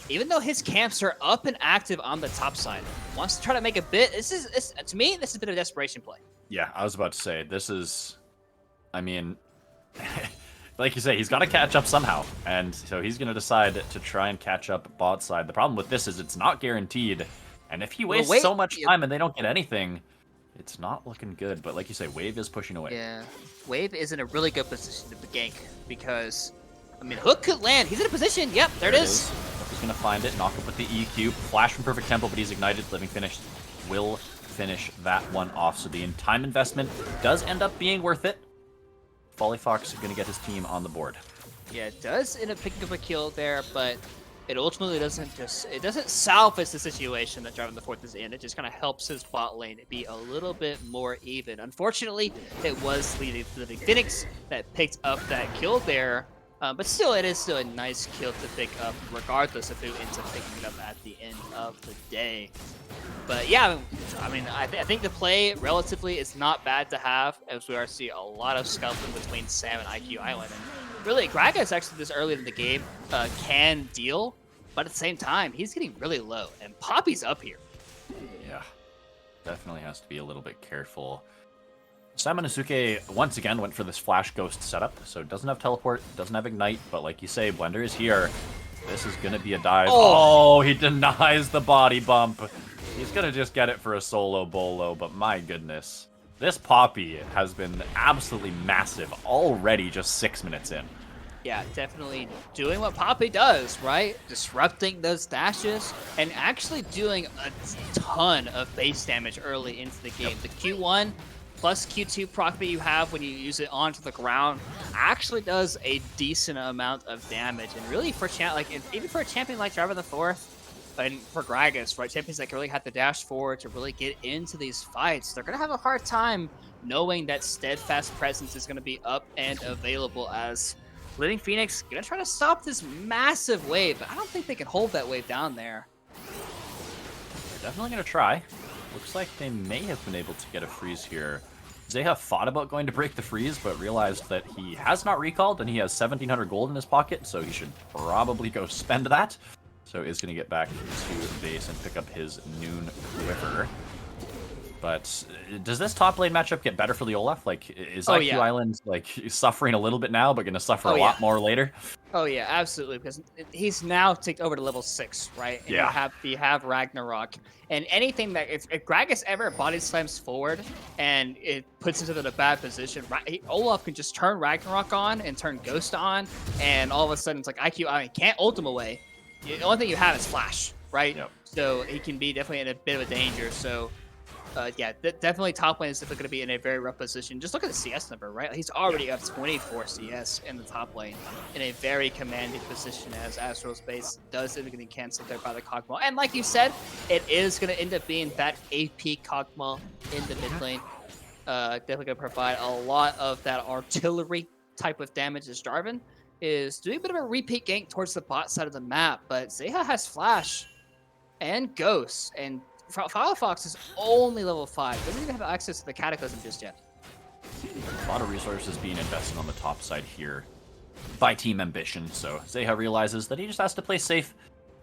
S2: Even though his camps are up and active on the top side, wants to try to make a bit. To me, this is a bit of a desperation play.
S1: Yeah, I was about to say, this is, I mean, like you say, he's got to catch up somehow, and so he's going to decide to try and catch up bot side. The problem with this is it's not guaranteed, and if he wastes so much time and they don't get anything, it's not looking good. But like you say, Wave is pushing away.
S2: Yeah, Wave is in a really good position to gank, because, I mean, Hook could land. He's in a position. Yep, there it is.
S1: He's going to find it, knock up with the EQ, flash from Perfect Tempo, but he's ignited. Living Finish will finish that one off. So the time investment does end up being worth it. Fox going to get his team on the board.
S2: Yeah, it does end up picking up a kill there, but it ultimately doesn't salvage the situation that Jarvan the Fourth is in. It just kind of helps his bot lane be a little bit more even. Unfortunately, it was Living Phoenix that picked up that kill there. But still, it is still a nice kill to pick up, regardless of who ends up picking it up at the end of the day. But yeah, I mean, I think the play relatively is not bad to have, as we are seeing a lot of scuffling between Sam and IQ Island. And really, Gragas actually this early in the game can deal, but at the same time, he's getting really low, and Poppy's up here.
S1: Yeah, definitely has to be a little bit careful. Sam and Asuke once again went for this Flash Ghost setup, so it doesn't have Teleport, doesn't have Ignite, but like you say, Blender is here. This is going to be a dive. Oh, he denies the body bump. He's going to just get it for a solo bolo, but my goodness. This Poppy has been absolutely massive already just 6 minutes in.
S2: Yeah, definitely doing what Poppy does, right? Disrupting those dashes and actually doing a ton of base damage early into the game. The Q1 plus Q2 proc that you have when you use it onto the ground actually does a decent amount of damage. And really for even for a champion like Driver the Fourth and for Gragas, right? Champions that can really have to dash forward to really get into these fights, they're gonna have a hard time knowing that steadfast presence is gonna be up and available, as Living Phoenix gonna try to stop this massive wave, but I don't think they can hold that wave down there.
S1: They're definitely gonna try. Looks like they may have been able to get a freeze here. Zeha thought about going to break the freeze, but realized that he has not recalled and he has 1,700 gold in his pocket, so he should probably go spend that. So is going to get back to base and pick up his Noon Quiver. But does this top lane matchup get better for the Olaf? Like, is IQ Island like suffering a little bit now, but going to suffer a lot more later?
S2: Oh yeah, absolutely, because he's now ticked over to level 6, right? And you have Ragnarok, and anything that if Gragas ever body slams forward and it puts him in a bad position, Olaf can just turn Ragnarok on and turn Ghost on, and all of a sudden it's like IQ Island can't ult him away. The only thing you have is Flash, right?
S1: Yep.
S2: So he can be definitely in a bit of a danger. So. Yeah, definitely top lane is definitely going to be in a very rough position. Just look at the CS number, right? He's already up 24 CS in the top lane in a very commanding position, as Astral's base does end up getting canceled there by the Cogmaw. And like you said, it is going to end up being that AP Cogmaw in the mid lane. Definitely going to provide a lot of that artillery type of damage, as Jarvan is doing a bit of a repeat gank towards the bot side of the map. But Zeha has Flash and Ghost, and Firefox is only level 5. Doesn't even have access to the Cataclysm just yet.
S1: A lot of resources being invested on the top side here by Team Ambition, so Zeha realizes that he just has to play safe.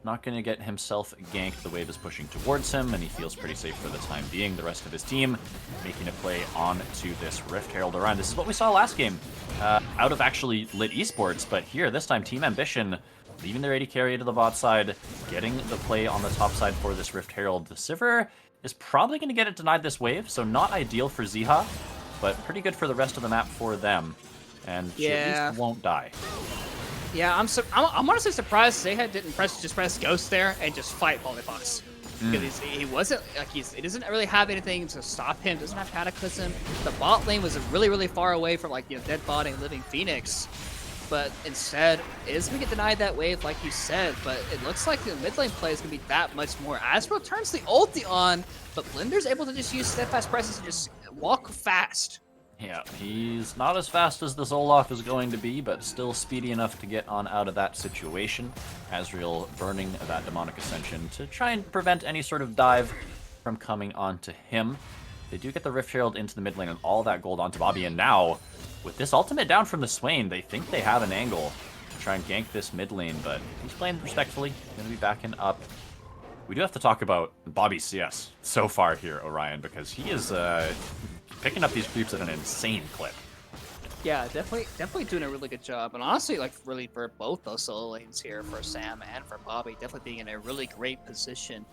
S1: Not going to get himself ganked. The wave is pushing towards him, and he feels pretty safe for the time being. The rest of his team making a play on to this Rift Herald Orion. This is what we saw last game out of actually Lit Esports, but here, this time, Team Ambition leaving their AD carry to the bot side, getting the play on the top side for this Rift Herald. The Sivir is probably going to get it denied this wave, so not ideal for Zeha, but pretty good for the rest of the map for them. And she at least won't die.
S2: Yeah, I'm honestly surprised Zeha didn't just press Ghost there and just fight Polyfox. Because he wasn't, like, he doesn't really have anything to stop him, doesn't have Cataclysm. The bot lane was really, really far away from, like, Dead Bot and Living Phoenix. But instead, it is going to get denied that wave, like you said, but it looks like the mid lane play is going to be that much more. Asbro turns the ulti on, but Blender's able to just use Steadfast Presence and just walk fast.
S1: Yeah, he's not as fast as this Olaf is going to be, but still speedy enough to get on out of that situation. Azrael burning that Demonic Ascension to try and prevent any sort of dive from coming onto him. They do get the Rift Herald into the mid lane and all that gold onto Bobby, and now with this ultimate down from the Swain, they think they have an angle to try and gank this mid lane, but he's playing respectfully, going to be backing up. We do have to talk about Bobby's CS so far here, Orion, because he is picking up these creeps at an insane clip.
S2: Yeah, definitely doing a really good job. And honestly, like, really for both those solo lanes here, for Sam and for Bobby, definitely being in a really great position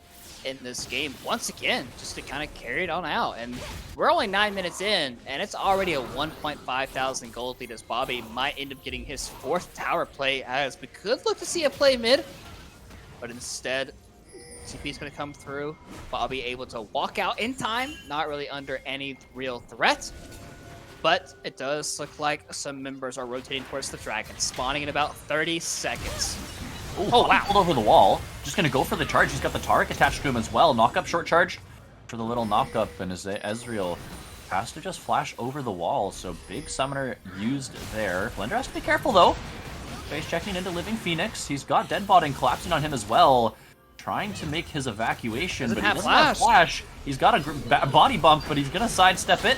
S2: in this game once again, just to kind of carry it on out. And we're only 9 minutes in, and it's already a 1.5 thousand gold lead, as Bobby might end up getting his 4th tower play, as we could look to see a play mid, but instead TP is going to come through. Bobby able to walk out in time, not really under any real threat. But it does look like some members are rotating towards the dragon, spawning in about 30 seconds.
S1: Ooh, oh, wow. Pulled over the wall. Just going to go for the charge. He's got the Taric attached to him as well. Knock up, short charge for the little knock up. And Ezreal has to just flash over the wall. So big summoner used there. Blender has to be careful, though. Face checking into Living Phoenix. He's got Deadbot and collapsing on him as well. Trying to make his evacuation, but he doesn't have flash. He's got a body bump, but he's going to sidestep it.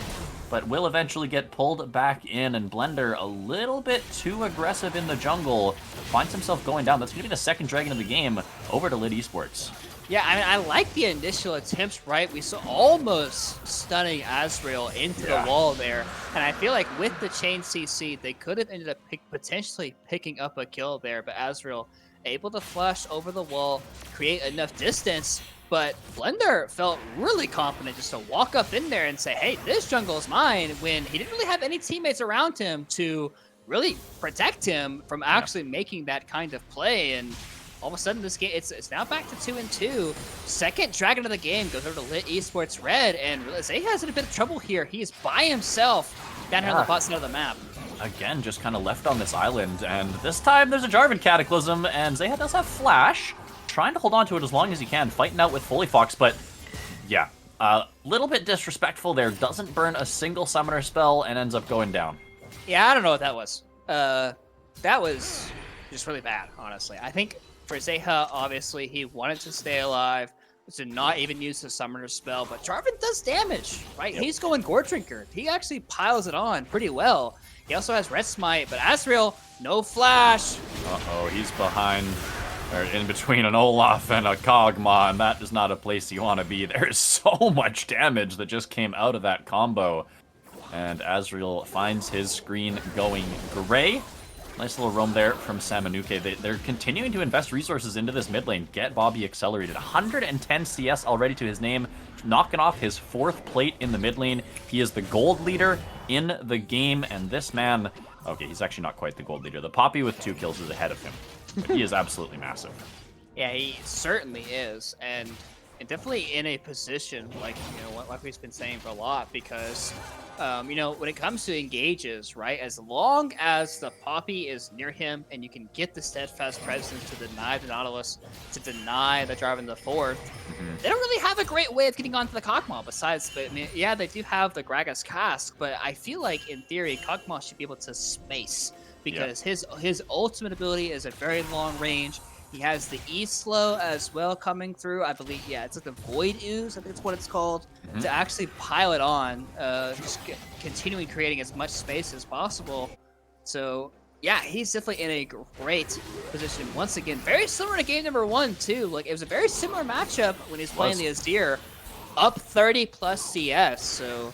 S1: But will eventually get pulled back in, and Blender a little bit too aggressive in the jungle. Finds himself going down. That's going to be the second Dragon of the game over to Lit Esports.
S2: Yeah, I mean, I like the initial attempts, right? We saw almost stunning Azrael into the wall there. And I feel like with the chain CC, they could have ended up potentially picking up a kill there. But Azrael able to flash over the wall, create enough distance. But Blender felt really confident just to walk up in there and say, hey, this jungle is mine, when he didn't really have any teammates around him to really protect him from actually making that kind of play. And all of a sudden, this game, it's now back to 2-2. Second Dragon of the game goes over to Lit Esports Red, and Zay has a bit of trouble here. He's by himself down here on the bot side of the map.
S1: Again, just kind of left on this island, and this time there's a Jarvan Cataclysm, and Zay does have Flash, trying to hold on to it as long as he can, fighting out with Fully Fox, but yeah, a little bit disrespectful there. Doesn't burn a single summoner spell and ends up going down.
S2: Yeah, I don't know what that was. That was just really bad, honestly. I think for Zeha, obviously, he wanted to stay alive, to not even use the summoner spell, but Jarvan does damage, right? Yep. He's going Gore Drinker. He actually piles it on pretty well. He also has Red Smite, but Azrael, no flash.
S1: Uh-oh, he's behind, or in between an Olaf and a Kog'Maw, and that is not a place you want to be. There is so much damage that just came out of that combo. And Azrael finds his screen going gray. Nice little roam there from Samanuke. They're continuing to invest resources into this mid lane. Get Bobby accelerated. 110 CS already to his name. Knocking off his 4th plate in the mid lane. He is the gold leader in the game. And this man... Okay, he's actually not quite the gold leader. The Poppy with 2 kills is ahead of him. But he is absolutely massive.
S2: Yeah, he certainly is. And definitely in a position, like, like we've been saying for a lot, because... when it comes to engages, right, as long as the Poppy is near him and you can get the Steadfast Presence to deny the Nautilus, to deny the Jarvan the 4th, they don't really have a great way of getting onto the Kog'Maw besides, but I mean, yeah, they do have the Gragas Cask, but I feel like in theory, Kog'Maw should be able to space because his ultimate ability is a very long range. He has the E-Slow as well coming through. I believe, it's like the Void Ooze, I think that's what it's called, to actually pile it on, just continuing creating as much space as possible. So, yeah, he's definitely in a great position. Once again, very similar to game number 1, too. Like, it was a very similar matchup when he's playing the Azir, up 30+ CS. So,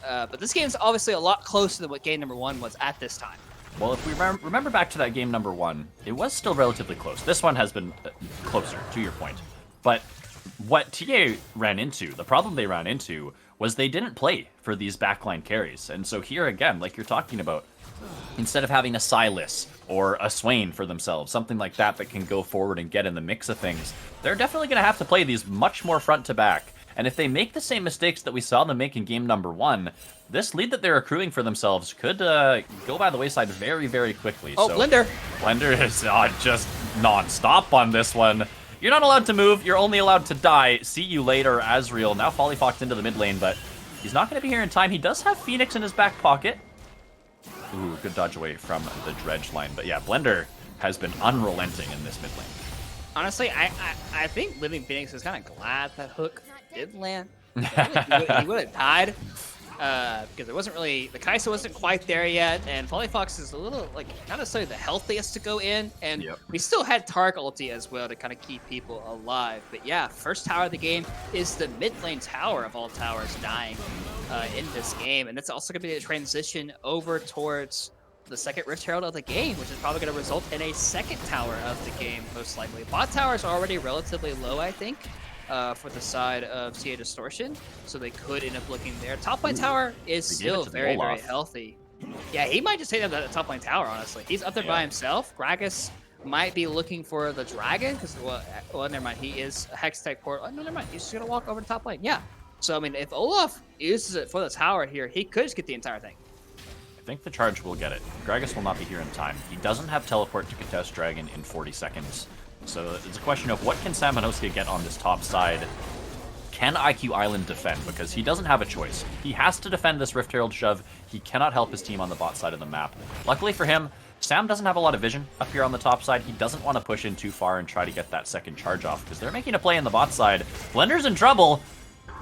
S2: but this game's obviously a lot closer than what game number 1 was at this time.
S1: Well, if we remember back to that game number 1, it was still relatively close. This one has been closer, to your point. But what TA ran into, the problem they ran into, was they didn't play for these backline carries. And so here again, like you're talking about, instead of having a Sylas or a Swain for themselves, something like that that can go forward and get in the mix of things, they're definitely going to have to play these much more front to back. And if they make the same mistakes that we saw them make in game number 1, this lead that they're accruing for themselves could go by the wayside very, very quickly.
S2: Oh, so Blender!
S1: Blender is just non-stop on this one. You're not allowed to move. You're only allowed to die. See you later, Azrael. Now Folly Fox into the mid lane, but he's not going to be here in time. He does have Phoenix in his back pocket. Ooh, good dodge away from the Dredge line. But yeah, Blender has been unrelenting in this mid lane.
S2: Honestly, I think Living Phoenix is kind of glad that Hook did land. He would have died because there wasn't really, the Kai'Sa wasn't quite there yet, and Folly Fox is a little, like, not necessarily the healthiest to go in, and we still had Tark ulti as well to kind of keep people alive. But yeah, first tower of the game is the mid lane tower of all towers dying in this game, and that's also going to be a transition over towards the second Rift Herald of the game, which is probably going to result in a second tower of the game, most likely. Bot tower is already relatively low, I think, for the side of CA Distortion, so they could end up looking there. Top lane tower is still very, very healthy. Yeah, he might just take down the top lane tower, honestly. He's up there by himself. Gragas might be looking for the dragon, because, well, never mind. He is a Hextech port. Oh, no, never mind. He's just going to walk over to top lane. Yeah. So, I mean, if Olaf uses it for the tower here, he could just get the entire thing.
S1: I think the charge will get it. Gragas will not be here in time. He doesn't have teleport to contest Dragon in 40 seconds. So it's a question of what can Samanosuke get on this top side? Can IQ Island defend? Because he doesn't have a choice. He has to defend this Rift Herald shove. He cannot help his team on the bot side of the map. Luckily for him, Sam doesn't have a lot of vision up here on the top side. He doesn't want to push in too far and try to get that second charge off because they're making a play in the bot side. Blender's in trouble.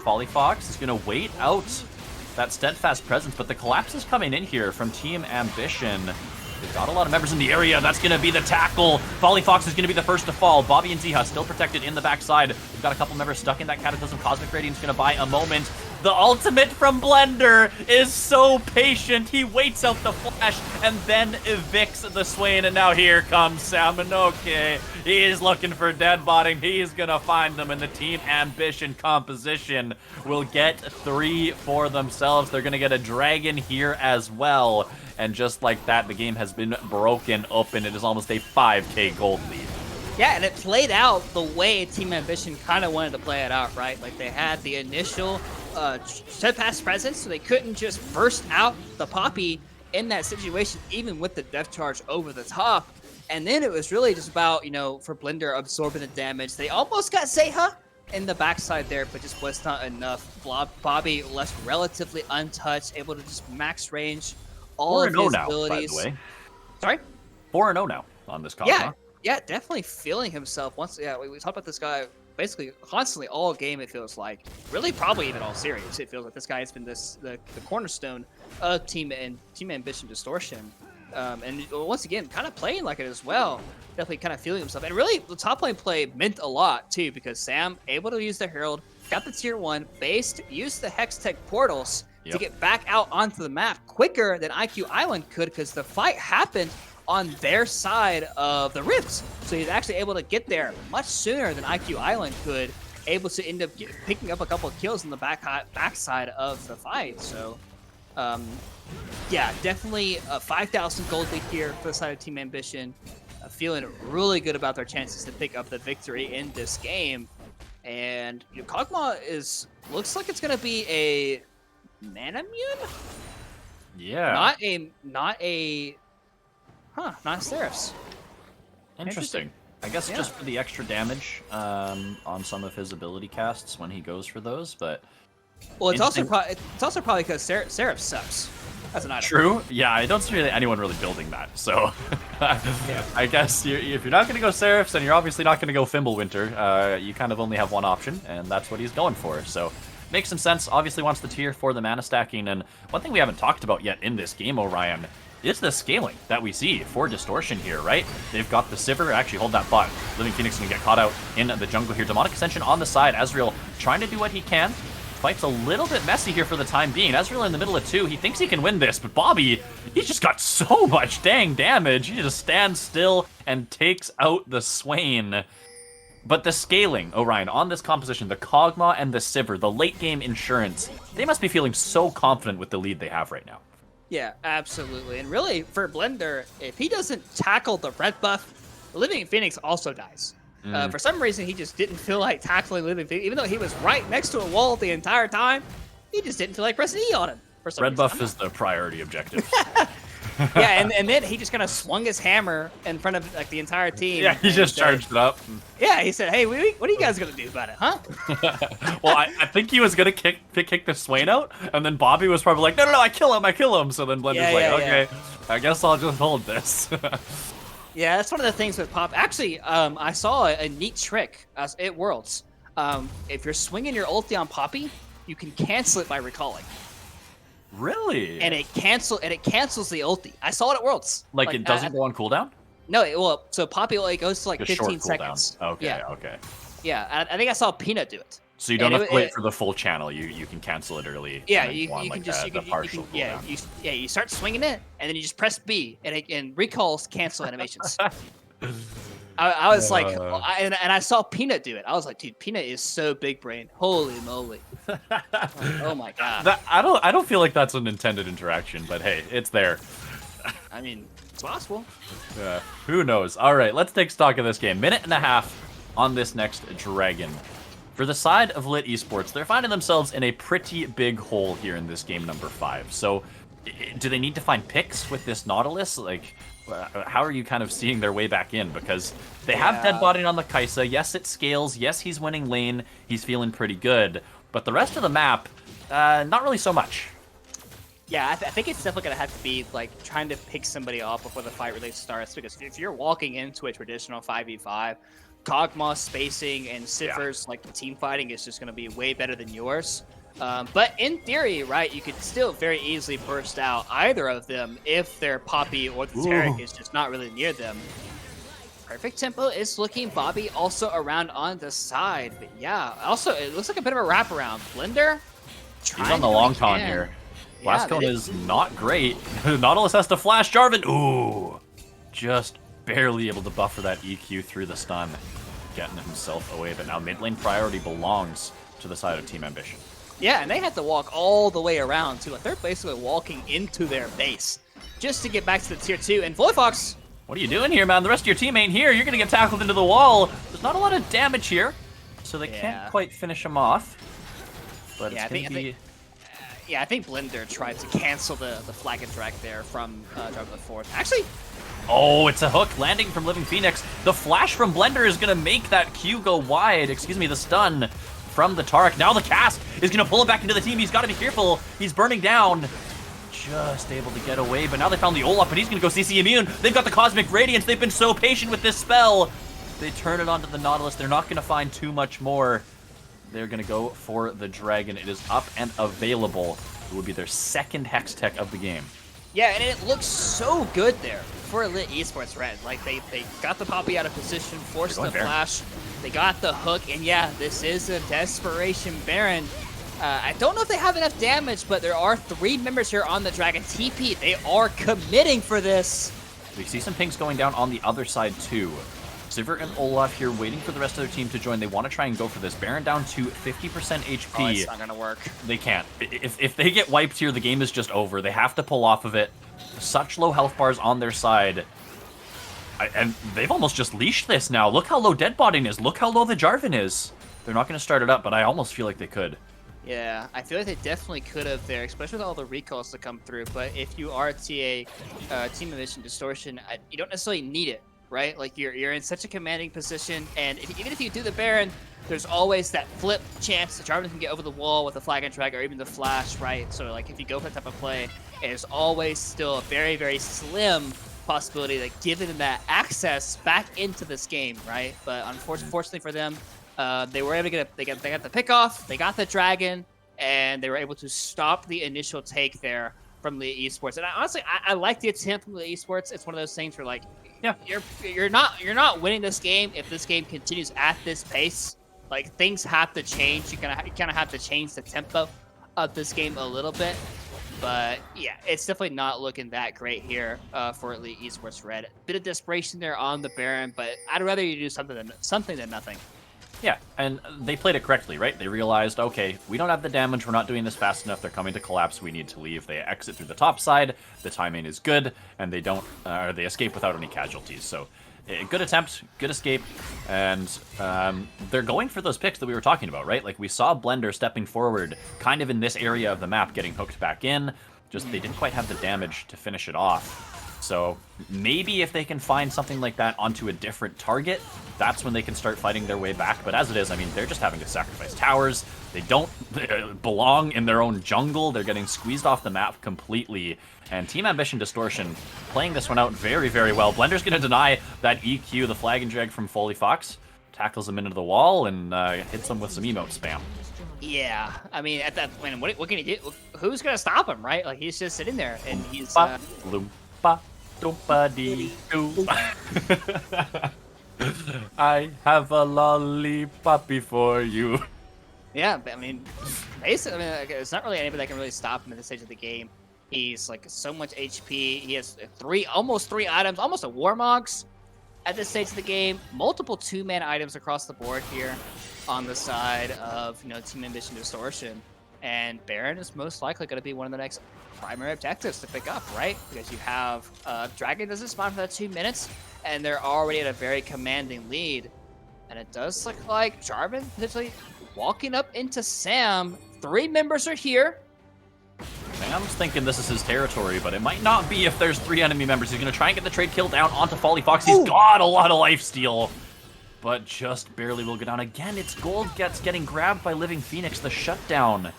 S1: Folly Fox is going to wait out that steadfast presence, but the collapse is coming in here from Team Ambition. They've got a lot of members in the area. That's going to be the tackle. Folly Fox is going to be the first to fall. Bobby and Ziha still protected in the backside. We've got a couple members stuck in that Cataclysm. Cosmic Radiance going to buy a moment. The ultimate from Blender is so patient. He waits out the flash and then evicts the Swain. And now here comes Saminoke. He is looking for dead botting. He's going to find them, and the Team Ambition composition will get 3 for themselves. They're going to get a dragon here as well. And just like that, the game has been broken open. It is almost a 5K gold lead.
S2: Yeah, and it played out the way Team Ambition kind of wanted to play it out, right? Like, they had the initial steadfast presence, so they couldn't just burst out the Poppy in that situation, even with the death charge over the top. And then it was really just about, you know, for Blender absorbing the damage. They almost got Zeha in the backside there, but just was not enough. Bobby left relatively untouched, able to just max range all of his abilities.
S1: By the way.
S2: Sorry?
S1: 4-0 now on this Cosmo.
S2: Yeah, definitely feeling himself. We talked about this guy basically constantly all game, it feels like. Really, probably even all series. It feels like this guy has been the cornerstone of Team Ambition Distortion. And once again, kind of playing like it as well. Definitely kind of feeling himself. And really, the top lane play meant a lot, too, because Sam able to use the Herald, got the tier 1, based, used the Hextech portals to get back out onto the map quicker than IQ Island could, because the fight happened on their side of the rifts. So he's actually able to get there much sooner than IQ Island could, able to end up picking up a couple of kills in the backside of the fight. So, yeah, definitely a 5,000 gold lead here for the side of Team Ambition. Feeling really good about their chances to pick up the victory in this game. And Kog'Maw looks like it's going to be a Manamune?
S1: Yeah.
S2: Not Seraphs.
S1: Interesting. I guess just for the extra damage on some of his ability casts when he goes for those, but...
S2: Well, it's also probably because Seraph sucks as an item.
S1: True. Yeah, I don't see anyone really building that, so... I guess if you're not going to go Seraphs, and you're obviously not going to go Fimbulwinter, you kind of only have one option, and that's what he's going for, so... Makes some sense. Obviously wants the tier for the mana stacking, and one thing we haven't talked about yet in this game, Orion, is the scaling that we see for Distortion here, right? They've got the Sivir, actually hold that bot. Living Phoenix can get caught out in the jungle here. Demonic Ascension on the side. Ezreal trying to do what he can. Fight's a little bit messy here for the time being. Ezreal in the middle of 2. He thinks he can win this, but Bobby, he just got so much dang damage. He just stands still and takes out the Swain. But the scaling, Orion, on this composition, the Kog'Maw and the Sivir, the late game insurance, they must be feeling so confident with the lead they have right now.
S2: Yeah, absolutely. And really, for Blender, if he doesn't tackle the red buff, Living Phoenix also dies. For some reason, he just didn't feel like tackling Living Phoenix. Even though he was right next to a wall the entire time, he just didn't feel like pressing E on him. For some
S1: red
S2: reason.
S1: buff is the priority objective.
S2: Yeah, and then he just kind of swung his hammer in front of like the entire team.
S1: Yeah, he just charged it up.
S2: Yeah, he said, "Hey, what are you guys gonna do about it, huh?"
S1: Well, I think he was gonna kick the Swain out, and then Bobby was probably like, "No, I kill him." So then Blender's okay, I guess I'll just hold this.
S2: Yeah, that's one of the things with Pop. Actually, I saw a neat trick at Worlds. If you're swinging your ulti on Poppy, you can cancel it by recalling.
S1: Really?
S2: And it cancels the ulti. I saw it at Worlds.
S1: Like it doesn't go on cooldown?
S2: No, so Poppy only goes to like
S1: a
S2: 15
S1: short
S2: seconds.
S1: Cooldown. Okay, okay.
S2: Yeah, I think I saw Peanut do it.
S1: So you don't have to wait for the full channel. You can cancel it early.
S2: Yeah, you start swinging it, and then you just press B, and recalls cancel animations. I was like, and I saw Peanut do it. I was like, dude, Peanut is so big brain. Holy moly! Oh my god.
S1: I don't feel like that's an intended interaction, but hey, it's there.
S2: I mean, it's possible.
S1: Who knows? All right, let's take stock of this game. Minute and a half on this next dragon. For the side of Lit Esports, they're finding themselves in a pretty big hole here in this game number 5. So, do they need to find picks with this Nautilus? Like, how are you kind of seeing their way back in? Because they have dead botting on the Kaisa. Yes, it scales. Yes, he's winning lane. He's feeling pretty good. But the rest of the map, not really so much.
S2: Yeah, I think it's definitely going to have to be, like, trying to pick somebody off before the fight really starts, because if you're walking into a traditional 5v5, Kog'Maw's spacing and Siffer's, like, team fighting is just going to be way better than yours. But in theory, right, you could still very easily burst out either of them if their Poppy or the Taric is just not really near them. Perfect tempo is looking Bobby also around on the side. But yeah, also, it looks like a bit of a wraparound. Blender?
S1: He's on the long taunt here. Blastcone is not great. Nautilus has to flash Jarvan. Ooh. Just barely able to buffer that EQ through the stun. Getting himself away. But now mid lane priority belongs to the side of Team Ambition.
S2: Yeah, and they had to walk all the way around too. Like, they're basically walking into their base just to get back to the tier 2. And BO5,
S1: what are you doing here, man? The rest of your team ain't here. You're going to get tackled into the wall. There's not a lot of damage here, so they can't quite finish him off. But it's going to be...
S2: I think Blender tried to cancel the flag and drag there from Jarvan the Fourth. Actually...
S1: Oh, it's a hook landing from Living Phoenix. The flash from Blender is going to make that Q go wide. Excuse me, the stun from the Taric. Now the cast is going to pull it back into the team. He's got to be careful. He's burning down. Just able to get away, but now they found the Olaf, but he's going to go CC immune. They've got the Cosmic Radiance. They've been so patient with this spell. They turn it onto the Nautilus. They're not going to find too much more. They're going to go for the Dragon. It is up and available. It would be their second Hex Tech of the game.
S2: Yeah, and it looks so good there for Lit Esports Red. Like, they got the Poppy out of position, forced the flash, they got the hook, and yeah, this is a Desperation Baron. I don't know if they have enough damage, but there are 3 members here on the Dragon TP. They are committing for this.
S1: We see some pings going down on the other side, too. Sivir and Olaf here waiting for the rest of their team to join. They want to try and go for this. Baron down to 50% HP.
S2: Oh, it's not going to work.
S1: They can't. If they get wiped here, the game is just over. They have to pull off of it. Such low health bars on their side. And they've almost just leashed this now. Look how low Deadbotting is. Look how low the Jarvan is. They're not going to start it up, but I almost feel like they could.
S2: Yeah, I feel like they definitely could have there, especially with all the recalls that come through. But if you are Team Invitational Distortion, you don't necessarily need it. Right, like you're in such a commanding position, and even if you do the Baron, there's always that flip chance that Jarvan can get over the wall with the flag and drag or even the flash, right? So like if you go for that type of play, there's always still a very, very slim possibility that giving them that access back into this game, right? But unfortunately for them, they were able to get they got the pick off, they got the Dragon, and they were able to stop the initial take there from the Esports. And honestly, I like the attempt from the Esports. It's one of those things where like, yeah, you're not winning this game if this game continues at this pace. Like, things have to change. You kind of have to change the tempo of this game a little bit. But yeah, it's definitely not looking that great here for Elite Esports Red. Bit of desperation there on the Baron, but I'd rather you do something than nothing.
S1: Yeah, and they played it correctly, right? They realized, okay, we don't have the damage, we're not doing this fast enough, they're coming to collapse, we need to leave. They exit through the top side, the timing is good, and they don't, they escape without any casualties. So, good attempt, good escape, and they're going for those picks that we were talking about, right? Like, we saw Blender stepping forward, kind of in this area of the map, getting hooked back in, just they didn't quite have the damage to finish it off. So maybe if they can find something like that onto a different target, that's when they can start fighting their way back. But as it is, I mean, they're just having to sacrifice towers. They don't belong in their own jungle. They're getting squeezed off the map completely. And Team Ambition Distortion playing this one out very, very well. Blender's going to deny that EQ, the flag and drag from Foley Fox. Tackles him into the wall and hits him with some emote spam.
S2: Yeah, I mean, at that point, what can he do? Who's going to stop him, right? Like, he's just sitting there, and he's...
S1: I have a lollipop before you.
S2: Yeah, but I mean, basically, I mean, it's not really anybody that can really stop him at this stage of the game. He's like so much HP. He has almost three items, almost a Warmogs at this stage of the game. Multiple 2-man items across the board here on the side of Team Ambition Distortion. And Baron is most likely going to be one of the next primary objectives to pick up, right? Because you have Dragon doesn't spawn for that 2 minutes, and they're already at a very commanding lead. And it does look like Jarvan potentially walking up into Sam. 3 members are here.
S1: Sam's thinking this is his territory, but it might not be if there's 3 enemy members. He's going to try and get the trade kill down onto Foley Fox. He's got a lot of lifesteal, but just barely will go down. Again, it's Gold getting grabbed by Living Phoenix, the shutdown.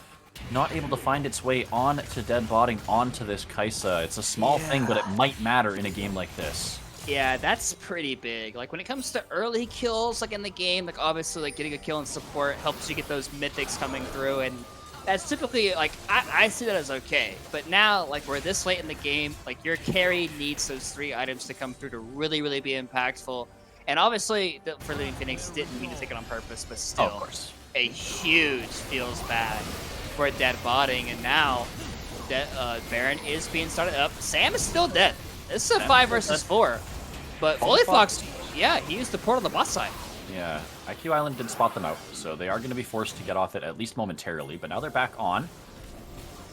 S1: not able to find its way on to dead botting onto this Kaisa. It's a small thing, but it might matter in a game like this.
S2: Yeah, that's pretty big. Like when it comes to early kills, like in the game, like obviously like getting a kill and support helps you get those mythics coming through, and that's typically like I see that as okay. But now, like we're this late in the game, like your carry needs those 3 items to come through to really be impactful. And obviously, for Living Phoenix didn't mean to take it on purpose, but still,
S1: of course,
S2: a huge feels bad for dead botting. And now, Baron is being started up. Sam is still dead. This is a 5 versus 4. But Fox, yeah, he used the port on the bot side.
S1: Yeah, IQ Island did spot them out, so they are going to be forced to get off it at least momentarily, but now they're back on.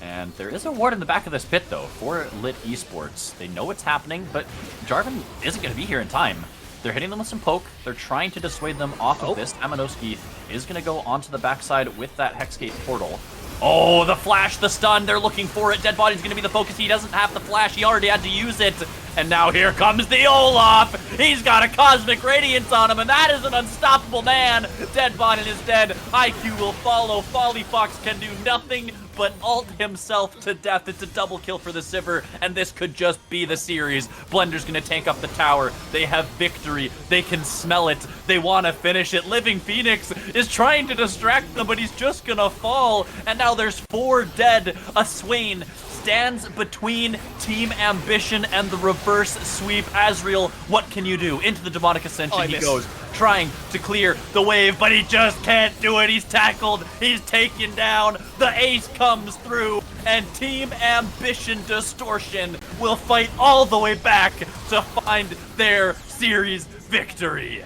S1: And there is a ward in the back of this pit, though, for Lit Esports. They know what's happening, but Jarvan isn't going to be here in time. They're hitting them with some poke. They're trying to dissuade them off of this. Amanoski is going to go onto the backside with that Hexgate portal. Oh, the flash, the stun, they're looking for it. Dead Body's going to be the focus. He doesn't have the flash. He already had to use it. And now here comes the Olaf. He's got a Cosmic Radiance on him, and that is an unstoppable man. Dead Body is dead. IQ will follow. Folly Fox can do nothing but ult himself to death. It's a double kill for the Sivir, and this could just be the series. Blender's going to tank up the tower. They have victory. They can smell it. They want to finish it. Living Phoenix is trying to distract them, but he's just going to fall. And now there's 4 dead. A Swain stands between Team Ambition and the reverse sweep. Azriel, what can you do? Into the Demonic Ascension he goes, trying to clear the wave, but he just can't do it. He's tackled. He's taken down. The ace comes through, and Team Ambition Distortion will fight all the way back to find their series victory.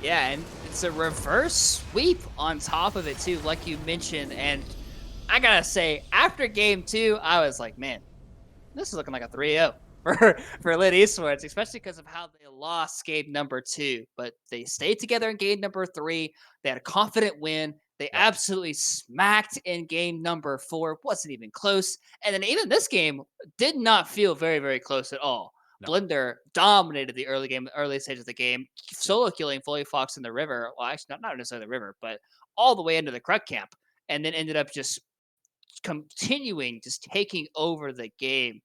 S2: Yeah, and it's a reverse sweep on top of it, too, like you mentioned. And I gotta say, after game 2, I was like, man, this is looking like a 3-0 for Lit Esports, especially because of how they lost game number 2. But they stayed together in game number 3. They had a confident win. They absolutely smacked in game number 4. Wasn't even close. And then even this game did not feel very close at all.
S1: No.
S2: Blender dominated the early stage of the game, solo killing Foley Fox in the river. Well, actually, not necessarily the river, but all the way into the Krug camp. And then ended up just continuing, just taking over the game.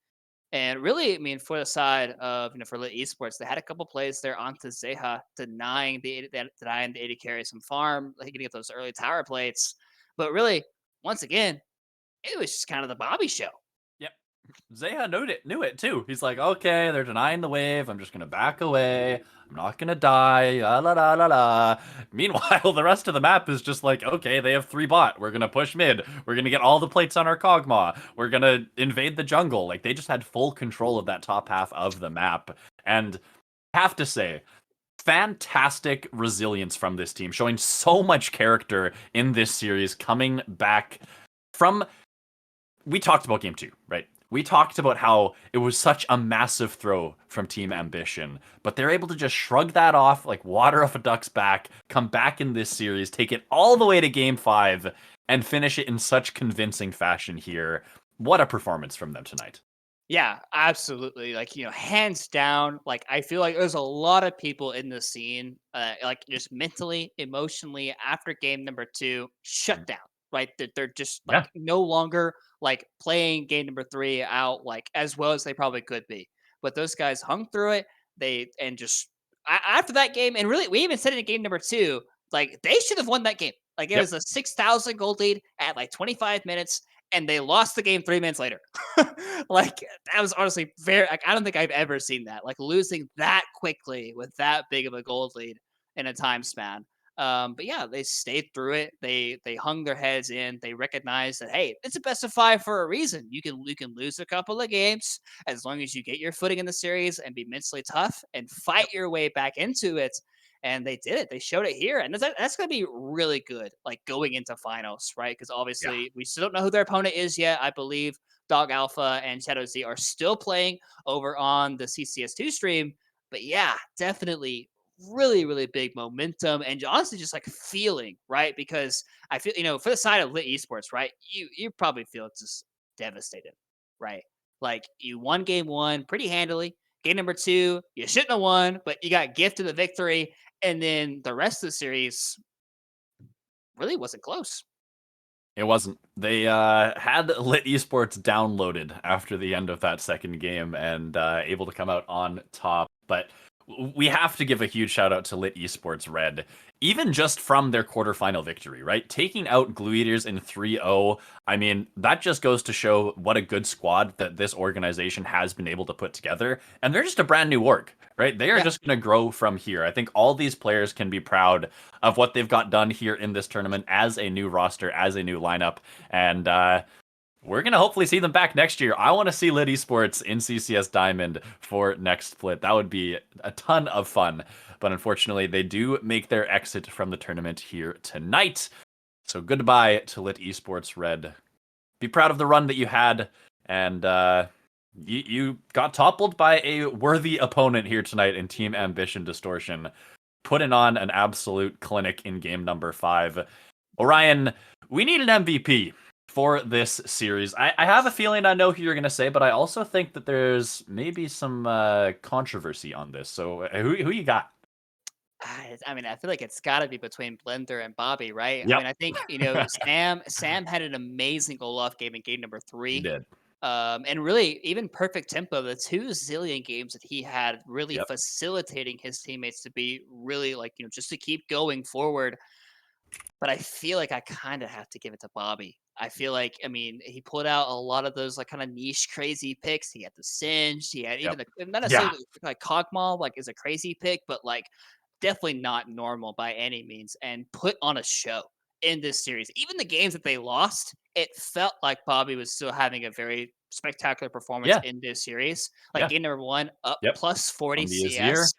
S2: And really, I mean, for the side of, for Lit Esports, they had a couple plays there onto Zeha, denying the AD carry some farm, like getting up those early tower plates. But really, once again, it was just kind of the Bobby show.
S1: Yep. Zeha knew it too. He's like, okay, they're denying the wave. I'm just going to back away. I'm not going to die. La la la la la. Meanwhile, the rest of the map is just like, okay, they have 3 bot. We're going to push mid. We're going to get all the plates on our Kog'Maw. We're going to invade the jungle. Like, they just had full control of that top half of the map. And I have to say, fantastic resilience from this team, showing so much character in this series, coming back from... We talked about game 2, right? We talked about how it was such a massive throw from Team Ambition, but they're able to just shrug that off like water off a duck's back, come back in this series, take it all the way to game 5, and finish it in such convincing fashion here. What a performance from them tonight.
S2: Yeah, absolutely. Like, hands down, like, I feel like there's a lot of people in the scene, like, just mentally, emotionally, after game number 2, shut down. Right? They're just like no longer like playing game number 3 out like as well as they probably could be. But those guys hung through it. After that game, and really we even said it in game number 2, like they should have won that game. Like it was a 6,000 gold lead at like 25 minutes, and they lost the game 3 minutes later. Like that was honestly very. Like I don't think I've ever seen that. Like losing that quickly with that big of a gold lead in a time span. But yeah, they stayed through it. They hung their heads in. They recognized that hey, it's a best of 5 for a reason. You can lose a couple of games as long as you get your footing in the series and be mentally tough and fight your way back into it. And they did it. They showed it here, and that's going to be really good. Like going into finals, right? Because obviously we still don't know who their opponent is yet. I believe Dog Alpha and Shadow Z are still playing over on the CCS2 stream. But yeah, definitely really big momentum and honestly just like feeling, right? Because I feel, for the side of Lit Esports, right? You probably feel just devastated, right? Like you won game 1 pretty handily. Game number 2, you shouldn't have won, but you got gifted the victory. And then the rest of the series really wasn't close.
S1: It wasn't. They had Lit Esports downloaded after the end of that second game and able to come out on top. But we have to give a huge shout out to Lit Esports Red, even just from their quarterfinal victory, right? Taking out Glue Eaters in 3-0. I mean, that just goes to show what a good squad that this organization has been able to put together. And they're just a brand new org, right? They are just going to grow from here. I think all these players can be proud of what they've got done here in this tournament as a new roster, as a new lineup. And we're going to hopefully see them back next year. I want to see Lit Esports in CCS Diamond for next split. That would be a ton of fun. But unfortunately, they do make their exit from the tournament here tonight. So goodbye to Lit Esports Red. Be proud of the run that you had. And you got toppled by a worthy opponent here tonight in Team Ambition Distortion, putting on an absolute clinic in game number 5. Orion, we need an MVP for this series. I have a feeling I know who you're going to say, but I also think that there's maybe some controversy on this. So who you got?
S2: I mean, I feel like it's got to be between Blender and Bobby, right?
S1: Yep.
S2: I mean, I think, Sam had an amazing Olaf game in game number 3.
S1: He did.
S2: And really, even perfect tempo, the 2 zillion games that he had, really
S1: Yep.
S2: facilitating his teammates to be really just to keep going forward. But I feel like I kind of have to give it to Bobby. I feel like, I mean, he pulled out a lot of those kind of niche, crazy picks. He had the Singe. He had even not necessarily like Cogmaw, is a crazy pick, but definitely not normal by any means, and put on a show in this series. Even the games that they lost, it felt like Bobby was still having a very spectacular performance in this series. Game number 1, up plus 40 CS.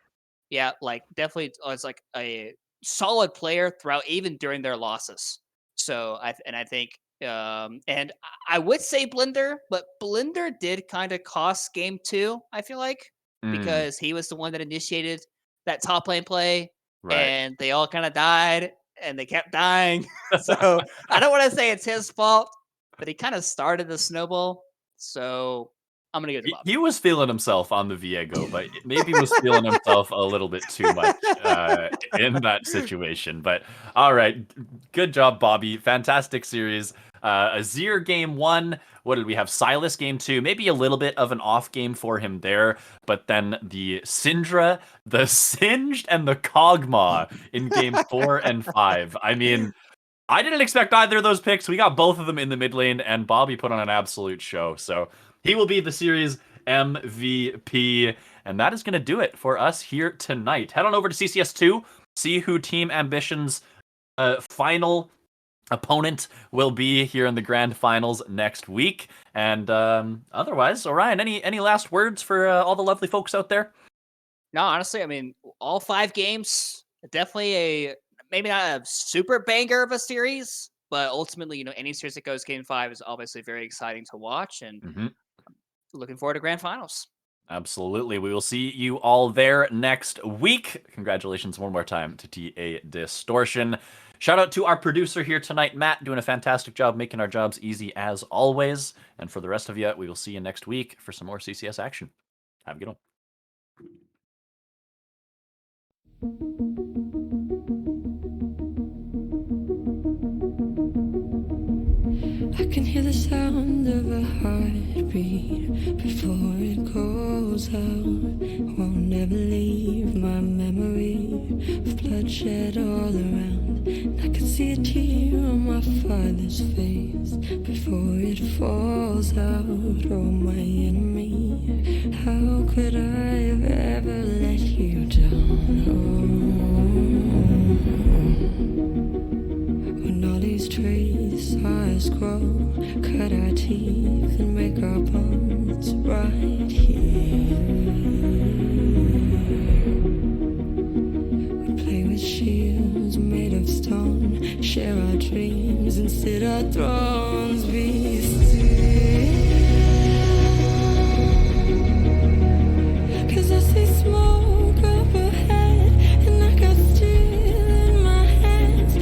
S2: Yeah, definitely was a solid player throughout, even during their losses. So I think, and I would say Blender, but Blender did kind of cost game 2. I feel like because he was the one that initiated that top lane play, and they all kind of died, and they kept dying. So I don't want to say it's his fault, but he kind of started the snowball. So I'm gonna go to Bobby.
S1: He was feeling himself on the Viego, but maybe was feeling himself a little bit too much in that situation. But all right, good job, Bobby. Fantastic series. Azir game 1. What did we have? Silas game 2. Maybe a little bit of an off game for him there, but then the Syndra, the Singed, and the Cogmaw in game 4 and 5. I mean, I didn't expect either of those picks. We got both of them in the mid lane, and Bobby put on an absolute show. So he will be the series MVP, and that is going to do it for us here tonight. Head on over to CCS2, see who Team Ambition's final opponent will be here in the grand finals next week. And otherwise, Orion, any last words for all the lovely folks out there?
S2: No, honestly, I mean, all 5 games, definitely maybe not a super banger of a series, but ultimately, any series that goes game 5 is obviously very exciting to watch, and looking forward to grand finals.
S1: Absolutely. We will see you all there next week. Congratulations one more time to TA Distortion. Shout out to our producer here tonight, Matt, doing a fantastic job making our jobs easy as always. And for the rest of you, we will see you next week for some more CCS action. Have a good one.
S6: I can hear the sound of a heartbeat before it goes out. Won't never leave my memory of bloodshed all around. And I can see a tear on my father's face before it falls out. Oh, my enemy, how could I have ever let you down? When all these traits ours grow, cut our teeth and make our bonds right here. We play with shields made of stone, share our dreams and sit our thrones. Be still, 'cause I see smoke up ahead and I got steel in my hands.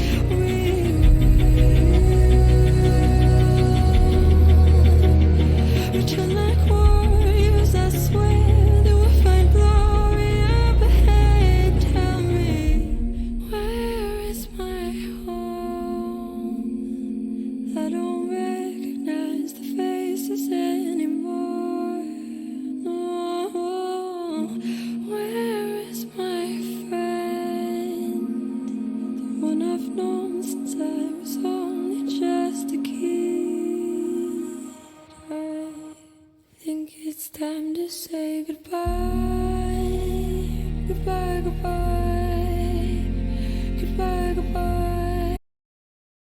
S6: Return like warriors, I swear that we'll find glory up ahead. Tell me, where is my home that it's time to say goodbye. Goodbye, goodbye. Goodbye, goodbye.